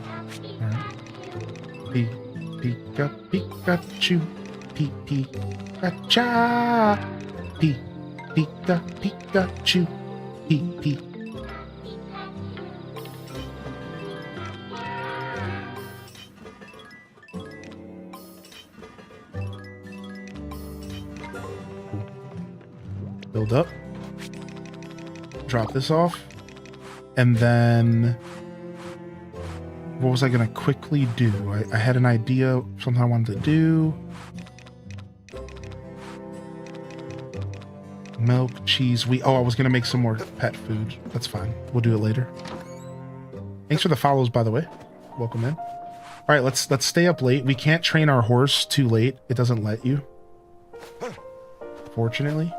Alright. Pikachu. Pikachu. Build up. Drop this off. And then what was I gonna quickly do? I had an idea, something I wanted to do. Milk, cheese, wheat. Oh, I was gonna make some more pet food. That's fine. We'll do it later. Thanks for the follows, by the way. Welcome in. All right, let's stay up late. We can't train our horse too late. It doesn't let you, fortunately.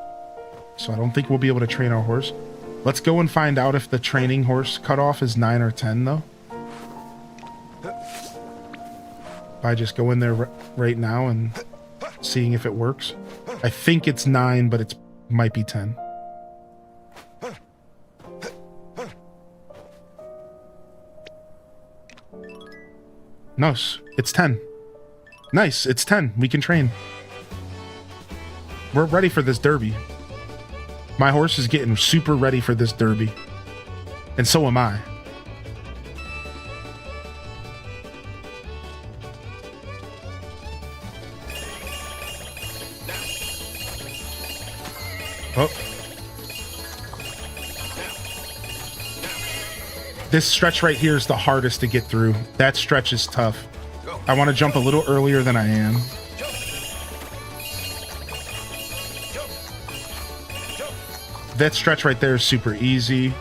So I don't think we'll be able to train our horse. Let's go and find out if the training horse cutoff is 9 or 10, though. By just going there right now and seeing if it works. I think it's 9, but it might be 10. No, it's 10. Nice, it's 10. We can train. We're ready for this derby. My horse is getting super ready for this derby. And so am I. Oh. This stretch right here is the hardest to get through. That stretch is tough. I want to jump a little earlier than I am. That stretch right there is super easy.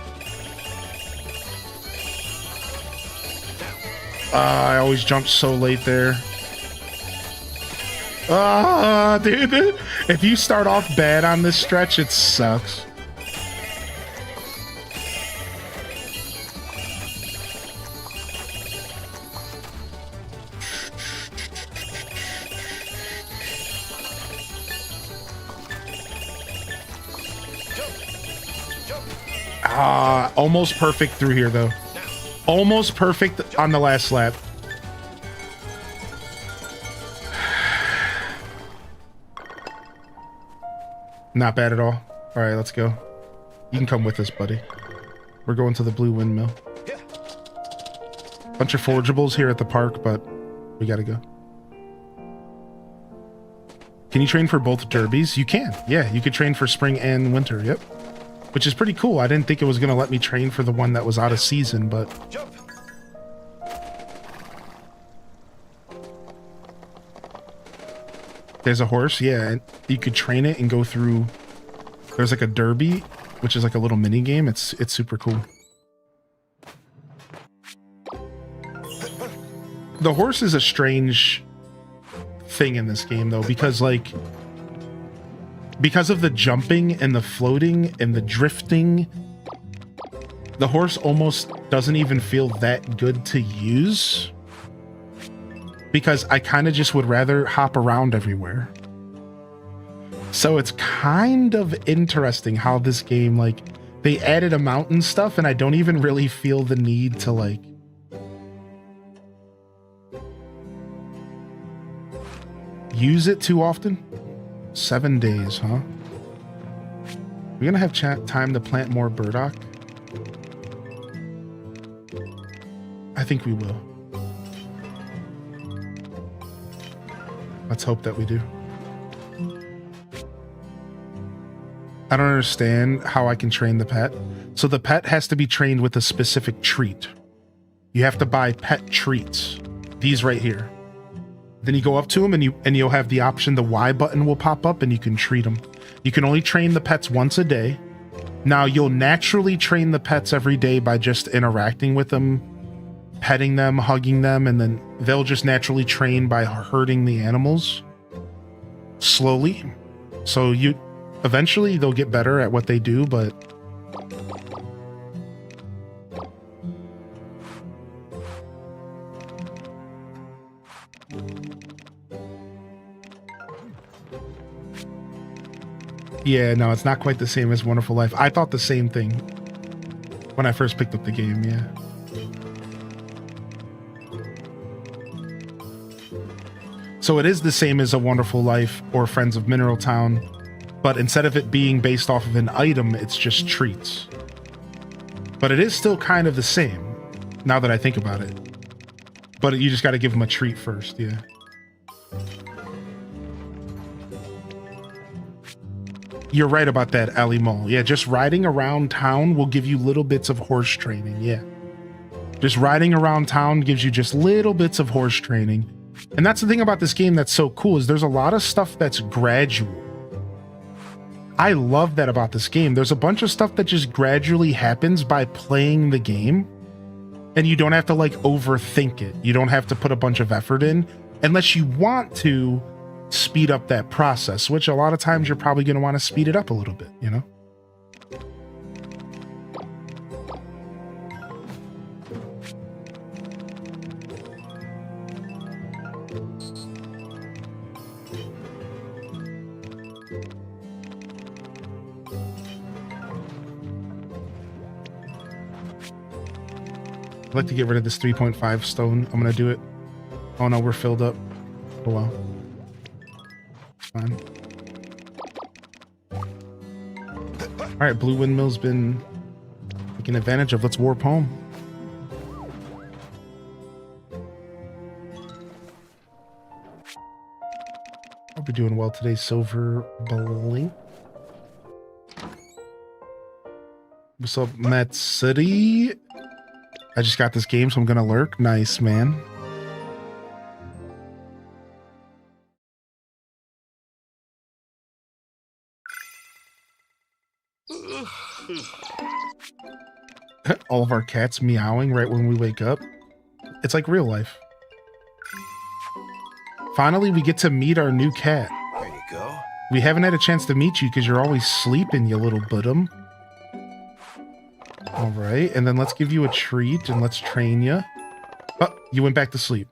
I always jump so late there. Dude. If you start off bad on this stretch, it sucks. Almost perfect through here, though. Almost perfect on the last lap. Not bad at all. All right, let's go. You can come with us, buddy. We're going to the blue windmill. Bunch of forageables here at the park, but we gotta go. Can you train for both derbies? You can. Yeah, you could train for spring and winter. Yep. Which is pretty cool. I didn't think it was going to let me train for the one that was out of season, but... There's a horse, yeah, and you could train it and go through. There's like a derby, which is like a little mini game. It's super cool. The horse is a strange thing in this game though, because like because of the jumping and the floating and the drifting, the horse almost doesn't even feel that good to use, because I kind of just would rather hop around everywhere. So it's kind of interesting how this game, like, they added a mountain stuff and I don't even really feel the need to like use it too often. 7 days, huh? We're gonna have time to plant more burdock. I think we will. Let's hope that we do. I don't understand how I can train the pet. So the pet has to be trained with a specific treat. You have to buy pet treats. These right here. Then you go up to them and you'll have the option, the Y button will pop up and you can treat them. You can only train the pets once a day. Now you'll naturally train the pets every day by just interacting with them, petting them, hugging them, and then they'll just naturally train by herding the animals slowly. So eventually they'll get better at what they do, but yeah, no, it's not quite the same as Wonderful Life. I thought the same thing when I first picked up the game, yeah. So it is the same as A Wonderful Life or Friends of Mineral Town, but instead of it being based off of an item, it's just treats. But it is still kind of the same, now that I think about it. But you just got to give them a treat first, yeah. You're right about that, Ali Mall. Yeah, just riding around town will give you little bits of horse training, yeah. Just riding around town gives you just little bits of horse training. And that's the thing about this game that's so cool, is there's a lot of stuff that's gradual. I love that about this game. There's a bunch of stuff that just gradually happens by playing the game. And you don't have to like overthink it. You don't have to put a bunch of effort in unless you want to speed up that process, which a lot of times you're probably going to want to speed it up a little bit, you know? I'd like to get rid of this 3.5 stone. I'm going to do it. Oh no, we're filled up. Oh well. Fine. All right, Blue Windmill's been taken advantage of. Let's warp home. Hope you're doing well today, Silver Blink. What's up, Met City? I just got this game, so I'm gonna lurk. Nice, man. All of our cats meowing right when we wake up. It's like real life. Finally, we get to meet our new cat. There you go. We haven't had a chance to meet you because you're always sleeping, you little buttum. All right, and then let's give you a treat and let's train you. Oh, you went back to sleep.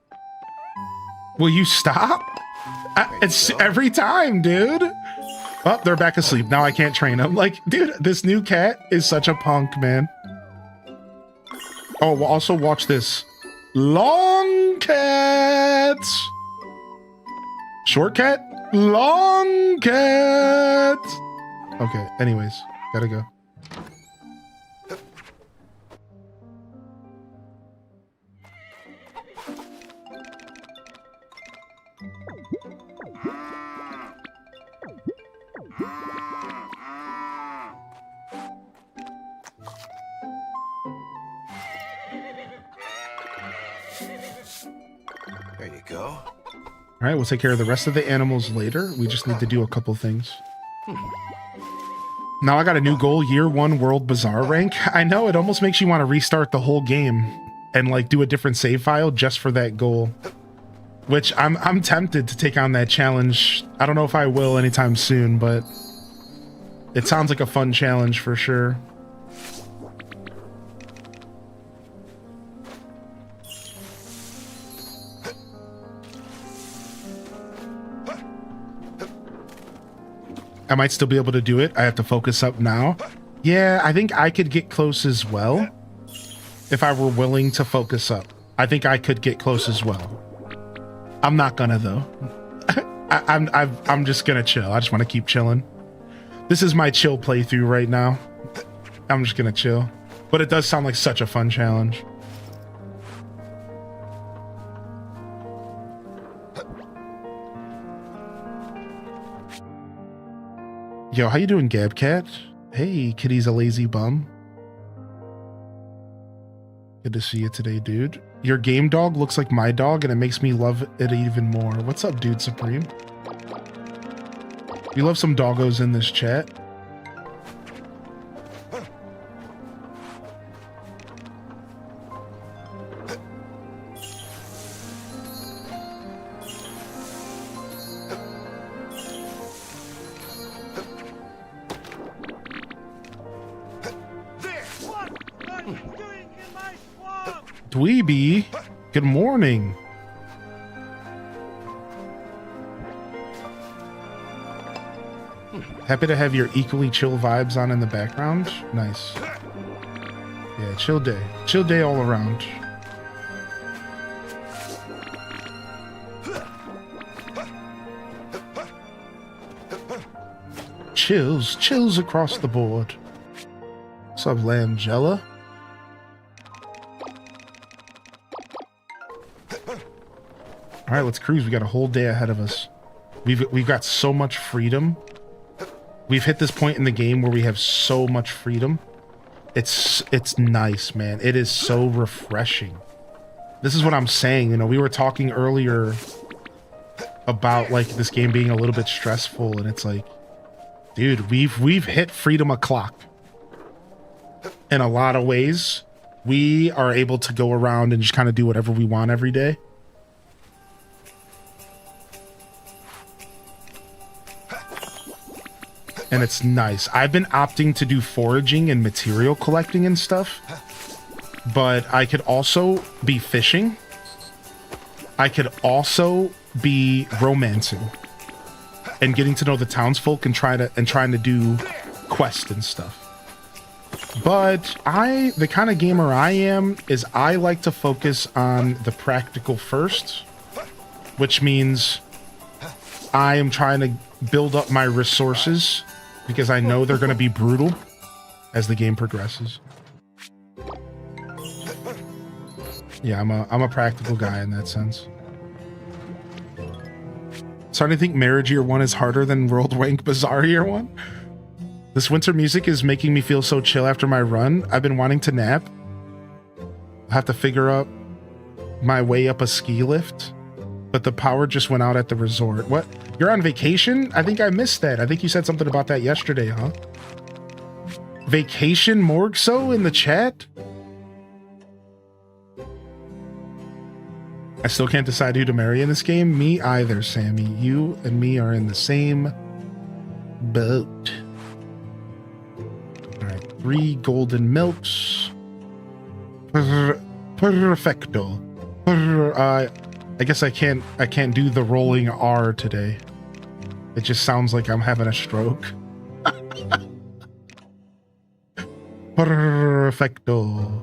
Will you stop? It's every time, dude. Oh, they're back asleep. Now I can't train them. Like, dude, this new cat is such a punk, man. Oh, we'll also watch this. Long cat. Short cat. Long cat. Okay, anyways, gotta go. There you go. All right, we'll take care of the rest of the animals later. We just need to do a couple things. Now I got a new goal, year 1 World Bazaar rank. I know, it almost makes you want to restart the whole game and like do a different save file just for that goal. Which I'm tempted to take on that challenge. I don't know if I will anytime soon, but it sounds like a fun challenge for sure. I might still be able to do it. I have to focus up now. Yeah, I think I could get close as well if I were willing to focus up. I think I could get close as well. I'm not gonna though. I'm just gonna chill. I just want to keep chilling. This is my chill playthrough right now. I'm just gonna chill. But it does sound like such a fun challenge. Yo, how you doing, Gabcat? Hey, Kitty's a lazy bum. Good to see you today, dude. Your game dog looks like my dog, and it makes me love it even more. What's up, dude Supreme? We love some doggos in this chat. Dweeby, good morning. Happy to have your equally chill vibes on in the background. Nice. Yeah, chill day. Chill day all around. Chills across the board. What's up, Lamgella? All right, let's cruise. We got a whole day ahead of us. We've got so much freedom. We've hit this point in the game where we have so much freedom. It's nice, man. It is so refreshing. This is what I'm saying. You know, we were talking earlier about like this game being a little bit stressful, and it's like, dude, we've hit freedom o'clock. In a lot of ways, we are able to go around and just kind of do whatever we want every day. And it's nice. I've been opting to do foraging and material collecting and stuff, but I could also be fishing. I could also be romancing and getting to know the townsfolk and trying to do quests and stuff. But the kind of gamer I am is I like to focus on the practical first, which means I am trying to build up my resources because I know they're going to be brutal as the game progresses. Yeah, I'm a practical guy in that sense. Starting to think Marriage Year 1 is harder than World Rank Bazaar Year 1. This winter music is making me feel so chill after my run. I've been wanting to nap. I have to figure out my way up a ski lift, but the power just went out at the resort. What? You're on vacation? I think I missed that. I think you said something about that yesterday, huh? Vacation Morgso in the chat? I still can't decide who to marry in this game. Me either, Sammy. You and me are in the same boat. All right, 3 golden milks. Perfecto. I guess I can't do the rolling R today. It just sounds like I'm having a stroke. Perfecto.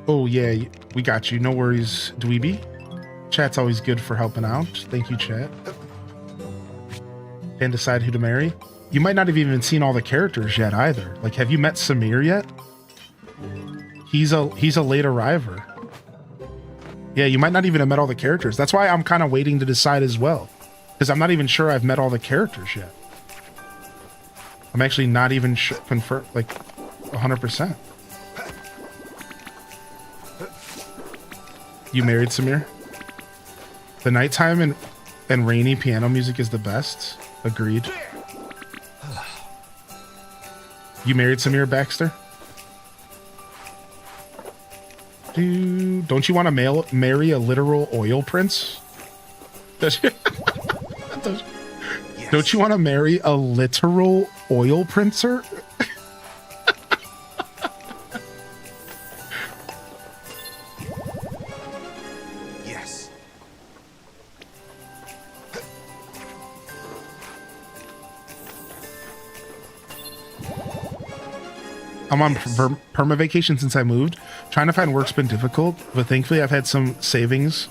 Oh yeah, we got you. No worries, Dweeby. Chat's always good for helping out. Thank you, chat. And decide who to marry. You might not have even seen all the characters yet either. Like, have you met Samir yet? He's a late arriver. Yeah, you might not even have met all the characters. That's why I'm kind of waiting to decide as well. Because I'm not even sure I've met all the characters yet. I'm actually not even sure, like 100%. You married Samir? The nighttime and rainy piano music is the best. Agreed. You married Samir Baxter? Dude, don't you want to marry a literal oil prince? Yes. Don't you want to marry a literal oil princer? Yes. I'm on perma vacation since I moved. Trying to find work's been difficult, but thankfully I've had some savings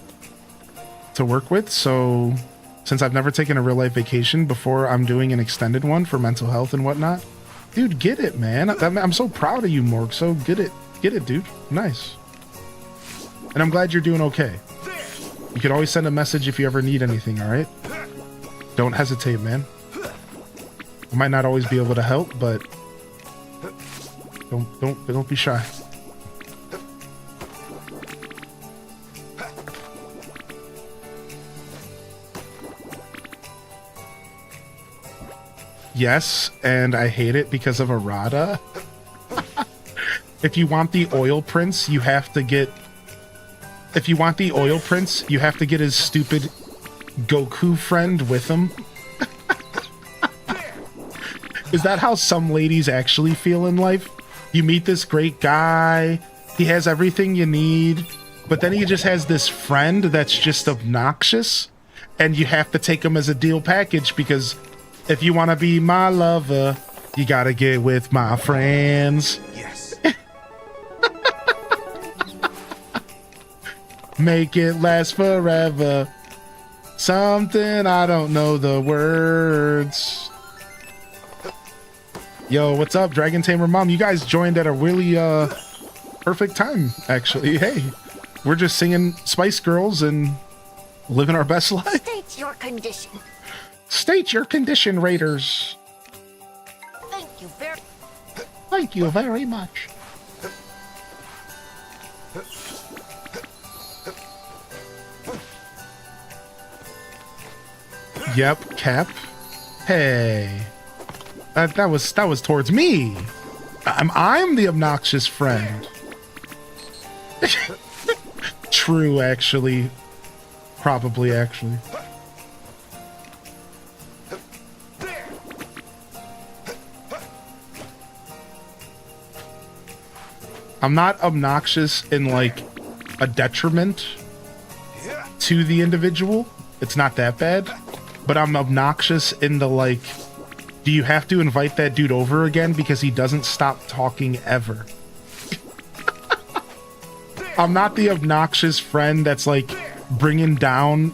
to work with. So since I've never taken a real life vacation before, I'm doing an extended one for mental health and whatnot. Dude, get it, man. I'm so proud of you, Morg. So get it, dude. Nice. And I'm glad you're doing okay. You can always send a message if you ever need anything, all right? Don't hesitate, man. I might not always be able to help, but don't be shy. Yes, and I hate it because of errata. If you want the oil prince, you have to get... If you want the oil prince, you have to get his stupid Goku friend with him. Is that how some ladies actually feel in life? You meet this great guy, he has everything you need, but then he just has this friend that's just obnoxious, and you have to take him as a deal package because if you want to be my lover, you gotta get with my friends. Yes. Make it last forever. Something I don't know the words. Yo, what's up, Dragon Tamer Mom? You guys joined at a really perfect time, actually. Hey, we're just singing Spice Girls and living our best life. State your condition. State your condition, Raiders. Thank you very much. Yep, Cap. Hey. That was towards me. I'm the obnoxious friend. True, actually. Probably, actually. I'm not obnoxious in like a detriment to the individual. It's not that bad, but I'm obnoxious in the like, do you have to invite that dude over again because he doesn't stop talking ever? I'm not the obnoxious friend that's like bringing down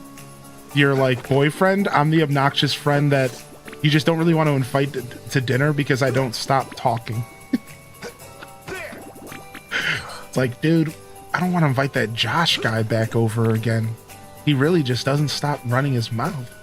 your like boyfriend. I'm the obnoxious friend that you just don't really want to invite to dinner because I don't stop talking. It's like, dude, I don't want to invite that Josh guy back over again. He really just doesn't stop running his mouth.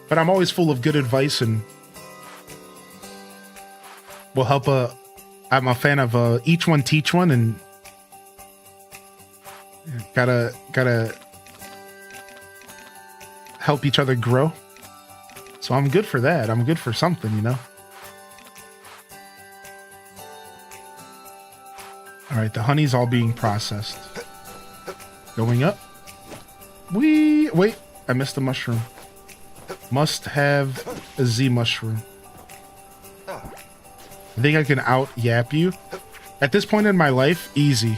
But I'm always full of good advice and will help I'm a fan of each one teach one, and gotta help each other grow. So I'm good for that. I'm good for something, you know. All right, the honey's all being processed. Going up. Wait, I missed a mushroom. Must have a Z mushroom. I think I can out yap you. At this point in my life, easy.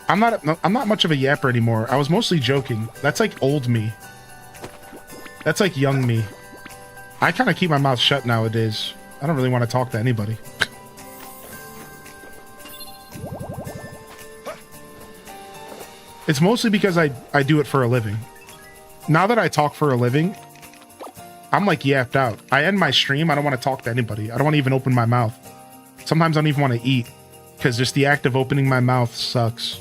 I'm not much of a yapper anymore. I was mostly joking. That's like old me. That's like young me. I kind of keep my mouth shut nowadays. I don't really want to talk to anybody. It's mostly because I do it for a living. Now that I talk for a living, I'm like yapped out. I end my stream. I don't want to talk to anybody. I don't want to even open my mouth. Sometimes I don't even want to eat because just the act of opening my mouth sucks.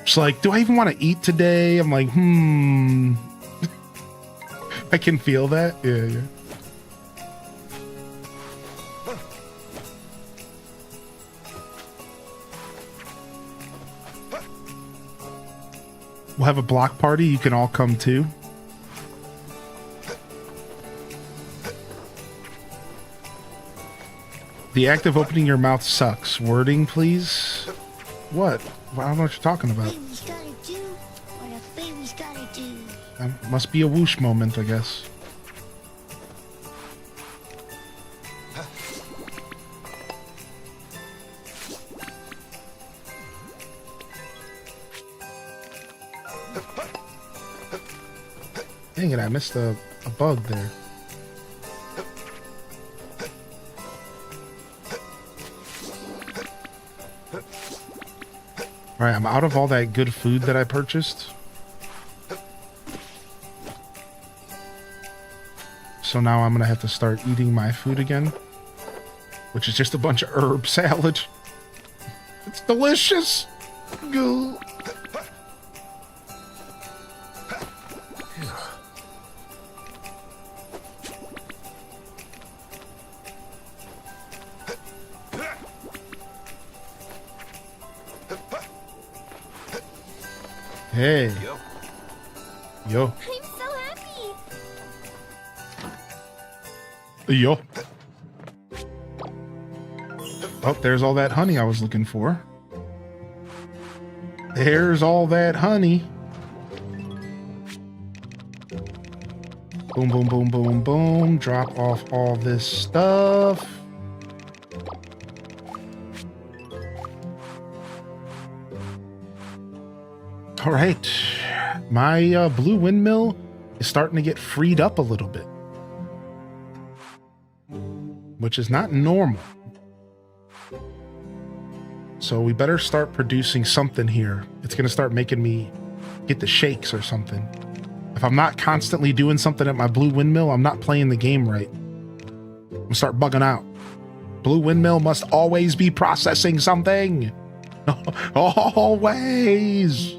It's like, do I even want to eat today? I'm like, I can feel that. Yeah. We'll have a block party. You can all come too. The act of opening your mouth sucks. Wording, please. What? I don't know what you're talking about. Baby's gotta do what a baby's gotta do. That must be a whoosh moment, I guess. Dang it, I missed a bug there. Alright, I'm out of all that good food that I purchased. So now I'm gonna have to start eating my food again. Which is just a bunch of herb salad. It's delicious! Goo. Hey. Yo. I'm so happy. Yo. Oh, there's all that honey I was looking for. There's all that honey. Boom, boom, boom, boom, boom. Drop off all this stuff. All right, my blue windmill is starting to get freed up a little bit, which is not normal. So we better start producing something here. It's going to start making me get the shakes or something. If I'm not constantly doing something at my blue windmill, I'm not playing the game right. I'm going to start bugging out. Blue windmill must always be processing something. Always.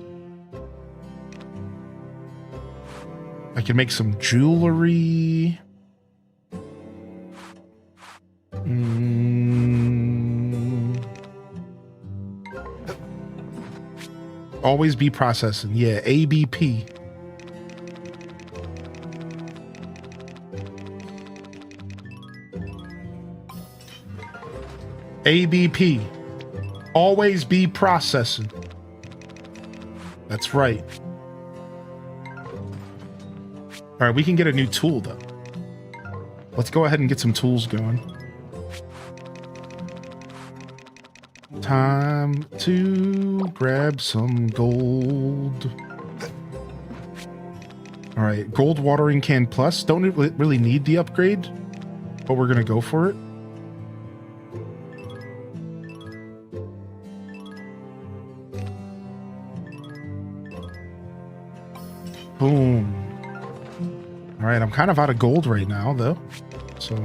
I can make some jewelry. Always be processing. Yeah, ABP. ABP. Always be processing. That's right. All right, we can get a new tool, though. Let's go ahead and get some tools going. Time to grab some gold. All right, gold watering can plus. Don't really need the upgrade, but we're going to go for it. Boom. All right, I'm kind of out of gold right now, though. So,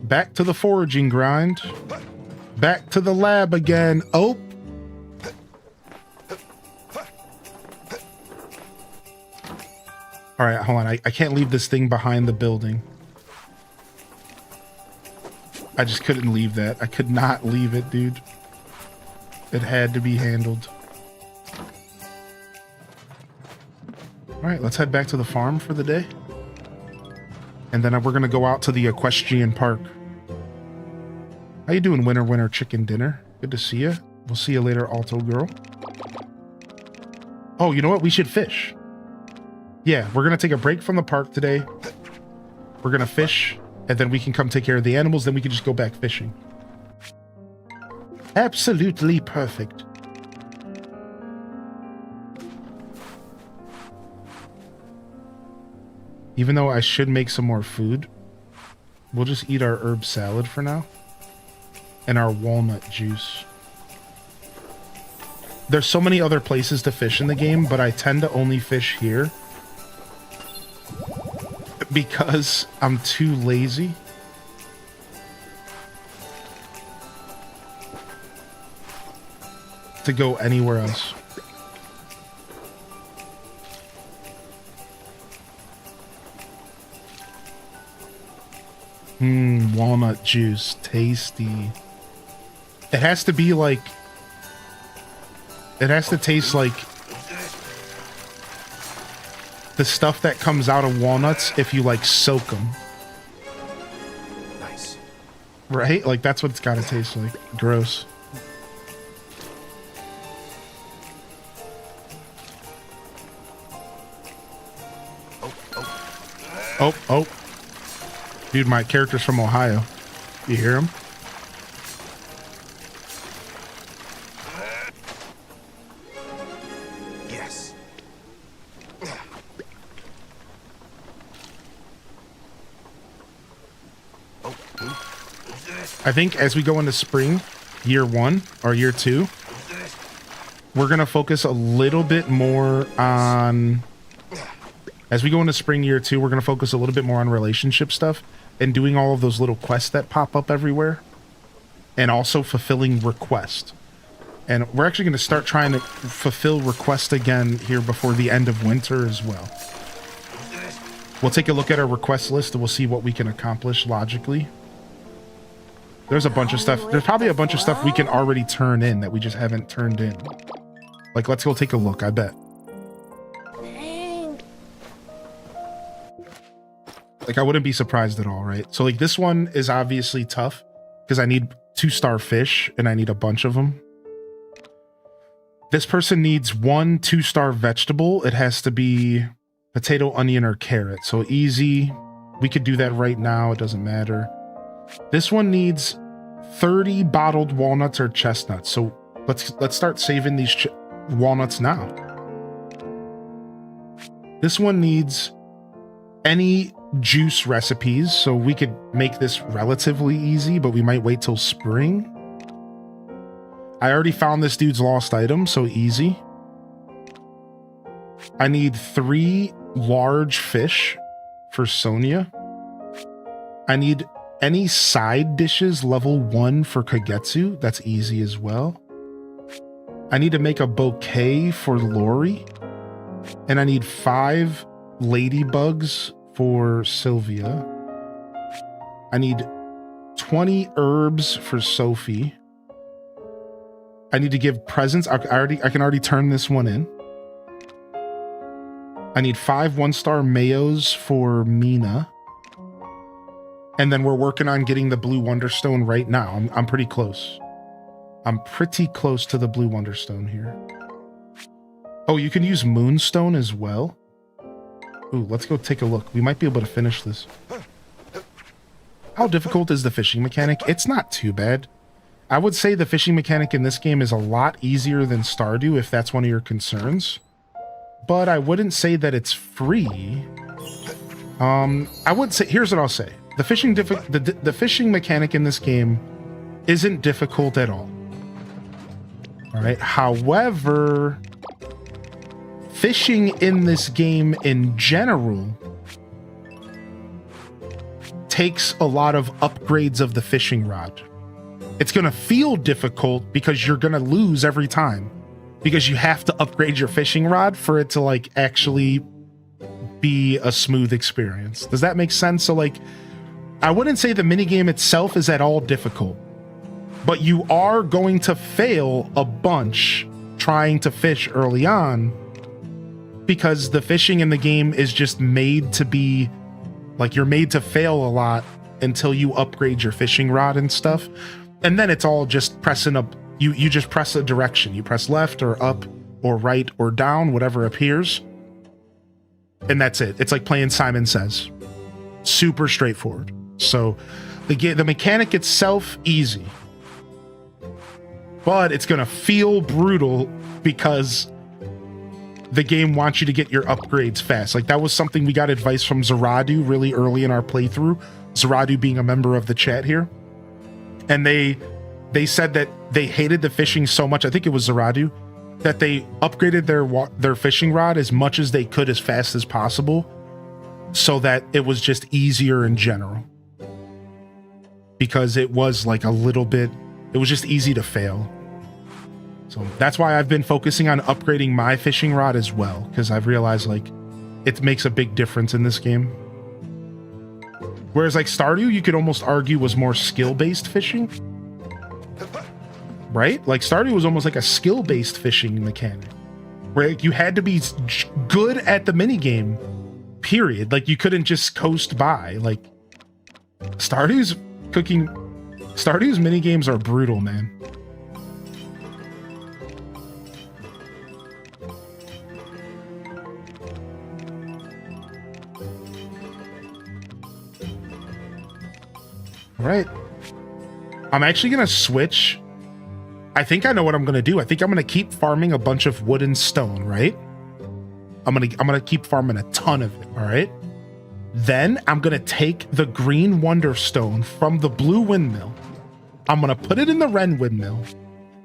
back to the foraging grind. Back to the lab again. Oh. All right, hold on. I can't leave this thing behind the building. I just couldn't leave that. I could not leave it, dude. It had to be handled. All right, let's head back to the farm for the day. And then we're going to go out to the equestrian park. How you doing, winner chicken dinner? Good to see you. We'll see you later, Alto girl. Oh, you know what? We should fish. Yeah, we're going to take a break from the park today. We're going to fish, and then we can come take care of the animals. Then we can just go back fishing. Absolutely perfect. Even though I should make some more food, we'll just eat our herb salad for now. And our walnut juice. there's so many other places to fish in the game, but I tend to only fish here because I'm too lazy. To go anywhere else. Walnut juice, tasty. It has to be like, it has to taste like the stuff that comes out of walnuts if you like soak them. Nice. Right? Like that's what it's gotta taste like. Gross. Oh. Dude, my character's from Ohio. You hear him? Yes. I think as we go into spring, year 1 or year 2, we're going to focus a little bit more on... As we go into spring year 2, we're going to focus a little bit more on relationship stuff and doing all of those little quests that pop up everywhere. And also fulfilling requests. And we're actually going to start trying to fulfill requests again here before the end of winter as well. We'll take a look at our request list and we'll see what we can accomplish logically. There's a bunch of stuff. There's probably a bunch of stuff we can already turn in that we just haven't turned in. Like, let's go take a look, I bet. Like, I wouldn't be surprised at all, right? So, like, this one is obviously tough because I need 2-star fish and I need a bunch of them. This person needs 1 2-star vegetable. It has to be potato, onion, or carrot. So easy. We could do that right now. It doesn't matter. This one needs 30 bottled walnuts or chestnuts. So let's start saving these walnuts now. This one needs any juice recipes. So we could make this relatively easy, but we might wait till spring. I already found this dude's lost item, so easy. I need 3 large fish for Sonia. I need any side dishes level 1 for Kagetsu. That's easy as well. I need to make a bouquet for Lori. And I need 5 ladybugs for Sylvia. I need 20 herbs for Sophie. I need to give presents. I can already turn this one in. I need 5 1-star mayos for Mina. And then we're working on getting the blue Wonderstone right now. I'm pretty close. I'm pretty close to the blue Wonderstone here. Oh, you can use Moonstone as well. Ooh, let's go take a look. We might be able to finish this. How difficult is the fishing mechanic? It's not too bad. I would say the fishing mechanic in this game is a lot easier than Stardew if that's one of your concerns. But I wouldn't say that it's free. I would say, here's what I'll say. The fishing mechanic in this game isn't difficult at all. All right. However, fishing in this game in general takes a lot of upgrades of the fishing rod. It's going to feel difficult because you're going to lose every time because you have to upgrade your fishing rod for it to like actually be a smooth experience. Does that make sense? So like, I wouldn't say the minigame itself is at all difficult, but you are going to fail a bunch trying to fish early on because the fishing in the game is just made to be like, you're made to fail a lot until you upgrade your fishing rod and stuff. And then it's all just pressing up. You just press a direction. You press left or up or right or down, whatever appears. And that's it. It's like playing Simon Says. Super straightforward. So the mechanic itself, easy. But it's going to feel brutal because the game wants you to get your upgrades fast. Like that was something we got advice from Zaradu really early in our playthrough. Zaradu being a member of the chat here. And they said that they hated the fishing so much. I think it was Zaradu. that they upgraded their fishing rod as much as they could as fast as possible so that it was just easier in general. Because it was like a little bit, it was just easy to fail. So that's why I've been focusing on upgrading my fishing rod as well, because I've realized like it makes a big difference in this game. Whereas like Stardew, you could almost argue was more skill-based fishing. Right? Like Stardew was almost like a skill-based fishing mechanic. Where you had to be good at the minigame, period. Like you couldn't just coast by. Like Stardew's minigames are brutal, man. All right. I'm actually going to switch. I think I know what I'm going to do. I think I'm going to keep farming a bunch of wood and stone, right? I'm going to keep farming a ton of it, all right? Then I'm going to take the green wonder stone from the blue windmill. I'm going to put it in the red windmill.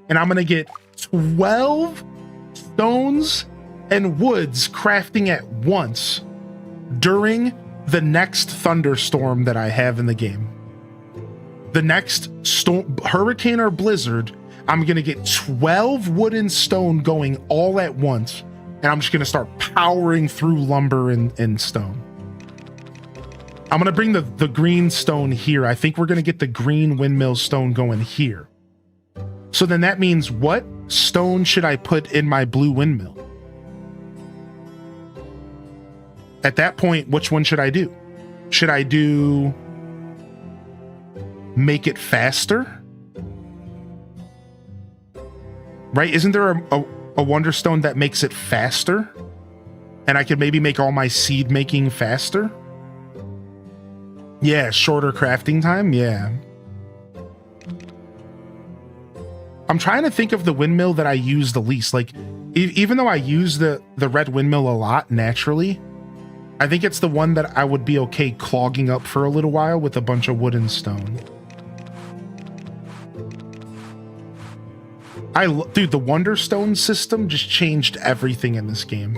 And I'm going to get 12 stones and woods crafting at once during the next thunderstorm that I have in the game. The next storm, hurricane or blizzard, I'm going to get 12 wood and stone going all at once. And I'm just going to start powering through lumber and stone. I'm going to bring the green stone here. I think we're going to get the green windmill stone going here. So then that means what stone should I put in my blue windmill? At that point, which one should I do? Should I do make it faster? Right? Isn't there a wonder stone that makes it faster? And I could maybe make all my seed making faster? Yeah, shorter crafting time? Yeah. I'm trying to think of the windmill that I use the least. Like, even though I use the red windmill a lot naturally, I think it's the one that I would be okay clogging up for a little while with a bunch of wood and stone. Dude, the Wonderstone system just changed everything in this game.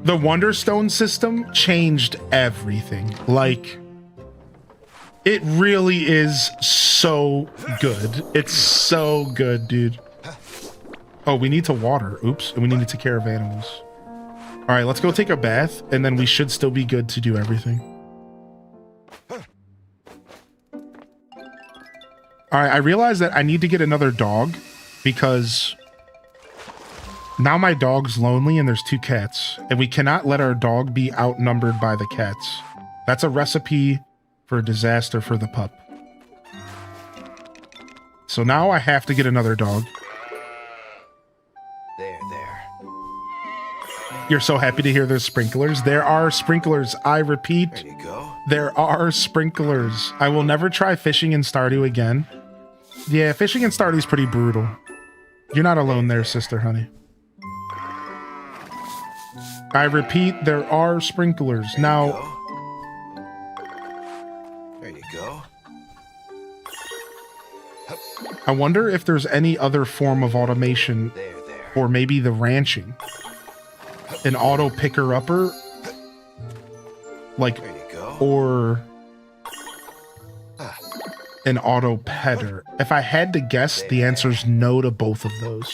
The Wonderstone system changed everything. Like, it really is so good. It's so good, dude. Oh, we need to water. Oops. And we need to take care of animals. All right, let's go take a bath, and then we should still be good to do everything. All right, I realized that I need to get another dog because now my dog's lonely and there's 2 cats, and we cannot let our dog be outnumbered by the cats. That's a recipe for a disaster for the pup. So now I have to get another dog. There. You're so happy to hear there's sprinklers. There are sprinklers. I repeat, There you go. there are sprinklers. I will never try fishing in Stardew again. Yeah, fishing in Stardew is pretty brutal. You're not alone there, sister honey. I repeat, there are sprinklers. Now, There you go. I wonder if there's any other form of automation, There. or maybe the ranching. An auto picker-upper, like, There you go. or an auto petter. If I had to guess, the answer is no to both of those.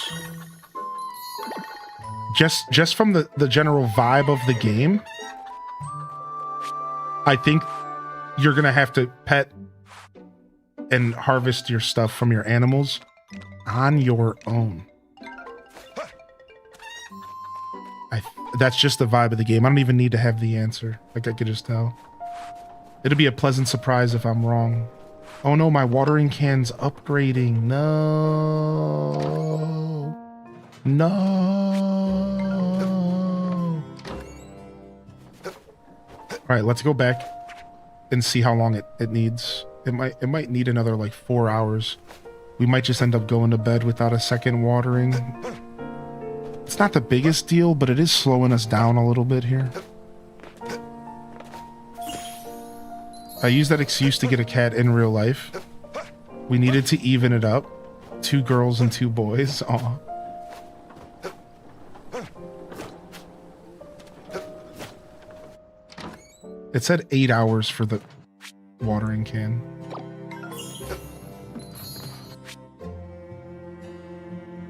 Just from the general vibe of the game, I think you're gonna have to pet and harvest your stuff from your animals on your own. That's just the vibe of the game. I don't even need to have the answer. Like, I could just tell. It'll be a pleasant surprise if I'm wrong. Oh no, my watering can's upgrading. No. No. All right, let's go back and see how long it needs. It might need another like 4 hours. We might just end up going to bed without a second watering. It's not the biggest deal, but it is slowing us down a little bit here. I used that excuse to get a cat in real life. We needed to even it up. 2 girls and 2 boys. Aw. It said 8 hours for the watering can.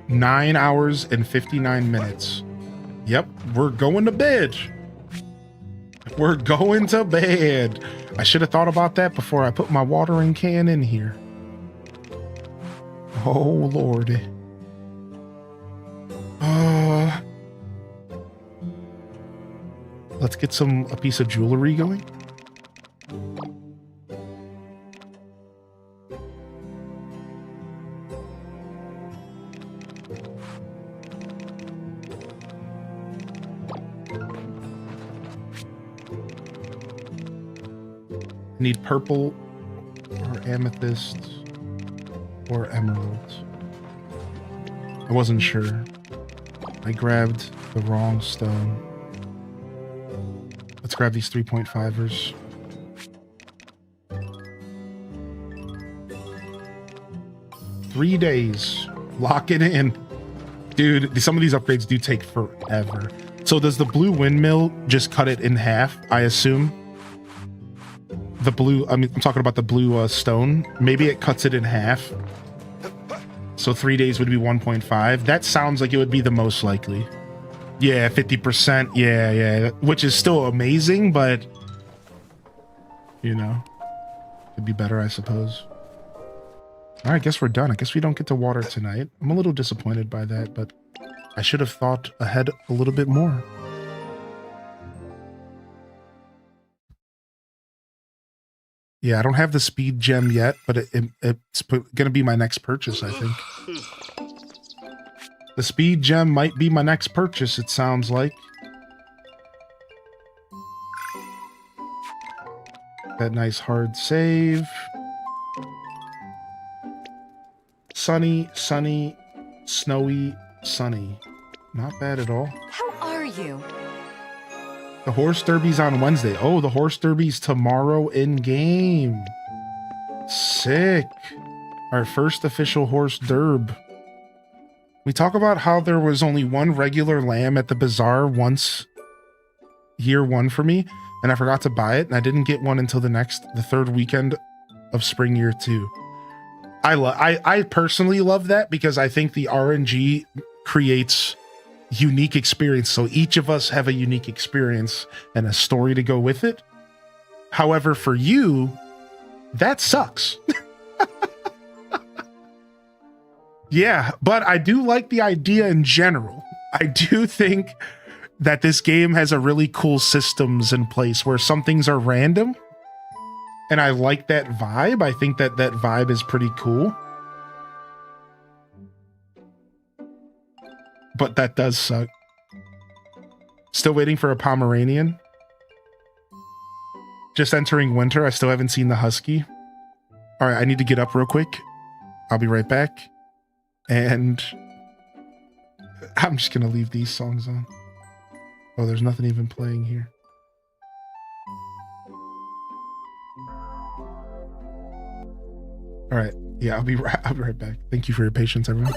Nine hours and 59 minutes. Yep, we're going to bed. We're going to bed. I should have thought about that before I put my watering can in here. Oh, Lordy. Let's get a piece of jewelry going. Need purple or amethyst or emerald. I wasn't sure. I grabbed the wrong stone. Let's grab these 3.5ers. Three days. Lock it in. Dude, some of these upgrades do take forever. So does the blue windmill just cut it in half, I assume? The blue, I'm talking about the blue stone. Maybe it cuts it in half. So 3 days would be 1.5. That sounds like it would be the most likely. Yeah, 50%. Yeah. Which is still amazing, but you know, could be better, I suppose. All right, I guess we're done. I guess we don't get to water tonight. I'm a little disappointed by that, but I should have thought ahead a little bit more. Yeah, I don't have the speed gem yet, but it's going to be my next purchase, I think. The speed gem might be my next purchase, it sounds like. That nice hard save. Sunny, sunny, snowy, sunny. Not bad at all. How are you? The horse derby's on Wednesday. Oh, the horse derby's tomorrow in game. Sick. Our first official horse derb. We talk about how there was only one regular lamb at the bazaar once year one for me, and I forgot to buy it, and I didn't get one until the third weekend of spring year two. I personally love that because I think the RNG creates unique experience. So each of us have a unique experience and a story to go with it. However, for you, that sucks. Yeah, but I do like the idea in general. I do think that this game has a really cool systems in place where some things are random. And I like that vibe. I think that vibe is pretty cool. But that does suck. Still waiting for a Pomeranian. Just entering winter. I still haven't seen the Husky. All right, I need to get up real quick. I'll be right back. And I'm just going to leave these songs on. Oh, there's nothing even playing here. All right. Yeah, I'll be right back. Thank you for your patience, everyone.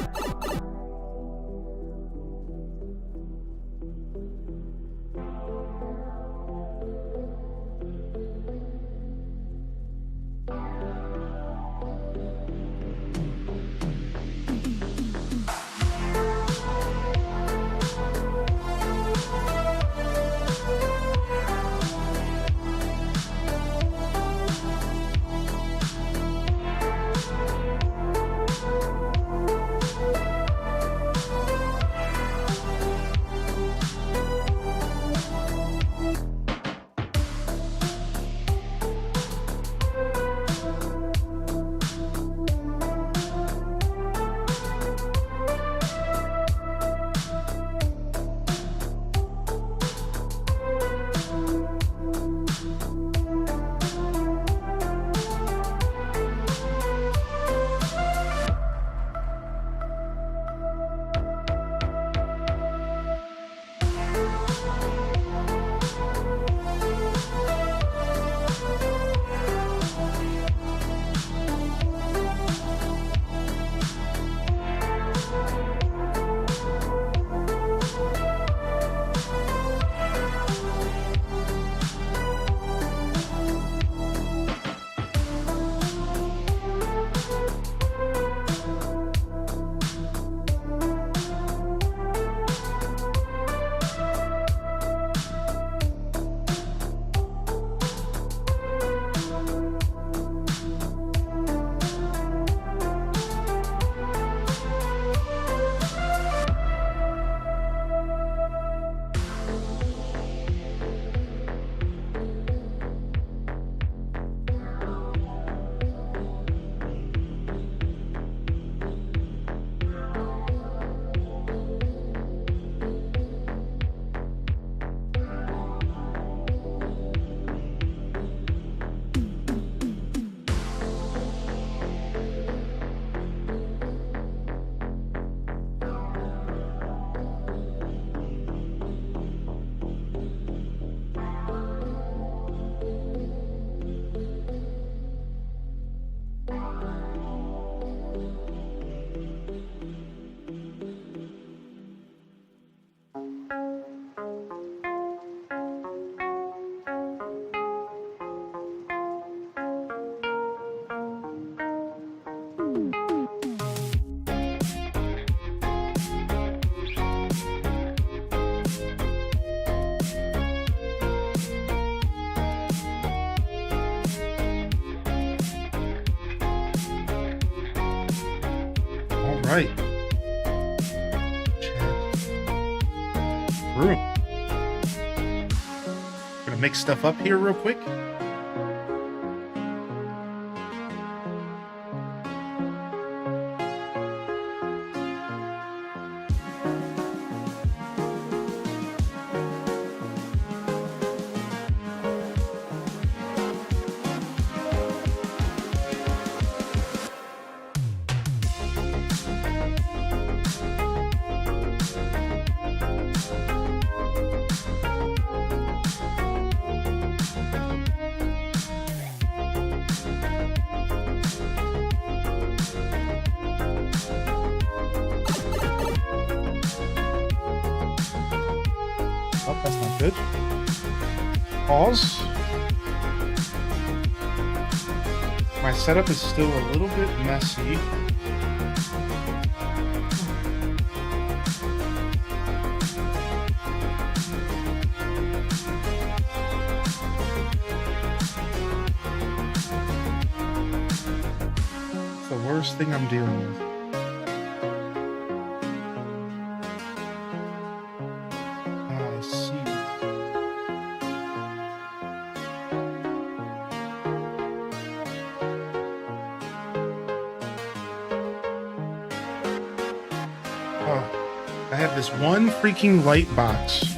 right. Room. Gonna mix stuff up here real quick. Oh, that's not good. Pause. My setup is still a little bit messy. It's the worst thing I'm dealing with. I see. I have this one freaking light box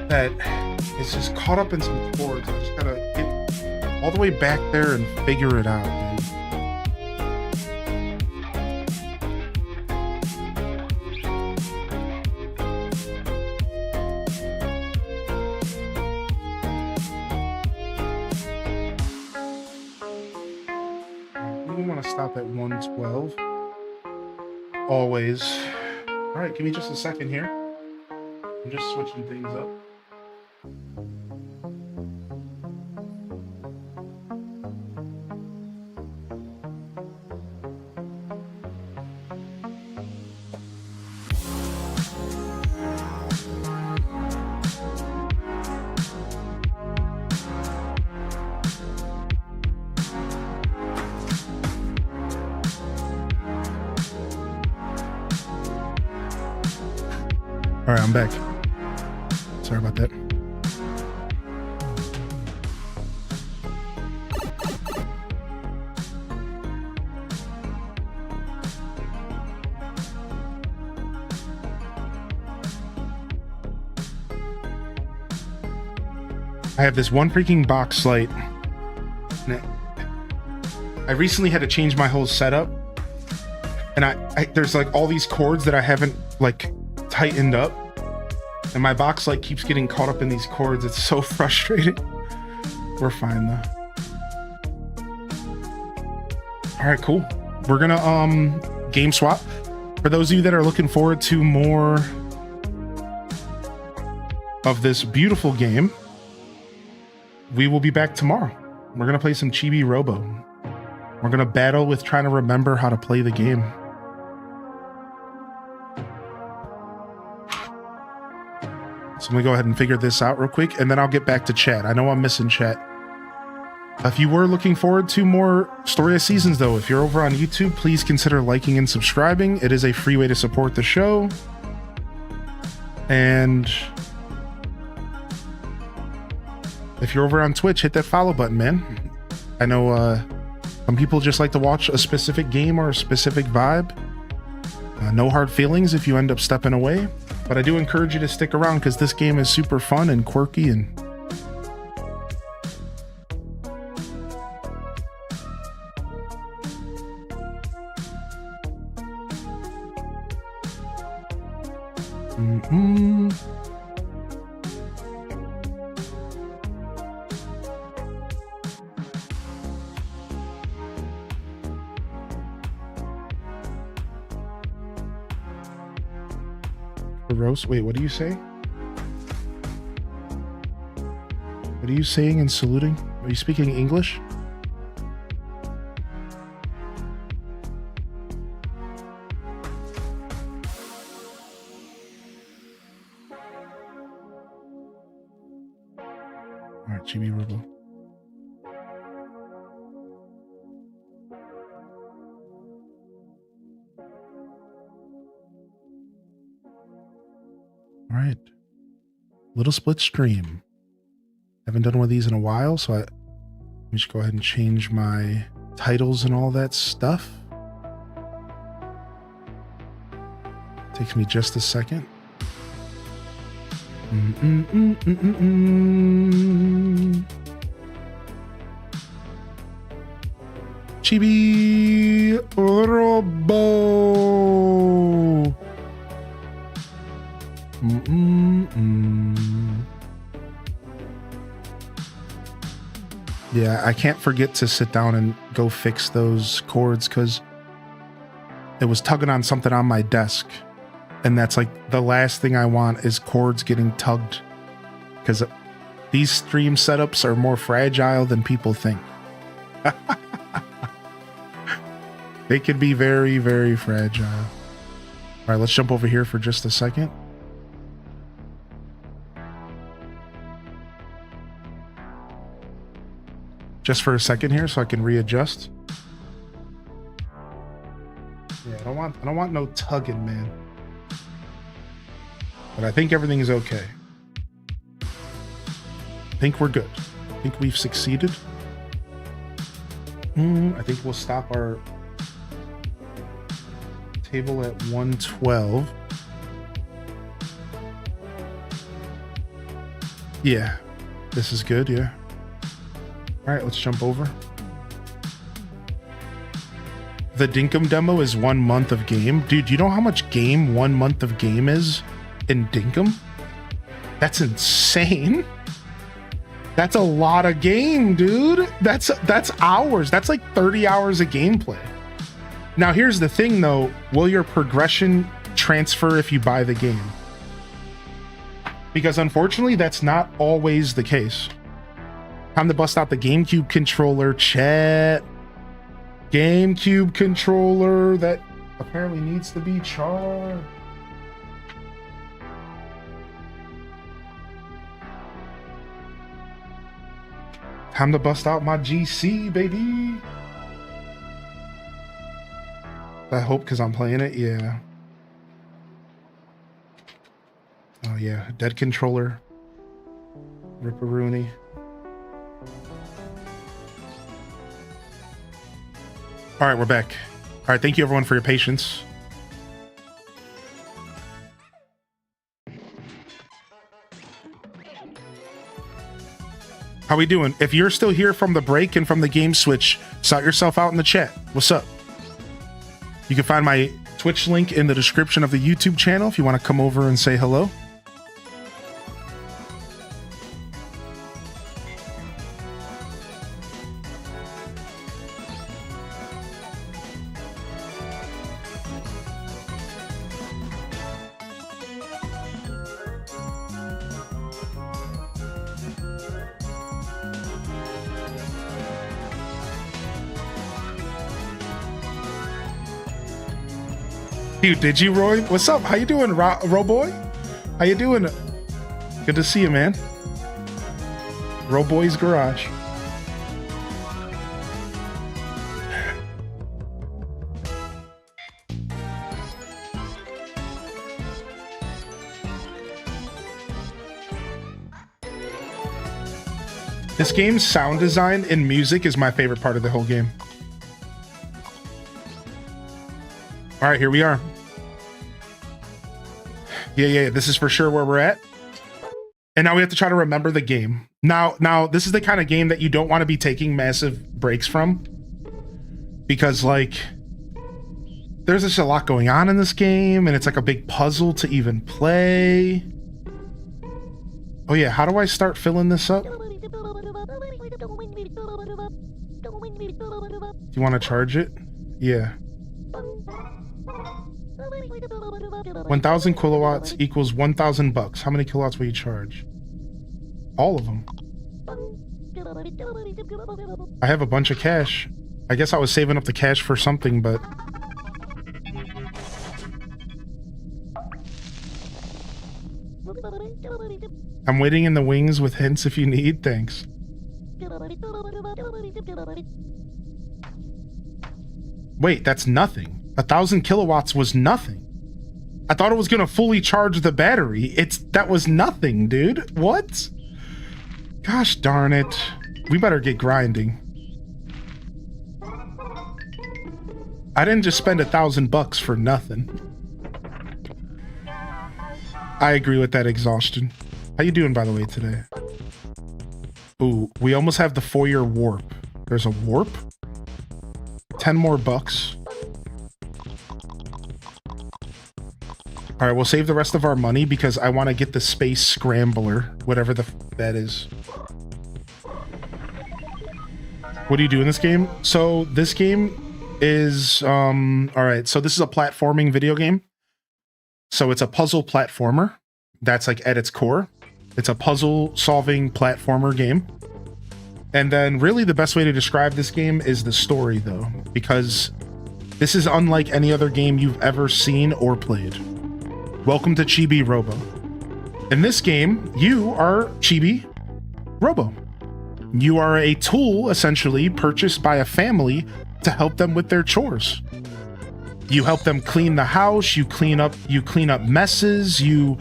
that is just caught up in some cords. I just gotta get all the way back there and figure it out, dude. We want to stop at 112. Always. All right, give me just a second here. I'm just switching things up. All right, I'm back. Sorry about that. I have this one freaking box light. I recently had to change my whole setup, and I there's like all these cords that I haven't like tightened up, and my box light keeps getting caught up in these cords. It's so frustrating. We're fine though. All right, cool. We're gonna game swap. For those of you that are looking forward to more of this beautiful game, we will be back tomorrow. We're gonna play some Chibi-Robo. We're gonna battle with trying to remember how to play the game. So I'm gonna go ahead and figure this out real quick, and then I'll get back to chat. I know I'm missing chat. If you were looking forward to more Story of Seasons, though, if you're over on YouTube, please consider liking and subscribing. It is a free way to support the show. And if you're over on Twitch, hit that follow button, man. I know some people just like to watch a specific game or a specific vibe. No hard feelings if you end up stepping away. But I do encourage you to stick around because this game is super fun and quirky and Roast. Wait, what do you say? What are you saying and saluting? Are you speaking English? All right, Chibi-Robo. Little split stream. Haven't done one of these in a while, so let me just go ahead and change my titles and all that stuff. Takes me just a second. Chibi-Robo. Yeah, I can't forget to sit down and go fix those cords because it was tugging on something on my desk. And that's like the last thing I want is cords getting tugged, because these stream setups are more fragile than people think. They can be very, very fragile. All right, let's jump over here for just a second. Just for a second here so I can readjust. Yeah, I don't want no tugging, man. But I think everything is okay. I think we're good. I think we've succeeded. I think we'll stop our table at 112. Yeah, this is good, yeah. All right, let's jump over. The Dinkum demo is 1 month of game. Dude, you know how much game 1 month of game is in Dinkum? That's insane. That's a lot of game, dude. That's hours. That's like 30 hours of gameplay. Now, here's the thing, though. Will your progression transfer if you buy the game? Because unfortunately, that's not always the case. Time to bust out the GameCube controller, chat. GameCube controller that apparently needs to be charged. Time to bust out my GC, baby. I hope because I'm playing it, yeah. Oh yeah, dead controller. Ripperoonie. All right, we're back. All right, thank you everyone for your patience. How we doing? If you're still here from the break and from the game switch, shout yourself out in the chat. What's up? You can find my Twitch link in the description of the YouTube channel if you want to come over and say hello. Dude, did you, Roy? What's up? How you doing, Roboy? How you doing? Good to see you, man. Roboy's Garage. This game's sound design and music is my favorite part of the whole game. All right, here we are. Yeah, this is for sure where we're at. And now we have to try to remember the game. Now, this is the kind of game that you don't want to be taking massive breaks from. Because, like, there's just a lot going on in this game, and it's like a big puzzle to even play. Oh yeah, how do I start filling this up? Do you want to charge it? Yeah. 1,000 kilowatts equals 1,000 bucks. How many kilowatts will you charge? All of them. I have a bunch of cash. I guess I was saving up the cash for something, but... I'm waiting in the wings with hints if you need. Thanks. Wait, that's nothing. 1,000 kilowatts was nothing. I thought it was gonna fully charge the battery. That was nothing, dude. What? Gosh darn it. We better get grinding. I didn't just spend $1,000 for nothing. I agree with that exhaustion. How you doing, by the way, today? Ooh, we almost have the foyer warp. There's a warp? 10 more bucks. All right, we'll save the rest of our money because I want to get the space scrambler, whatever that is. What do you do in this game? So this game is, all right, so this is a platforming video game. So it's a puzzle platformer. That's like at its core. It's a puzzle solving platformer game. And then really the best way to describe this game is the story though, because this is unlike any other game you've ever seen or played. Welcome to Chibi-Robo. In this game, you are Chibi-Robo. You are a tool essentially purchased by a family to help them with their chores. You help them clean the house, you clean up messes, you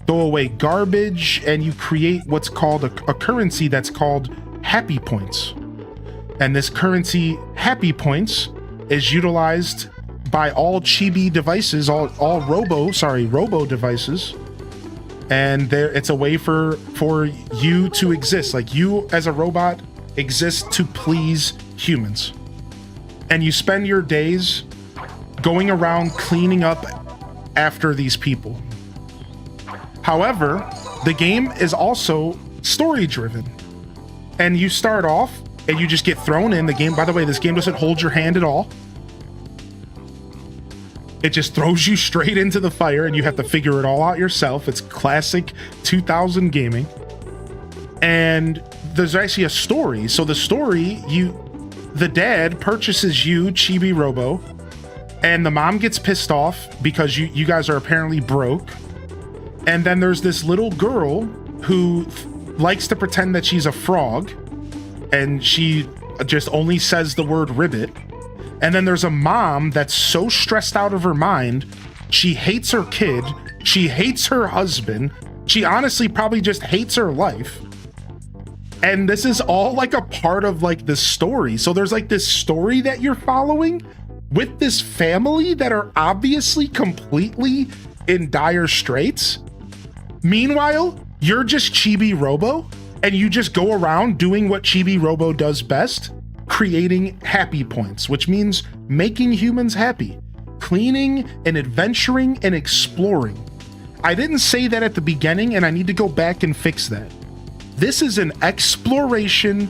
throw away garbage, and you create what's called a currency that's called happy points. And this currency, happy points, is utilized by all Chibi devices, all Robo devices. And it's a way for you to exist. Like, you as a robot exist to please humans. And you spend your days going around cleaning up after these people. However, the game is also story driven. And you start off and you just get thrown in the game. By the way, this game doesn't hold your hand at all. It just throws you straight into the fire and you have to figure it all out yourself. It's classic 2000 gaming. And there's actually a story. So the story, the dad purchases you, Chibi-Robo, and the mom gets pissed off because you guys are apparently broke. And then there's this little girl who likes to pretend that she's a frog, and she just only says the word ribbit. And then there's a mom that's so stressed out of her mind, she hates her kid, she hates her husband, she honestly probably just hates her life. And this is all like a part of like the story. So there's like this story that you're following with this family that are obviously completely in dire straits. Meanwhile, you're just Chibi-Robo and you just go around doing what Chibi-Robo does best, creating happy points, which means making humans happy, cleaning and adventuring and exploring. I didn't say that at the beginning and I need to go back and fix that. This is an exploration,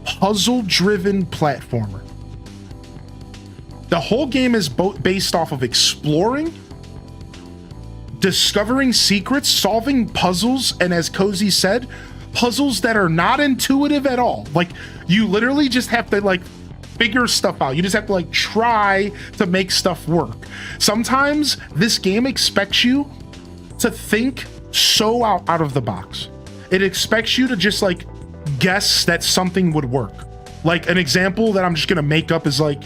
puzzle-driven platformer. The whole game is based off of exploring, discovering secrets, solving puzzles, and as Cozy said, puzzles that are not intuitive at all. Like, you literally just have to like figure stuff out. You just have to like try to make stuff work. Sometimes this game expects you to think so out of the box. It expects you to just like guess that something would work. Like, an example that I'm just gonna make up is like,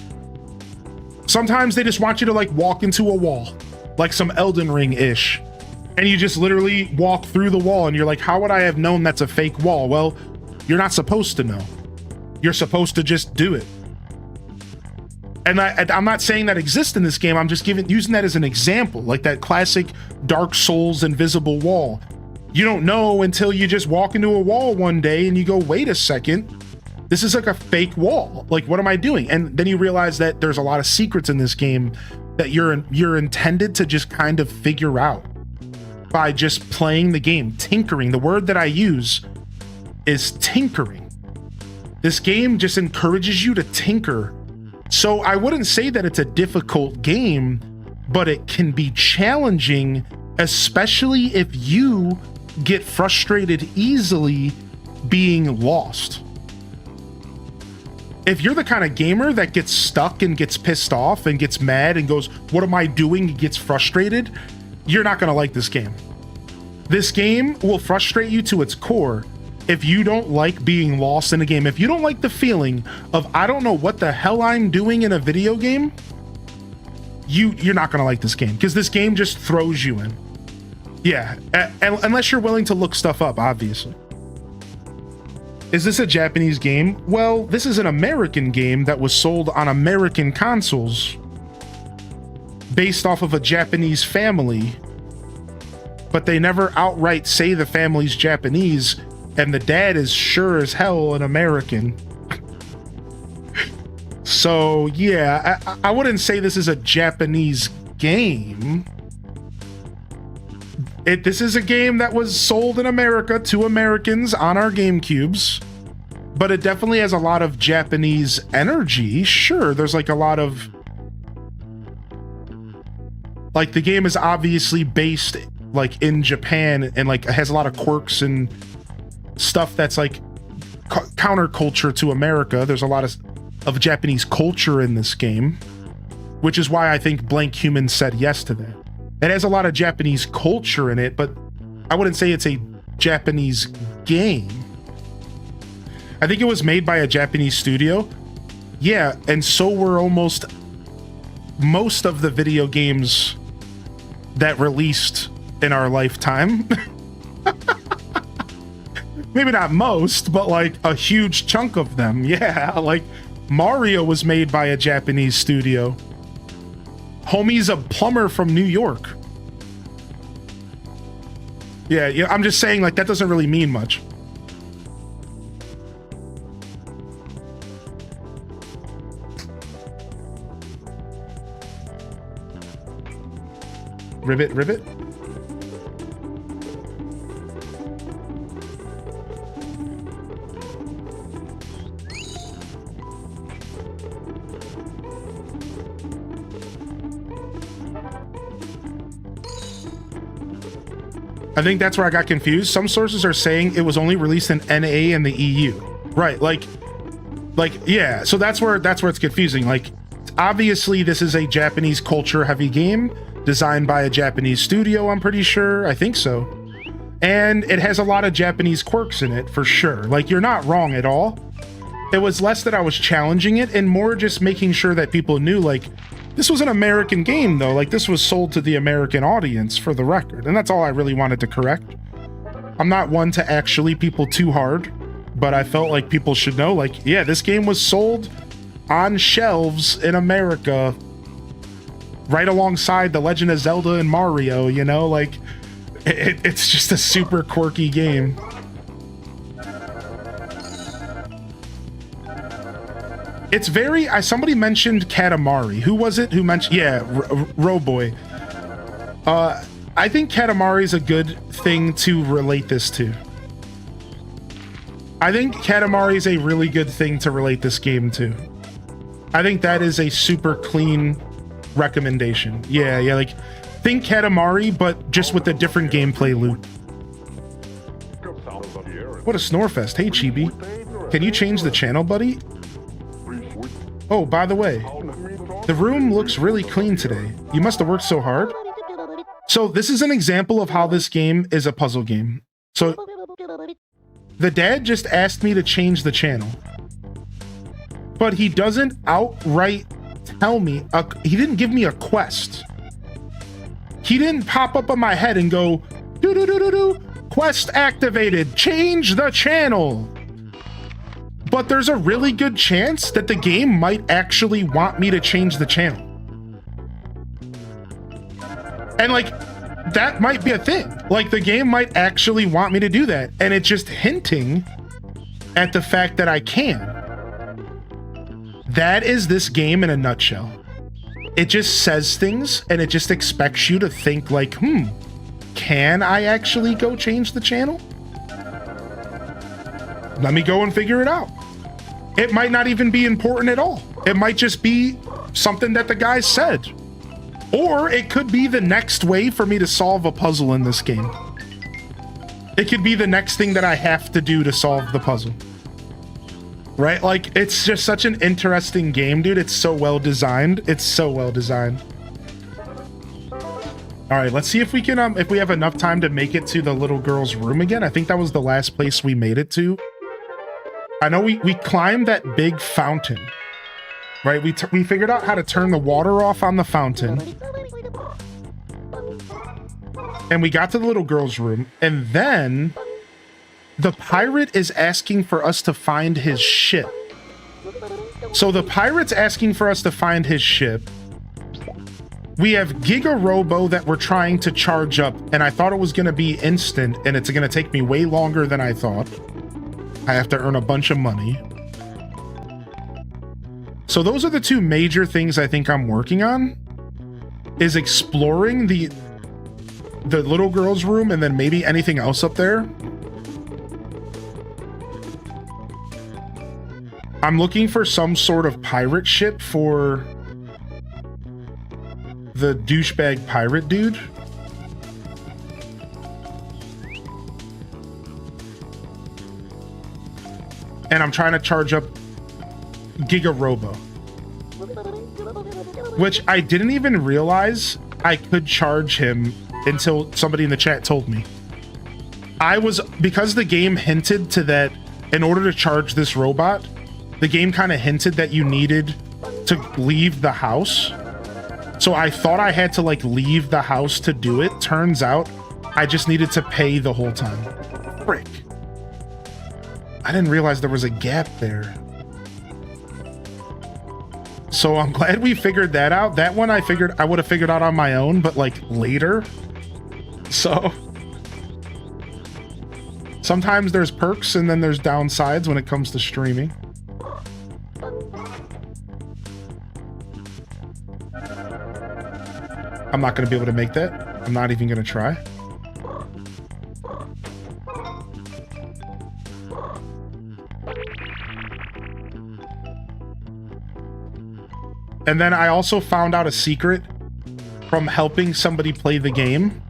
sometimes they just want you to like walk into a wall, like some Elden Ring-ish, and you just literally walk through the wall and you're like, how would I have known that's a fake wall? Well, you're not supposed to know. You're supposed to just do it. And I'm not saying that exists in this game. I'm just using that as an example, like that classic Dark Souls invisible wall. You don't know until you just walk into a wall one day and you go, wait a second, this is like a fake wall. Like, what am I doing? And then you realize that there's a lot of secrets in this game that you're intended to just kind of figure out by just playing the game, tinkering. The word that I use is tinkering. This game just encourages you to tinker. So I wouldn't say that it's a difficult game, but it can be challenging, especially if you get frustrated easily being lost. If you're the kind of gamer that gets stuck and gets pissed off and gets mad and goes, what am I doing? And gets frustrated, you're not going to like this game. This game will frustrate you to its core if you don't like being lost in a game. If you don't like the feeling of, I don't know what the hell I'm doing in a video game, you're not gonna like this game because this game just throws you in. Yeah, unless you're willing to look stuff up, obviously. Is this a Japanese game? Well, this is an American game that was sold on American consoles based off of a Japanese family, but they never outright say the family's Japanese, and the dad is sure as hell an American. So yeah, I wouldn't say this is a Japanese game. This is a game that was sold in America to Americans on our GameCubes, but it definitely has a lot of Japanese energy. Sure, there's like a lot of... Like, the game is obviously based like in Japan and like has a lot of quirks and stuff that's like counterculture to America. There's a lot of Japanese culture in this game, which is why I think Blank Human said yes to that. It has a lot of Japanese culture in it, but I wouldn't say it's a Japanese game. I think it was made by a Japanese studio. Yeah, and so were most of the video games that released in our lifetime. Maybe not most, but like a huge chunk of them. Yeah, like Mario was made by a Japanese studio. Homie's a plumber from New York. Yeah, I'm just saying, like, that doesn't really mean much. Ribbit, ribbit. I think that's where I got confused. Some sources are saying it was only released in NA and the EU. Right, like yeah, so that's where it's confusing. Like, obviously this is a Japanese culture heavy game designed by a Japanese studio, I'm pretty sure. I think so. And it has a lot of Japanese quirks in it for sure. Like, you're not wrong at all. It was less that I was challenging it and more just making sure that people knew, like, this was an American game, though. Like, this was sold to the American audience, for the record. And that's all I really wanted to correct. I'm not one to actually people too hard, but I felt like people should know, like, yeah, this game was sold on shelves in America right alongside The Legend of Zelda and Mario, you know? Like, it's just a super quirky game. It's very... somebody mentioned Katamari. Who was it who mentioned... Yeah, Roboy. I think Katamari is a good thing to relate this to. I think Katamari is a really good thing to relate this game to. I think that is a super clean recommendation. Yeah, like, think Katamari, but just with a different gameplay loop. What a snorefest. Hey, Chibi. Can you change the channel, buddy? Oh, by the way, the room looks really clean today. You must have worked so hard. So this is an example of how this game is a puzzle game. So the dad just asked me to change the channel, but he doesn't outright tell me, he didn't give me a quest. He didn't pop up on my head and go, do, quest activated, change the channel. But there's a really good chance that the game might actually want me to change the channel. And like, that might be a thing. Like, the game might actually want me to do that. And it's just hinting at the fact that I can. That is this game in a nutshell. It just says things and it just expects you to think like, can I actually go change the channel? Let me go and figure it out. It might not even be important at all. It might just be something that the guy said. Or it could be the next way for me to solve a puzzle in this game. It could be the next thing that I have to do to solve the puzzle. Right? Like, it's just such an interesting game, dude. It's so well designed. It's so well designed. All right, let's see if we can, if we have enough time to make it to the little girl's room again. I think that was the last place we made it to. I know we climbed that big fountain. Right? We figured out how to turn the water off on the fountain. And we got to the little girl's room. And then the pirate is asking for us to find his ship. So the pirate's asking for us to find his ship. We have Chibi-Robo that we're trying to charge up, and I thought it was going to be instant, and it's going to take me way longer than I thought. I have to earn a bunch of money. So those are the two major things I think I'm working on, is exploring the little girl's room and then maybe anything else up there. I'm looking for some sort of pirate ship for the douchebag pirate dude. And I'm trying to charge up Chibi-Robo, which I didn't even realize I could charge him until somebody in the chat told me. Because the game hinted to that in order to charge this robot, the game kind of hinted that you needed to leave the house. So I thought I had to like leave the house to do it. Turns out I just needed to pay the whole time. Frick. I didn't realize there was a gap there. So I'm glad we figured that out. That one I figured I would have figured out on my own, but like later. So sometimes there's perks and then there's downsides when it comes to streaming. I'm not going to be able to make that. I'm not even going to try. And then I also found out a secret from helping somebody play the game.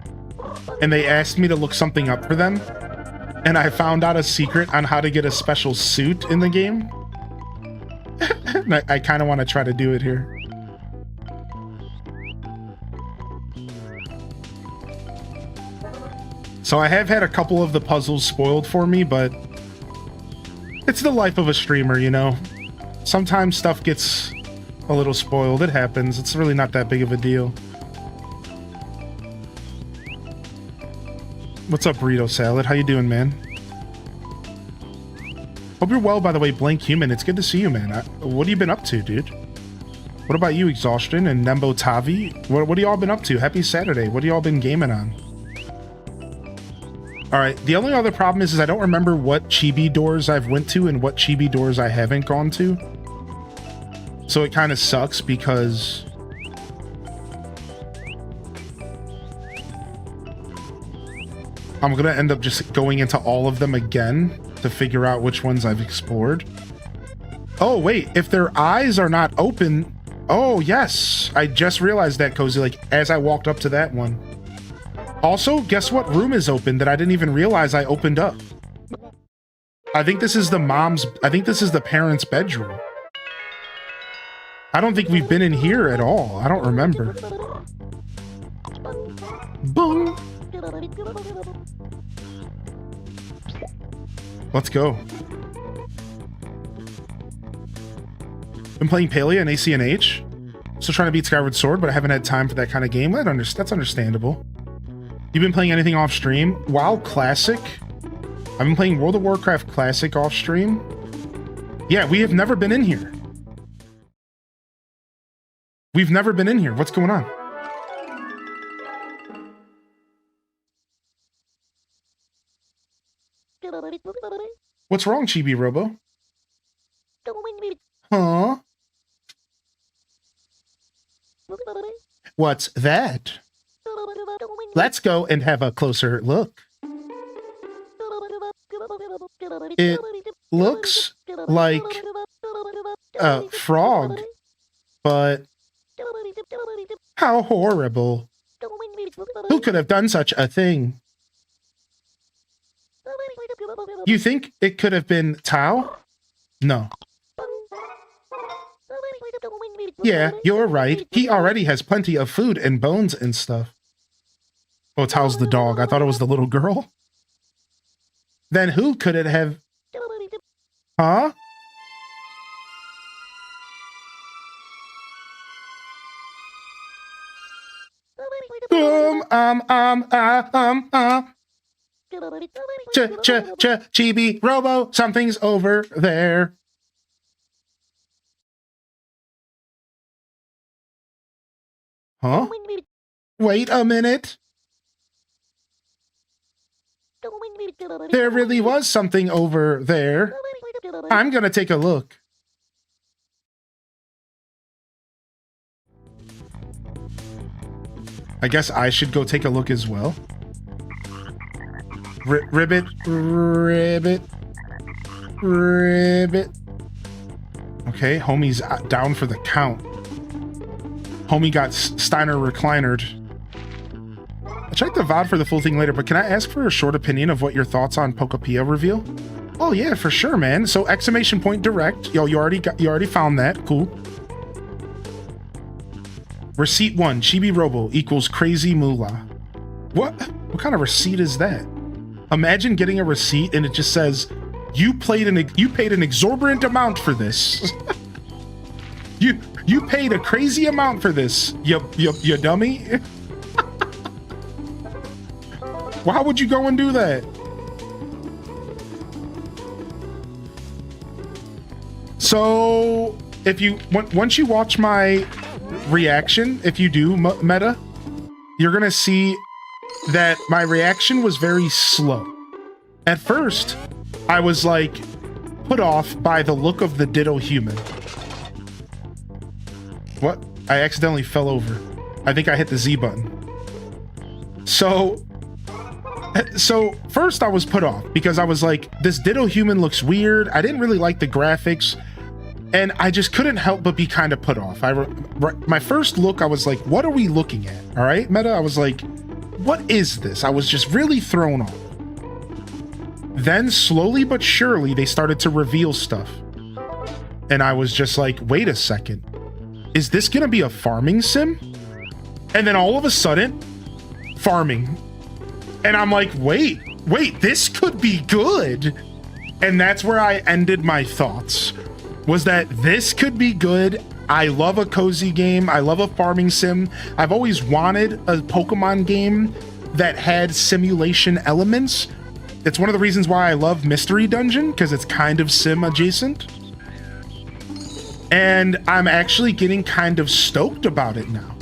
And they asked me to look something up for them. And I found out a secret on how to get a special suit in the game. I kind of want to try to do it here. So I have had a couple of the puzzles spoiled for me, but it's the life of a streamer, you know? Sometimes stuff gets a little spoiled. It happens. It's really not that big of a deal. What's up, Burrito Salad? How you doing, man? Hope you're well, by the way, Blank Human. It's good to see you, man. What have you been up to, dude? What about you, Exhaustion and Nembo Tavi? What have y'all been up to? Happy Saturday. What have y'all been gaming on? All right, the only other problem is I don't remember what chibi doors I've went to and what chibi doors I haven't gone to. So it kind of sucks because I'm going to end up just going into all of them again to figure out which ones I've explored. Oh, wait, if their eyes are not open. Oh, yes. I just realized that, Cozy, like as I walked up to that one. Also, guess what room is open that I didn't even realize I opened up? I think this is the parents' bedroom. I don't think we've been in here at all. I don't remember. Boom. Let's go. Been playing Palia and ACNH. Still trying to beat Skyward Sword, but I haven't had time for that kind of game. That's understandable. You've been playing anything off stream? WoW Classic? I've been playing World of Warcraft Classic off stream. Yeah, we have never been in here. We've never been in here. What's going on? What's wrong, Chibi-Robo? Huh? What's that? Let's go and have a closer look. It looks like a frog, but how horrible. Who could have done such a thing? You think it could have been Tao? No. Yeah, you're right. He already has plenty of food and bones and stuff. Oh, Tao's the dog. I thought it was the little girl. Then who could it have? Huh? Chibi-Robo, something's over there. Huh? Wait a minute. There really was something over there. I'm gonna take a look. I guess I should go take a look as well. Ribbit. Okay, homie's down for the count. Homie got Steiner reclinered. I'll check the VOD for the full thing later, but can I ask for a short opinion of what your thoughts on Pokapia reveal? Oh yeah, for sure, man. So exclamation point direct. Yo, you already found that. Cool. Receipt 1, Chibi-Robo equals crazy moolah. What kind of receipt is that? Imagine getting a receipt and it just says, you paid an exorbitant amount for this. you paid a crazy amount for this, you dummy. Why would you go and do that? So if you once you watch my reaction, if you do meta, you're gonna see that my reaction was very slow. At first, I was like put off by the look of the Ditto human. What? I accidentally fell over. I think I hit the Z button. So first I was put off because I was like, this Ditto human looks weird. I didn't really like the graphics. And I just couldn't help but be kind of put off. My first look, I was like, what are we looking at? All right, Meta? I was like, what is this? I was just really thrown off. Then slowly but surely, they started to reveal stuff. And I was just like, wait a second. Is this going to be a farming sim? And then all of a sudden, farming. And I'm like, wait, this could be good. And that's where I ended my thoughts. Was that this could be good. I love a cozy game. I love a farming sim. I've always wanted a Pokemon game that had simulation elements. It's one of the reasons why I love Mystery Dungeon, because it's kind of sim adjacent. And I'm actually getting kind of stoked about it now.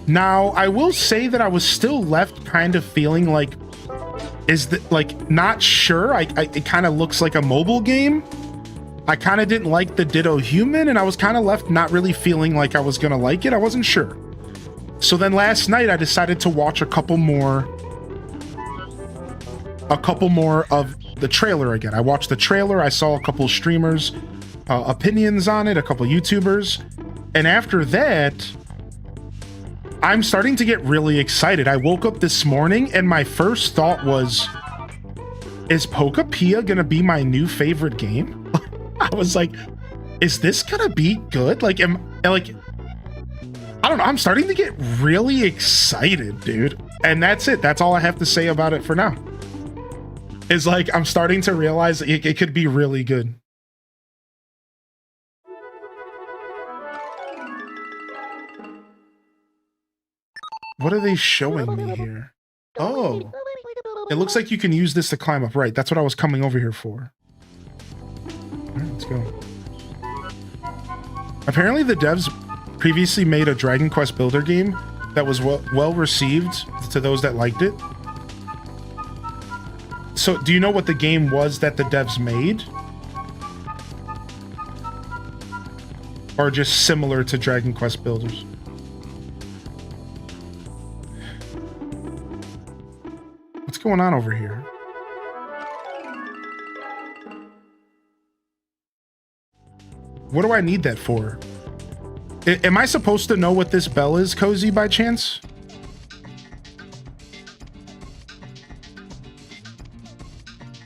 Now, I will say that I was still left kind of feeling like, not sure. It kind of looks like a mobile game. I kind of didn't like the Ditto human, and I was kind of left not really feeling like I was going to like it. I wasn't sure. So then last night, I decided to watch a couple more of the trailer again. I watched the trailer. I saw a couple streamers' opinions on it, a couple YouTubers. And after that, I'm starting to get really excited. I woke up this morning, and my first thought was, is Pokapia going to be my new favorite game? I was like, is this gonna be good? I don't know. I'm starting to get really excited, dude. And that's it. That's all I have to say about it for now. Is like, I'm starting to realize it could be really good. What are they showing me here? Oh, it looks like you can use this to climb up. Right. That's what I was coming over here for. All right, let's go. Apparently the devs previously made a Dragon Quest Builder game that was well received to those that liked it. So do you know what the game was that the devs made? Or just similar to Dragon Quest Builders? What's going on over here? What do I need that for? Am I supposed to know what this bell is, Cozy, by chance?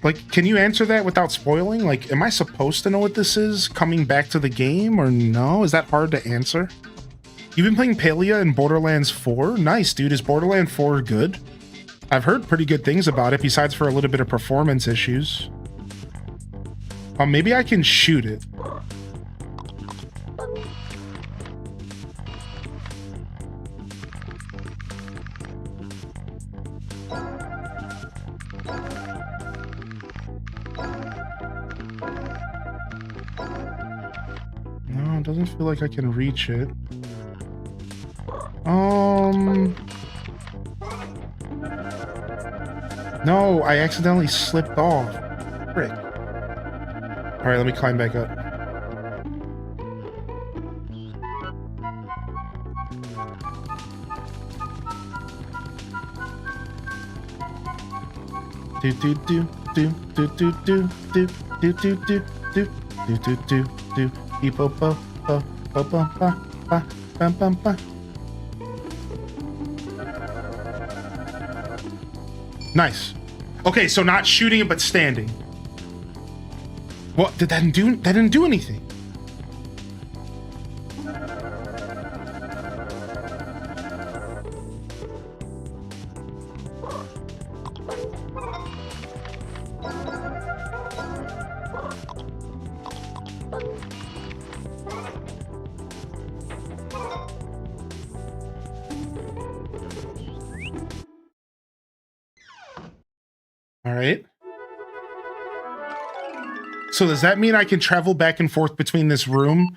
Like, can you answer that without spoiling? Like, am I supposed to know what this is coming back to the game or no? Is that hard to answer? You've been playing Palia in Borderlands 4? Nice, dude. Is Borderlands 4 good? I've heard pretty good things about it, besides for a little bit of performance issues. Maybe I can shoot it. Oh, it doesn't feel like I can reach it. No, I accidentally slipped off. Frick. Alright, let me climb back up. Do do do do do do do do do do do do do do do do beep bo bo bo bo bo ba ba bam bam ba. Nice. Okay, so not shooting it but standing. What did that do? That didn't do anything. All right. So does that mean I can travel back and forth between this room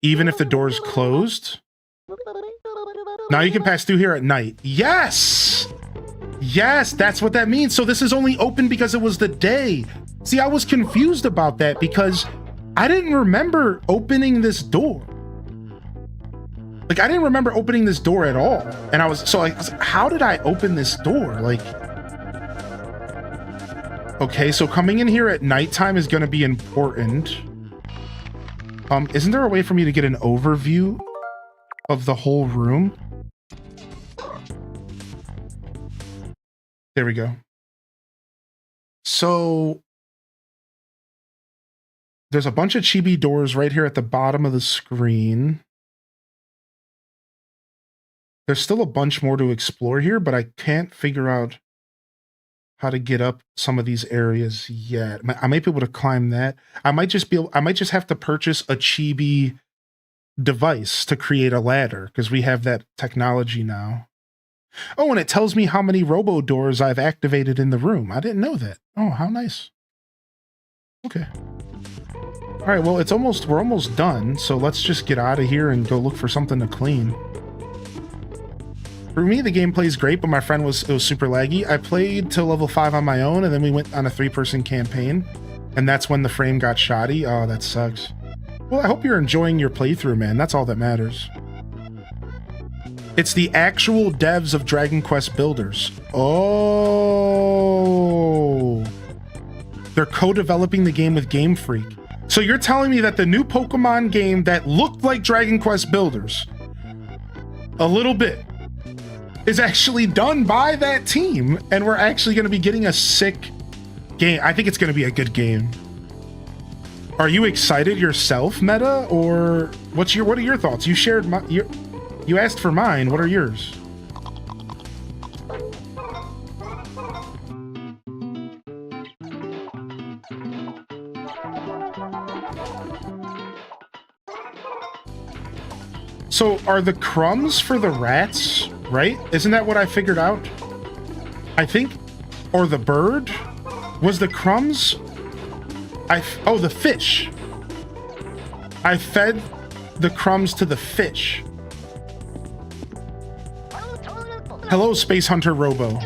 even if the door's closed? Now you can pass through here at night. Yes! Yes, that's what that means. So this is only open because it was the day. See, I was confused about that because I didn't remember opening this door. Like, I didn't remember opening this door at all. And I was like, how did I open this door? Like, okay, so coming in here at nighttime is going to be important. Isn't there a way for me to get an overview of the whole room? There we go. So there's a bunch of chibi doors right here at the bottom of the screen. There's still a bunch more to explore here, but I can't figure out how to get up some of these areas yet. I might be able to climb that. I might just have to purchase a chibi device to create a ladder because we have that technology now. Oh, and it tells me how many robo doors I've activated in the room. I didn't know that. Oh, how nice. Okay. All right, well, we're almost done, so let's just get out of here and go look for something to clean. For me, the gameplay's great, but my friend it was super laggy. I played till level 5 on my own, and then we went on a 3-person campaign, and that's when the frame got shoddy. Oh, that sucks. Well, I hope you're enjoying your playthrough, man. That's all that matters. It's the actual devs of Dragon Quest Builders. Oh. They're co-developing the game with Game Freak. So you're telling me that the new Pokemon game that looked like Dragon Quest Builders, a little bit, is actually done by that team, and we're actually going to be getting a sick game. I think it's going to be a good game. Are you excited yourself, Meta, or what are your thoughts? You shared you asked for mine. What are yours? So are the crumbs for the rats, right? Isn't that what I figured out? I think, or the bird? Was the crumbs? Oh, the fish. I fed the crumbs to the fish. Hello, Space Hunter Robo.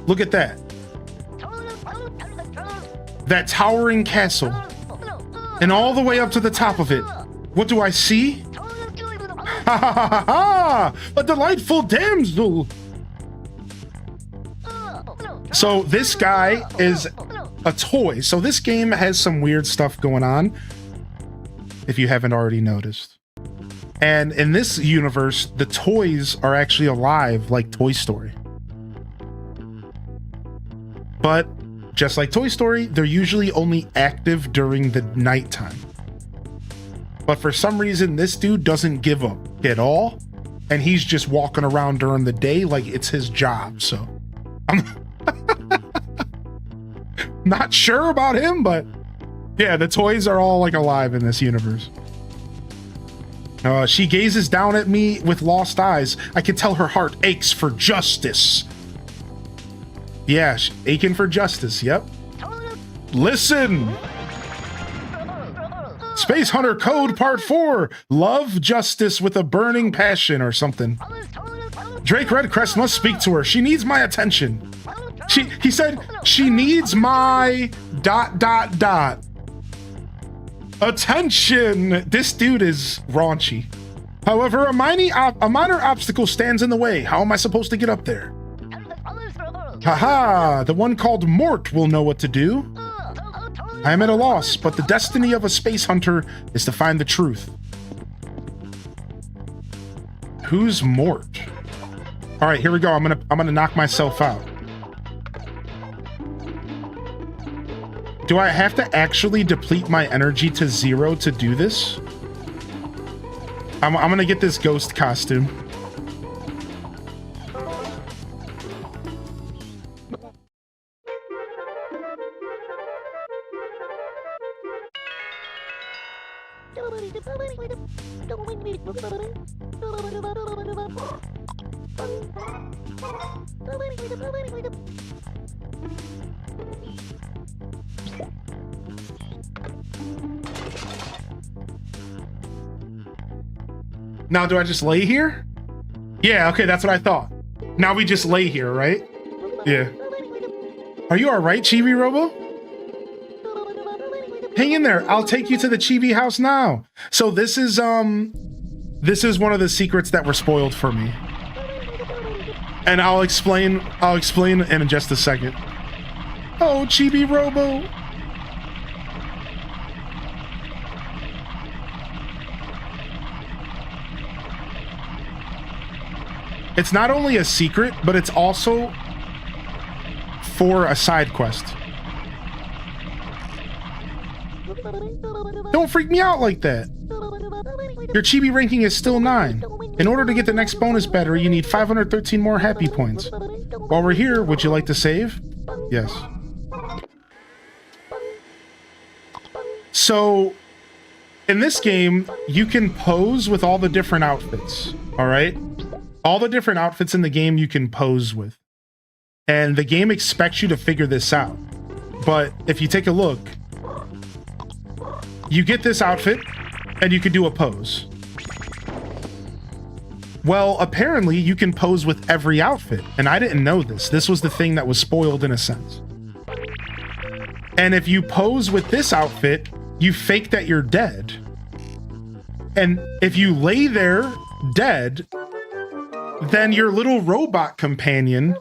Look at that. That towering castle. And all the way up to the top of it. What do I see? Ha ha ha ha ha! A delightful damsel! So this guy is a toy. So this game has some weird stuff going on, if you haven't already noticed. And in this universe, the toys are actually alive like Toy Story. But just like Toy Story, they're usually only active during the nighttime. But for some reason, this dude doesn't give up at all, and he's just walking around during the day like it's his job. So I'm not sure about him, but yeah, the toys are all like alive in this universe. She gazes down at me with lost eyes. I can tell her heart aches for justice. Yeah, aching for justice. Yep. Listen. Space Hunter Code Part 4. Love justice with a burning passion or something. Drake Redcrest must speak to her. She needs my attention. He said she needs my ... attention. This dude is raunchy. However, a minor obstacle stands in the way. How am I supposed to get up there? Haha, the one called Mort will know what to do. I am at a loss, but the destiny of a space hunter is to find the truth. Who's Mort? All right, here we go. I'm gonna knock myself out. Do I have to actually deplete my energy to 0 to do this? I'm gonna get this ghost costume. Now, do I just lay here? Yeah, okay, that's what I thought. Now we just lay here, right? Yeah. Are you all right, Chibi-Robo? Hang in there. I'll take you to the Chibi house now. So this is one of the secrets that were spoiled for me. And I'll explain in just a second. Oh, Chibi-Robo. It's not only a secret, but it's also for a side quest. Don't freak me out like that. Your Chibi ranking is still 9. In order to get the next bonus battery, you need 513 more happy points. While we're here, would you like to save? Yes. So, in this game, you can pose with all the different outfits, all right? All the different outfits in the game you can pose with. And the game expects you to figure this out. But if you take a look, you get this outfit and you can do a pose. Well, apparently you can pose with every outfit. And I didn't know this. This was the thing that was spoiled in a sense. And if you pose with this outfit, you fake that you're dead. And if you lay there dead, then your little robot companion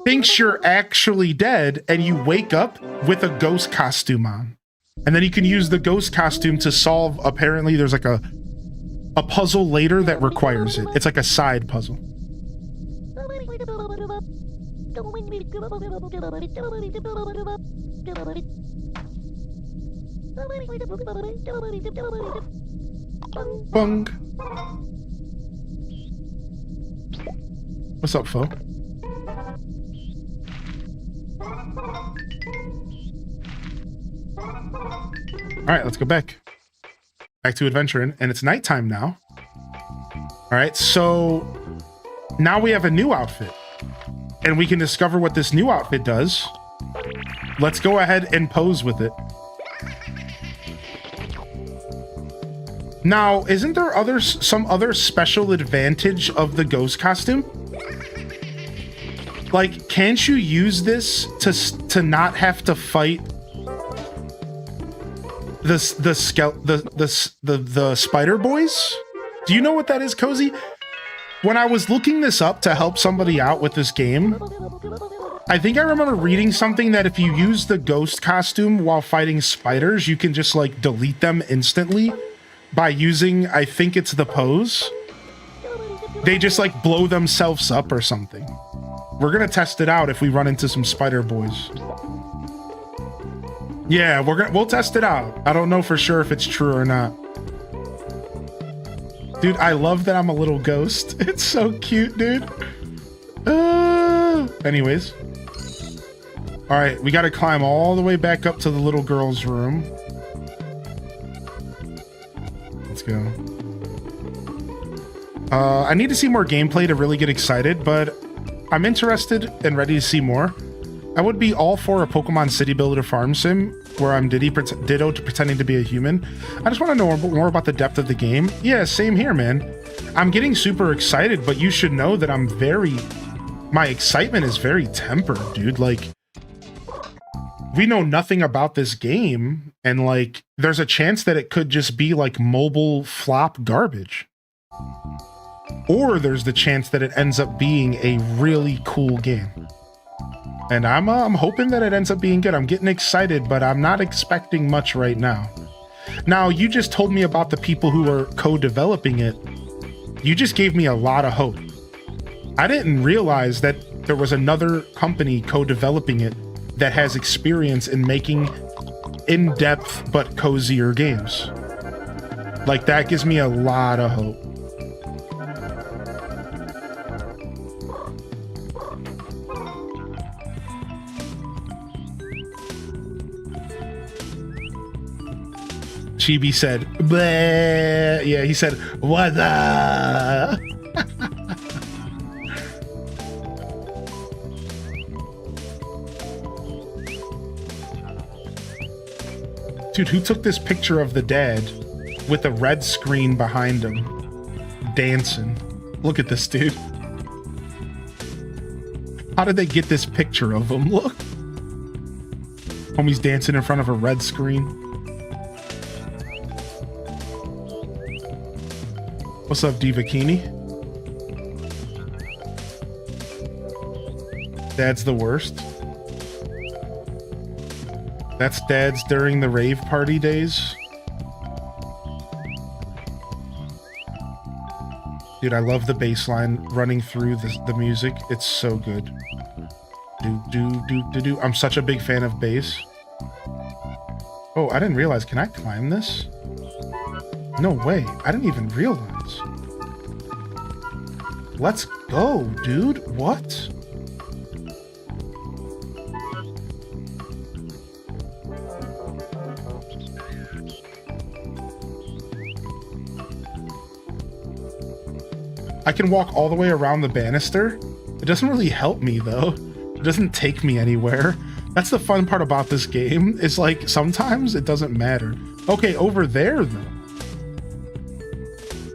thinks you're actually dead and you wake up with a ghost costume on. And then you can use the ghost costume to solve, apparently there's like a puzzle later that requires it. It's like a side puzzle. Bung. What's up, foe? All right, let's go back to adventuring, and it's nighttime now. All right, so now we have a new outfit, and we can discover what this new outfit does. Let's go ahead and pose with it. Now, isn't there some other special advantage of the ghost costume? Like, can't you use this to not have to fight the spider boys? Do you know what that is, Cozy? When I was looking this up to help somebody out with this game, I think I remember reading something that if you use the ghost costume while fighting spiders, you can just like delete them instantly by using, I think it's the pose. They just like blow themselves up or something. We're gonna test it out if we run into some spider boys. Yeah, we'll test it out. I don't know for sure if it's true or not. Dude, I love that I'm a little ghost. It's so cute, dude. Anyways. All right, we gotta climb all the way back up to the little girl's room. Let's go. I need to see more gameplay to really get excited, but I'm interested and ready to see more. I would be all for a Pokemon City Builder farm sim where I'm ditto to pretending to be a human. I just want to know more about the depth of the game. Yeah, same here, man. I'm getting super excited, but you should know that my excitement is very tempered, dude. Like, we know nothing about this game, and like, there's a chance that it could just be like mobile flop garbage. Or there's the chance that it ends up being a really cool game. And I'm hoping that it ends up being good. I'm getting excited, but I'm not expecting much right now. Now, you just told me about the people who are co-developing it. You just gave me a lot of hope. I didn't realize that there was another company co-developing it that has experience in making in-depth but cozier games. Like, that gives me a lot of hope. Chibi said, bleh. Yeah, he said, what the? Dude, who took this picture of the dad with a red screen behind him dancing? Look at this dude. How did they get this picture of him? Look. Homie's dancing in front of a red screen. What's up, Divakini? Dad's the worst. That's Dad's during the rave party days. Dude, I love the bass line running through the music. It's so good. Do. I'm such a big fan of bass. Oh, I didn't realize. Can I climb this? No way. I didn't even realize. Let's go, dude. What? I can walk all the way around the banister. It doesn't really help me, though. It doesn't take me anywhere. That's the fun part about this game, is like, sometimes it doesn't matter. Okay, over there, though.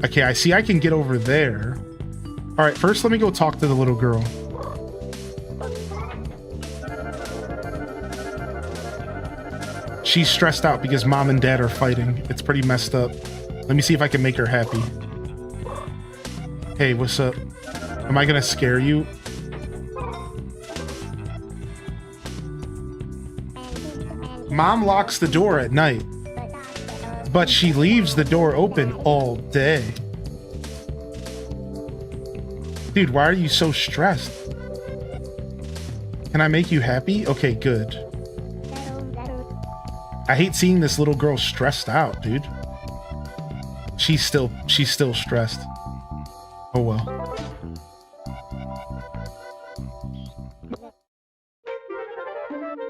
Okay, I see I can get over there. All right, first let me go talk to the little girl. She's stressed out because mom and dad are fighting. It's pretty messed up. Let me see if I can make her happy. Hey, what's up? Am I gonna scare you? Mom locks the door at night, but she leaves the door open all day. Dude, why are you so stressed? Can I make you happy? Okay, good. I hate seeing this little girl stressed out, dude. She's still stressed. Oh well.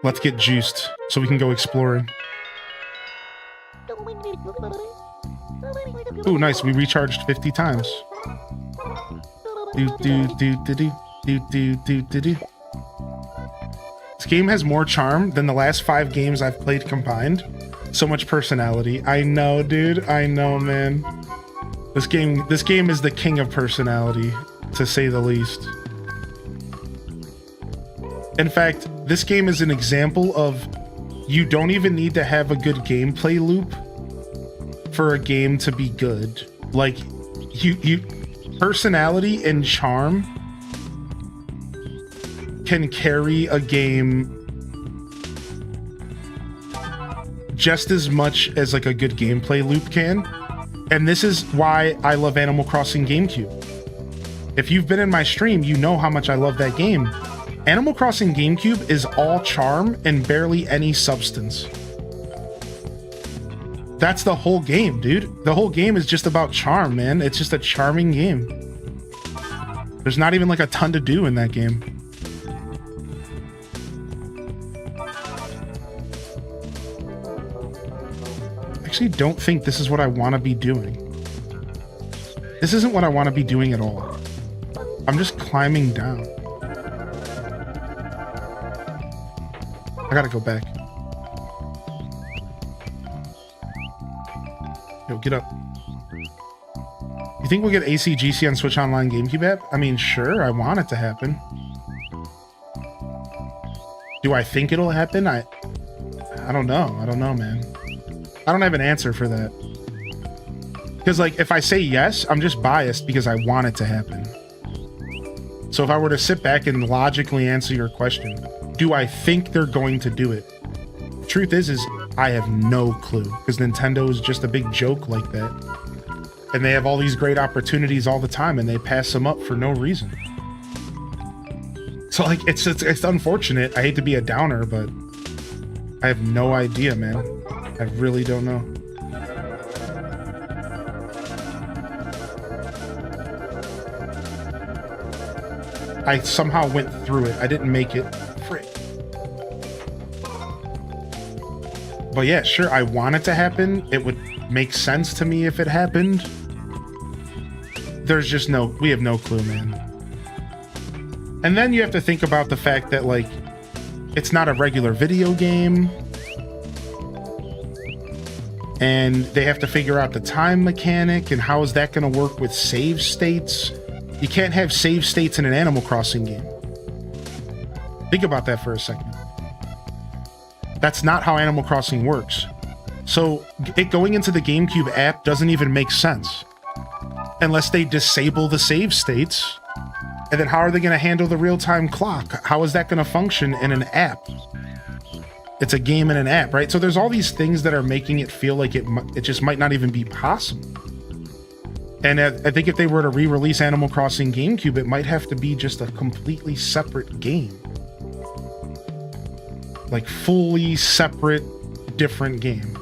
Let's get juiced so we can go exploring. Ooh, nice. We recharged 50 times. This game has more charm than the last 5 games I've played combined. So much personality. I know, dude. I know, man. This game is the king of personality, to say the least. In fact, this game is an example of you don't even need to have a good gameplay loop for a game to be good. Like, you personality and charm can carry a game just as much as like a good gameplay loop can. And this is why I love Animal Crossing GameCube. If you've been in my stream, you know how much I love that game. Animal Crossing GameCube is all charm and barely any substance. That's the whole game, dude. The whole game is just about charm, man. It's just a charming game. There's not even like a ton to do in that game. I actually don't think this is what I want to be doing. This isn't what I want to be doing at all. I'm just climbing down. I gotta go back. Yo, get up. You think we'll get ACGC on Switch Online GameCube app? I mean, sure, I want it to happen. Do I think it'll happen? I don't know. I don't know, man. I don't have an answer for that. Because, like, if I say yes, I'm just biased because I want it to happen. So if I were to sit back and logically answer your question, do I think they're going to do it? Truth is I have no clue, because Nintendo is just a big joke like that. And they have all these great opportunities all the time, and they pass them up for no reason. So, like, it's unfortunate. I hate to be a downer, but I have no idea, man. I really don't know. I somehow went through it. I didn't make it. Frick. But yeah, sure, I want it to happen. It would make sense to me if it happened. There's just we have no clue, man. And then you have to think about the fact that, like, it's not a regular video game. And they have to figure out the time mechanic and how is that going to work with save states. You can't have save states in an Animal Crossing game. Think about that for a second. That's not how Animal Crossing works. So it going into the GameCube app doesn't even make sense. Unless they disable the save states. And then how are they going to handle the real-time clock? How is that going to function in an app? It's a game in an app, right? So there's all these things that are making it feel like it just might not even be possible. And I think if they were to re-release Animal Crossing GameCube, it might have to be just a completely separate game. Like, fully separate, different game.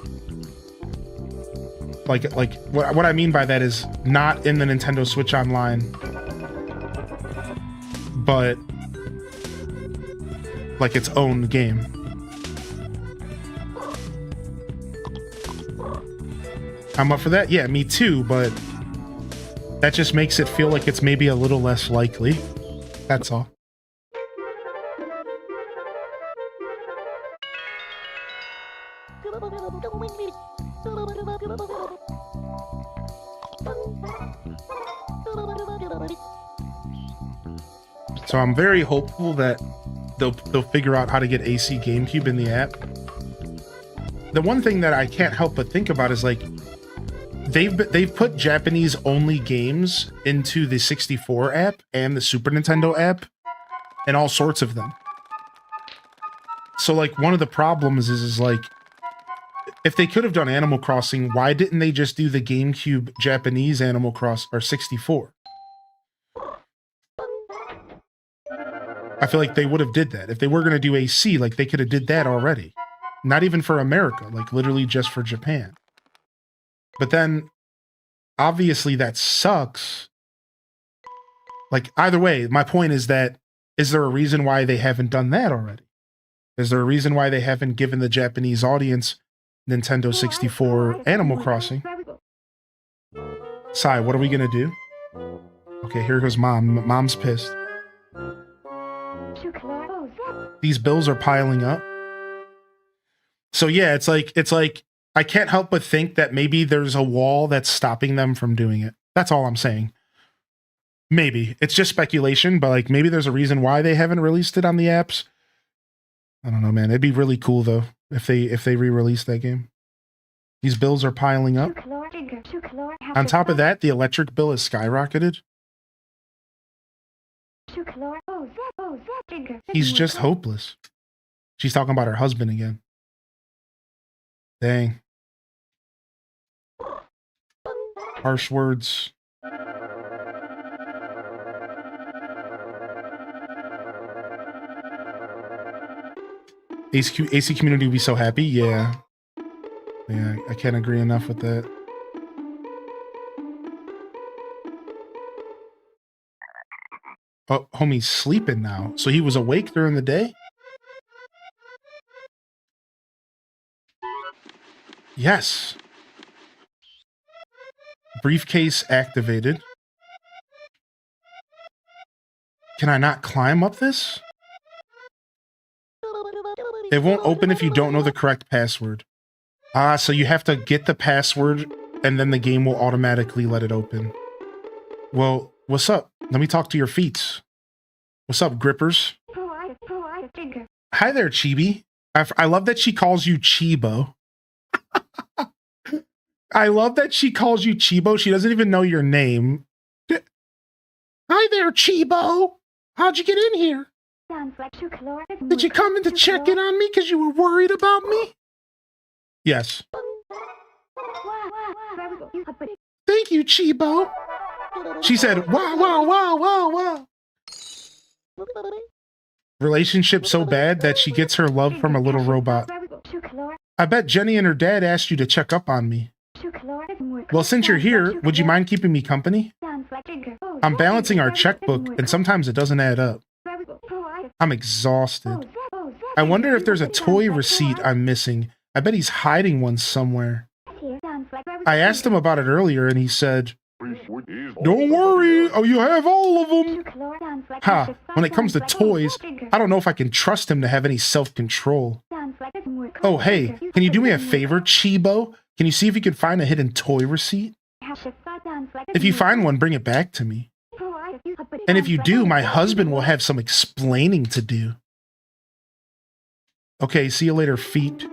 Like what I mean by that is not in the Nintendo Switch Online, but like its own game. I'm up for that? Yeah, me too, but that just makes it feel like it's maybe a little less likely. That's all. So I'm very hopeful that they'll figure out how to get AC GameCube in the app. The one thing that I can't help but think about is, like, they've put Japanese only games into the 64 app and the Super Nintendo app and all sorts of them. So, like, one of the problems is like, if they could have done Animal Crossing, why didn't they just do the GameCube Japanese Animal Cross or 64? I feel like they would have did that. If they were going to do AC, like, they could have did that already. Not even for America, like, literally just for Japan. But then, obviously, that sucks. Like, either way, my point is that, is there a reason why they haven't done that already? Is there a reason why they haven't given the Japanese audience Nintendo 64 Animal Crossing? Sai, what are we going to do? Okay, here goes Mom. Mom's pissed. These bills are piling up. So yeah, it's like I can't help but think that maybe there's a wall that's stopping them from doing it. That's all I'm saying. Maybe. It's just speculation, but, like, maybe there's a reason why they haven't released it on the apps. I don't know, man. It'd be really cool though if they re-release that game. These bills are piling up. On top of that, the electric bill has skyrocketed. He's just hopeless. She's talking about her husband again. Dang. Harsh words. AC community will be so happy. Yeah. Yeah, I can't agree enough with that. Oh, homie's sleeping now. So he was awake during the day? Yes. Briefcase activated. Can I not climb up this? It won't open if you don't know the correct password. Ah, so you have to get the password and then the game will automatically let it open. Well, what's up? Let me talk to your feet. What's up, grippers? Hi there, Chibi. I love that she calls you Chibo. I love that she calls you Chibo. She doesn't even know your name. Hi there, Chibo. How'd you get in here? Did you come in to check in on me because you were worried about me? Yes. Thank you, Chibo. She said, wow, wow, wow, wow, wow. Relationship so bad that she gets her love from a little robot. I bet Jenny and her dad asked you to check up on me. Well, since you're here, would you mind keeping me company? I'm balancing our checkbook, and sometimes it doesn't add up. I'm exhausted. I wonder if there's a toy receipt I'm missing. I bet he's hiding one somewhere. I asked him about it earlier, and he said, don't worry, oh, you have all of them. Ha, when it comes to toys, I don't know if I can trust him to have any self-control. Oh, hey, can you do me a favor, Chibo? Can you see if you can find a hidden toy receipt? If you find one, bring it back to me. And if you do, my husband will have some explaining to do. Okay, see you later, feet.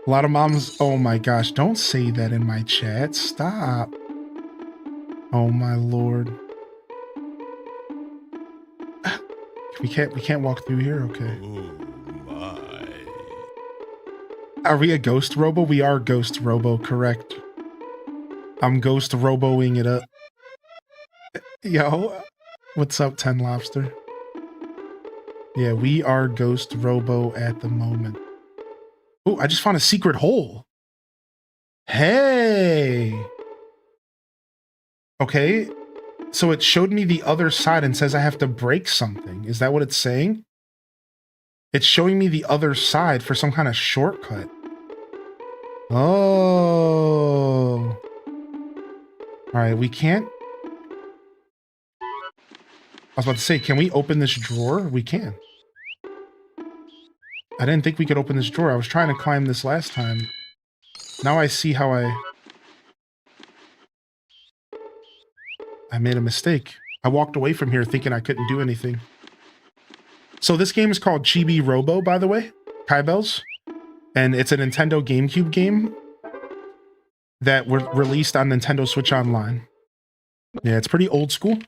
A lot of moms, oh my gosh, don't say that in my chat. Stop. Oh my lord. We can't walk through here, okay. Oh my. Are we a ghost robo? We are ghost robo, correct. I'm ghost roboing it up. Yo, what's up, 10 Lobster? Yeah, we are ghost robo at the moment. Oh, I just found a secret hole. Hey. Okay. So it showed me the other side and says I have to break something. Is that what it's saying? It's showing me the other side for some kind of shortcut. Oh. All right, we can't. I was about to say, can we open this drawer? We can. I didn't think we could open this drawer. I was trying to climb this last time. Now I see how I made a mistake. I walked away from here thinking I couldn't do anything. So this game is called Chibi-Robo, by the way. Kai Bells. And it's a Nintendo GameCube game that were released on Nintendo Switch Online. Yeah, it's pretty old school.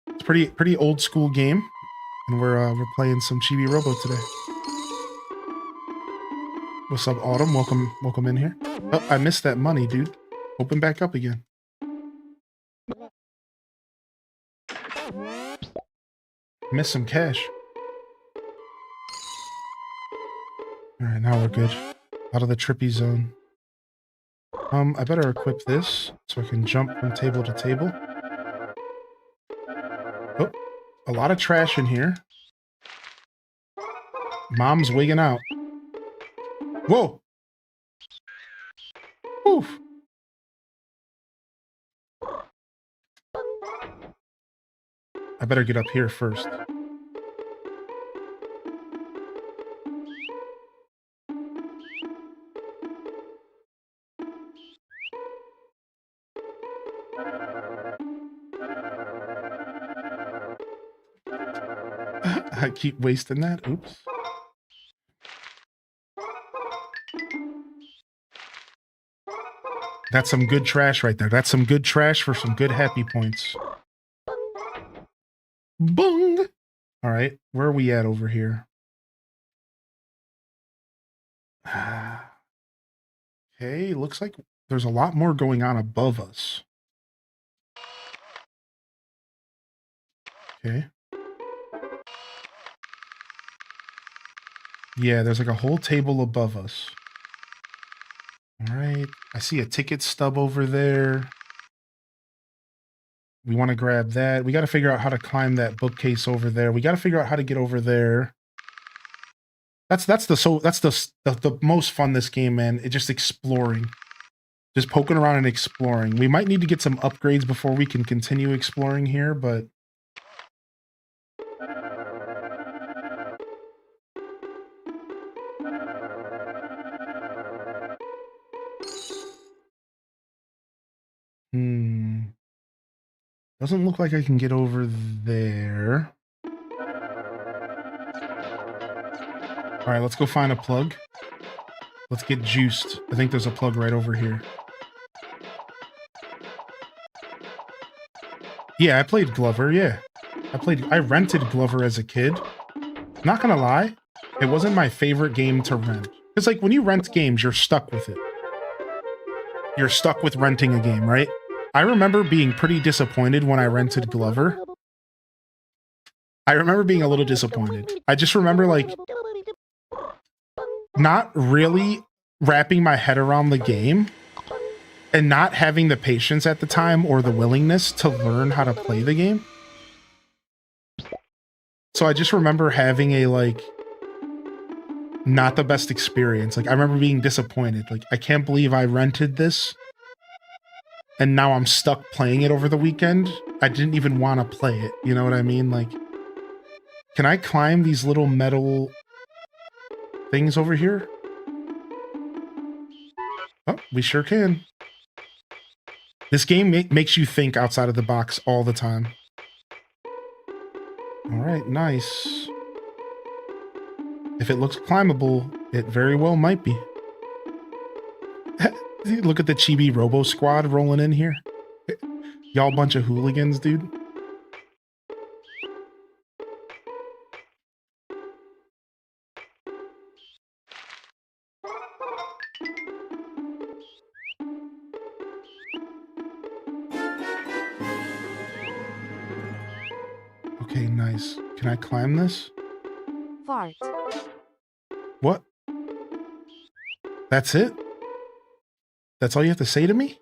It's pretty old school game. And we're playing some Chibi-Robo today. What's up, Autumn? Welcome in here. Oh, I missed that money, dude. Open back up again. Missed some cash. Alright, now we're good. Out of the trippy zone. I better equip this so I can jump from table to table. Oh, a lot of trash in here. Mom's wigging out. Whoa! Oof! I better get up here first. I keep wasting that. Oops. That's some good trash right there. That's some good trash for some good happy points. Bung! All right, where are we at over here? Okay, looks like there's a lot more going on above us. Okay. Yeah, there's like a whole table above us. All right, I see a ticket stub over there. We want to grab that. We got to figure out how to climb that bookcase over there. We got to figure out how to get over there. That's the most fun this game, man. It's just exploring. Just poking around and exploring. We might need to get some upgrades before we can continue exploring here, but Doesn't look like I can get over there. All right, let's go find a plug. Let's get juiced. I think there's a plug right over here. Yeah, I played Glover, yeah. I rented Glover as a kid. Not gonna lie, it wasn't my favorite game to rent. It's like when you rent games, you're stuck with it. You're stuck with renting a game, right? I remember being pretty disappointed when I rented Glover. I remember being a little disappointed. I just remember like not really wrapping my head around the game and not having the patience at the time or the willingness to learn how to play the game. So I just remember having a like not the best experience. Like I remember being disappointed. Like I can't believe I rented this and now I'm stuck playing it over the weekend. I didn't even want to play it. You know what I mean? Like, can I climb these little metal things over here? Oh, we sure can. This game makes you think outside of the box all the time. All right, nice. If it looks climbable, it very well might be. Look at the Chibi-Robo squad rolling in here. Y'all bunch of hooligans, dude. Okay, nice. Can I climb this? Fart. What? That's it? That's all you have to say to me?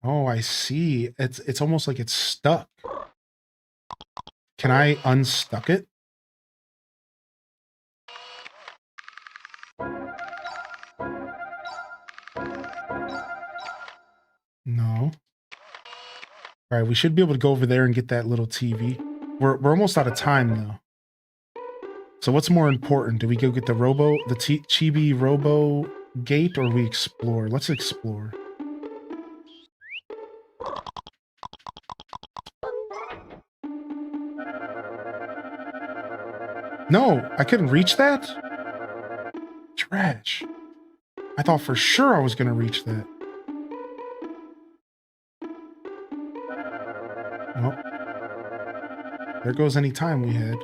Oh, I see. It's almost like it's stuck. Can I unstuck it? No. All right, we should be able to go over there and get that little TV. We're almost out of time though. So what's more important? Do we go get the Chibi-Robo gate or we explore? Let's explore. No, I couldn't reach that? Trash. I thought for sure I was going to reach that. Well, there goes any time we had.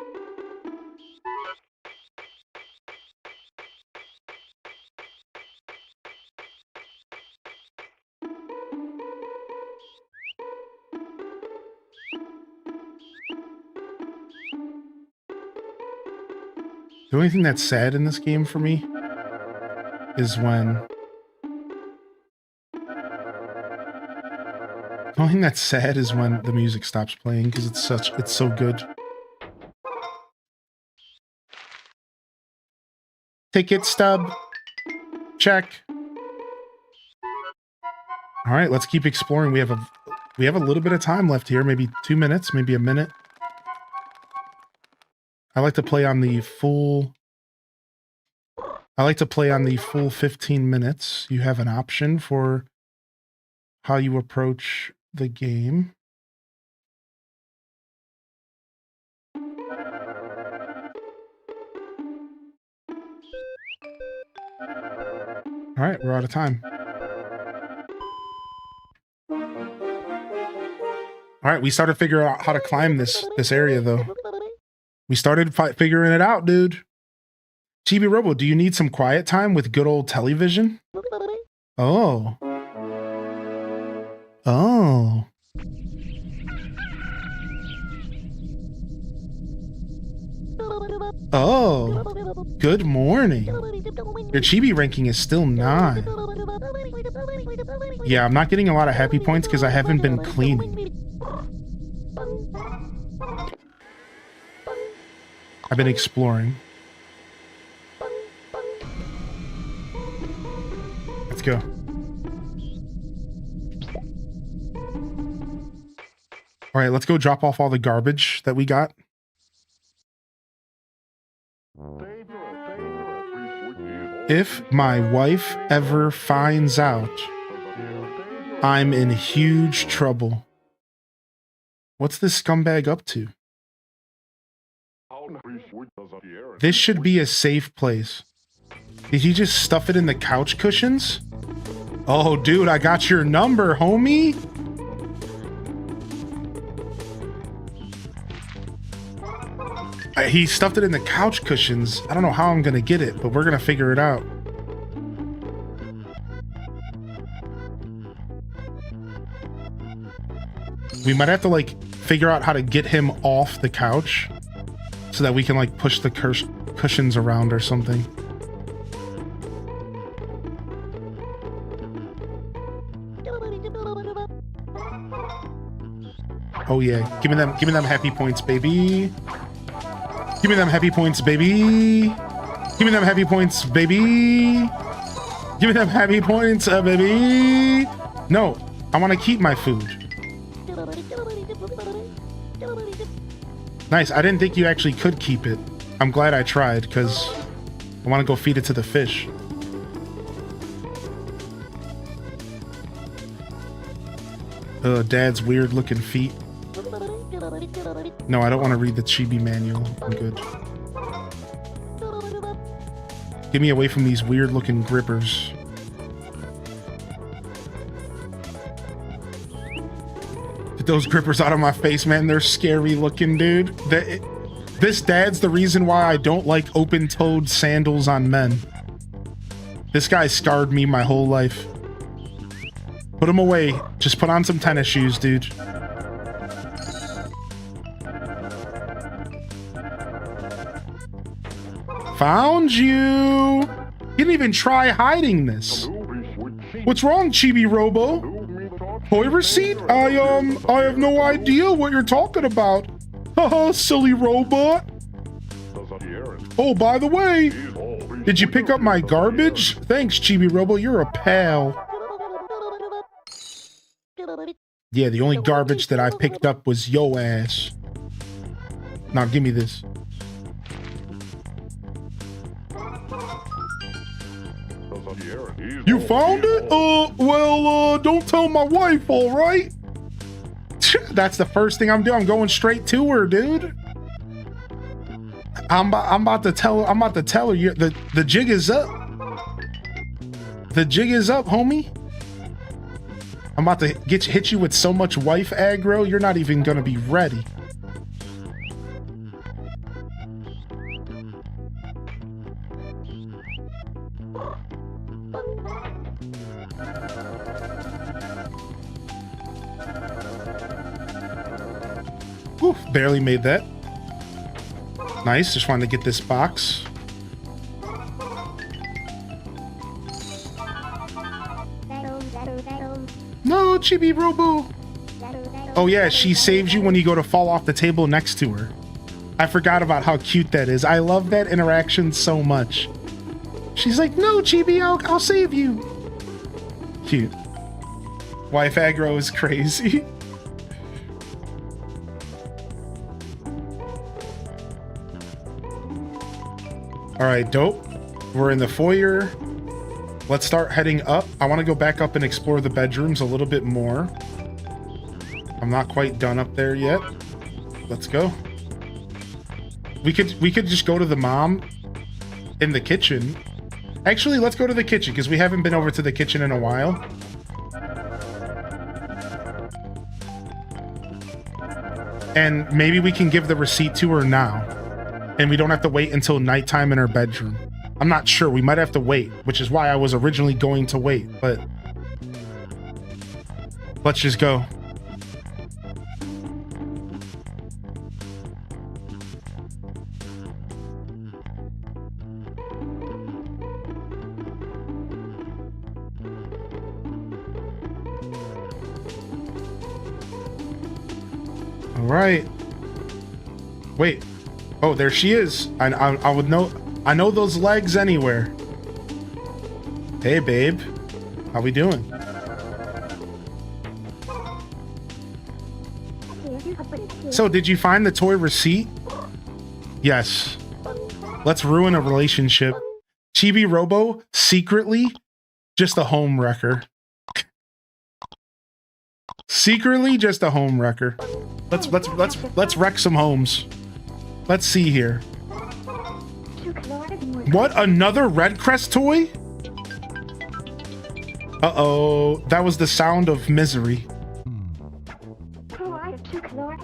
The only thing that's sad in this game for me is when... The only thing that's sad is when the music stops playing because it's so good. Ticket stub. Check. All right, let's keep exploring. We have a little bit of time left here, maybe 2 minutes, maybe a minute. I like to play on the full 15 minutes. You have an option for how you approach the game. All right, we're out of time. All right, we started figuring out how to climb this area though. We started figuring it out, dude. Chibi-Robo, do you need some quiet time with good old television? Oh. Oh. Oh. Good morning. Your Chibi ranking is still 9. Yeah, I'm not getting a lot of happy points because I haven't been cleaning. I've been exploring. Let's go. All right, let's go drop off all the garbage that we got. If my wife ever finds out, I'm in huge trouble. What's this scumbag up to? This should be a safe place. Did he just stuff it in the couch cushions? Oh, dude, I got your number, homie. He stuffed it in the couch cushions. I don't know how I'm gonna get it, but we're gonna figure it out. We might have to like figure out how to get him off the couch so that we can like push the cushions around or something. Oh yeah, give me them happy points, baby. Give me them happy points, baby. Give me them happy points, baby. Give me them happy points, baby. No, I want to keep my food. Nice. I didn't think you actually could keep it. I'm glad I tried because I want to go feed it to the fish. Dad's weird looking feet. No, I don't want to read the Chibi manual. I'm good. Get me away from these weird looking grippers. Get those grippers out of my face, man. They're scary looking, dude. This dad's the reason why I don't like open-toed sandals on men. This guy scarred me my whole life. Put them away. Just put on some tennis shoes, dude. Found you! You didn't even try hiding this. What's wrong, Chibi-Robo? Toy receipt? I have no idea what you're talking about. Haha, silly robot. Oh, by the way, did you pick up my garbage? Thanks, Chibi-Robo, you're a pal. Yeah, the only garbage that I picked up was yo ass. Now, give me this. You found it? Well, don't tell my wife, all right? That's the first thing I'm doing. I'm going straight to her, dude. I'm about to tell her the jig is up. The jig is up, homie. I'm about to hit you with so much wife aggro, you're not even gonna be ready. Whew, barely made that. Nice, just wanted to get this box. No, Chibi-Robo. Oh yeah, she saves you when you go to fall off the table next to her. I forgot about how cute that is. I love that interaction so much. She's like, no, Chibi, I'll save you. Cute. Wife aggro is crazy. All right, dope. We're in the foyer. Let's start heading up. I want to go back up and explore the bedrooms a little bit more. I'm not quite done up there yet. Let's go. We could just go to the mom in the kitchen. Actually, let's go to the kitchen because we haven't been over to the kitchen in a while. And maybe we can give the receipt to her now. And we don't have to wait until nighttime in her bedroom. I'm not sure. We might have to wait, which is why I was originally going to wait, but let's just go. All right. Wait. Oh, there she is. I would know. I know those legs anywhere. Hey, babe. How we doing? So, did you find the toy receipt? Yes. Let's ruin a relationship. Chibi-Robo, secretly, just a home wrecker. Secretly just a home wrecker. Let's wreck some homes. Let's see here. What, another Red Crest toy? Uh-oh, that was the sound of misery.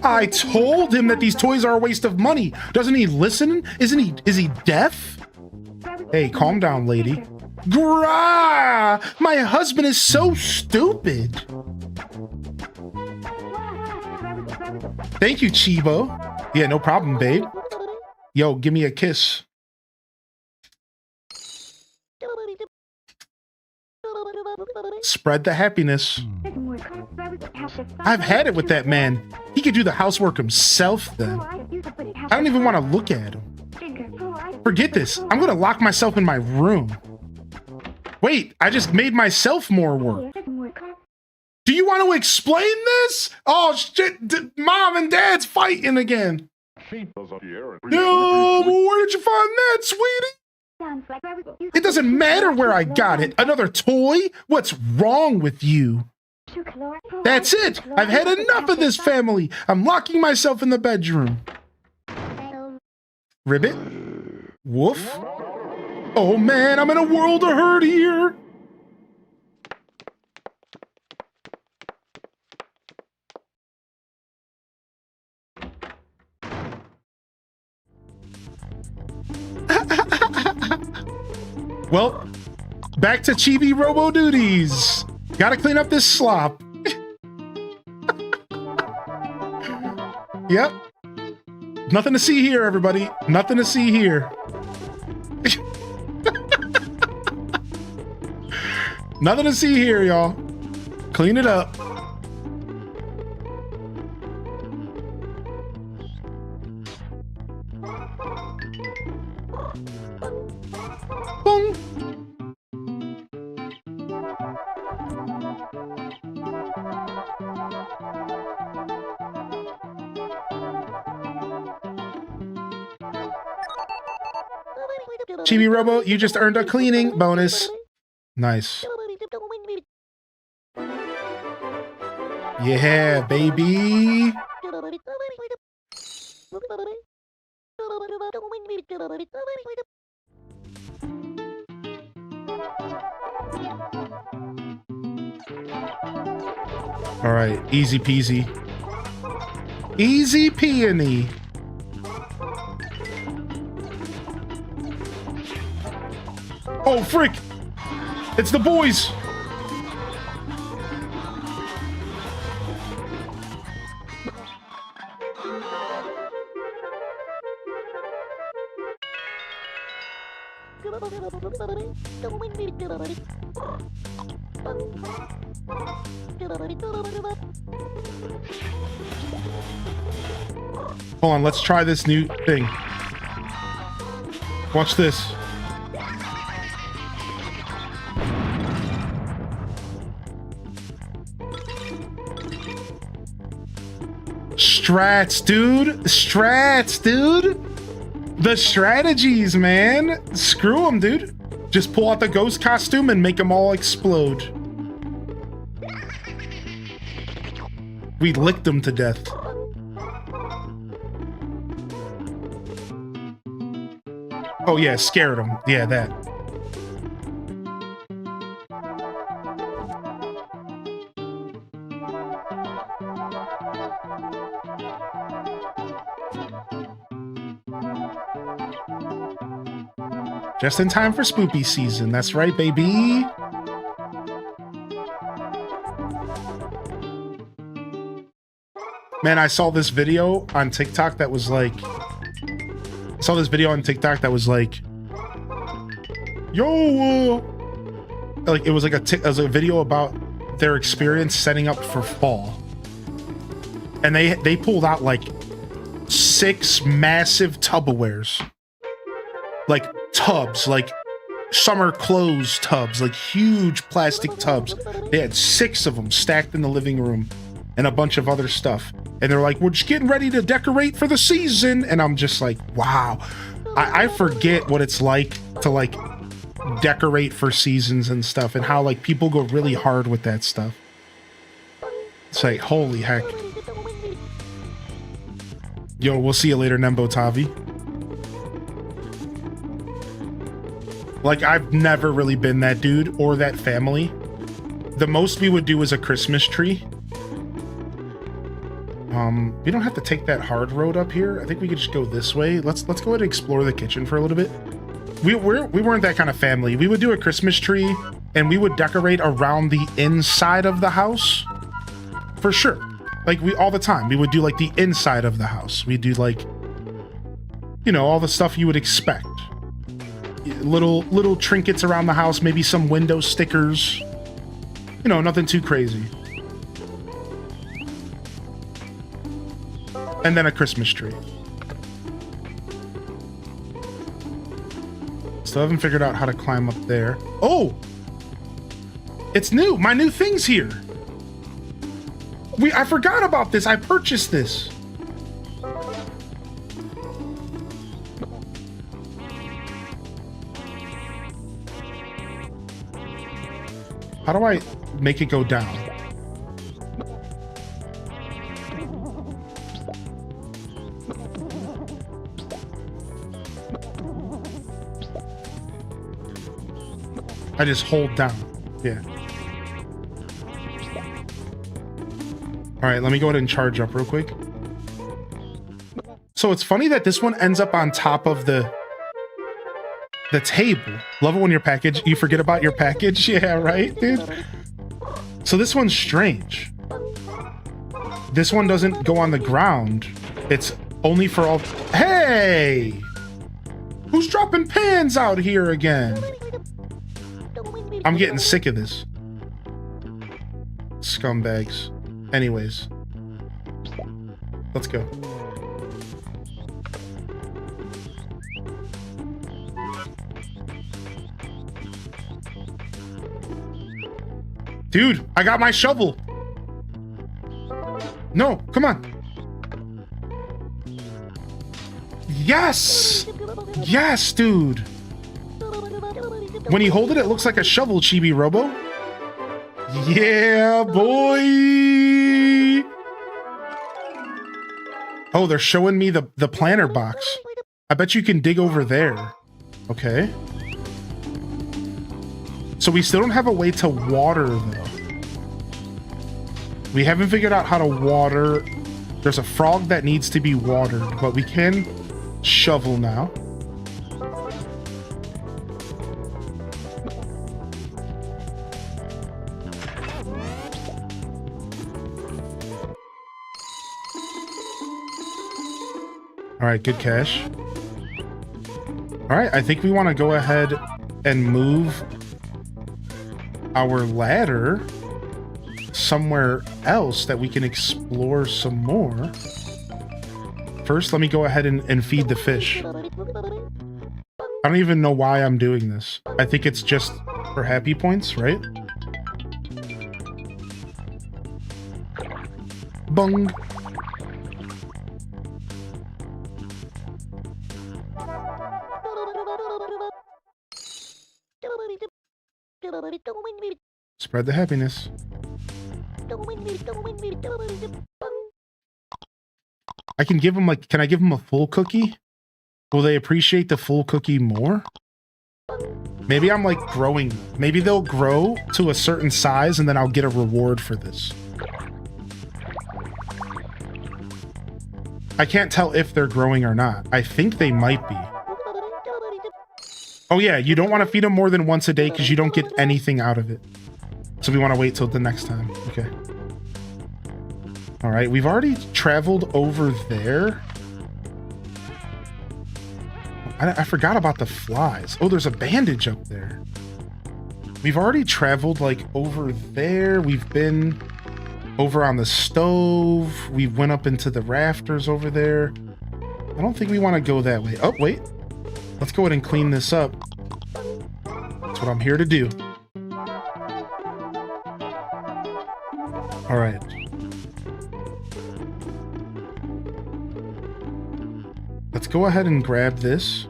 I told him that these toys are a waste of money. Doesn't he listen? Is he deaf? Hey, calm down, lady. Grah! My husband is so stupid. Thank you, Chibo. Yeah, no problem, babe. Yo, give me a kiss. Spread the happiness. I've had it with that man. He could do the housework himself then. I don't even want to look at him. Forget this. I'm going to lock myself in my room. Wait, I just made myself more work. Do you want to explain this? Oh shit, Mom and Dad's fighting again. No, where did you find that, sweetie? It doesn't matter where I got it. Another toy? What's wrong with you? That's it. I've had enough of this family. I'm locking myself in the bedroom. Ribbit? Woof? Oh man, I'm in a world of hurt here. Well, back to Chibi-Robo duties. Gotta clean up this slop. Yep. Nothing to see here, everybody. Nothing to see here. Nothing to see here, y'all. Clean it up. Boom. Chibi-Robo, you just earned a cleaning bonus. Nice. Yeah, baby. All right, easy peasy. Easy peony. Oh, frick! It's the boys! Hold on, let's try this new thing. Watch this. Strats, dude. Strats, dude. The strategies, man. Screw them, dude. Just pull out the ghost costume and make them all explode. We licked them to death. Oh yeah, scared them. Yeah, that. Just in time for spoopy season. That's right, baby. Man, I saw this video on TikTok that was like... Yo, like it was like a video about their experience setting up for fall. And they pulled out like 6 massive Tupperwares. Like tubs, like summer clothes tubs, like huge plastic tubs. They had 6 of them stacked in the living room and a bunch of other stuff. And they're like, we're just getting ready to decorate for the season. And I'm just like, wow. I forget what it's like to like decorate for seasons and stuff and how like people go really hard with that stuff. It's like, holy heck. Yo, we'll see you later, Nembo Tavi. Like, I've never really been that dude or that family. The most we would do is a Christmas tree. We don't have to take that hard road up here. I think we could just go this way. Let's go ahead and explore the kitchen for a little bit. We weren't that kind of family. We would do a Christmas tree and we would decorate around the inside of the house. For sure. Like, all the time. We would do like the inside of the house. We do like, you know, all the stuff you would expect. Little trinkets around the house, maybe some window stickers. You know, nothing too crazy. And then a Christmas tree. Still haven't figured out how to climb up there. Oh! It's new! My new thing's here! I forgot about this! I purchased this! How do I make it go down? I just hold down. Yeah. All right, let me go ahead and charge up real quick. So it's funny that this one ends up on top of the table. Love it when you forget about your package. Yeah, right, dude? So this one's strange. This one doesn't go on the ground. It's only for all... Hey! Who's dropping pans out here again? I'm getting sick of this. Scumbags. Anyways. Let's go. Dude, I got my shovel. No, come on. Yes! Yes, dude. When you hold it, it looks like a shovel, Chibi-Robo. Yeah, boy! Oh, they're showing me the planter box. I bet you can dig over there. Okay. So we still don't have a way to water, though. We haven't figured out how to water. There's a frog that needs to be watered, but we can shovel now. All right, good cash. All right, I think we want to go ahead and move our ladder somewhere else that we can explore some more. First, let me go ahead and feed the fish. I don't even know why I'm doing this. I think it's just for happy points, right? Bung. Spread the happiness. I can give them can I give them a full cookie? Will they appreciate the full cookie more? Maybe I'm like growing. Maybe they'll grow to a certain size and then I'll get a reward for this. I can't tell if they're growing or not. I think they might be. Oh yeah, you don't want to feed them more than once a day because you don't get anything out of it. So we want to wait till the next time. Okay. All right, we've already traveled over there. I forgot about the flies. Oh, there's a bandage up there. We've already traveled like over there. We've been over on the stove. We went up into the rafters over there. I don't think we want to go that way. Oh, wait. Let's go ahead and clean this up. That's what I'm here to do. All right. Let's go ahead and grab this.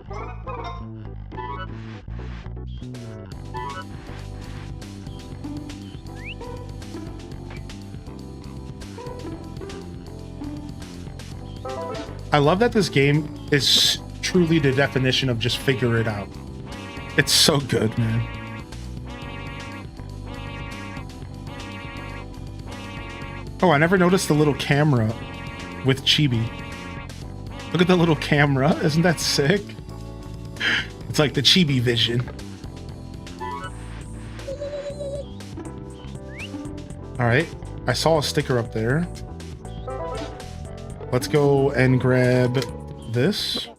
I love that this game is truly the definition of just figure it out. It's so good, man. Oh, I never noticed the little camera with Chibi. Look at the little camera. Isn't that sick? It's like the Chibi vision. All right. I saw a sticker up there. Let's go and grab this.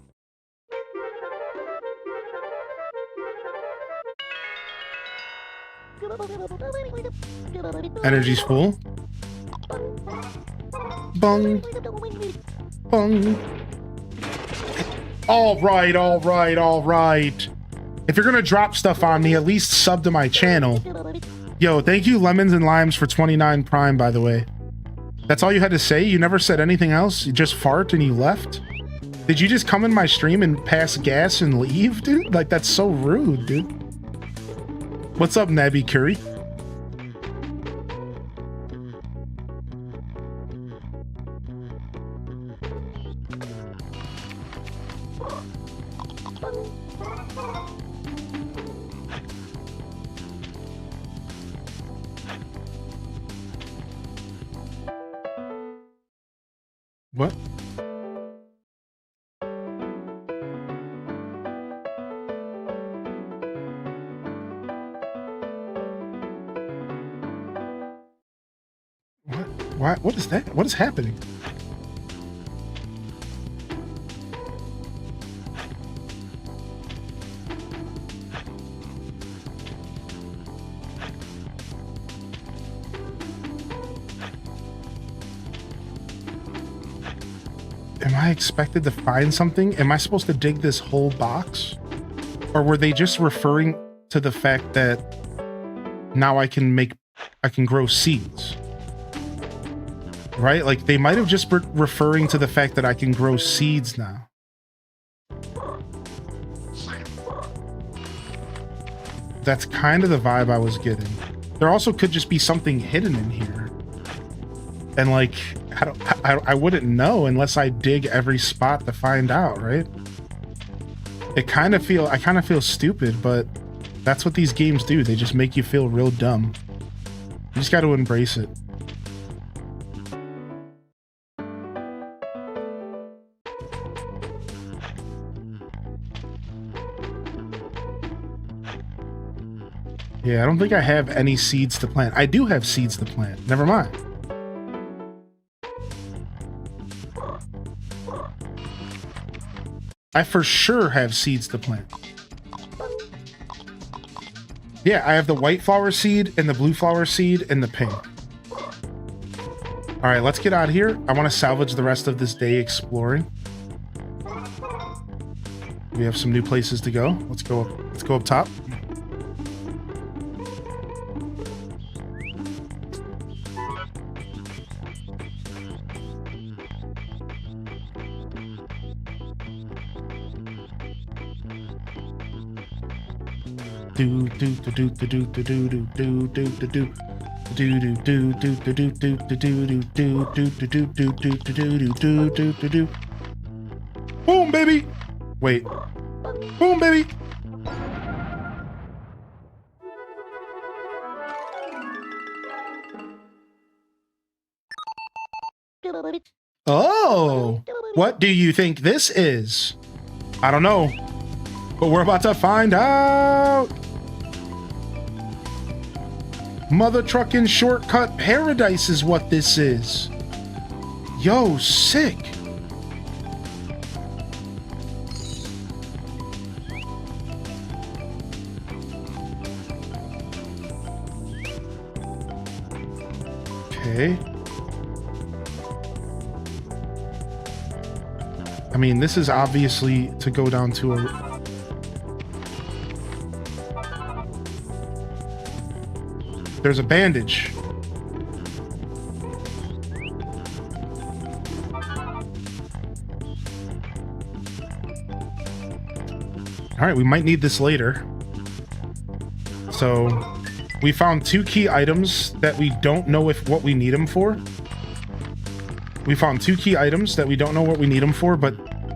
Energy's full. Bung. Bung. All right, all right, all right. If you're gonna drop stuff on me, at least sub to my channel. Yo, thank you Lemons and Limes for 29 Prime, by the way. That's all you had to say? You never said anything else? You just fart and you left? Did you just come in my stream and pass gas and leave, dude? Like, that's so rude, dude. What's up, Nabby Curry? What? Why? What is that? What is happening? Am I expected to find something? Am I supposed to dig this whole box? Or were they just referring to the fact that now I can grow seeds? Right? Like, they might have just been referring to the fact that I can grow seeds now. That's kind of the vibe I was getting. There also could just be something hidden in here. And like, I wouldn't know unless I dig every spot to find out, right? I kind of feel stupid, but that's what these games do. They just make you feel real dumb. You just got to embrace it. Yeah, I don't think I have any seeds to plant. I do have seeds to plant. Never mind. I for sure have seeds to plant. Yeah, I have the white flower seed and the blue flower seed and the pink. All right, let's get out of here. I want to salvage the rest of this day exploring. We have some new places to go. Let's go up top. Do do do do do do do do do do do do. Do do do do do do do do do do do do do do do do. Boom, baby. Wait. Boom, baby. Oh, what do you think this is? I don't know, but we're about to find out. Mother trucking shortcut paradise is what this is. Yo, sick. Okay. I mean, this is obviously to go down to a... There's a bandage. All right, we might need this later. So we found 2 key items that we don't know what we need them for. We found 2 key items that we don't know what we need them for, but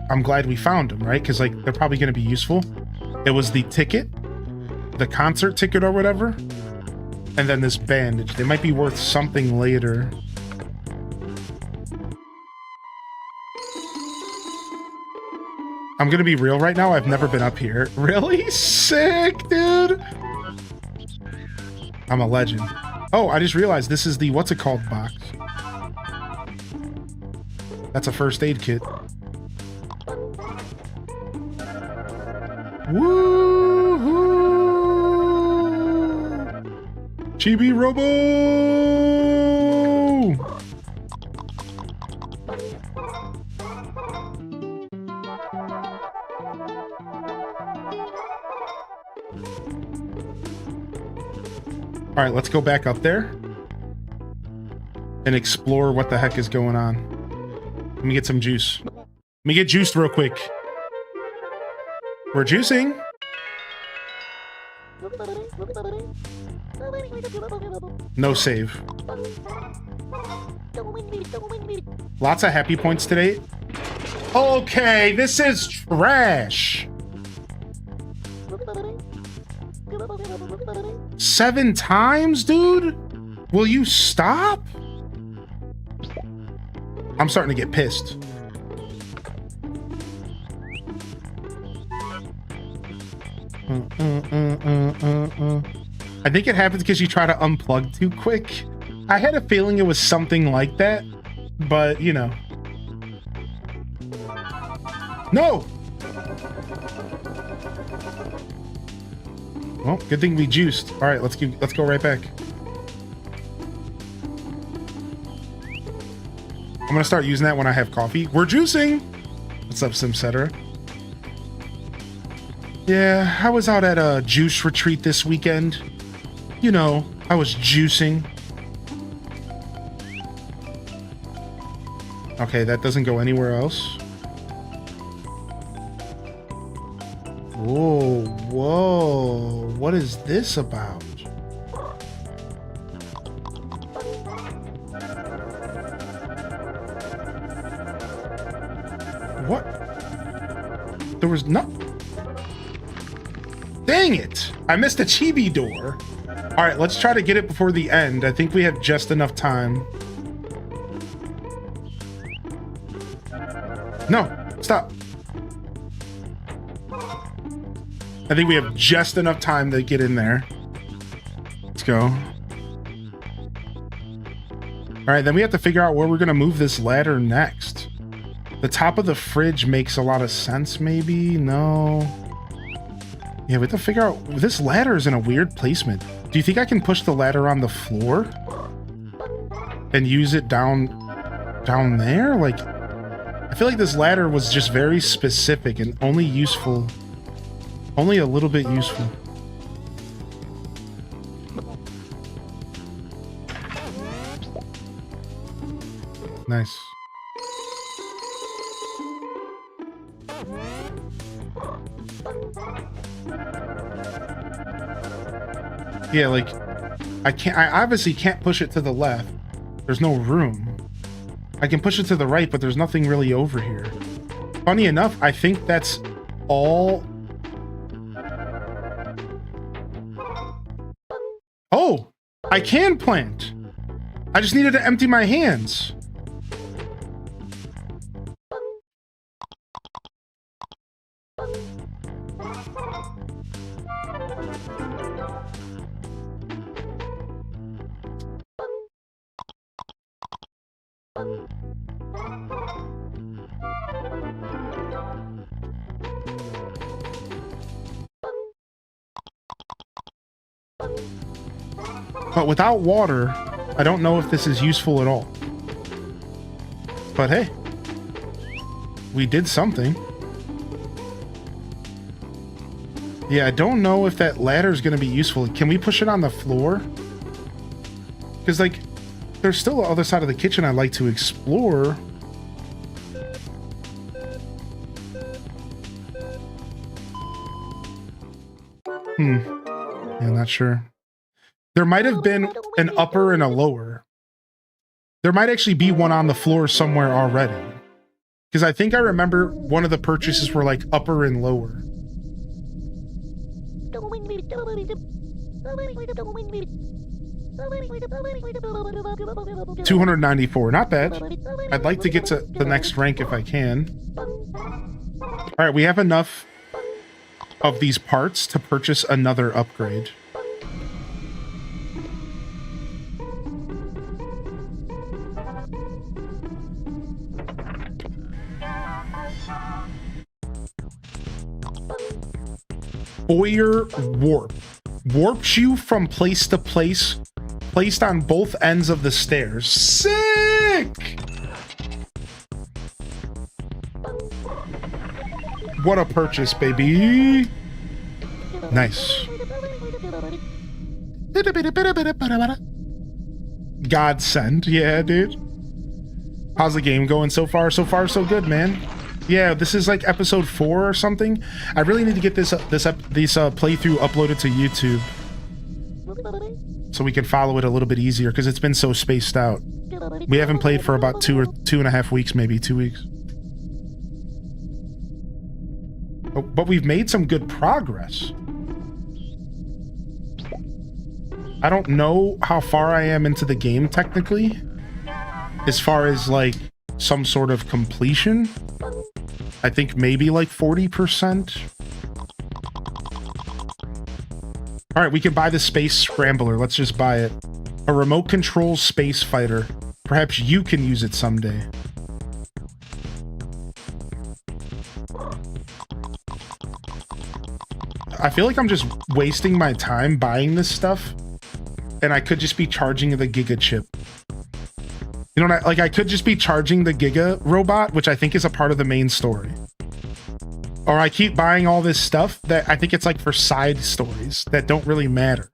I'm glad we found them, right? Because, like, they're probably going to be useful. It was the ticket, the concert ticket or whatever, and then this bandage. They might be worth something later. I'm going to be real right now. I've never been up here. Really? Sick, dude. I'm a legend. Oh, I just realized this is the what's it called box. That's a first aid kit. Woohoo! Chibi-Robo! All right, let's go back up there and explore what the heck is going on. Let me get some juice. Let me get juiced real quick. We're juicing. No save. Lots of happy points today. Okay, this is trash. 7 times, dude? Will you stop? I'm starting to get pissed. I think it happens because you try to unplug too quick. I had a feeling it was something like that, but you know. No! Well, good thing we juiced. All right, let's go right back. I'm gonna start using that when I have coffee. We're juicing. What's up, Simcetera? Yeah, I was out at a juice retreat this weekend. You know, I was juicing. Okay, that doesn't go anywhere else. Whoa, whoa. What is this about? What? There was no... Dang it! I missed a chibi door. All right, let's try to get it before the end. I think we have just enough time. No, stop. I think we have just enough time to get in there. Let's go. All right, then we have to figure out where we're gonna move this ladder next. The top of the fridge makes a lot of sense, maybe? No. Yeah, we have to figure out... This ladder is in a weird placement. Do you think I can push the ladder on the floor? And use it down there? Like, I feel like this ladder was just very specific and only useful... Only a little bit useful. Nice. Yeah, like, I obviously can't push it to the left. There's no room. I can push it to the right, but there's nothing really over here. Funny enough, I think that's all... Oh, I can plant. I just needed to empty my hands. But without water, I don't know if this is useful at all. But hey, we did something. Yeah, I don't know if that ladder is going to be useful. Can we push it on the floor? Because, like, there's still the other side of the kitchen I'd like to explore. Yeah, not sure. There might have been an upper and a lower. There might actually be one on the floor somewhere already. Because I think I remember one of the purchases were like upper and lower. $294, not bad. I'd like to get to the next rank if I can. All right, we have enough of these parts to purchase another upgrade. Foyer warp. Warps you from place to place, placed on both ends of the stairs. Sick! What a purchase, baby. Nice. Godsend. Yeah, dude. How's the game going so far? So far, so good, man. Yeah, this is like episode 4 or something. I really need to get this playthrough uploaded to YouTube so we can follow it a little bit easier because it's been so spaced out. We haven't played for about 2.5 weeks, maybe 2 weeks. Oh, but we've made some good progress. I don't know how far I am into the game technically, as far as like some sort of completion. I think maybe like 40%. All right, we can buy the Space Scrambler. Let's just buy it. A remote control space fighter. Perhaps you can use it someday. I feel like I'm just wasting my time buying this stuff, and I could just be charging the Giga chip. You know, like I could just be charging the Giga robot, which I think is a part of the main story. Or I keep buying all this stuff that I think it's like for side stories that don't really matter.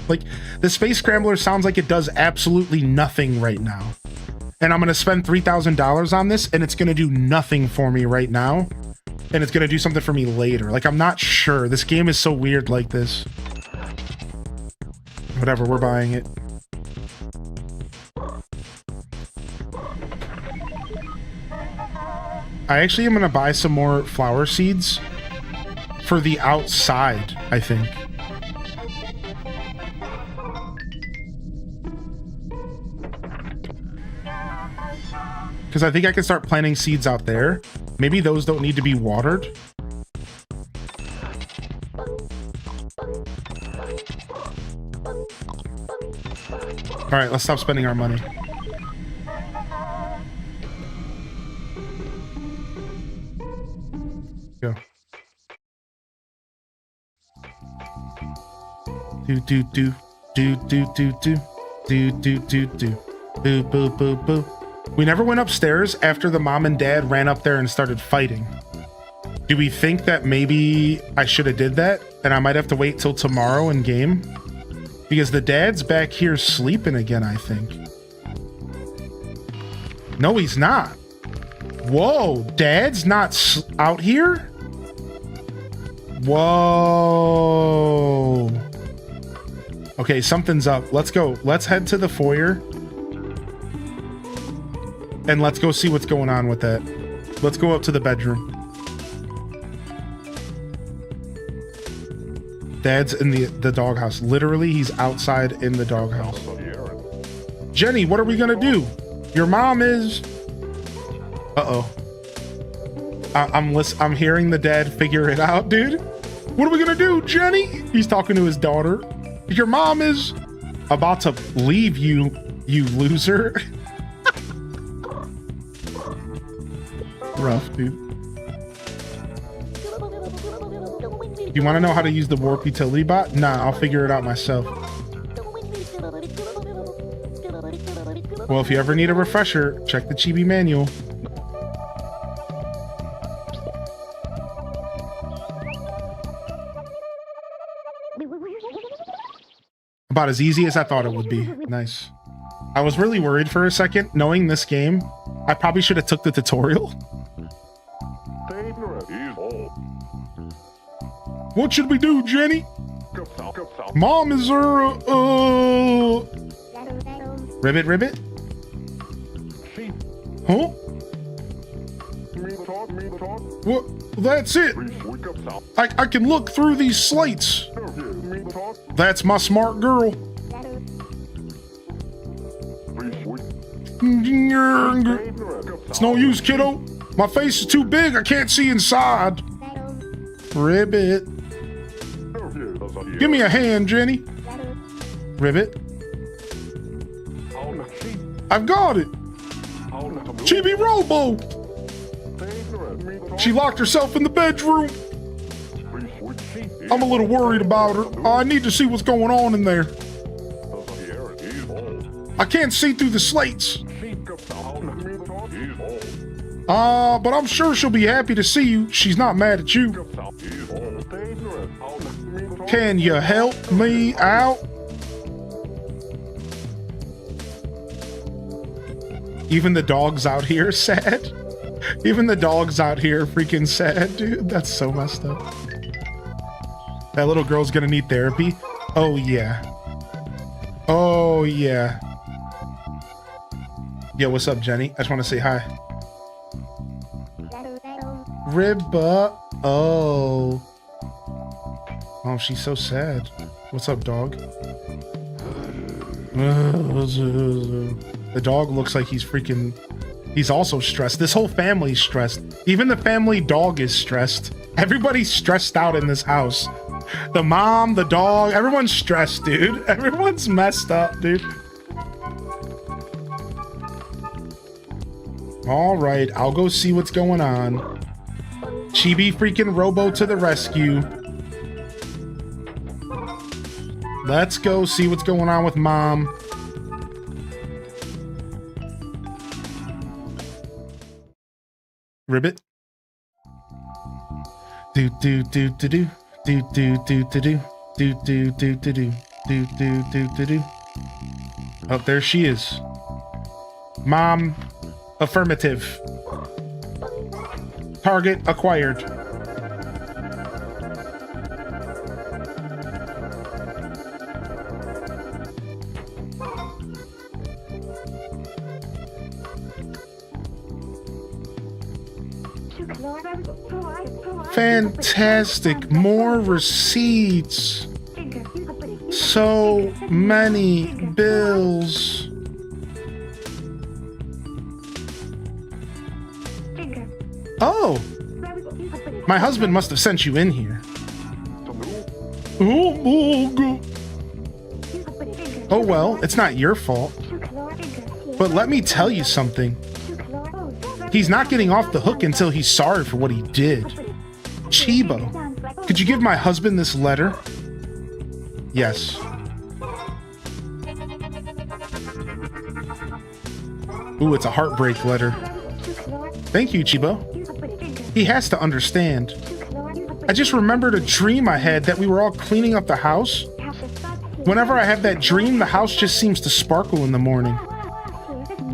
Like the Space Scrambler sounds like it does absolutely nothing right now. And I'm going to spend $3,000 on this and it's going to do nothing for me right now. And it's going to do something for me later. Like I'm not sure. This game is so weird like this. Whatever, we're buying it. I actually am going to buy some more flower seeds for the outside, I think. Because I think I can start planting seeds out there. Maybe those don't need to be watered. All right, let's stop spending our money. Go. Do do do do do do do do do do do boo boo boo boo. We never went upstairs after the mom and dad ran up there and started fighting. Do we think that maybe I should have did that and I might have to wait till tomorrow in game? Because the dad's back here sleeping again, I think. No, he's not. Whoa, dad's not out here? Whoa. Okay, something's up. Let's go. Let's head to the foyer. And let's go see what's going on with that. Let's go up to the bedroom. Dad's in the doghouse. Literally, he's outside in the doghouse. Jenny, what are we gonna do? Your mom is... Uh-oh. I'm hearing the dad figure it out, dude. What are we gonna do, Jenny? He's talking to his daughter. Your mom is about to leave you, you loser. Rough, dude. You want to know how to use the warp utility bot? Nah, I'll figure it out myself. Well, if you ever need a refresher, check the Chibi manual. About as easy as I thought it would be. Nice. I was really worried for a second, knowing this game. I probably should have took the tutorial. What should we do, Jenny? Mom is her, Ribbit, ribbit? Huh? What? That's it. I can look through these slates. That's my smart girl. It's no use, kiddo. My face is too big. I can't see inside. Ribbit. Give me a hand, Jenny. Ribbit. I've got it. Chibi-Robo. She locked herself in the bedroom. I'm a little worried about her. I need to see what's going on in there. I can't see through the slates. But I'm sure she'll be happy to see you. She's not mad at you. Can you help me out? Even the dogs out here sad. Even the dogs out here freaking sad, dude. That's so messed up. That little girl's gonna need therapy. Oh yeah. Oh yeah. Yo, what's up, Jenny? I just want to say hi. Ribba. Oh. Oh, she's so sad. What's up, dog? The dog looks like he's freaking... He's also stressed. This whole family's stressed. Even the family dog is stressed. Everybody's stressed out in this house. The mom, the dog, everyone's stressed, dude. Everyone's messed up, dude. All right, I'll go see what's going on. Chibi-Robo to the rescue. Let's go see what's going on with mom. Ribbit. Do do do do do do do do do do do do do do do do do do do. Oh, there she is. Mom, affirmative. Target acquired. Fantastic. More receipts. So many bills. Oh. My husband must have sent you in here. Oh well, it's not your fault. But let me tell you something. He's not getting off the hook until he's sorry for what he did. Chibo, could you give my husband this letter? Yes. Ooh, it's a heartbreak letter. Thank you, Chibo. He has to understand. I just remembered a dream I had that we were all cleaning up the house. Whenever I have that dream, the house just seems to sparkle in the morning.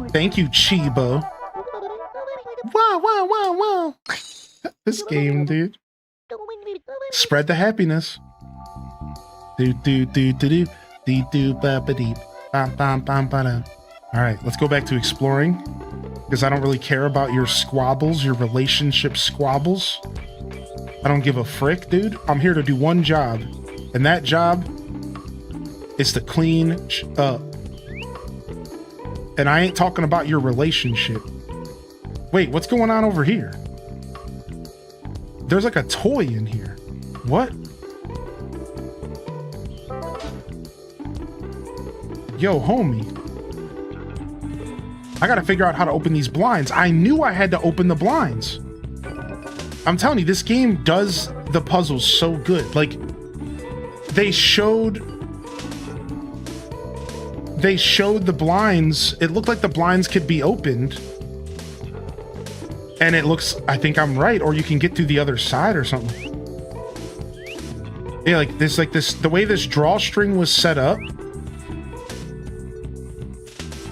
Thank you, Chibo. Wow, wow, wow, wow. This game, dude. Spread the happiness. Do do do do do do do ba ba dee bam bam bam ba da. All right, let's go back to exploring because I don't really care about your squabbles, your relationship squabbles. I don't give a frick, dude. I'm here to do one job, and that job is to clean up. And I ain't talking about your relationship. Wait, what's going on over here? There's like a toy in here. What? Yo, homie. I gotta figure out how to open these blinds. I knew I had to open the blinds. I'm telling you, this game does the puzzles so good. Like, they showed the blinds. It looked like the blinds could be opened. And it looks, I think I'm right, or you can get through the other side or something. Yeah, like this, the way this drawstring was set up,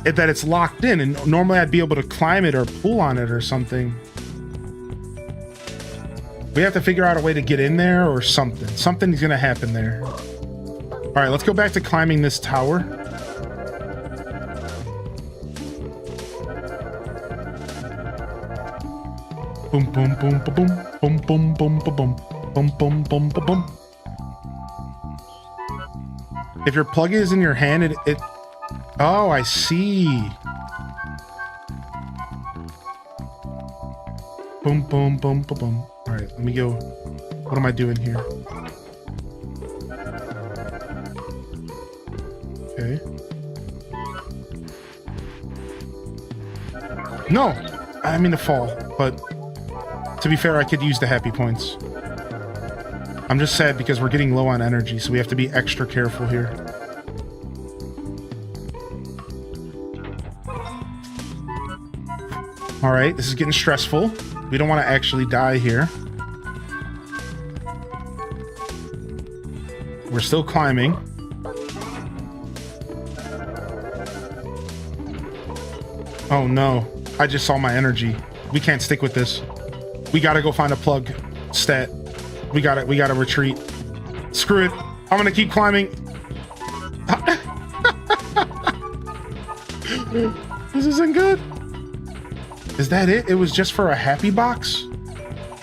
that it's locked in, and normally I'd be able to climb it or pull on it or something. We have to figure out a way to get in there or something. Something's gonna happen there. All right, let's go back to climbing this tower. Boom, boom, boom, boom, boom, boom, boom, boom, boom, boom, boom, boom, boom, boom. If your plug is in your hand, it. Oh, I see. Boom, boom, boom, boom, boom. All right, let me go. What am I doing here? Okay. No, I mean to fall, but to be fair, I could use the happy points. I'm just sad because we're getting low on energy, so we have to be extra careful here. All right, this is getting stressful. We don't want to actually die here. We're still climbing. Oh no, I just saw my energy. We can't stick with this. We gotta go find a plug stat. We gotta retreat. Screw it. I'm gonna keep climbing. This isn't good. Is that it? It was just for a happy box?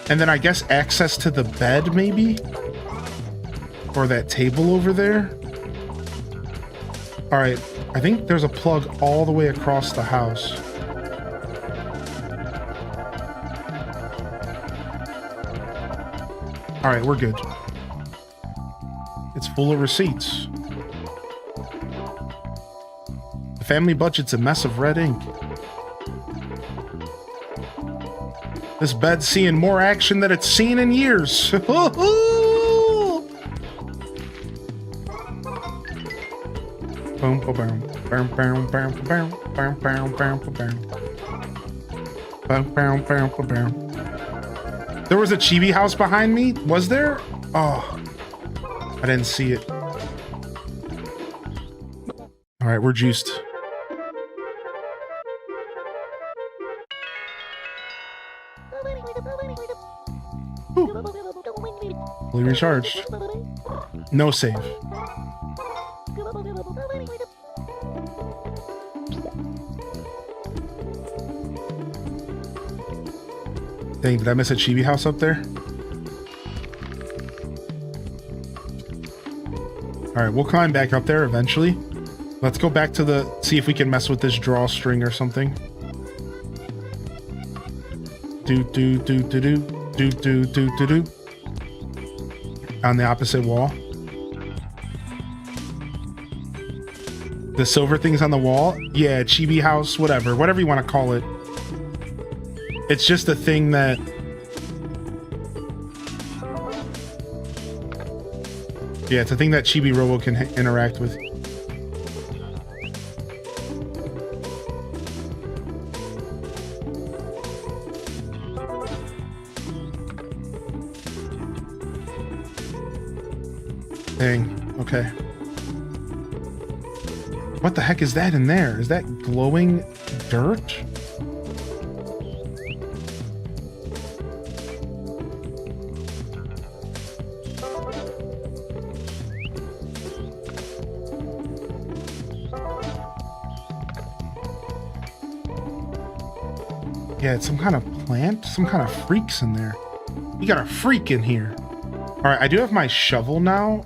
And then I guess access to the bed, maybe? Or that table over there? All right, I think there's a plug all the way across the house. All right, we're good. It's full of receipts. The family budget's a mess of red ink. This bed's seeing more action than it's seen in years. There was a chibi house behind me? Was there? Oh, I didn't see it. All right, we're juiced. Fully recharged. No save. Dang, did I miss a chibi house up there? Alright, we'll climb back up there eventually. Let's go back to see if we can mess with this drawstring or something. Do do do do do do do do do do. On the opposite wall. The silver things on the wall? Yeah, chibi house, whatever you want to call it. It's just a thing that... Yeah, it's a thing that Chibi-Robo can interact with. Dang, okay. What the heck is that in there? Is that glowing dirt? Yeah, it's some kind of plant, some kind of freaks in there. You got a freak in here. All right, I do have my shovel now.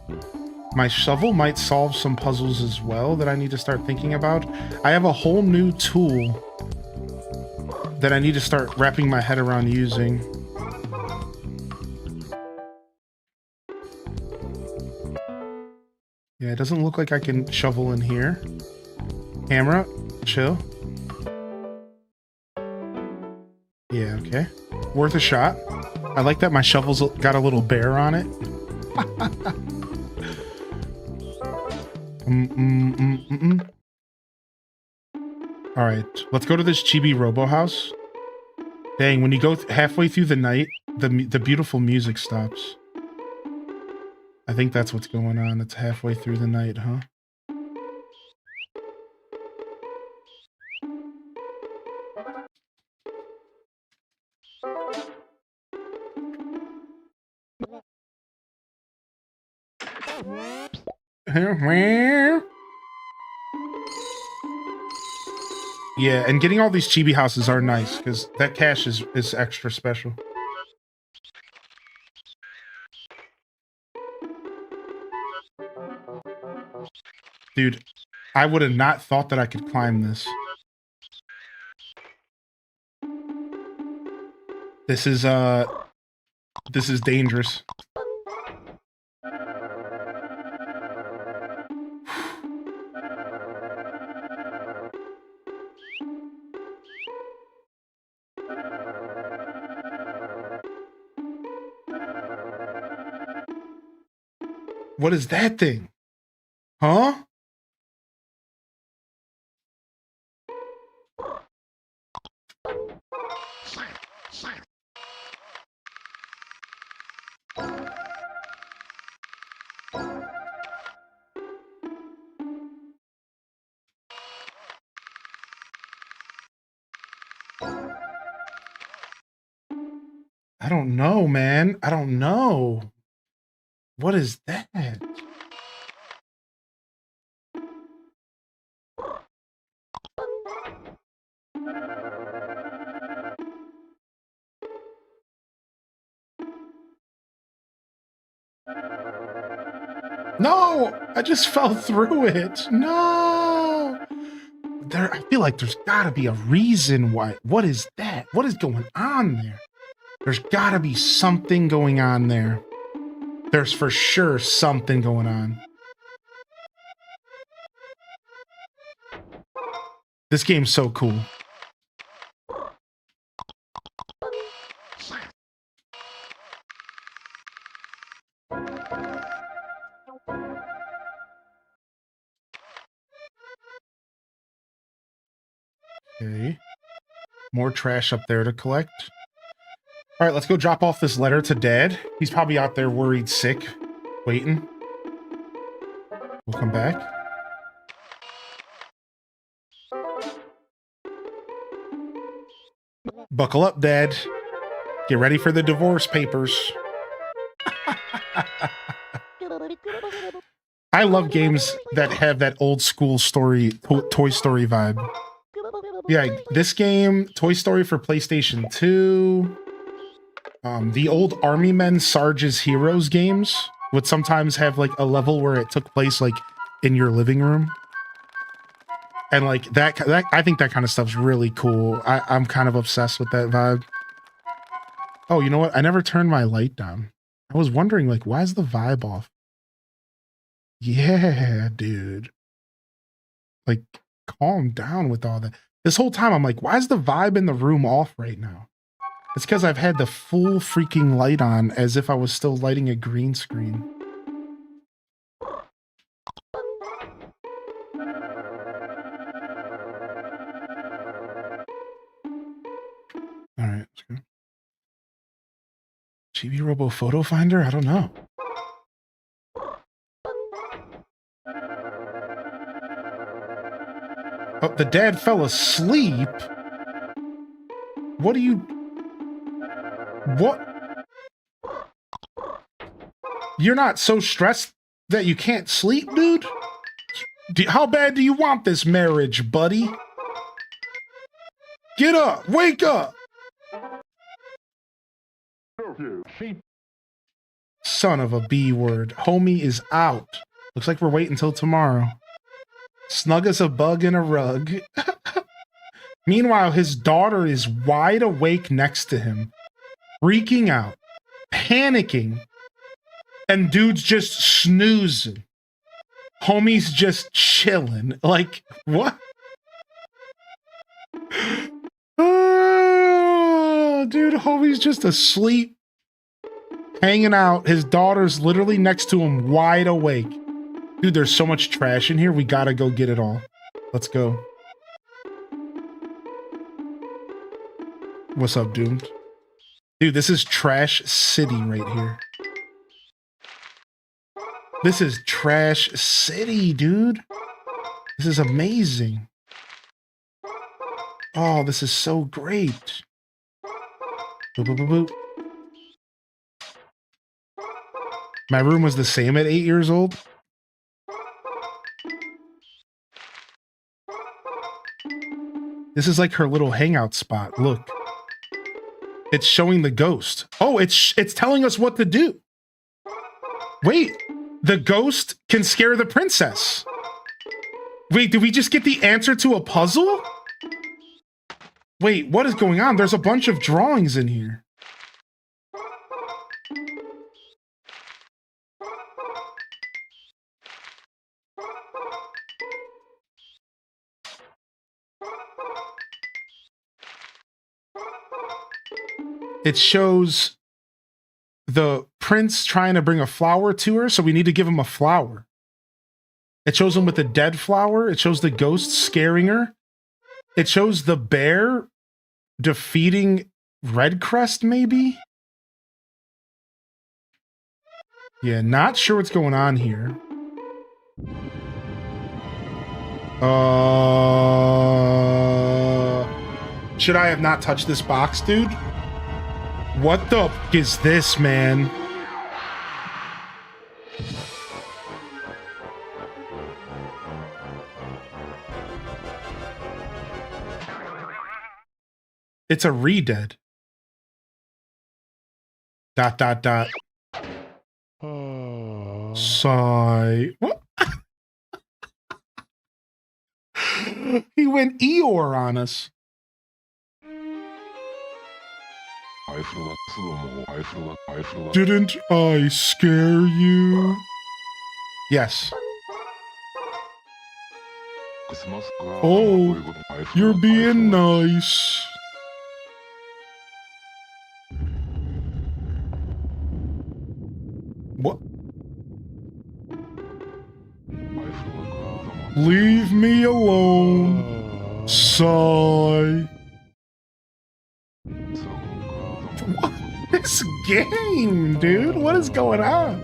My shovel might solve some puzzles as well that I need to start thinking about. I have a whole new tool that I need to start wrapping my head around using. Yeah, it doesn't look like I can shovel in here. Camera, chill. Yeah, okay. Worth a shot. I like that my shovel's got a little bear on it. All right, let's go to this Chibi-Robo house. Dang, when you go halfway through the night, the beautiful music stops. I think that's what's going on. It's halfway through the night, huh? Yeah, and getting all these chibi houses are nice because that cash is extra special. Dude, I would have not thought that I could climb this. This is dangerous. What is that thing? Huh? I don't know, man. I don't know. What is that? No, I just fell through it. No. I feel like there's gotta be a reason why. What is that? What is going on there? There's gotta be something going on there. There's for sure something going on. This game's so cool. Okay. More trash up there to collect. All right, let's go drop off this letter to Dad. He's probably out there worried sick, waiting. We'll come back. Buckle up, Dad. Get ready for the divorce papers. I love games that have that old school story, Toy Story vibe. Yeah, this game, Toy Story for PlayStation 2. The old Army Men Sarge's Heroes games would sometimes have like a level where it took place like in your living room. And like that I think that kind of stuff's really cool. I'm kind of obsessed with that vibe. Oh, you know what? I never turned my light down. I was wondering like, why is the vibe off? Yeah, dude. Like, calm down with all that. This whole time I'm like, why is the vibe in the room off right now? It's because I've had the full freaking light on as if I was still lighting a green screen. All right, let's go. Chibi-Robo photo finder? I don't know. Oh, the dad fell asleep? What do you... What? You're not so stressed that you can't sleep, dude? How bad do you want this marriage, buddy? Get up! Wake up! Son of a B word. Homie is out. Looks like we're waiting until tomorrow. Snug as a bug in a rug. Meanwhile, his daughter is wide awake next to him, freaking out, panicking, and dude's just snoozing. Homie's just chilling. Like, what? Oh, dude, homie's just asleep, hanging out. His daughter's literally next to him, wide awake. Dude, there's so much trash in here. We gotta go get it all. Let's go. What's up, dude? Dude, this is Trash City right here. This is Trash City, dude. This is amazing. Oh, this is so great. Boop, boop, boop, boop. My room was the same at 8 years old. This is like her little hangout spot. Look. It's showing the ghost. Oh, it's telling us what to do. Wait, the ghost can scare the princess. Wait, did we just get the answer to a puzzle? Wait, what is going on? There's a bunch of drawings in here. It shows the prince trying to bring a flower to her, so we need to give him a flower. It shows him with a dead flower. It shows the ghost scaring her. It shows the bear defeating Redcrest, maybe? Yeah, not sure what's going on here. Should I have not touched this box, dude? What the f is this, man? It's a re-dead. ... Sigh. What? He went Eeyore on us. Didn't I scare you? Yes. Oh, you're being nice. What? Leave me alone. Sigh. What? This game, dude? What is going on?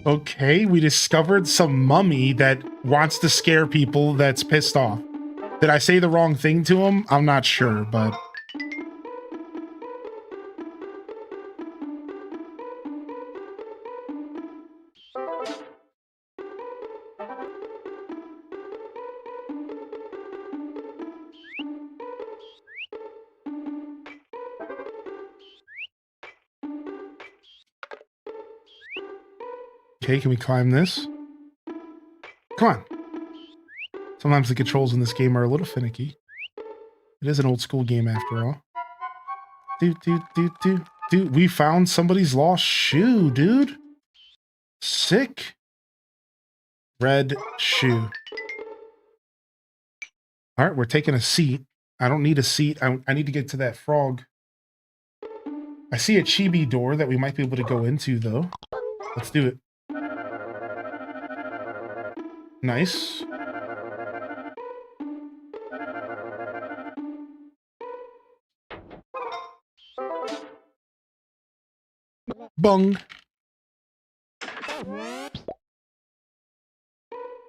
Okay, we discovered some mummy that wants to scare people that's pissed off. Did I say the wrong thing to him? I'm not sure, but... Okay, can we climb this? Come on. Sometimes the controls in this game are a little finicky. It is an old school game after all. Dude, we found somebody's lost shoe, dude. Sick. Red shoe. All right, we're taking a seat. I don't need a seat. I need to get to that frog. I see a chibi door that we might be able to go into, though. Let's do it. Nice. Bung.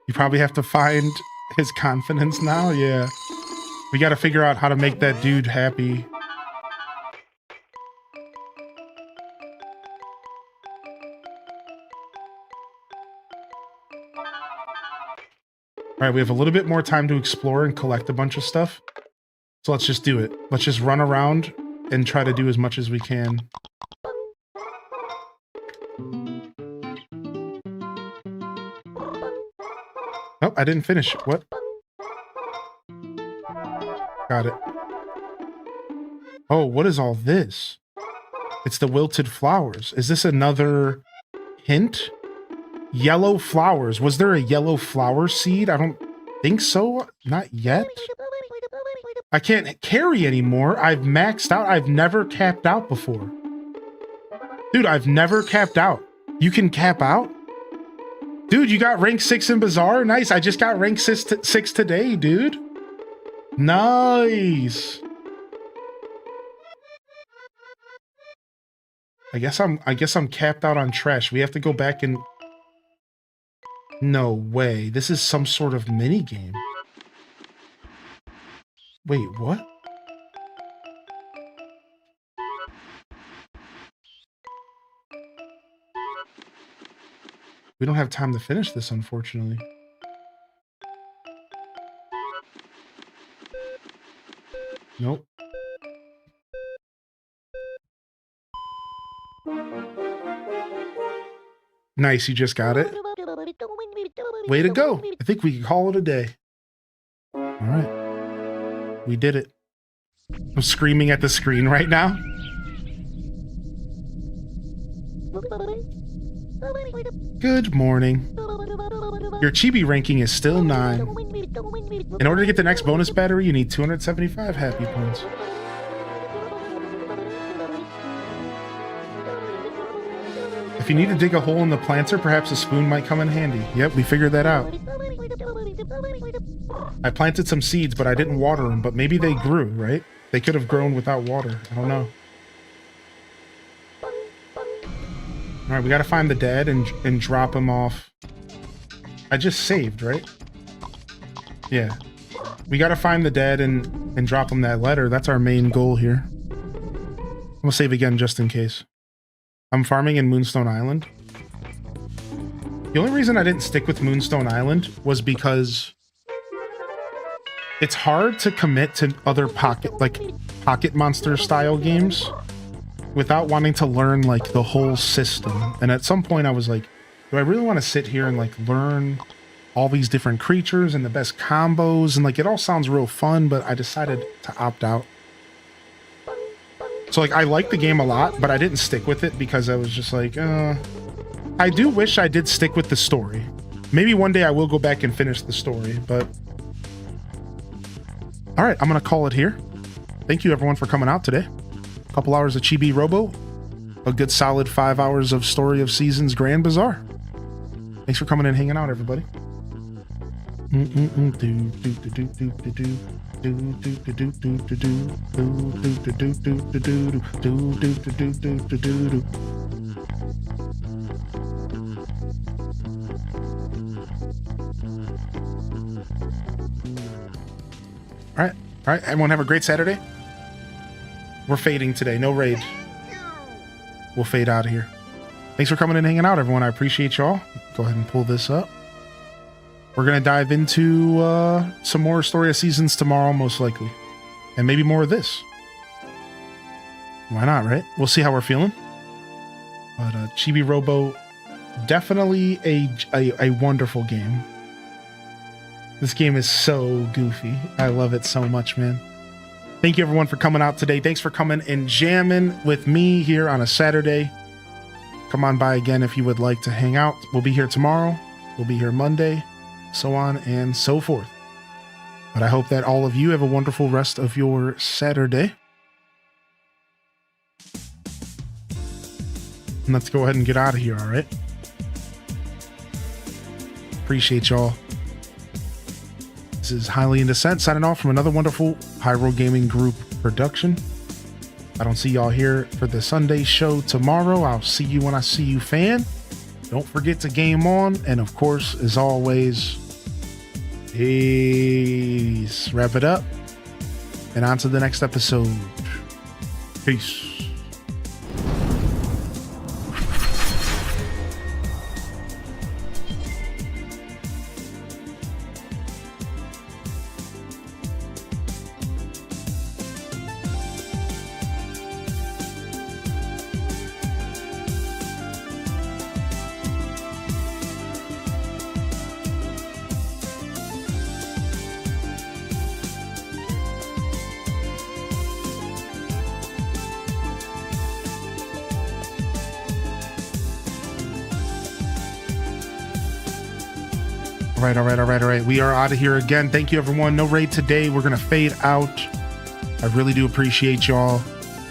You probably have to find his confidence now. Yeah. We got to figure out how to make that dude happy. All right, we have a little bit more time to explore and collect a bunch of stuff. So let's just do it. Let's just run around and try to do as much as we can. Oh, I didn't finish. What? Got it. Oh, what is all this? It's the wilted flowers. Is this another hint? Yellow flowers. Was there a yellow flower seed? I don't think so. Not yet. I can't carry anymore. I've maxed out. I've never capped out before. Dude, I've never capped out. You can cap out? Dude, you got rank 6 in Bazaar? Nice. I just got rank 6 today, dude. Nice. I guess I'm capped out on trash. We have to go back and... No way. This is some sort of mini game. Wait, what? We don't have time to finish this, unfortunately. Nope. Nice, you just got it. Way to go. I think we can call it a day. All right. We did it. I'm screaming at the screen right now. Good morning. Your Chibi ranking is still 9. In order to get the next bonus battery, you need 275 happy points. If you need to dig a hole in the planter, perhaps a spoon might come in handy. Yep, we figured that out. I planted some seeds, but I didn't water them, but maybe they grew, right? They could have grown without water. I don't know. Alright, we gotta find the dad and drop him off. I just saved, right? Yeah. We gotta find the dad and drop him that letter. That's our main goal here. We'll save again just in case. I'm farming in Moonstone Island. The only reason I didn't stick with Moonstone Island was because it's hard to commit to other pocket monster style games without wanting to learn like the whole system. And at some point I was like, do I really want to sit here and like learn all these different creatures and the best combos? And like, it all sounds real fun, but I decided to opt out. So like, I like the game a lot, but I didn't stick with it because I was just like, I do wish I did stick with the story. Maybe one day I will go back and finish the story, but all right, I'm going to call it here. Thank you everyone for coming out today. A couple hours of Chibi-Robo, a good solid 5 hours of Story of Seasons Grand Bazaar. Thanks for coming and hanging out, everybody. All right, everyone have a great Saturday. We're fading today, no raid. We'll fade out of here. Thanks for coming and hanging out, everyone. I appreciate y'all. Go ahead and pull this up. We're going to dive into some more Story of Seasons tomorrow, most likely. And maybe more of this. Why not, right? We'll see how we're feeling. But Chibi-Robo, definitely a wonderful game. This game is so goofy. I love it so much, man. Thank you, everyone, for coming out today. Thanks for coming and jamming with me here on a Saturday. Come on by again if you would like to hang out. We'll be here tomorrow. We'll be here Monday. So on and so forth. But I hope that all of you have a wonderful rest of your Saturday. And let's go ahead and get out of here, all right? Appreciate y'all. This is Highly in Descent signing off from another wonderful Pyro Gaming Group production. I don't see y'all here for the Sunday show tomorrow. I'll see you when I see you, fan. Don't forget to game on. And of course, as always, peace. Wrap it up. And on to the next episode. Peace. All right. We are out of here again. Thank you, everyone. No raid today. We're going to fade out. I really do appreciate y'all.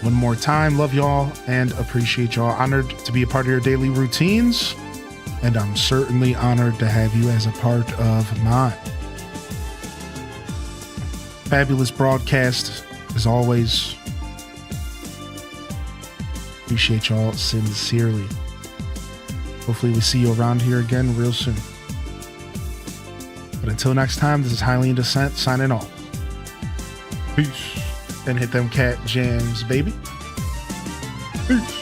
One more time. Love y'all and appreciate y'all. Honored to be a part of your daily routines. And I'm certainly honored to have you as a part of mine. Fabulous broadcast, as always. Appreciate y'all sincerely. Hopefully we see you around here again real soon. But until next time, this is Highly in Descent signing off. Peace. And hit them cat jams, baby. Peace.